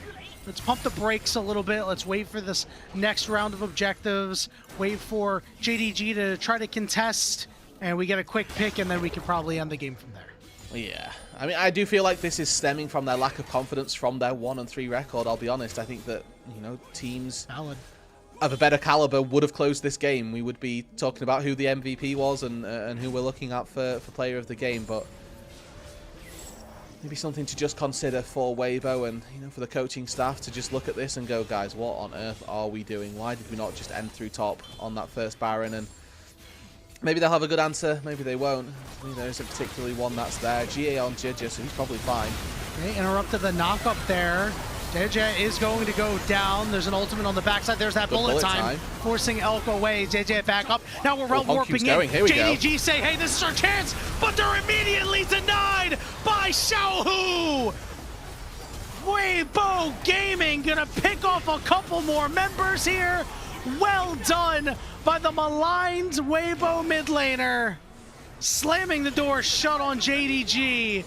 pump the brakes a little bit. Let's wait for this next round of objectives, wait for JDG to try to contest, and we get a quick pick, and then we can probably end the game from there.
Yeah, I mean, I do feel like this is stemming from their lack of confidence from their 1-3 record. I'll be honest. I think that, you know, teams of a better caliber would have closed this game. We would be talking about who the MVP was and who we're looking at for player of the game, but maybe something to just consider for Weibo and, you know, for the coaching staff to just look at this and go, guys, what on earth are we doing? Why did we not just end through top on that first Baron? And maybe they'll have a good answer, maybe they won't. I mean, there isn't particularly one that's there. GA on JJ, so he's probably fine.
Okay, interrupted the knock up there. JJ is going to go down. There's an ultimate on the backside. There's that bullet time, forcing Elk away. JJ back up. Now we're realm warping in.
Here we
JDG
go.
say, hey, this is our chance, but they're immediately denied by Xiaohu. Weibo Gaming gonna pick off a couple more members here. Well done by the maligned Weibo mid laner, slamming the door shut on JDG.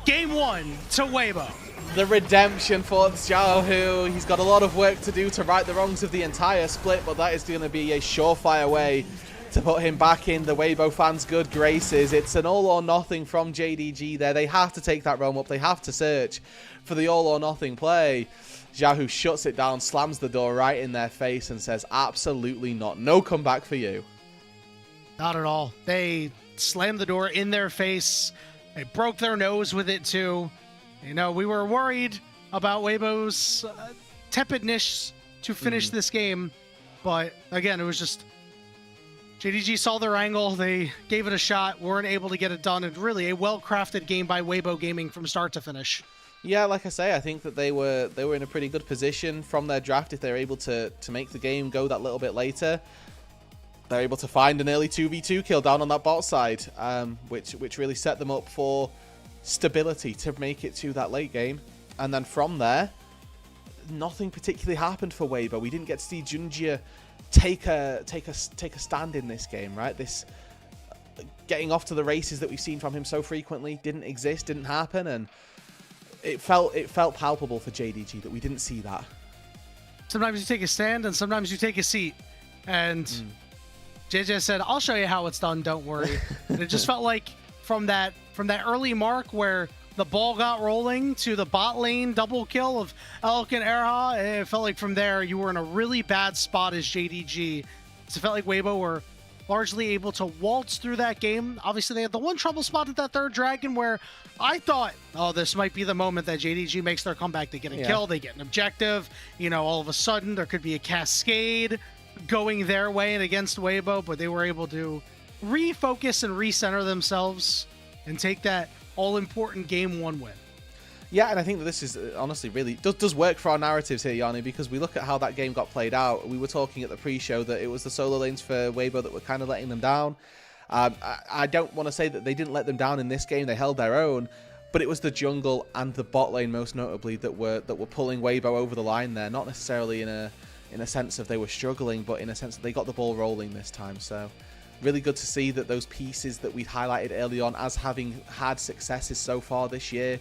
Game 1 to Weibo.
The redemption for Xiaohu. He's got a lot of work to do to right the wrongs of the entire split, but that is going to be a surefire way to put him back in the Weibo fans' good graces. It's an all or nothing from JDG there. They have to take that roam up. They have to search for the all or nothing play. Xiaohu shuts it down, slams the door right in their face and says, absolutely not. No comeback for you.
Not at all. They slammed the door in their face. They broke their nose with it too. You know, we were worried about Weibo's tepidness to finish this game, but again, it was just JDG saw their angle, they gave it a shot, weren't able to get it done, and really a well-crafted game by Weibo Gaming from start to finish.
Yeah, like I say, I think that they were in a pretty good position from their draft if they were able to make the game go that little bit later. They're able to find an early 2v2 kill down on that bot side, which really set them up for stability to make it to that late game. And then from there, nothing particularly happened for Weibo. We didn't get to see Junjia take a stand in this game, right? This getting off to the races that we've seen from him so frequently didn't exist, didn't happen, and it felt palpable for JDG that we didn't see that.
Sometimes you take a stand and sometimes you take a seat, and JJ said, I'll show you how it's done, don't worry. And it just felt like from that early mark where the ball got rolling to the bot lane double kill of Elk and Erha, it felt like from there you were in a really bad spot as JDG. It felt like Weibo were largely able to waltz through that game. Obviously, they had the one trouble spot at that third dragon where I thought, oh, this might be the moment that JDG makes their comeback. They get a kill, they get an objective. You know, all of a sudden there could be a cascade going their way and against Weibo, but they were able to refocus and recenter themselves and take that all-important Game 1 win.
Yeah, and I think that this is honestly really does work for our narratives here, Yanni, because we look at how that game got played out. We were talking at the pre-show that it was the solo lanes for Weibo that were kind of letting them down. I don't want to say that they didn't let them down in this game. They held their own, but it was the jungle and the bot lane most notably that were pulling Weibo over the line there. Not necessarily in a sense of they were struggling, but in a sense that they got the ball rolling this time. So really good to see that those pieces that we highlighted early on as having had successes so far this year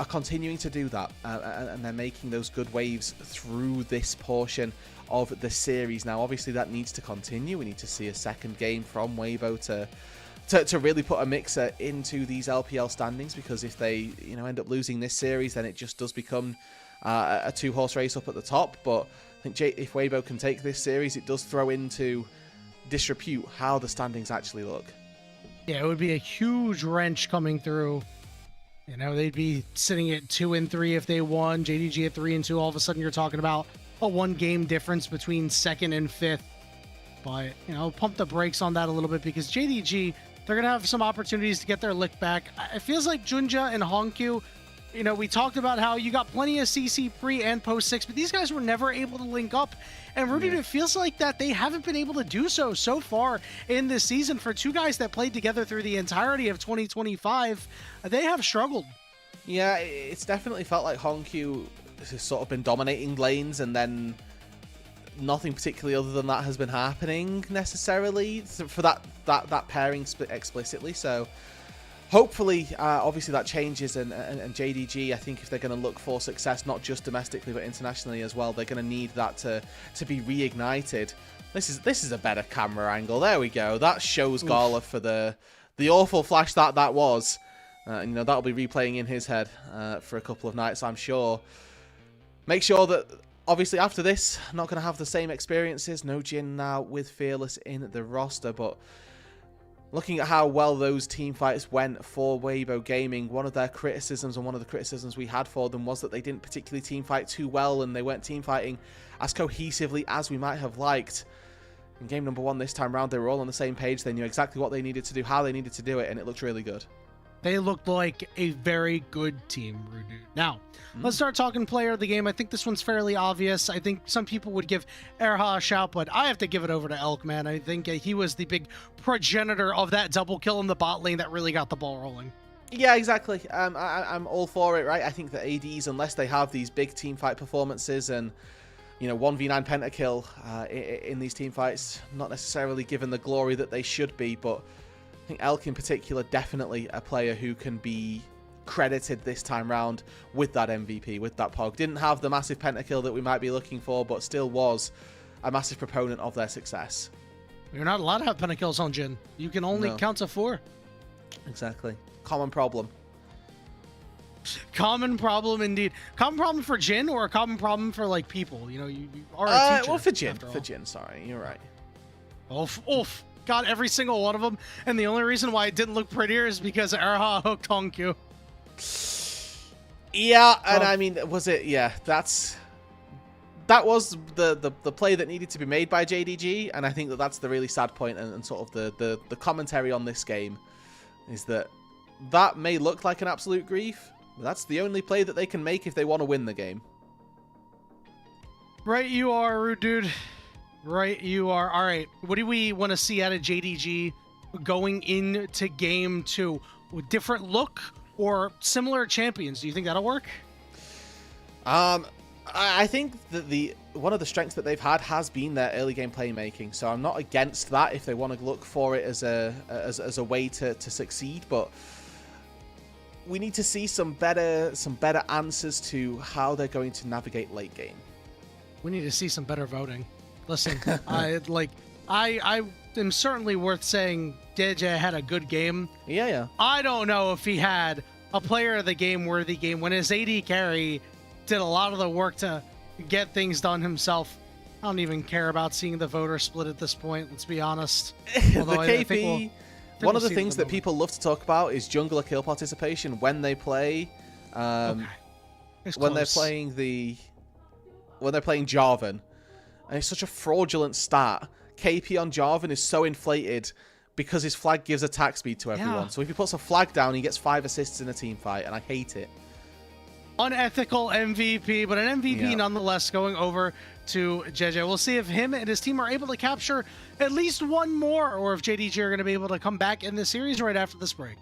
are continuing to do that, and they're making those good waves through this portion of the series. Now, obviously, that needs to continue. We need to see a second game from Weibo to really put a mixer into these LPL standings, because if they end up losing this series, then it just does become a two-horse race up at the top. But I think if Weibo can take this series, it does throw into disrepute how the standings actually look.
Yeah, it would be a huge wrench coming through. You know, they'd be sitting at 2-3 if they won. JDG at 3-2. All of a sudden, you're talking about a one-game difference between second and fifth. But, pump the brakes on that a little bit, because JDG, they're going to have some opportunities to get their lick back. It feels like Junja and Honkyu You know, we talked about how you got plenty of CC pre and post 6, but these guys were never able to link up. And Rudy, it feels like that they haven't been able to do so far in this season. For two guys that played together through the entirety of 2025, they have struggled.
Yeah, it's definitely felt like Honkyu has sort of been dominating lanes, and then nothing particularly other than that has been happening necessarily for that pairing explicitly. So hopefully, obviously that changes, and JDG, I think if they're going to look for success, not just domestically but internationally as well, they're going to need that to be reignited. This is a better camera angle. There we go. That shows Gala for the awful flash that was. You know, that'll be replaying in his head for a couple of nights, I'm sure. Make sure that, obviously, after this, not going to have the same experiences. No Jin now with Fearless in the roster, but looking at how well those team fights went for Weibo Gaming, one of their criticisms, and one of the criticisms we had for them, was that they didn't particularly team fight too well, and they weren't team fighting as cohesively as we might have liked. In game number 1 this time round, they were all on the same page. They knew exactly what they needed to do, how they needed to do it, and it looked really good.
They looked like a very good team, Rudu. Now, let's start talking player of the game. I think this one's fairly obvious. I think some people would give Erha a shout, but I have to give it over to Elk, man. I think he was the big progenitor of that double kill in the bot lane that really got the ball rolling.
Yeah, exactly. I'm all for it, right? I think that ADs, unless they have these big team fight performances and, you know, 1v9 pentakill in these team fights, not necessarily given the glory that they should be, but I think Elk in particular, definitely a player who can be credited this time round with that MVP, with that POG. Didn't have the massive pentakill that we might be looking for, but still was a massive proponent of their success.
You're not allowed to have pentakills on Jin. You can only count to 4.
Exactly. Common problem.
Common problem indeed. Common problem for Jin, or a common problem for, like, people? You know, you are a teacher.
Well, for Jin. For Jin, sorry. You're right.
Oof. Got every single one of them, and the only reason why it didn't look prettier is because Erha hooked Honkyu.
Yeah, and I mean, was it? Yeah, that was the play that needed to be made by JDG, and I think that's the really sad point, and sort of the commentary on this game is that may look like an absolute grief, but that's the only play that they can make if they want to win the game.
Right, you are, rude dude. Right, you are. All right, what do we want to see out of JDG going into game 2? Different look or similar champions? Do you think that'll work?
I think that one of the strengths that they've had has been their early game playmaking, so I'm not against that if they want to look for it as a way to succeed, but we need to see some better answers to how they're going to navigate late game.
We need to see some better voting. Listen, I am certainly worth saying JJ had a good game.
Yeah.
I don't know if he had a player of the game worthy game when his AD carry did a lot of the work to get things done himself. I don't even care about seeing the voter split at this point, let's be honest.
The KP, one of the things that people love to talk about is jungler kill participation when they play. When they're playing Jarvan. And it's such a fraudulent stat. KP on Jarvan is so inflated because his flag gives attack speed to everyone. Yeah. So if he puts a flag down, he gets 5 assists in a team fight, and I hate it.
Unethical MVP, but an MVP nonetheless going over to JJ. We'll see if him and his team are able to capture at least one more, or if JDG are going to be able to come back in the series right after this break.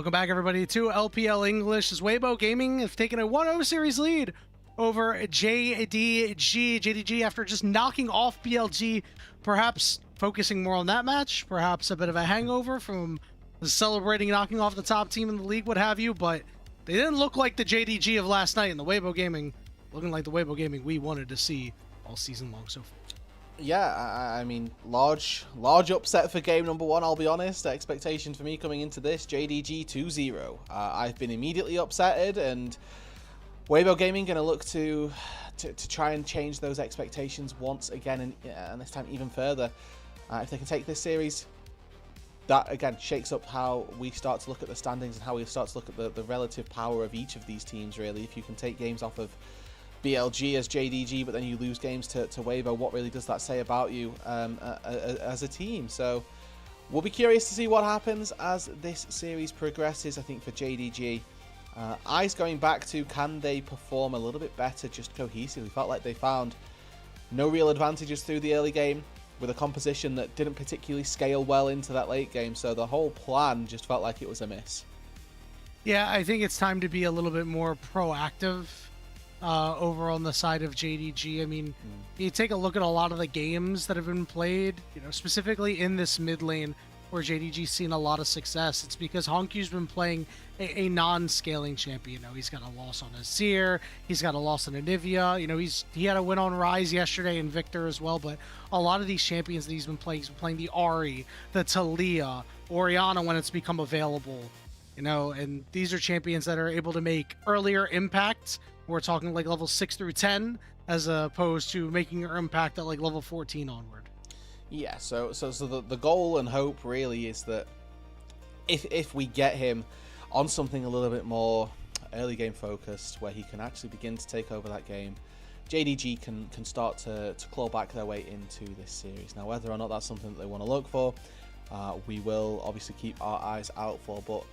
Welcome back, everybody, to LPL English. As Weibo Gaming have taken a 1-0 series lead over JDG. JDG, after just knocking off BLG, perhaps focusing more on that match, perhaps a bit of a hangover from celebrating knocking off the top team in the league, what have you, but they didn't look like the JDG of last night, and the Weibo Gaming looking like the Weibo Gaming we wanted to see all season long so far.
Yeah, I mean, large upset for game number 1, I'll be honest. Expectation for me coming into this, JDG 2-0. I've been immediately upsetted, and Weibo Gaming going to look to try and change those expectations once again, and this time even further. If they can take this series, that again shakes up how we start to look at the standings and how we start to look at the relative power of each of these teams, really. If you can take games off of BLG as JDG, but then you lose games to Weibo, what really does that say about you as a team? So we'll be curious to see what happens as this series progresses. I think for JDG, eyes going back to, can they perform a little bit better, just cohesively? Felt like they found no real advantages through the early game with a composition that didn't particularly scale well into that late game, so the whole plan just felt like it was a miss.
Yeah, I think it's time to be a little bit more proactive over on the side of JDG. I mean, you take a look at a lot of the games that have been played, specifically in this mid lane where JDG's seen a lot of success. It's because Honkyu's been playing a non-scaling champion. He's got a loss on Azir, he's got a loss on Anivia. He had a win on Ryze yesterday and Victor as well, but a lot of these champions that he's been playing the Ahri, the Talia, Orianna when it's become available. And these are champions that are able to make earlier impacts. We're talking like level 6 through 10, as opposed to making your impact at like level 14 onward.
Yeah, so the goal and hope really is that if we get him on something a little bit more early game focused, where he can actually begin to take over that game, JDG can start to claw back their way into this series. Now, whether or not that's something that they want to look for, we will obviously keep our eyes out for, but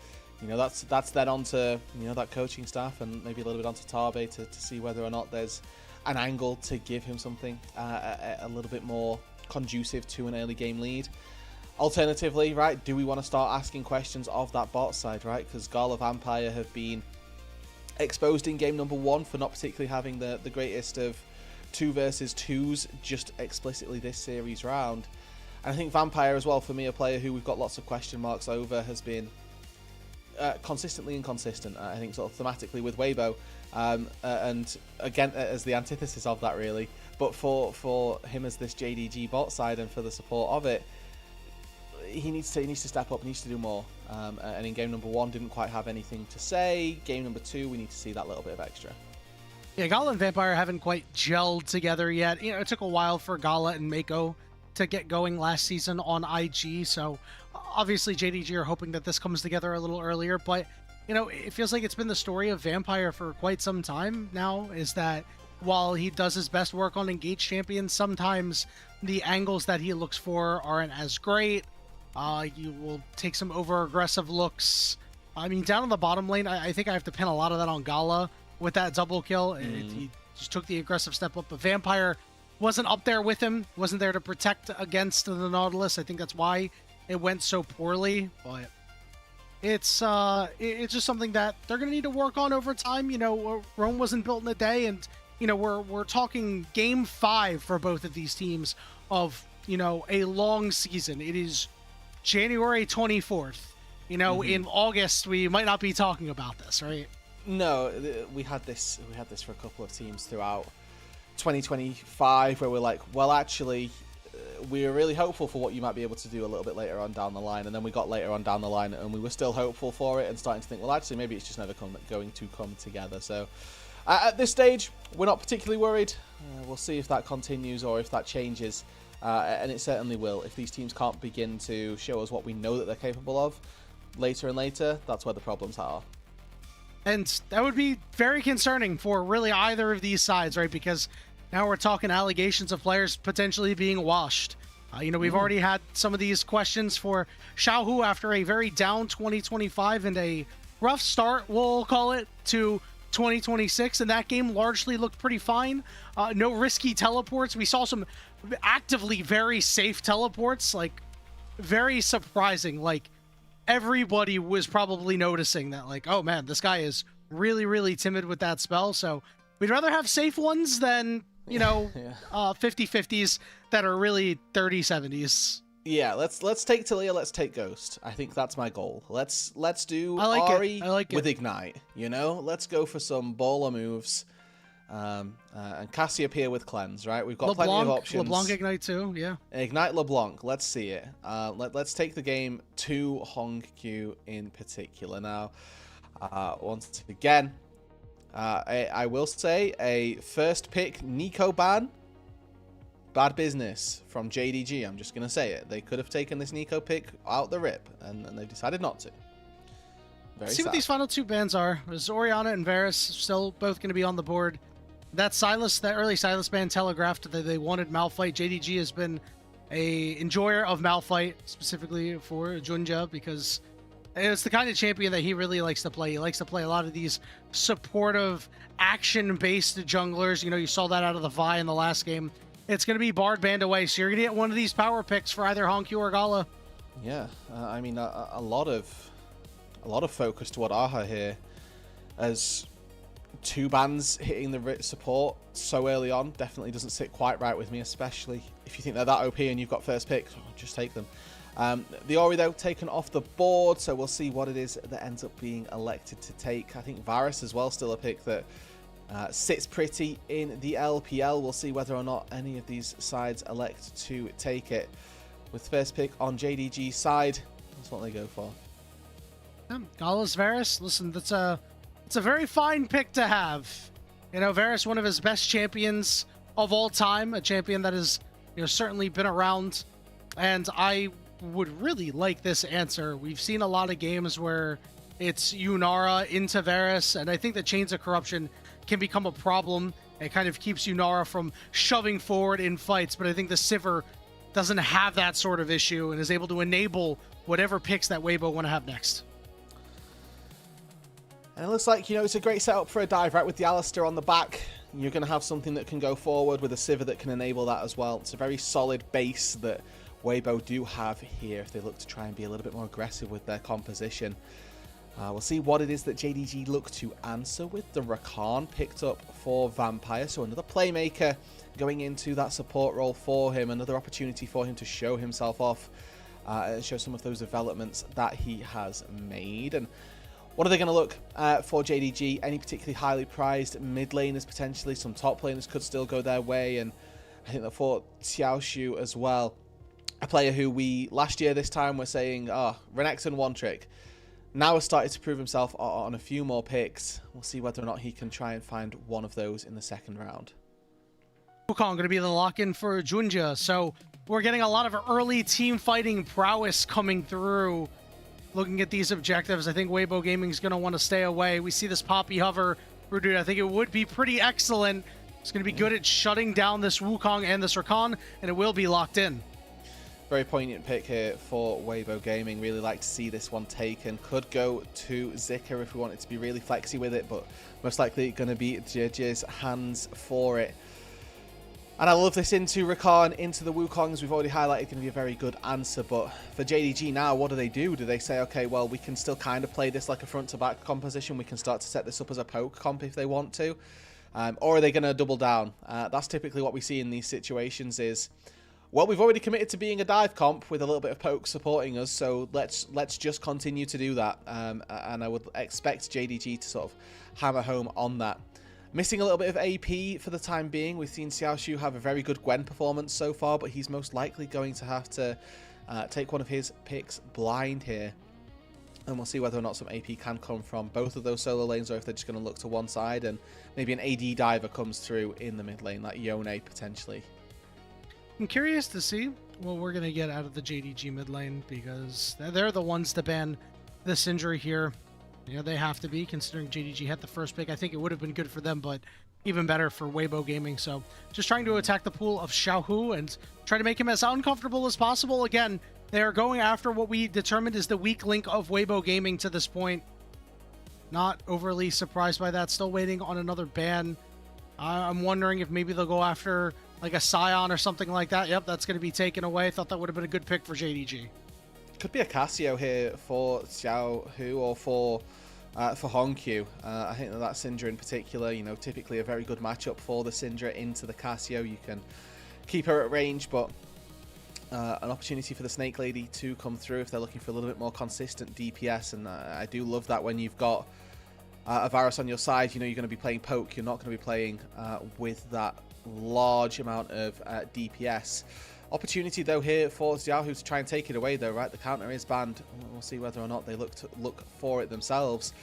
that's then onto that coaching staff and maybe a little bit onto Tabe to see whether or not there's an angle to give him something a little bit more conducive to an early game lead. Alternatively, right, do we want to start asking questions of that bot side, right? Because Gala Vampire have been exposed in game number 1 for not particularly having the greatest of 2 versus 2s just explicitly this series round. And I think Vampire as well, for me, a player who we've got lots of question marks over, has been consistently inconsistent, I think, sort of thematically with Weibo, and again as the antithesis of that, really. But for him as this JDG bot side and for the support of it, he needs to step up, he needs to do more. And in game number 1 didn't quite have anything to say. Game number 2, we need to see that little bit of extra.
Yeah, Gala and Vampire haven't quite gelled together yet. It took a while for Gala and Mako to get going last season on IG, so obviously JDG are hoping that this comes together a little earlier, but it feels like it's been the story of Vampire for quite some time now, is that while he does his best work on engaged champions, sometimes the angles that he looks for aren't as great. You will take some over aggressive looks. I mean, down on the bottom lane, I think I have to pin a lot of that on Gala with that double kill. He just took the aggressive step up, but Vampire wasn't up there with him, wasn't there to protect against the Nautilus. I think that's why it went so poorly, but it's just something that they're going to need to work on over time. Rome wasn't built in a day, and we're talking game 5 for both of these teams of a long season. It is January 24th. In August we might not be talking about this, right?
No, we had this for a couple of teams throughout 2025 where we're like, well, actually, we were really hopeful for what you might be able to do a little bit later on down the line, and then we got later on down the line and we were still hopeful for it and starting to think, well, actually, maybe it's just never going to come together. So at this stage, we're not particularly worried. We'll see if that continues or if that changes, and it certainly will. If these teams can't begin to show us what we know that they're capable of later and later, that's where the problems are.
And that would be very concerning for really either of these sides, right? Because now we're talking allegations of players potentially being washed. We've already had some of these questions for Xiaohu after a very down 2025 and a rough start, we'll call it, to 2026, and that game largely looked pretty fine. No risky teleports. We saw some actively very safe teleports, like very surprising. Like everybody was probably noticing that, like, oh man, this guy is really, really timid with that spell. So we'd rather have safe ones than, you know, 50-50s that are really 30-70s.
Yeah, let's take Talia, let's take Ghost. I think that's my goal. Let's do
I
like with Ignite, you know? Let's go for some baller moves. And Cassiopeia with Cleanse, right? We've got plenty of options.
LeBlanc Ignite too, yeah.
Ignite LeBlanc, let's see it. Let's take the game to Hongq in particular now. Once again, I will say a first pick Nico ban. Bad business from JDG. I'm just going to say it. They could have taken this Nico pick out the rip, and they've decided not to. Very
See
sad.
what these final two bans are. Is Orianna and Varus still both going to be on the board? That early Sylas ban telegraphed that they wanted Malphite. JDG has been a enjoyer of Malphite, specifically for Junja, because it's the kind of champion that he really likes to play. He likes to play a lot of these supportive, action-based junglers. You know, you saw that out of the Vi in the last game. It's going to be Bard banned away, so you're going to get one of these power picks for either Hongq or Gala.
Yeah, I mean, a lot of focus toward Aha here, as two bans hitting the support so early on definitely doesn't sit quite right with me, especially if you think they're that OP and you've got first pick. Just take them. The Ori, though, taken off the board, so we'll see what it is that ends up being elected to take. I think Varus as well, still a pick that sits pretty in the LPL. We'll see whether or not any of these sides elect to take it. With first pick on JDG's side, that's what they go for.
Gala's Varus, listen, it's a very fine pick to have. You know, Varus, one of his best champions of all time, a champion that has, you know, certainly been around, and I would really like this answer. We've seen a lot of games where it's Yunara into Varus, and I think the Chains of Corruption can become a problem. It kind of keeps Yunara from shoving forward in fights, but I think the Sivir doesn't have that sort of issue and is able to enable whatever picks that Weibo want to have next.
And it looks like, you know, it's a great setup for a dive, right? With the Alistair on the back, you're going to have something that can go forward with a Sivir that can enable that as well. It's a very solid base that Weibo do have here if they look to try and be a little bit more aggressive with their composition. We'll see what it is that JDG look to answer with. The Rakan picked up for Vampire, so another playmaker going into that support role for him. Another opportunity for him to show himself off and show some of those developments that he has made. And what are they going to look for JDG? Any particularly highly prized mid laners potentially? Some top laners could still go their way, and I think that for Xiaoshu as well, a player who we last year this time were saying, Renekton one trick. Now has started to prove himself on a few more picks. We'll see whether or not he can try and find one of those in the second round.
Wukong going to be the lock-in for Junja, so we're getting a lot of early team fighting prowess coming through. Looking at these objectives, I think Weibo Gaming is going to want to stay away. We see this Poppy Hover. Dude, I think it would be pretty excellent. It's going to be good at shutting down this Wukong and this Rakan, and it will be locked in.
Very poignant pick here for Weibo Gaming. Really like to see this one taken. Could go to Zika if we wanted to be really flexy with it, but most likely going to be JJ's hands for it. And I love this into Rakan, into the Wukongs. We've already highlighted going to be a very good answer, but for JDG now, what do? Do they say, okay, well, we can still kind of play this like a front-to-back composition. We can start to set this up as a poke comp if they want to. Or are they going to double down? That's typically what we see in these situations is, well, we've already committed to being a dive comp with a little bit of poke supporting us, so let's just continue to do that. And I would expect JDG to sort of hammer home on that. Missing a little bit of AP for the time being. We've seen Xiaoshu have a very good Gwen performance so far, but he's most likely going to have to take one of his picks blind here. And we'll see whether or not some AP can come from both of those solo lanes, or if they're just going to look to one side and maybe an AD diver comes through in the mid lane, like Yone potentially.
I'm curious to see what we're going to get out of the JDG mid lane, because they're the ones to ban this injury here. You know, they have to be, considering JDG had the first pick. I think it would have been good for them, but even better for Weibo Gaming. So just trying to attack the pool of Xiaohu and try to make him as uncomfortable as possible. Again, they're going after what we determined is the weak link of Weibo Gaming to this point. Not overly surprised by that. Still waiting on another ban. I'm wondering if maybe they'll go after like a Scion or something like that. Yep, that's going to be taken away. Thought that would have been a good pick for JDG.
Could be a Casio here for Xiaohu or for Hongqiu. I think that Syndra in particular, you know, typically a very good matchup for the Syndra into the Casio. You can keep her at range, but an opportunity for the Snake Lady to come through if they're looking for a little bit more consistent DPS. And I do love that when you've got a Varus on your side, you know you're going to be playing poke. You're not going to be playing with that large amount of DPS. Opportunity though here for Xiaohu to try and take it away though, right? The counter is banned. We'll see whether or not they look for it themselves.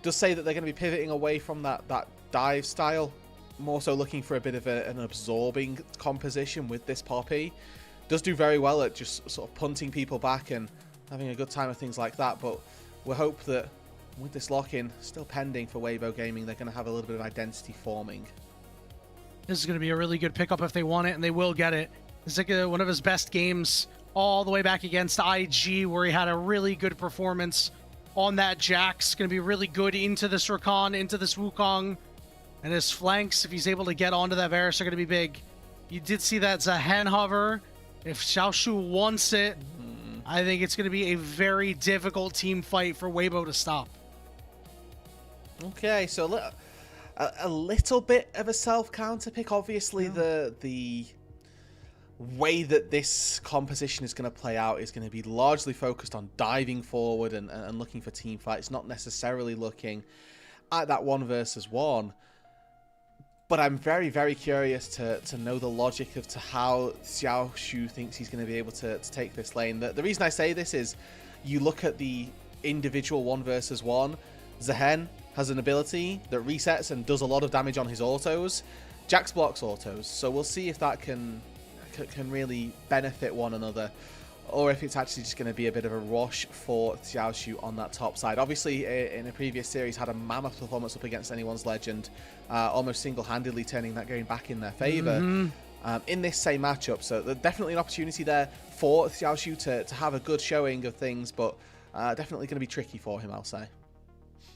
Does say that they're going to be pivoting away from that dive style, more so looking for a bit of an absorbing composition with this Poppy. Does do very well at just sort of punting people back and having a good time with things like that, but we hope that with this lock-in still pending for Weibo Gaming, they're going to have a little bit of identity forming.
This is going to be a really good pickup if they want it, and they will get it. It's like one of his best games all the way back against IG, where he had a really good performance on that Jax. Going to be really good into this Rakan, into this Wukong. And his flanks, if he's able to get onto that Varus, are going to be big. You did see that Zhen hover. If Xiaoshu wants it, I think it's going to be a very difficult team fight for Weibo to stop.
Okay, so a little bit of a self-counter pick. Obviously, the way that this composition is going to play out is going to be largely focused on diving forward and looking for team fights, not necessarily looking at that 1 versus 1. But I'm very, very curious to know the logic of how Xiaoshu thinks he's going to be able to take this lane. The reason I say this is you look at the individual 1 versus 1. Zhen has an ability that resets and does a lot of damage on his autos. Jax blocks autos, so we'll see if that can really benefit one another, or if it's actually just going to be a bit of a rush for Xiaoshu on that top side. Obviously, in a previous series, had a mammoth performance up against Anyone's Legend, almost single-handedly turning that game back in their favor in this same matchup. So there's definitely an opportunity there for Xiaoshu to have a good showing of things, but definitely going to be tricky for him, I'll say.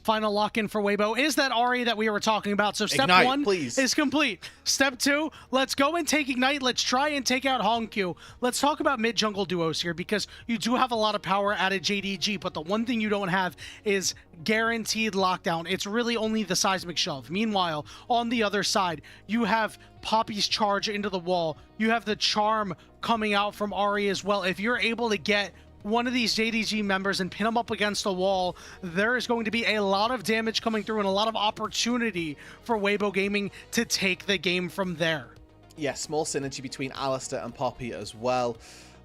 Final lock-in for Weibo is that Ahri that we were talking about. So step
Ignite,
1
please.
is complete. Step 2, let's go and take Ignite. Let's try and take out Hongqiu. Let's talk about mid-jungle duos here, because you do have a lot of power out of JDG, but the one thing you don't have is guaranteed lockdown. It's really only the seismic shove. Meanwhile, on the other side, you have Poppy's charge into the wall. You have the charm coming out from Ahri as well. If you're able to get one of these JDG members and pin them up against a wall, there is going to be a lot of damage coming through and a lot of opportunity for Weibo Gaming to take the game from there.
Yeah, small synergy between Alistair and Poppy as well.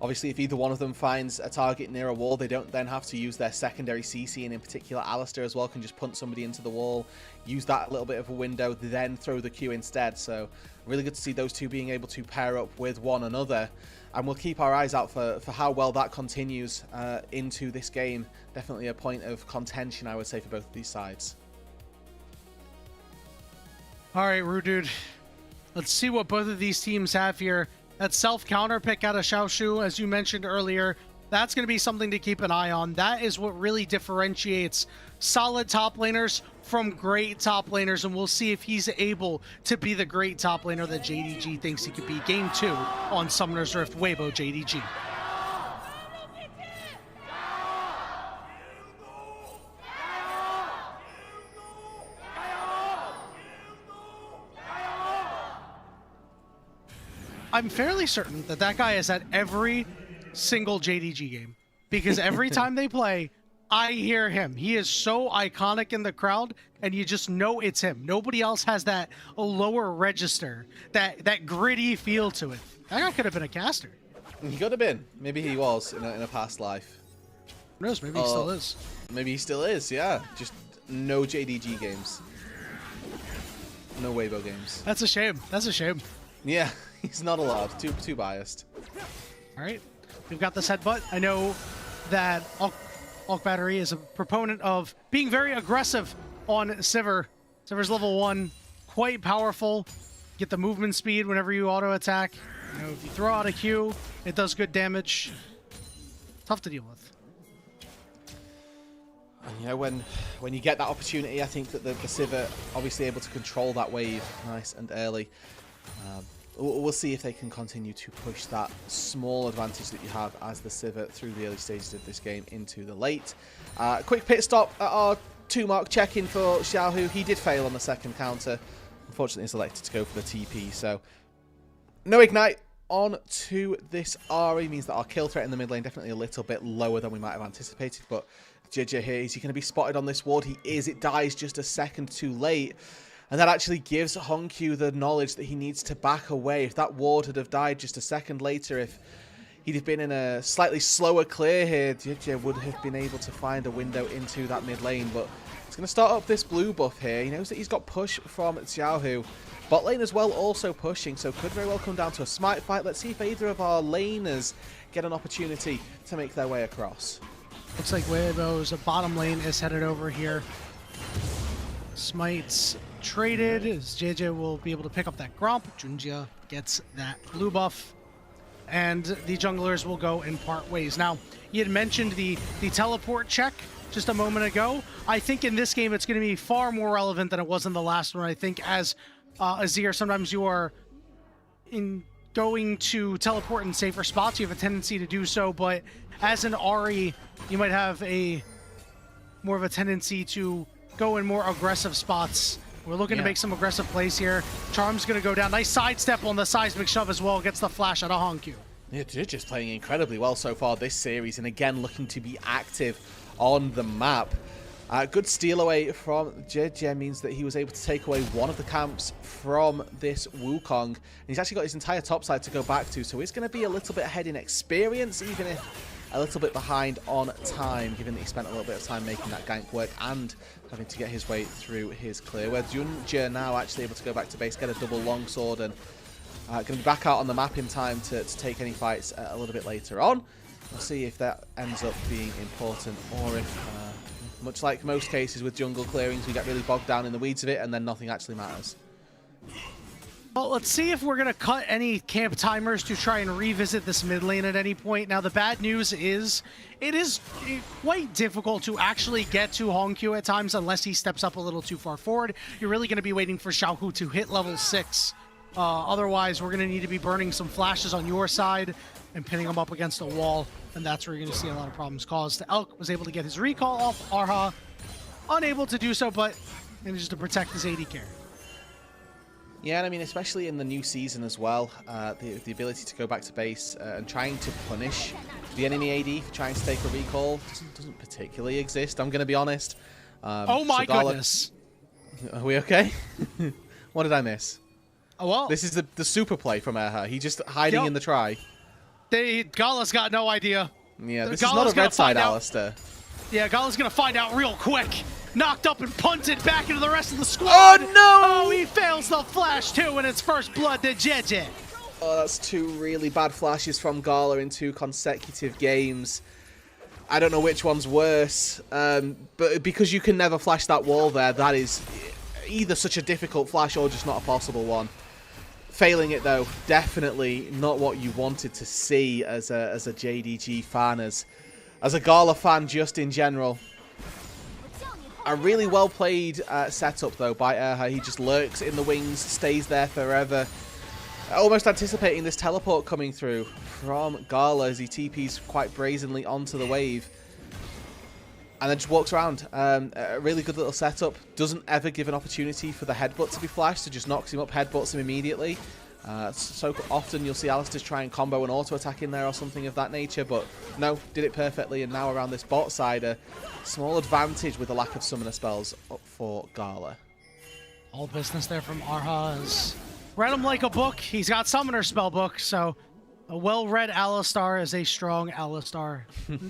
Obviously, if either one of them finds a target near a wall, they don't then have to use their secondary CC, and in particular, Alistair as well can just punt somebody into the wall, use that little bit of a window, then throw the Q instead. So really good to see those two being able to pair up with one another. And we'll keep our eyes out for how well that continues into this game. Definitely a point of contention, I would say, for both of these sides.
All right, Rudude. Let's see what both of these teams have here. That self-counter pick out of Xiaoshu, as you mentioned earlier, that's going to be something to keep an eye on. That is what really differentiates solid top laners from great top laners, and we'll see if he's able to be the great top laner that JDG thinks he could be. Game 2 on Summoner's Rift, Weibo JDG. I'm fairly certain that that guy is at every single JDG game, because every time they play, I hear him. He is so iconic in the crowd, and you just know it's him. Nobody else has that lower register, that gritty feel to it. That guy could have been a caster.
He could have been. Maybe he was in a past life.
Who knows? Maybe he still is.
Maybe he still is, yeah. Just no JDG games. No Weibo games.
That's a shame. That's a shame.
Yeah, he's not allowed. Too biased.
All right. We've got this headbutt. I know that Alk Battery is a proponent of being very aggressive on Sivir. Sivir's level 1, quite powerful. Get the movement speed whenever you auto attack. You know, if you throw out a Q, it does good damage. Tough to deal with.
And, you know, when you get that opportunity, I think that the Sivir obviously able to control that wave nice and early. we'll see if they can continue to push that small advantage that you have as the Sivert through the early stages of this game into the late. Quick pit stop at our 2 mark check-in for Xiaohu. He did fail on the second counter. Unfortunately, he selected to go for the TP, so no ignite on to this Ahri. Means that our kill threat in the mid lane definitely a little bit lower than we might have anticipated, but JJ here, is he going to be spotted on this ward? He is. It dies just a second too late. And that actually gives Hongkyu the knowledge that he needs to back away. If that ward had have died just a second later, if he'd have been in a slightly slower clear here, JJ would have been able to find a window into that mid lane. But he's going to start up this blue buff here. He knows that he's got push from Xiaohu. Bot lane as well also pushing, so could very well come down to a smite fight. Let's see if either of our laners get an opportunity to make their way across.
Looks like Weibo's bottom lane is headed over here. Smites traded, as JJ will be able to pick up that Gromp. Junjia gets that blue buff, and the junglers will go in part ways. Now, you had mentioned the teleport check just a moment ago. I think in this game it's going to be far more relevant than it was in the last one. I think as Azir, sometimes you are going to teleport in safer spots. You have a tendency to do so, but as an Ahri, you might have more of a tendency to go in more aggressive spots. We're looking to make some aggressive plays here. Charm's going to go down. Nice sidestep on the seismic shove as well. Gets the flash out of Hongkyu.
Yeah, they're just playing incredibly well so far this series, and again looking to be active on the map. Good steal away from JJ means that he was able to take away one of the camps from this Wukong. And he's actually got his entire top side to go back to, so he's going to be a little bit ahead in experience, even if a little bit behind on time, given that he spent a little bit of time making that gank work and having to get his way through his clear. Where Junjia now actually able to go back to base, get a double longsword, and going to be back out on the map in time to take any fights a little bit later on. We'll see if that ends up being important, or if, much like most cases with jungle clearings, we get really bogged down in the weeds of it and then nothing actually matters.
Well, let's see if we're going to cut any camp timers to try and revisit this mid lane at any point. Now, the bad news is it is quite difficult to actually get to Hongkyu at times unless he steps up a little too far forward. You're really going to be waiting for Xiaohu to hit level 6. Otherwise, we're going to need to be burning some flashes on your side and pinning him up against a wall, and that's where you're going to see a lot of problems caused. Elk was able to get his recall off Arha, unable to do so, but manages to protect his AD carry.
Yeah, and I mean, especially in the new season as well, the ability to go back to base and trying to punish the enemy AD for trying to take a recall doesn't particularly exist, I'm going to be honest.
Oh my goodness.
Are we okay? What did I miss?
Oh, well.
This is the super play from Erha. He just hiding in the try.
Gala's got no idea.
Yeah, this is not a red side, Alistair.
Yeah, Gala's going to find out real quick. Knocked up and punted back into the rest of the squad.
Oh, no!
Oh, he fails the flash, too, and it's first blood to JJ.
Oh, that's 2 really bad flashes from Gala in 2 consecutive games. I don't know which one's worse, but because you can never flash that wall there, that is either such a difficult flash or just not a possible one. Failing it, though, definitely not what you wanted to see as a JDG fan, as a Gala fan just in general. A really well played setup, though, by Erha. He just lurks in the wings, stays there forever. Almost anticipating this teleport coming through from Gala as he TPs quite brazenly onto the wave. And then just walks around. A really good little setup. Doesn't ever give an opportunity for the headbutt to be flashed, so just knocks him up, headbutts him immediately. So often you'll see Alistair try and combo an auto attack in there or something of that nature, but no, did it perfectly. And now around this bot side, a small advantage with the lack of summoner spells up for Gala.
All business there from Arha. Has read him like a book. He's got summoner spell book, so a well-read Alistar is a strong Alistar.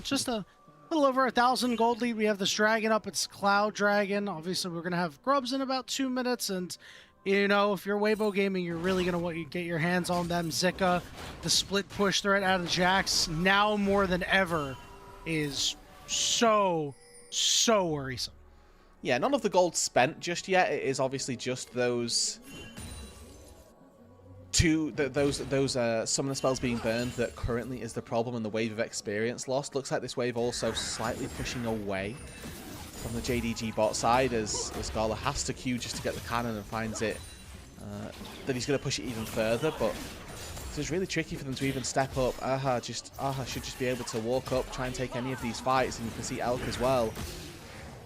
Just a little over 1,000 gold lead. We have this dragon up. It's Cloud Dragon. Obviously, we're going to have grubs in about 2 minutes, and you know, if you're Weibo Gaming, you're really going to want to get your hands on them. Zika, the split push threat out of Jax, now more than ever, is so worrisome.
Yeah, none of the gold spent just yet. It is obviously just those summoner spells being burned that currently is the problem, and the wave of experience lost. Looks like this wave also slightly pushing away from the JDG bot side as Gala has to queue just to get the cannon and finds it that he's going to push it even further, but it's really tricky for them to even step up. Erha should just be able to walk up, try and take any of these fights, and you can see Elk as well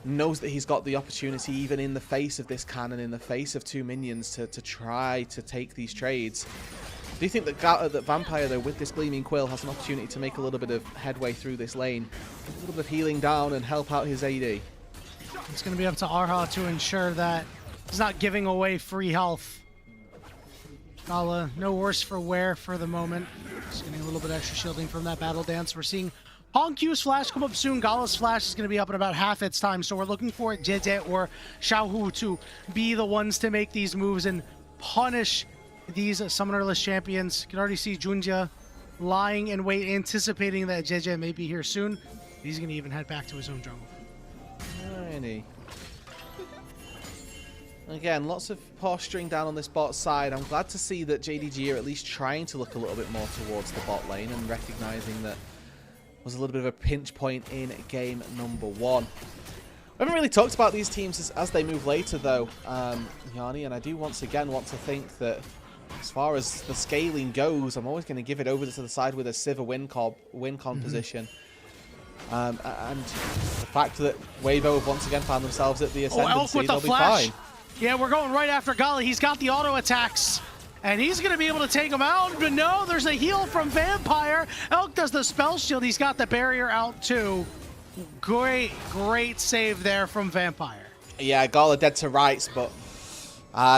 knows that he's got the opportunity, even in the face of this cannon, in the face of 2 minions, to try to take these trades. Do you think that Vampire, though, with this Gleaming Quill, has an opportunity to make a little bit of headway through this lane, a little bit of healing down and help out his AD?
It's going to be up to Arha to ensure that he's not giving away free health. Gala, no worse for wear for the moment. Just getting a little bit extra shielding from that battle dance. We're seeing Hongq's flash come up soon. Gala's flash is going to be up in about half its time, so we're looking for JJ or Xiaohu to be the ones to make these moves and punish these summonerless champions. You can already see Junjia lying in wait, anticipating that JJ may be here soon. He's going to even head back to his own jungle.
Alrighty. Again, lots of posturing down on this bot side. I'm glad to see that JDG are at least trying to look a little bit more towards the bot lane and recognizing that was a little bit of a pinch point in game number 1. We haven't really talked about these teams as they move later, though, Yanni, and I do once again want to think that as far as the scaling goes, I'm always going to give it over to the side with a Sivir win-con position. And the fact that Weibo have once again found themselves at the ascendancy, they'll be fine.
Yeah, we're going right after Gali. He's got the auto attacks, and he's going to be able to take him out. But no, there's a heal from Vampire. Elk does the spell shield. He's got the barrier out too. Great save there from Vampire.
Yeah, Gala dead to rights, but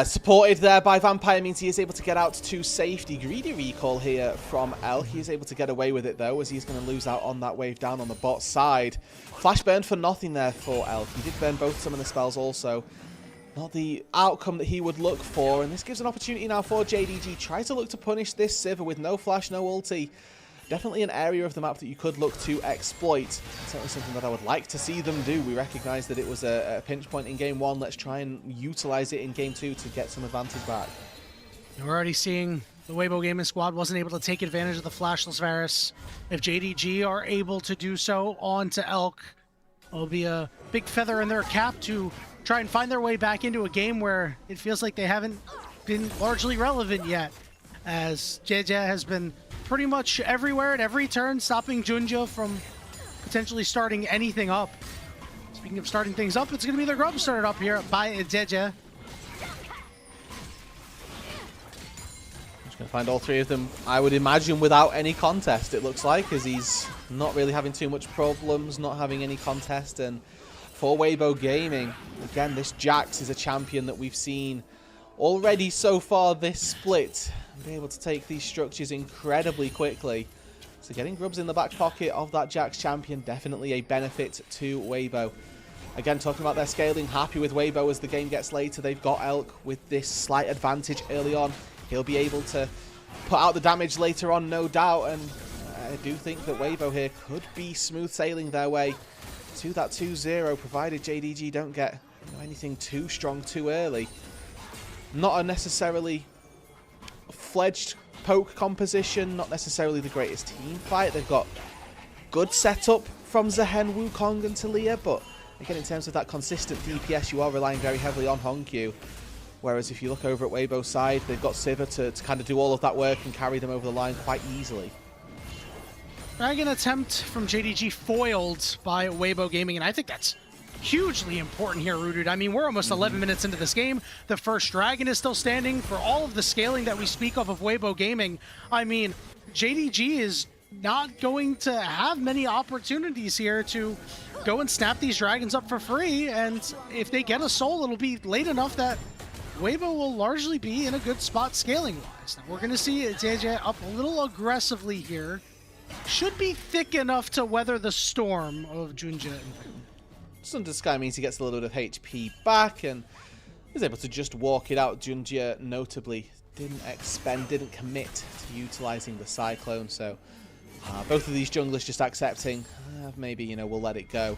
supported there by Vampire means he is able to get out to safety. Greedy recall here from Elk. He is able to get away with it, though, as he's going to lose out on that wave down on the bot side. Flash burned for nothing there for Elk. He did burn both summoner spells also. Not the outcome that he would look for, and this gives an opportunity now for JDG. Try to look to punish this Sivir with no flash, no ulti. Definitely an area of the map that you could look to exploit. Certainly something that I would like to see them do. We recognise that it was a pinch point in game 1. Let's try and utilise it in game 2 to get some advantage back.
We're already seeing the Weibo Gaming Squad wasn't able to take advantage of the flashless Varus. If JDG are able to do so onto Elk, it'll be a big feather in their cap to try and find their way back into a game where it feels like they haven't been largely relevant yet, as JJ has been pretty much everywhere at every turn, stopping Junjia from potentially starting anything up. Speaking of starting things up, it's going to be their grub started up here by JJ.
Just going to find all 3 of them, I would imagine, without any contest, it looks like, as he's not really having too much problems, not having any contest. And for Weibo Gaming, again, this Jax is a champion that we've seen already so far this split. Be able to take these structures incredibly quickly. So getting grubs in the back pocket of that Jax champion, definitely a benefit to Weibo. Again, talking about their scaling, happy with Weibo as the game gets later. They've got Elk with this slight advantage early on. He'll be able to put out the damage later on, no doubt. And I do think that Weibo here could be smooth sailing their way to that 2-0, provided JDG don't get anything too strong too early. Not a necessarily fledged poke composition, not necessarily the greatest team fight. They've got good setup from Zehen, Wukong and Talia, but again, in terms of that consistent DPS, you are relying very heavily on Hongq. Whereas if you look over at Weibo's side, they've got Sivir to kind of do all of that work and carry them over the line quite easily.
Dragon attempt from JDG foiled by Weibo Gaming, and I think that's hugely important here, Rooted. I mean, we're almost 11 minutes into this game. The first dragon is still standing. For all of the scaling that we speak of Weibo Gaming, I mean, JDG is not going to have many opportunities here to go and snap these dragons up for free, and if they get a soul, it'll be late enough that Weibo will largely be in a good spot scaling-wise. Now, we're going to see JJ up a little aggressively here. Should be thick enough to weather the storm of Junjia and Vu.
Sundered Sky means he gets a little bit of HP back and is able to just walk it out. Junjia notably didn't expend, didn't commit to utilizing the Cyclone, so both of these junglers just accepting, maybe, you know, we'll let it go.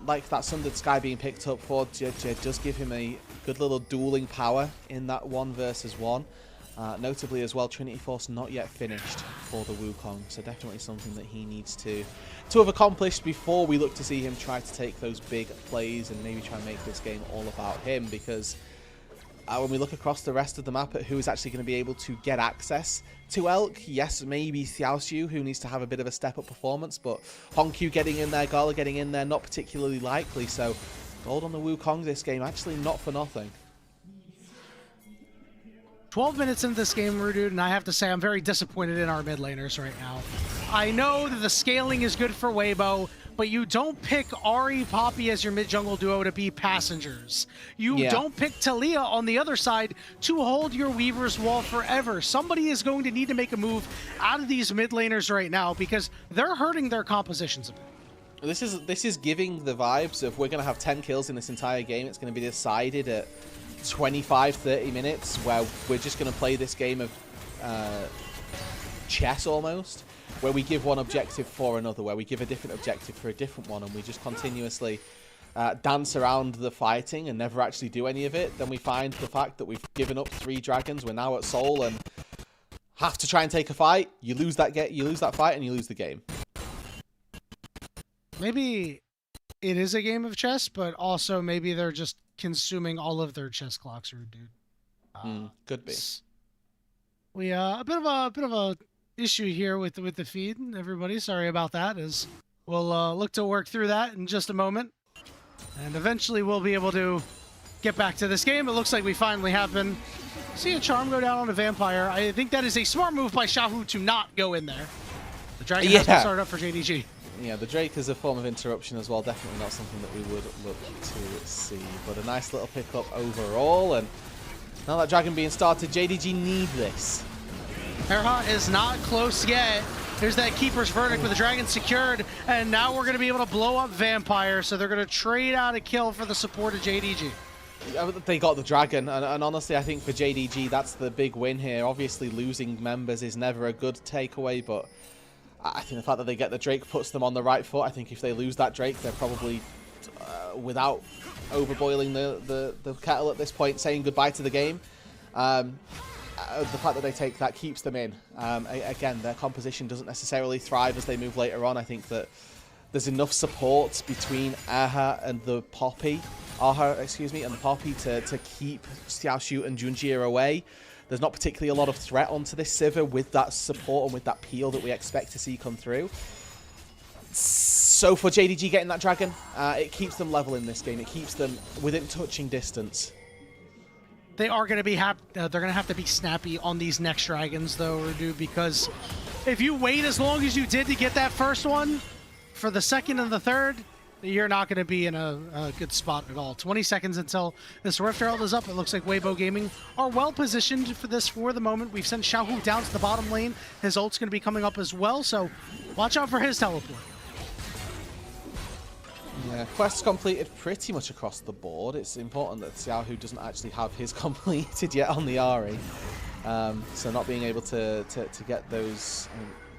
Like that Sundered Sky being picked up for JJ does give him a good little dueling power in that 1 versus 1. Notably as well, Trinity Force not yet finished for the Wukong, so definitely something that he needs to have accomplished before we look to see him try to take those big plays and maybe try and make this game all about him, because when we look across the rest of the map at who is actually going to be able to get access to Elk, yes, maybe Xiaoxiu, who needs to have a bit of a step-up performance, but Hongqiu getting in there, Gala getting in there, not particularly likely, so gold on the Wukong this game, actually not for nothing.
12 minutes into this game, Rudude, and I have to say I'm very disappointed in our mid laners right now. I know that the scaling is good for Weibo, but you don't pick Ahri, Poppy as your mid-jungle duo to be passengers. You don't pick Talia on the other side to hold your Weaver's Wall forever. Somebody is going to need to make a move out of these mid laners right now because they're hurting their compositions a bit.
This is giving the vibes of we're going to have 10 kills in this entire game. It's going to be decided at 25-30 minutes where we're just going to play this game of chess almost, where we give one objective for another, where we give a different objective for a different one, and we just continuously dance around the fighting and never actually do any of it. Then we find the fact that we've given up 3 dragons, we're now at Seoul and have to try and take a fight. You lose that fight and you lose the game.
Maybe it is a game of chess, but also maybe they're just consuming all of their chess clocks, dude.
Could be.
We a bit of a issue here with the feed, everybody. Sorry about that. As we'll look to work through that in just a moment, and eventually we'll be able to get back to this game. It looks like we finally have been. See a charm go down on a vampire. I think that is a smart move by Xiaohu to not go in there. The dragon has been started up for JDG.
Yeah, the Drake is a form of interruption as well. Definitely not something that we would look to see. But a nice little pickup overall. And now that dragon being started, JDG need this.
Erha is not close yet. There's that Keeper's Verdict with the dragon secured. And now we're going to be able to blow up Vampire. So they're going to trade out a kill for the support of JDG.
They got the dragon. And honestly, I think for JDG, that's the big win here. Obviously, losing members is never a good takeaway. But I think the fact that they get the Drake puts them on the right foot. I think if they lose that Drake, they're probably, without overboiling the kettle at this point, saying goodbye to the game. The fact that they take that keeps them in. Again, their composition doesn't necessarily thrive as they move later on. I think that there's enough support between Aha and the Poppy, and the Poppy to keep Xiaoxiu and Junjie away. There's not particularly a lot of threat onto this Sivir with that support and with that peel that we expect to see come through. So for JDG getting that dragon, it keeps them level in this game. It keeps them within touching distance.
They are going to be they're going to have to be snappy on these next dragons, though, Rudu, because if you wait as long as you did to get that first one, for the second and the third, you're not going to be in a good spot at all. 20 seconds until this Rift Herald is up. It looks like Weibo Gaming are well positioned for this for the moment. We've sent Xiaohu down to the bottom lane. His ult's going to be coming up as well, so watch out for his teleport.
Yeah, quests completed pretty much across the board. It's important that Xiaohu doesn't actually have his completed yet on the Ahri. So not being able to get those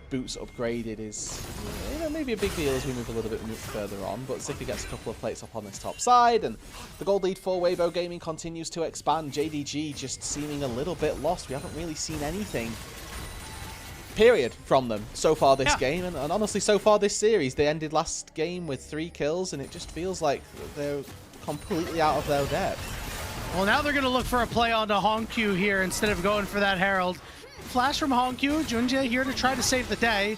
boots upgraded is maybe a big deal as we move a little bit further on. But Zika gets a couple of plates up on this top side, and the gold lead for Weibo Gaming continues to expand. JDG just seeming a little bit lost. We haven't really seen anything, period, from them so far this game, and honestly so far this series. They ended last game with 3 kills, and it just feels like they're completely out of their depth.
Well, now they're going to look for a play onto Hongqiu here instead of going for that Herald. Flash from Hongqiu, Junjie here to try to save the day.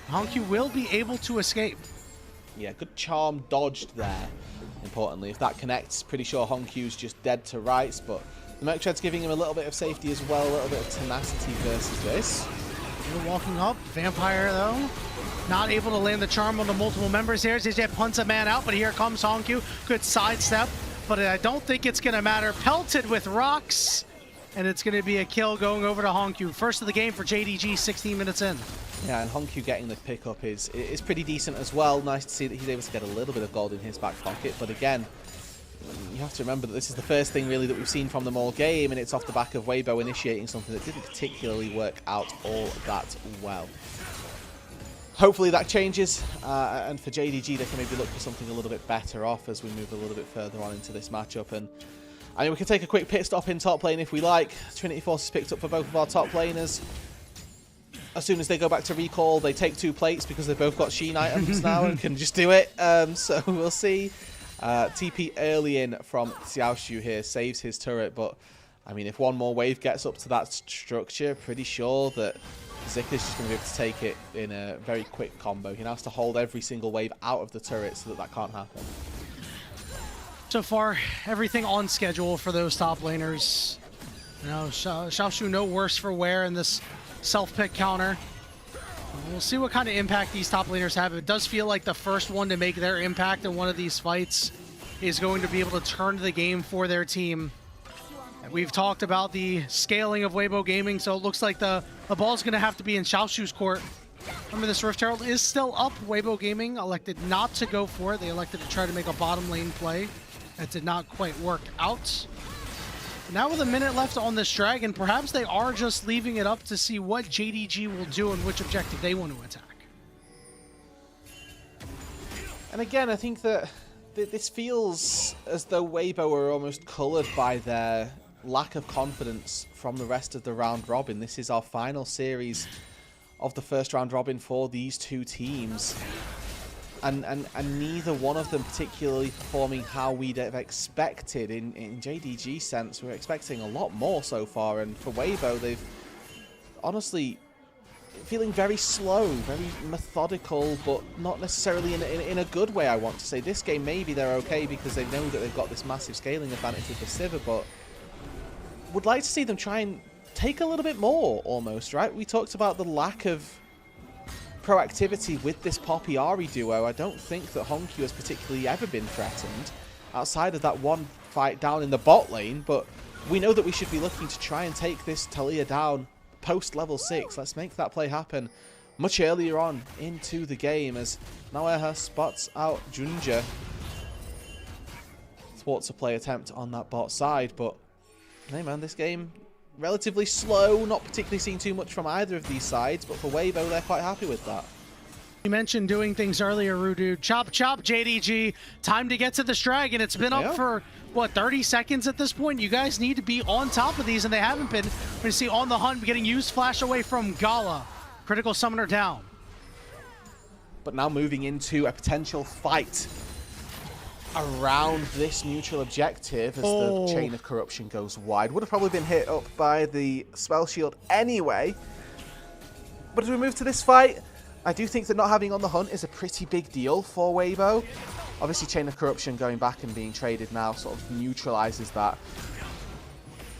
Hongqiu will be able to escape.
Yeah, good charm dodged there, importantly. If that connects, pretty sure Hongqiu's just dead to rights, but the Merc Tread's giving him a little bit of safety as well, a little bit of tenacity versus this.
We're walking up. Vampire, though, not able to land the charm on the multiple members here. JJ punts a man out, but here comes Hongqiu. Good sidestep, but I don't think it's going to matter. Pelted with rocks, and it's going to be a kill going over to Hongqiu. First of the game for JDG, 16 minutes in.
Yeah, and Hongqiu getting the pickup is pretty decent as well. Nice to see that he's able to get a little bit of gold in his back pocket, but again, you have to remember that this is the first thing really that we've seen from them all game, and it's off the back of Weibo initiating something that didn't particularly work out all that well. Hopefully that changes, and for JDG they can maybe look for something a little bit better off as we move a little bit further on into this matchup. And I mean, we can take a quick pit stop in top lane if we like. Trinity Force is picked up for both of our top laners. As soon as they go back to recall, they take 2 plates because they've both got Sheen items now and can just do it. So we'll see. TP early in from Xiaoxiu here saves his turret, but I mean, if one more wave gets up to that structure, pretty sure that Zika's just going to be able to take it in a very quick combo. He now has to hold every single wave out of the turret so that that can't happen.
So far, everything on schedule for those top laners. You know, Xiaoshu no worse for wear in this self-pick counter. We'll see what kind of impact these top laners have. It does feel like the first one to make their impact in one of these fights is going to be able to turn the game for their team. We've talked about the scaling of Weibo Gaming, so it looks like the ball's going to have to be in Xiaoshu's court. Remember, this Rift Herald is still up. Weibo Gaming elected not to go for it. They elected to try to make a bottom lane play. That did not quite work out. Now with a minute left on this Dragon, perhaps they are just leaving it up to see what JDG will do and which objective they want to attack.
And again, I think that this feels as though Weibo are almost coloured by their lack of confidence from the rest of the round robin. This is our final series of the first round robin for these two teams. And neither one of them particularly performing how we'd have expected. In JDG sense, we're expecting a lot more so far. And for Weibo, they've honestly feeling very slow, very methodical, but not necessarily in a good way, I want to say. This game, maybe they're okay because they know that they've got this massive scaling advantage with the Sivir, but would like to see them try and take a little bit more, almost, right? We talked about the lack of proactivity with this Poppy Ahri duo. I don't think that Hongqiu has particularly ever been threatened outside of that one fight down in the bot lane, but we know that we should be looking to try and take this Taliyah down post level 6. Let's make that play happen much earlier on into the game, as now Erha spots out Junja. Thwarts a play attempt on that bot side, but hey man, this game relatively slow, not particularly seeing too much from either of these sides, but for Weibo, they're quite happy with that.
You mentioned doing things earlier, Rudu. Chop, chop, JDG. Time to get to this Dragon. It's been up for, what, 30 seconds at this point? You guys need to be on top of these, and they haven't been. We're going to see On the Hunt getting used flash away from Gala. Critical Summoner down.
But now moving into a potential fight around this neutral objective as the Chain of Corruption goes wide. Would have probably been hit up by the spell shield anyway. But as we move to this fight, I do think that not having On the Hunt is a pretty big deal for Weibo. Obviously, Chain of Corruption going back and being traded now sort of neutralizes that.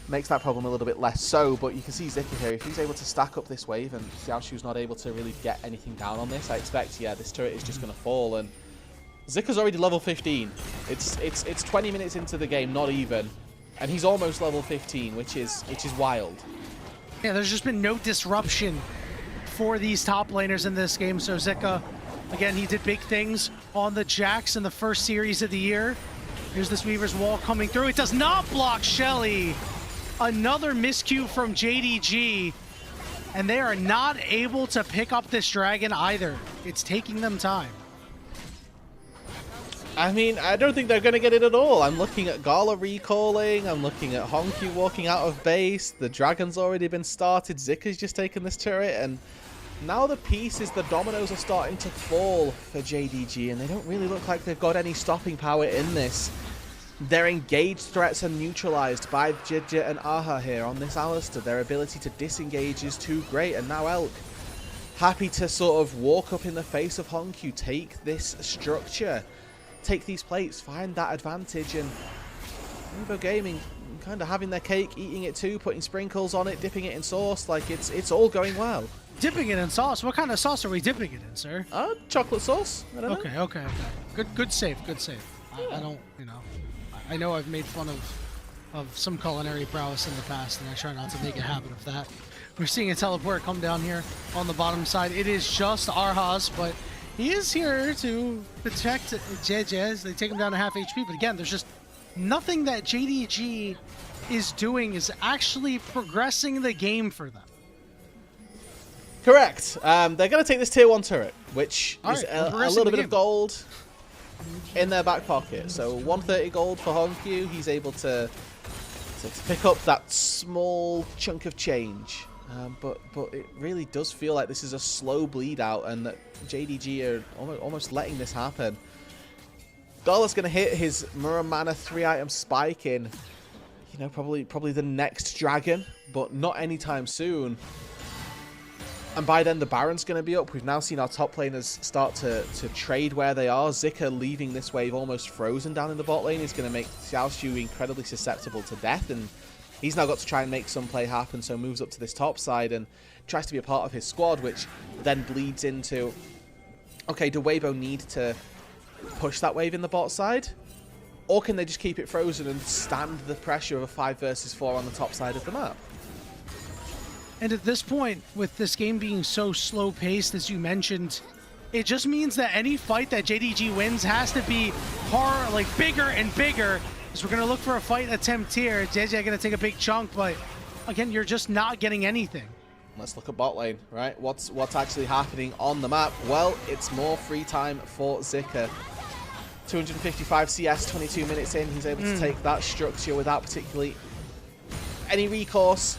Makes that problem a little bit less so, but you can see Zika here. If he's able to stack up this wave and Xiaoshu's not able to really get anything down on this, I expect, yeah, this turret is just going to fall. And Zika's already level 15. It's 20 minutes into the game, not even. And he's almost level 15, which is wild.
Yeah, there's just been no disruption for these top laners in this game. So Zika, again, he did big things on the Jax in the first series of the year. Here's this Weaver's Wall coming through. It does not block Shelly. Another miscue from JDG. And they are not able to pick up this Dragon either. It's taking them time.
I mean, I don't think they're going to get it at all. I'm looking at Gala recalling. I'm looking at Hongqiu walking out of base. The Dragon's already been started. Zika's just taken this turret. And now the pieces, the dominoes are starting to fall for JDG. And they don't really look like they've got any stopping power in this. Their engaged threats are neutralized by Jidja and Aha here on this Alistar. Their ability to disengage is too great. And now Elk, happy to sort of walk up in the face of Hongqiu, take this structure, take these plates, find that advantage, and Weibo Gaming kind of having their cake, eating it too, putting sprinkles on it, dipping it in sauce. Like, it's all going well.
Dipping it in sauce? What kind of sauce are we dipping it in, sir?
Chocolate sauce. I don't know.
Okay. Good save. Yeah. I don't, I know I've made fun of some culinary prowess in the past, and I try not to make a habit of that. We're seeing a teleport come down here on the bottom side. It is just Arhaz, but he is here to protect JJ. They take him down to half HP, but again, there's just nothing that JDG is doing is actually progressing the game for them.
Correct. They're going to take this tier 1 turret, which is
right,
a little bit of gold in their back pocket. So 130 gold for Hongqiu. He's able to pick up that small chunk of change. But it really does feel like this is a slow bleed out, and that JDG are almost letting this happen. Gala's going to hit his Muramana 3-item spike in you know, probably the next dragon, but not anytime soon. And by then, the Baron's going to be up. We've now seen our top laners start to trade where they are. Zika leaving this wave almost frozen down in the bot lane is going to make Xiaoshu incredibly susceptible to death. And he's now got to try and make some play happen, so moves up to this top side and tries to be a part of his squad, which then bleeds into, okay, do Weibo need to push that wave in the bot side? Or can they just keep it frozen and stand the pressure of a 5 versus 4 on the top side of the map?
And at this point, with this game being so slow-paced, as you mentioned, it just means that any fight that JDG wins has to be bigger and bigger. So we're going to look for a fight attempt here. JJ going to take a big chunk, but again, you're just not getting anything.
Let's look at bot lane, right? What's actually happening on the map? Well, it's more free time for Zika. 255 CS, 22 minutes in. He's able to take that structure without particularly any recourse.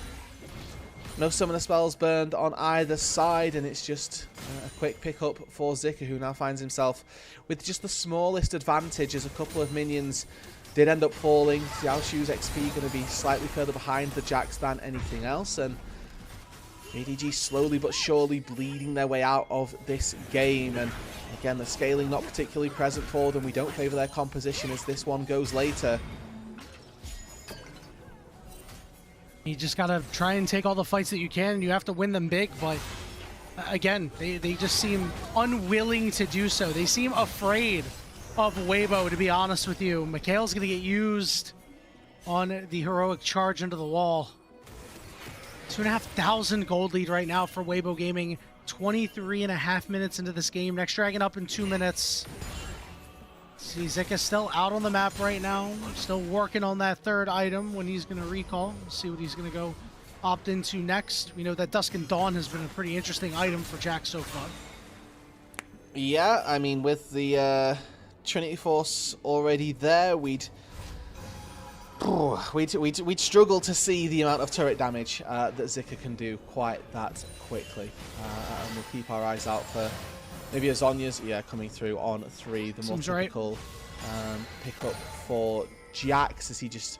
No summoner spells burned on either side, and it's just a quick pickup for Zika, who now finds himself with just the smallest advantage, as a couple of minions did end up falling. Xiaoshu's XP going to be slightly further behind the Jax than anything else, and JDG slowly but surely bleeding their way out of this game. And again, the scaling not particularly present for them. We don't favour their composition as this one goes later.
You just gotta try and take all the fights that you can, and you have to win them big, but again, they just seem unwilling to do so. They seem afraid of Weibo, to be honest with you. Mikhail's gonna get used on the heroic charge into the wall. 2,500 gold lead right now for Weibo Gaming. 23.5 minutes into this game. Next dragon up in 2 minutes. See, Zika's still out on the map right now. Still working on that third item when he's going to recall. See what he's going to go opt into next. We know that Dusk and Dawn has been a pretty interesting item for Jack so far.
Yeah, I mean, with the Trinity Force already there, we'd struggle to see the amount of turret damage that Zika can do quite that quickly. And we'll keep our eyes out for maybe a Zonya's, coming through on 3. The more typical pickup for Jax, as he just,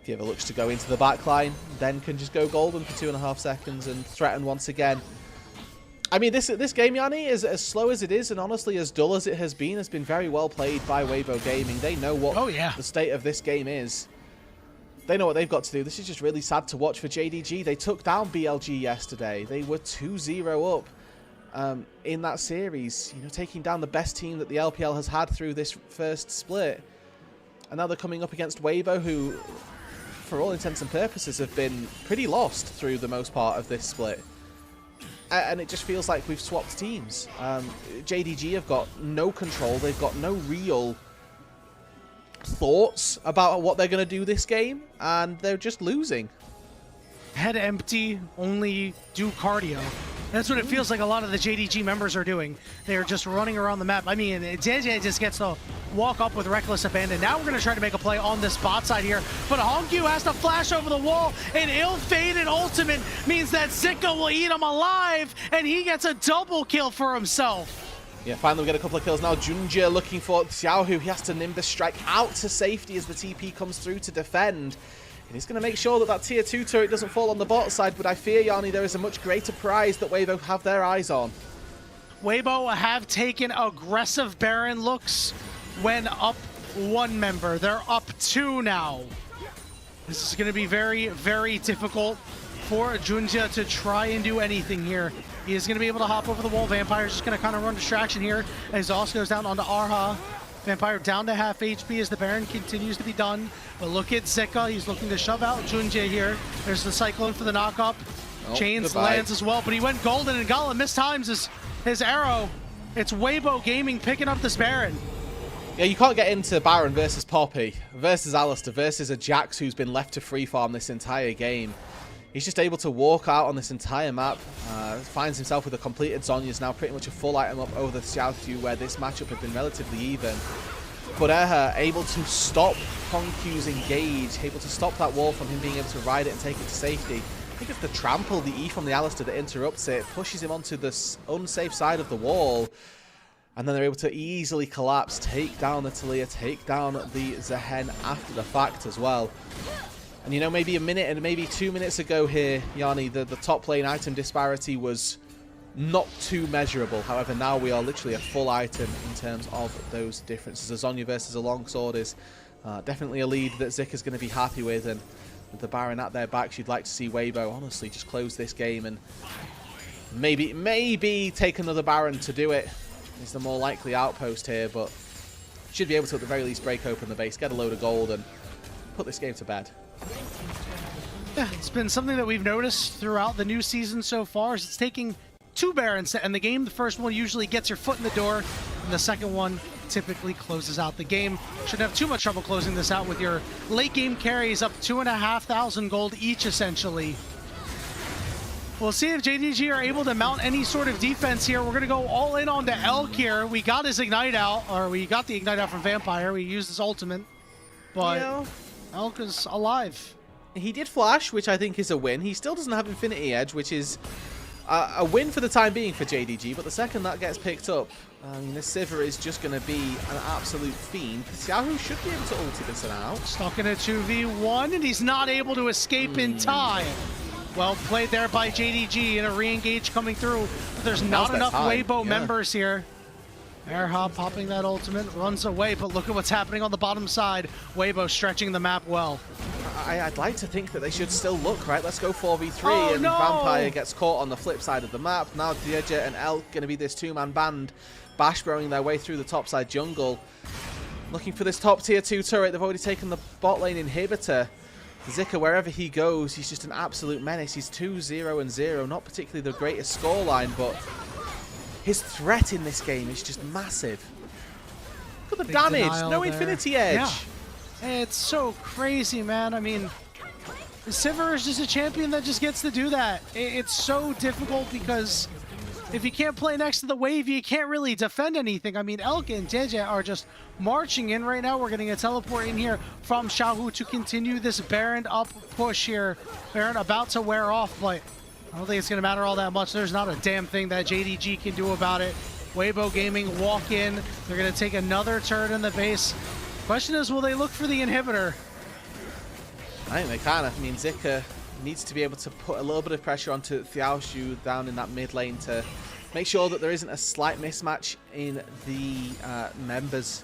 if he ever looks to go into the backline, then can just go golden for 2.5 seconds and threaten once again. I mean, this game, Yanni, is as slow as it is, and honestly as dull as it has been very well played by Weibo Gaming. They know what the state of this game is. They know what they've got to do. This is just really sad to watch for JDG. They took down BLG yesterday. They were 2-0 up in that series, you know, taking down the best team that the LPL has had through this first split. And now they're coming up against Weibo, who, for all intents and purposes, have been pretty lost through the most part of this split. And it just feels like we've swapped teams. JDG have got no control. They've got no real thoughts about what they're going to do this game, and they're just losing.
Head empty, only do cardio. That's what it feels like a lot of the JDG members are doing. They're just running around the map. I mean, JJ just gets to walk up with reckless abandon. Now we're going to try to make a play on this bot side here, but Hongyu has to flash over the wall. An ill-fated ultimate means that Zika will eat him alive, and he gets a double kill for himself.
Yeah, finally we get a couple of kills now. Junjie looking for Xiaohu. He has to Nimbus strike out to safety as the TP comes through to defend. And he's going to make sure that that tier 2 turret doesn't fall on the bot side, but I fear, Yanni, there is a much greater prize that Weibo have their eyes on.
Weibo have taken aggressive Baron looks when up 1 member. They're up 2 now. This is going to be very, very difficult for Junjie to try and do anything here. He is going to be able to hop over the wall. Vampire's just going to kind of run distraction here. Exhaust goes down onto Arha. Vampire down to half HP as the Baron continues to be done. But look at Zika. He's looking to shove out Junjie here. There's the Cyclone for the knock-up. Chains lands as well, but he went golden, and Gala mistimes his arrow. It's Weibo Gaming picking up this Baron.
Yeah, you can't get into Baron versus Poppy, versus Alistair, versus a Jax who's been left to free farm this entire game. He's just able to walk out on this entire map, finds himself with a completed Zonya's now pretty much a full item up over the Xiaohu, where this matchup had been relatively even. But Erha able to stop Hongq's engage, able to stop that wall from him being able to ride it and take it to safety. I think it's the trample, the E from the Alistair that interrupts it, pushes him onto the unsafe side of the wall. And then they're able to easily collapse, take down the Talia, take down the Zehen after the fact as well. And, you know, maybe a minute and maybe 2 minutes ago here, Yanni, the top lane item disparity was not too measurable. However, now we are literally a full item in terms of those differences. A Zhonya versus a Longsword is definitely a lead that Zika's going to be happy with. And with the Baron at their backs, you'd like to see Weibo honestly just close this game and maybe take another Baron to do it. Is the more likely outpost here, but should be able to at the very least break open the base, get a load of gold, and put this game to bed.
Yeah, it's been something that we've noticed throughout the new season so far. Is it's taking 2 Barons to end the game. The first one usually gets your foot in the door, and the second one typically closes out the game. Shouldn't have too much trouble closing this out with your late game carries up 2,500 gold each, essentially. We'll see if JDG are able to mount any sort of defense here. We're going to go all in on the Elk here. We got his Ignite out, or we got the Ignite out from Vampire. We used his ultimate, but Elk is alive.
He did flash, which I think is a win. He still doesn't have Infinity Edge, which is a win for the time being for JDG, but the second that gets picked up, I mean, this Sivir is just going to be an absolute fiend. Xiaohu should be able to ulti this out.
Stuck in a 2v1, and he's not able to escape in time. Well played there by JDG, and a re-engage coming through, but there's not enough Weibo members here. Erha popping that ultimate, runs away, but look at what's happening on the bottom side. Weibo stretching the map well.
I'd like to think that they should still look, right? Let's go 4v3, and Vampire gets caught on the flip side of the map. Now JDG and Elk going to be this 2-man band, bash throwing their way through the topside jungle. Looking for this top tier 2 turret. They've already taken the bot lane inhibitor. Zika, wherever he goes, he's just an absolute menace. He's 2-0-0, not particularly the greatest scoreline, but his threat in this game is just massive. Look at the damage, no Infinity Edge.
Yeah. It's so crazy, man. I mean, Sivir is just a champion that just gets to do that. It's so difficult because if you can't play next to the wave, you can't really defend anything. I mean, Elk and JJ are just marching in right now. We're getting a teleport in here from Xiaohu to continue this Baron up push here. Baron about to wear off, but I don't think it's going to matter all that much. There's not a damn thing that JDG can do about it. Weibo Gaming walk in. They're going to take another turret in the base. Question is, will they look for the inhibitor?
I think they can. I mean, Zika needs to be able to put a little bit of pressure onto Xiaoshu down in that mid lane to make sure that there isn't a slight mismatch in the members.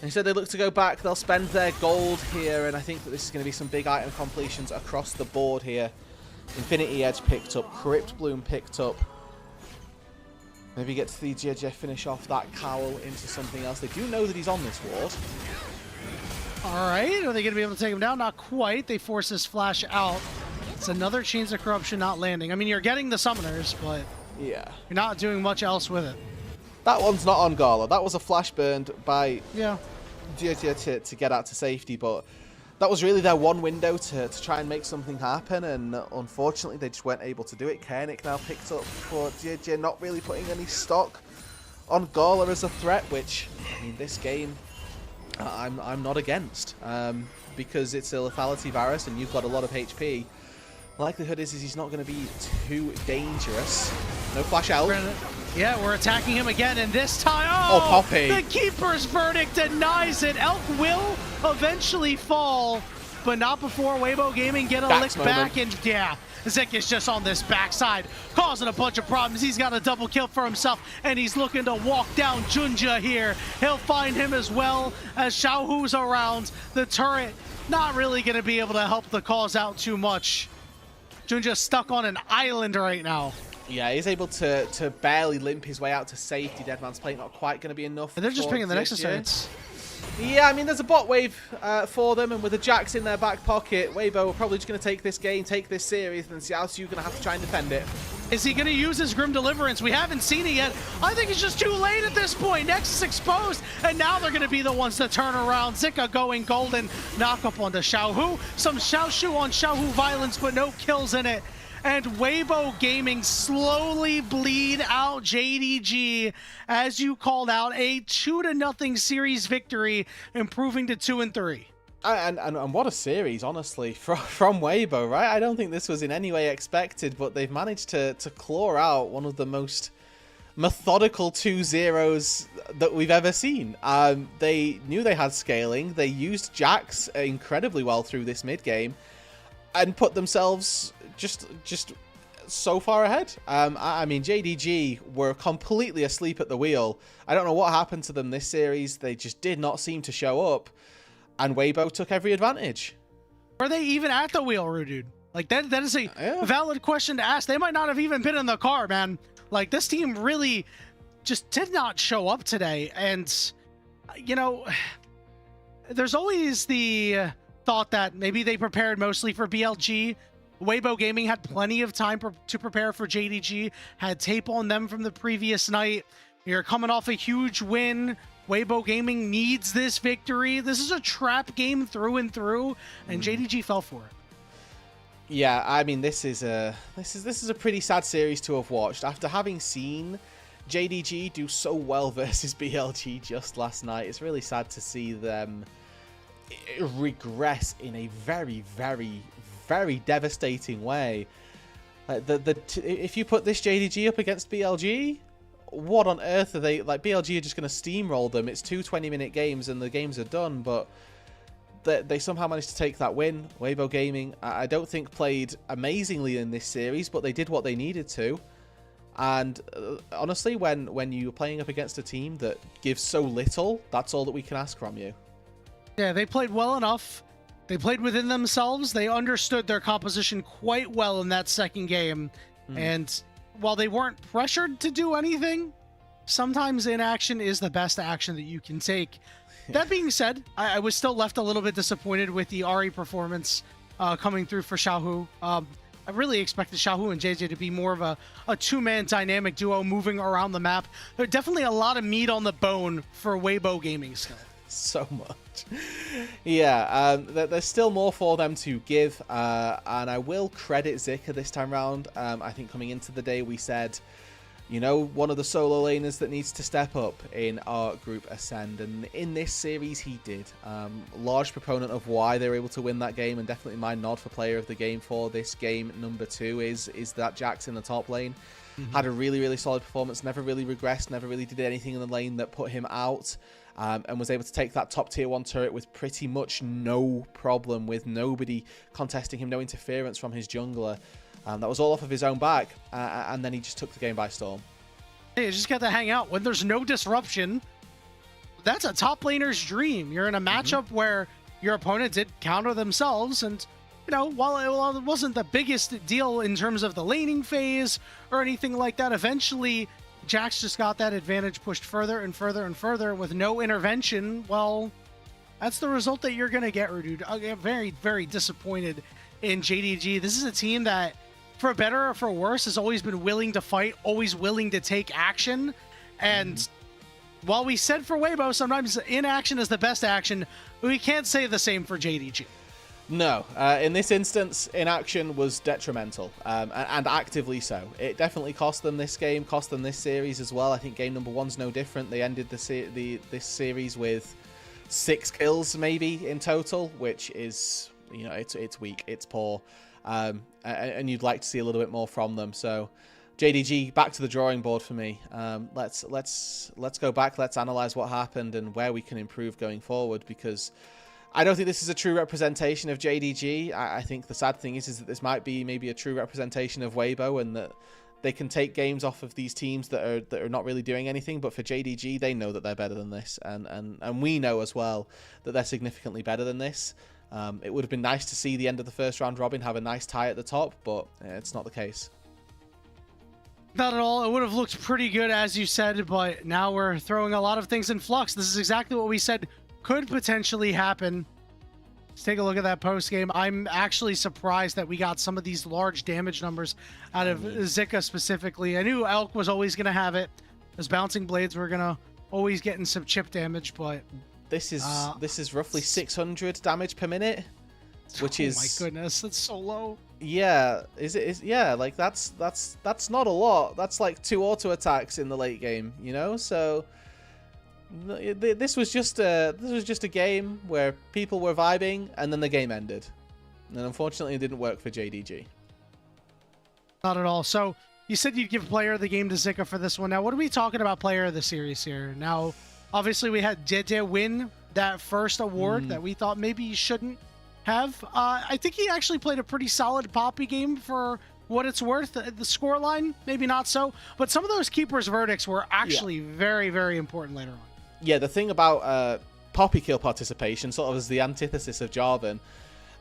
Instead, they look to go back. They'll spend their gold here, and I think that this is going to be some big item completions across the board here. Infinity Edge picked up, Crypt Bloom picked up. Maybe get to the JJ finish off that cowl into something else. They do know that he's on this ward.
All right, are they going to be able to take him down? Not quite. They force his flash out. It's another Chains of Corruption not landing. I mean, you're getting the summoners, but
yeah,
you're not doing much else with it.
That one's not on Gala. That was a flash burned by JJ to get out to safety, but that was really their one window to try and make something happen, and unfortunately they just weren't able to do it. Koenig now picked up for JJ, not really putting any stock on Gala as a threat, which, I mean, this game I'm not against, because it's a lethality virus and you've got a lot of HP. Likelihood is he's not going to be too dangerous. No flash out.
Yeah, we're attacking him again, and this time,
Poppy.
The Keeper's Verdict denies it. Elk will eventually fall, but not before Weibo Gaming get a lick back, and yeah, Zik is just on this backside, causing a bunch of problems. He's got a double kill for himself, and he's looking to walk down Junja here. He'll find him as well as Xiaohu's around. The turret not really going to be able to help the cause out too much. Junja's stuck on an island right now.
Yeah, he's able to barely limp his way out to safety. Deadman's Plate not quite going to be enough.
And they're just picking the Nexus turrets.
Yeah, I mean, there's a bot wave for them, and with the Jax in their back pocket, Weibo are probably just going to take this game, take this series, and Xiaosu going to have to try and defend it.
Is he going to use his Grim Deliverance? We haven't seen it yet. I think it's just too late at this point. Nexus exposed, and now they're going to be the ones to turn around. Zika going golden. Knock up onto Xiaohu. Some Xiaoshu on Xiaohu violence, but no kills in it. And Weibo Gaming slowly bleed out JDG, as you called out, a 2-0 series victory, improving to 2-3.
And what a series, honestly, from Weibo, right? I don't think this was in any way expected, but they've managed to claw out one of the most methodical 2-0s that we've ever seen. They knew they had scaling. They used Jax incredibly well through this mid game and put themselves just so far ahead. I mean, JDG were completely asleep at the wheel. I don't know what happened to them this series. They just did not seem to show up, and Weibo took every advantage.
Are they even at the wheel, Rudude? Like, that is a valid question to ask. They might not have even been in the car, man. Like, this team really just did not show up today. And, you know, there's always the thought that maybe they prepared mostly for BLG. Weibo Gaming had plenty of time to prepare for JDG, had tape on them from the previous night. You're coming off a huge win. Weibo Gaming needs this victory. This is a trap game through and through, and JDG fell for it.
Yeah, I mean, this is a pretty sad series to have watched. After having seen JDG do so well versus BLG just last night, it's really sad to see them regress in a very, very, very devastating way. If you put this JDG up against BLG, what on earth are they like? BLG are just going to steamroll them. It's 2 20-minute games and the games are done, but they somehow managed to take that win. Weibo Gaming, I don't think played amazingly in this series, but they did what they needed to. And honestly, when you're playing up against a team that gives so little, that's all that we can ask from you.
Yeah, they played well enough. They played within themselves. They understood their composition quite well in that second game. And while they weren't pressured to do anything, sometimes inaction is the best action that you can take. That being said, I was still left a little bit disappointed with the Ahri performance coming through for Xiaohu. I really expected Xiaohu and JJ to be more of a two-man dynamic duo moving around the map. There's definitely a lot of meat on the bone for Weibo Gaming still.
So much. Yeah, there's still more for them to give, and I will credit Zika this time round. I think coming into the day we said, you know, one of the solo laners that needs to step up in our group Ascend, and in this series he did. Large proponent of why they were able to win that game, and definitely my nod for player of the game for this game number 2 is that Jax in the top lane. Had a really, really solid performance, never really regressed, never really did anything in the lane that put him out. And was able to take that top tier 1 turret with pretty much no problem, with nobody contesting him, no interference from his jungler. That was all off of his own back, and then he just took the game by storm.
Hey, you just got to hang out. When there's no disruption, that's a top laner's dream. You're in a matchup where your opponent did counter themselves, and you know, while it wasn't the biggest deal in terms of the laning phase or anything like that, eventually Jax just got that advantage pushed further and further and further with no intervention. Well, that's the result that you're going to get, Rudude. I get very, very disappointed in JDG. This is a team that, for better or for worse, has always been willing to fight, always willing to take action. And while we said for Weibo, sometimes inaction is the best action, we can't say the same for JDG.
No, in this instance, inaction was detrimental, and actively so. It definitely cost them this game, cost them this series as well. I think game number 1's no different. They ended this series with 6 kills maybe in total, which is, you know, it's weak, it's poor, and you'd like to see a little bit more from them. So JDG, back to the drawing board for me. Let's go back, let's analyze what happened and where we can improve going forward, because I don't think this is a true representation of JDG. I think the sad thing is that this might be maybe a true representation of Weibo, and that they can take games off of these teams that are not really doing anything. But for JDG, they know that they're better than this, and we know as well that they're significantly better than this. It would have been nice to see the end of the first round robin have a nice tie at the top, but it's not the case.
Not at all. It would have looked pretty good, as you said, but now we're throwing a lot of things in flux. This is exactly what we said could potentially happen. Let's take a look at that post game. I'm actually surprised that we got some of these large damage numbers out of Zika specifically. I knew Elk was always going to have it. Those bouncing blades were going to always get in some chip damage, but
this is roughly 600 damage per minute, which is,
oh my goodness, that's so low.
Yeah, yeah, like that's not a lot. That's like 2 auto attacks in the late game, you know. So this was just a game where people were vibing, and then the game ended, and unfortunately it didn't work for JDG.
Not at all. So you said you'd give player of the game to Zika for this one. Now, what are we talking about player of the series here? Now, obviously, we had JDG win that first award that we thought maybe he shouldn't have. I think he actually played a pretty solid Poppy game for what it's worth. The scoreline, maybe not so. But some of those keepers' verdicts were actually very, very important later on.
Yeah, the thing about Poppy kill participation, sort of as the antithesis of Jarvan,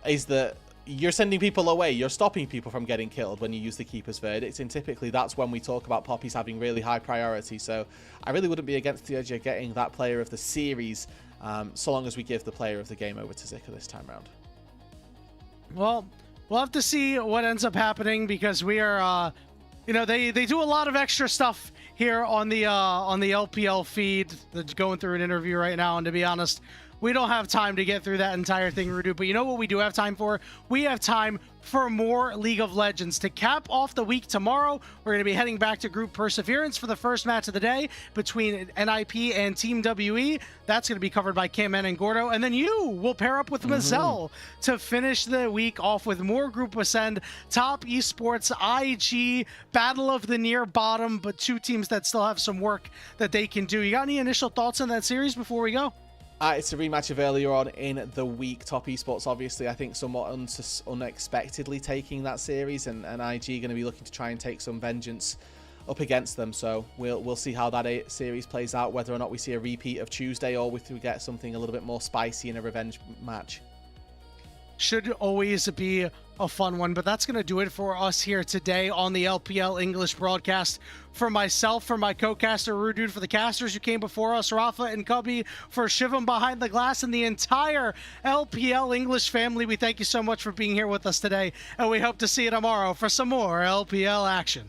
is that you're sending people away. You're stopping people from getting killed when you use the keeper's verdict, and typically that's when we talk about Poppies having really high priority. So I really wouldn't be against the idea of getting that player of the series, so long as we give the player of the game over to Zika this time around.
Well, we'll have to see what ends up happening, because we are, they do a lot of extra stuff here on the LPL feed. They're going through an interview right now, and to be honest, we don't have time to get through that entire thing, Rudu. But you know what we do have time for? We have time for more League of Legends. To cap off the week tomorrow, we're going to be heading back to Group Perseverance for the first match of the day between NIP and Team WE. That's going to be covered by Camen and Gordo. And then you will pair up with Mazel to finish the week off with more Group Ascend, Top Esports, IG, Battle of the Near Bottom, but two teams that still have some work that they can do. You got any initial thoughts on that series before we go?
It's a rematch of earlier on in the week. Top Esports, obviously, I think somewhat unexpectedly taking that series, and IG going to be looking to try and take some vengeance up against them. So we'll see how that series plays out, whether or not we see a repeat of Tuesday or if we get something a little bit more spicy in a revenge match.
Should always be a fun one, but that's going to do it for us here today on the LPL English broadcast. For myself, for my co-caster Rudude, for the casters who came before us, Rafa and Cubby, for Shivam behind the glass, and the entire LPL English family, we thank you so much for being here with us today, and we hope to see you tomorrow for some more LPL action.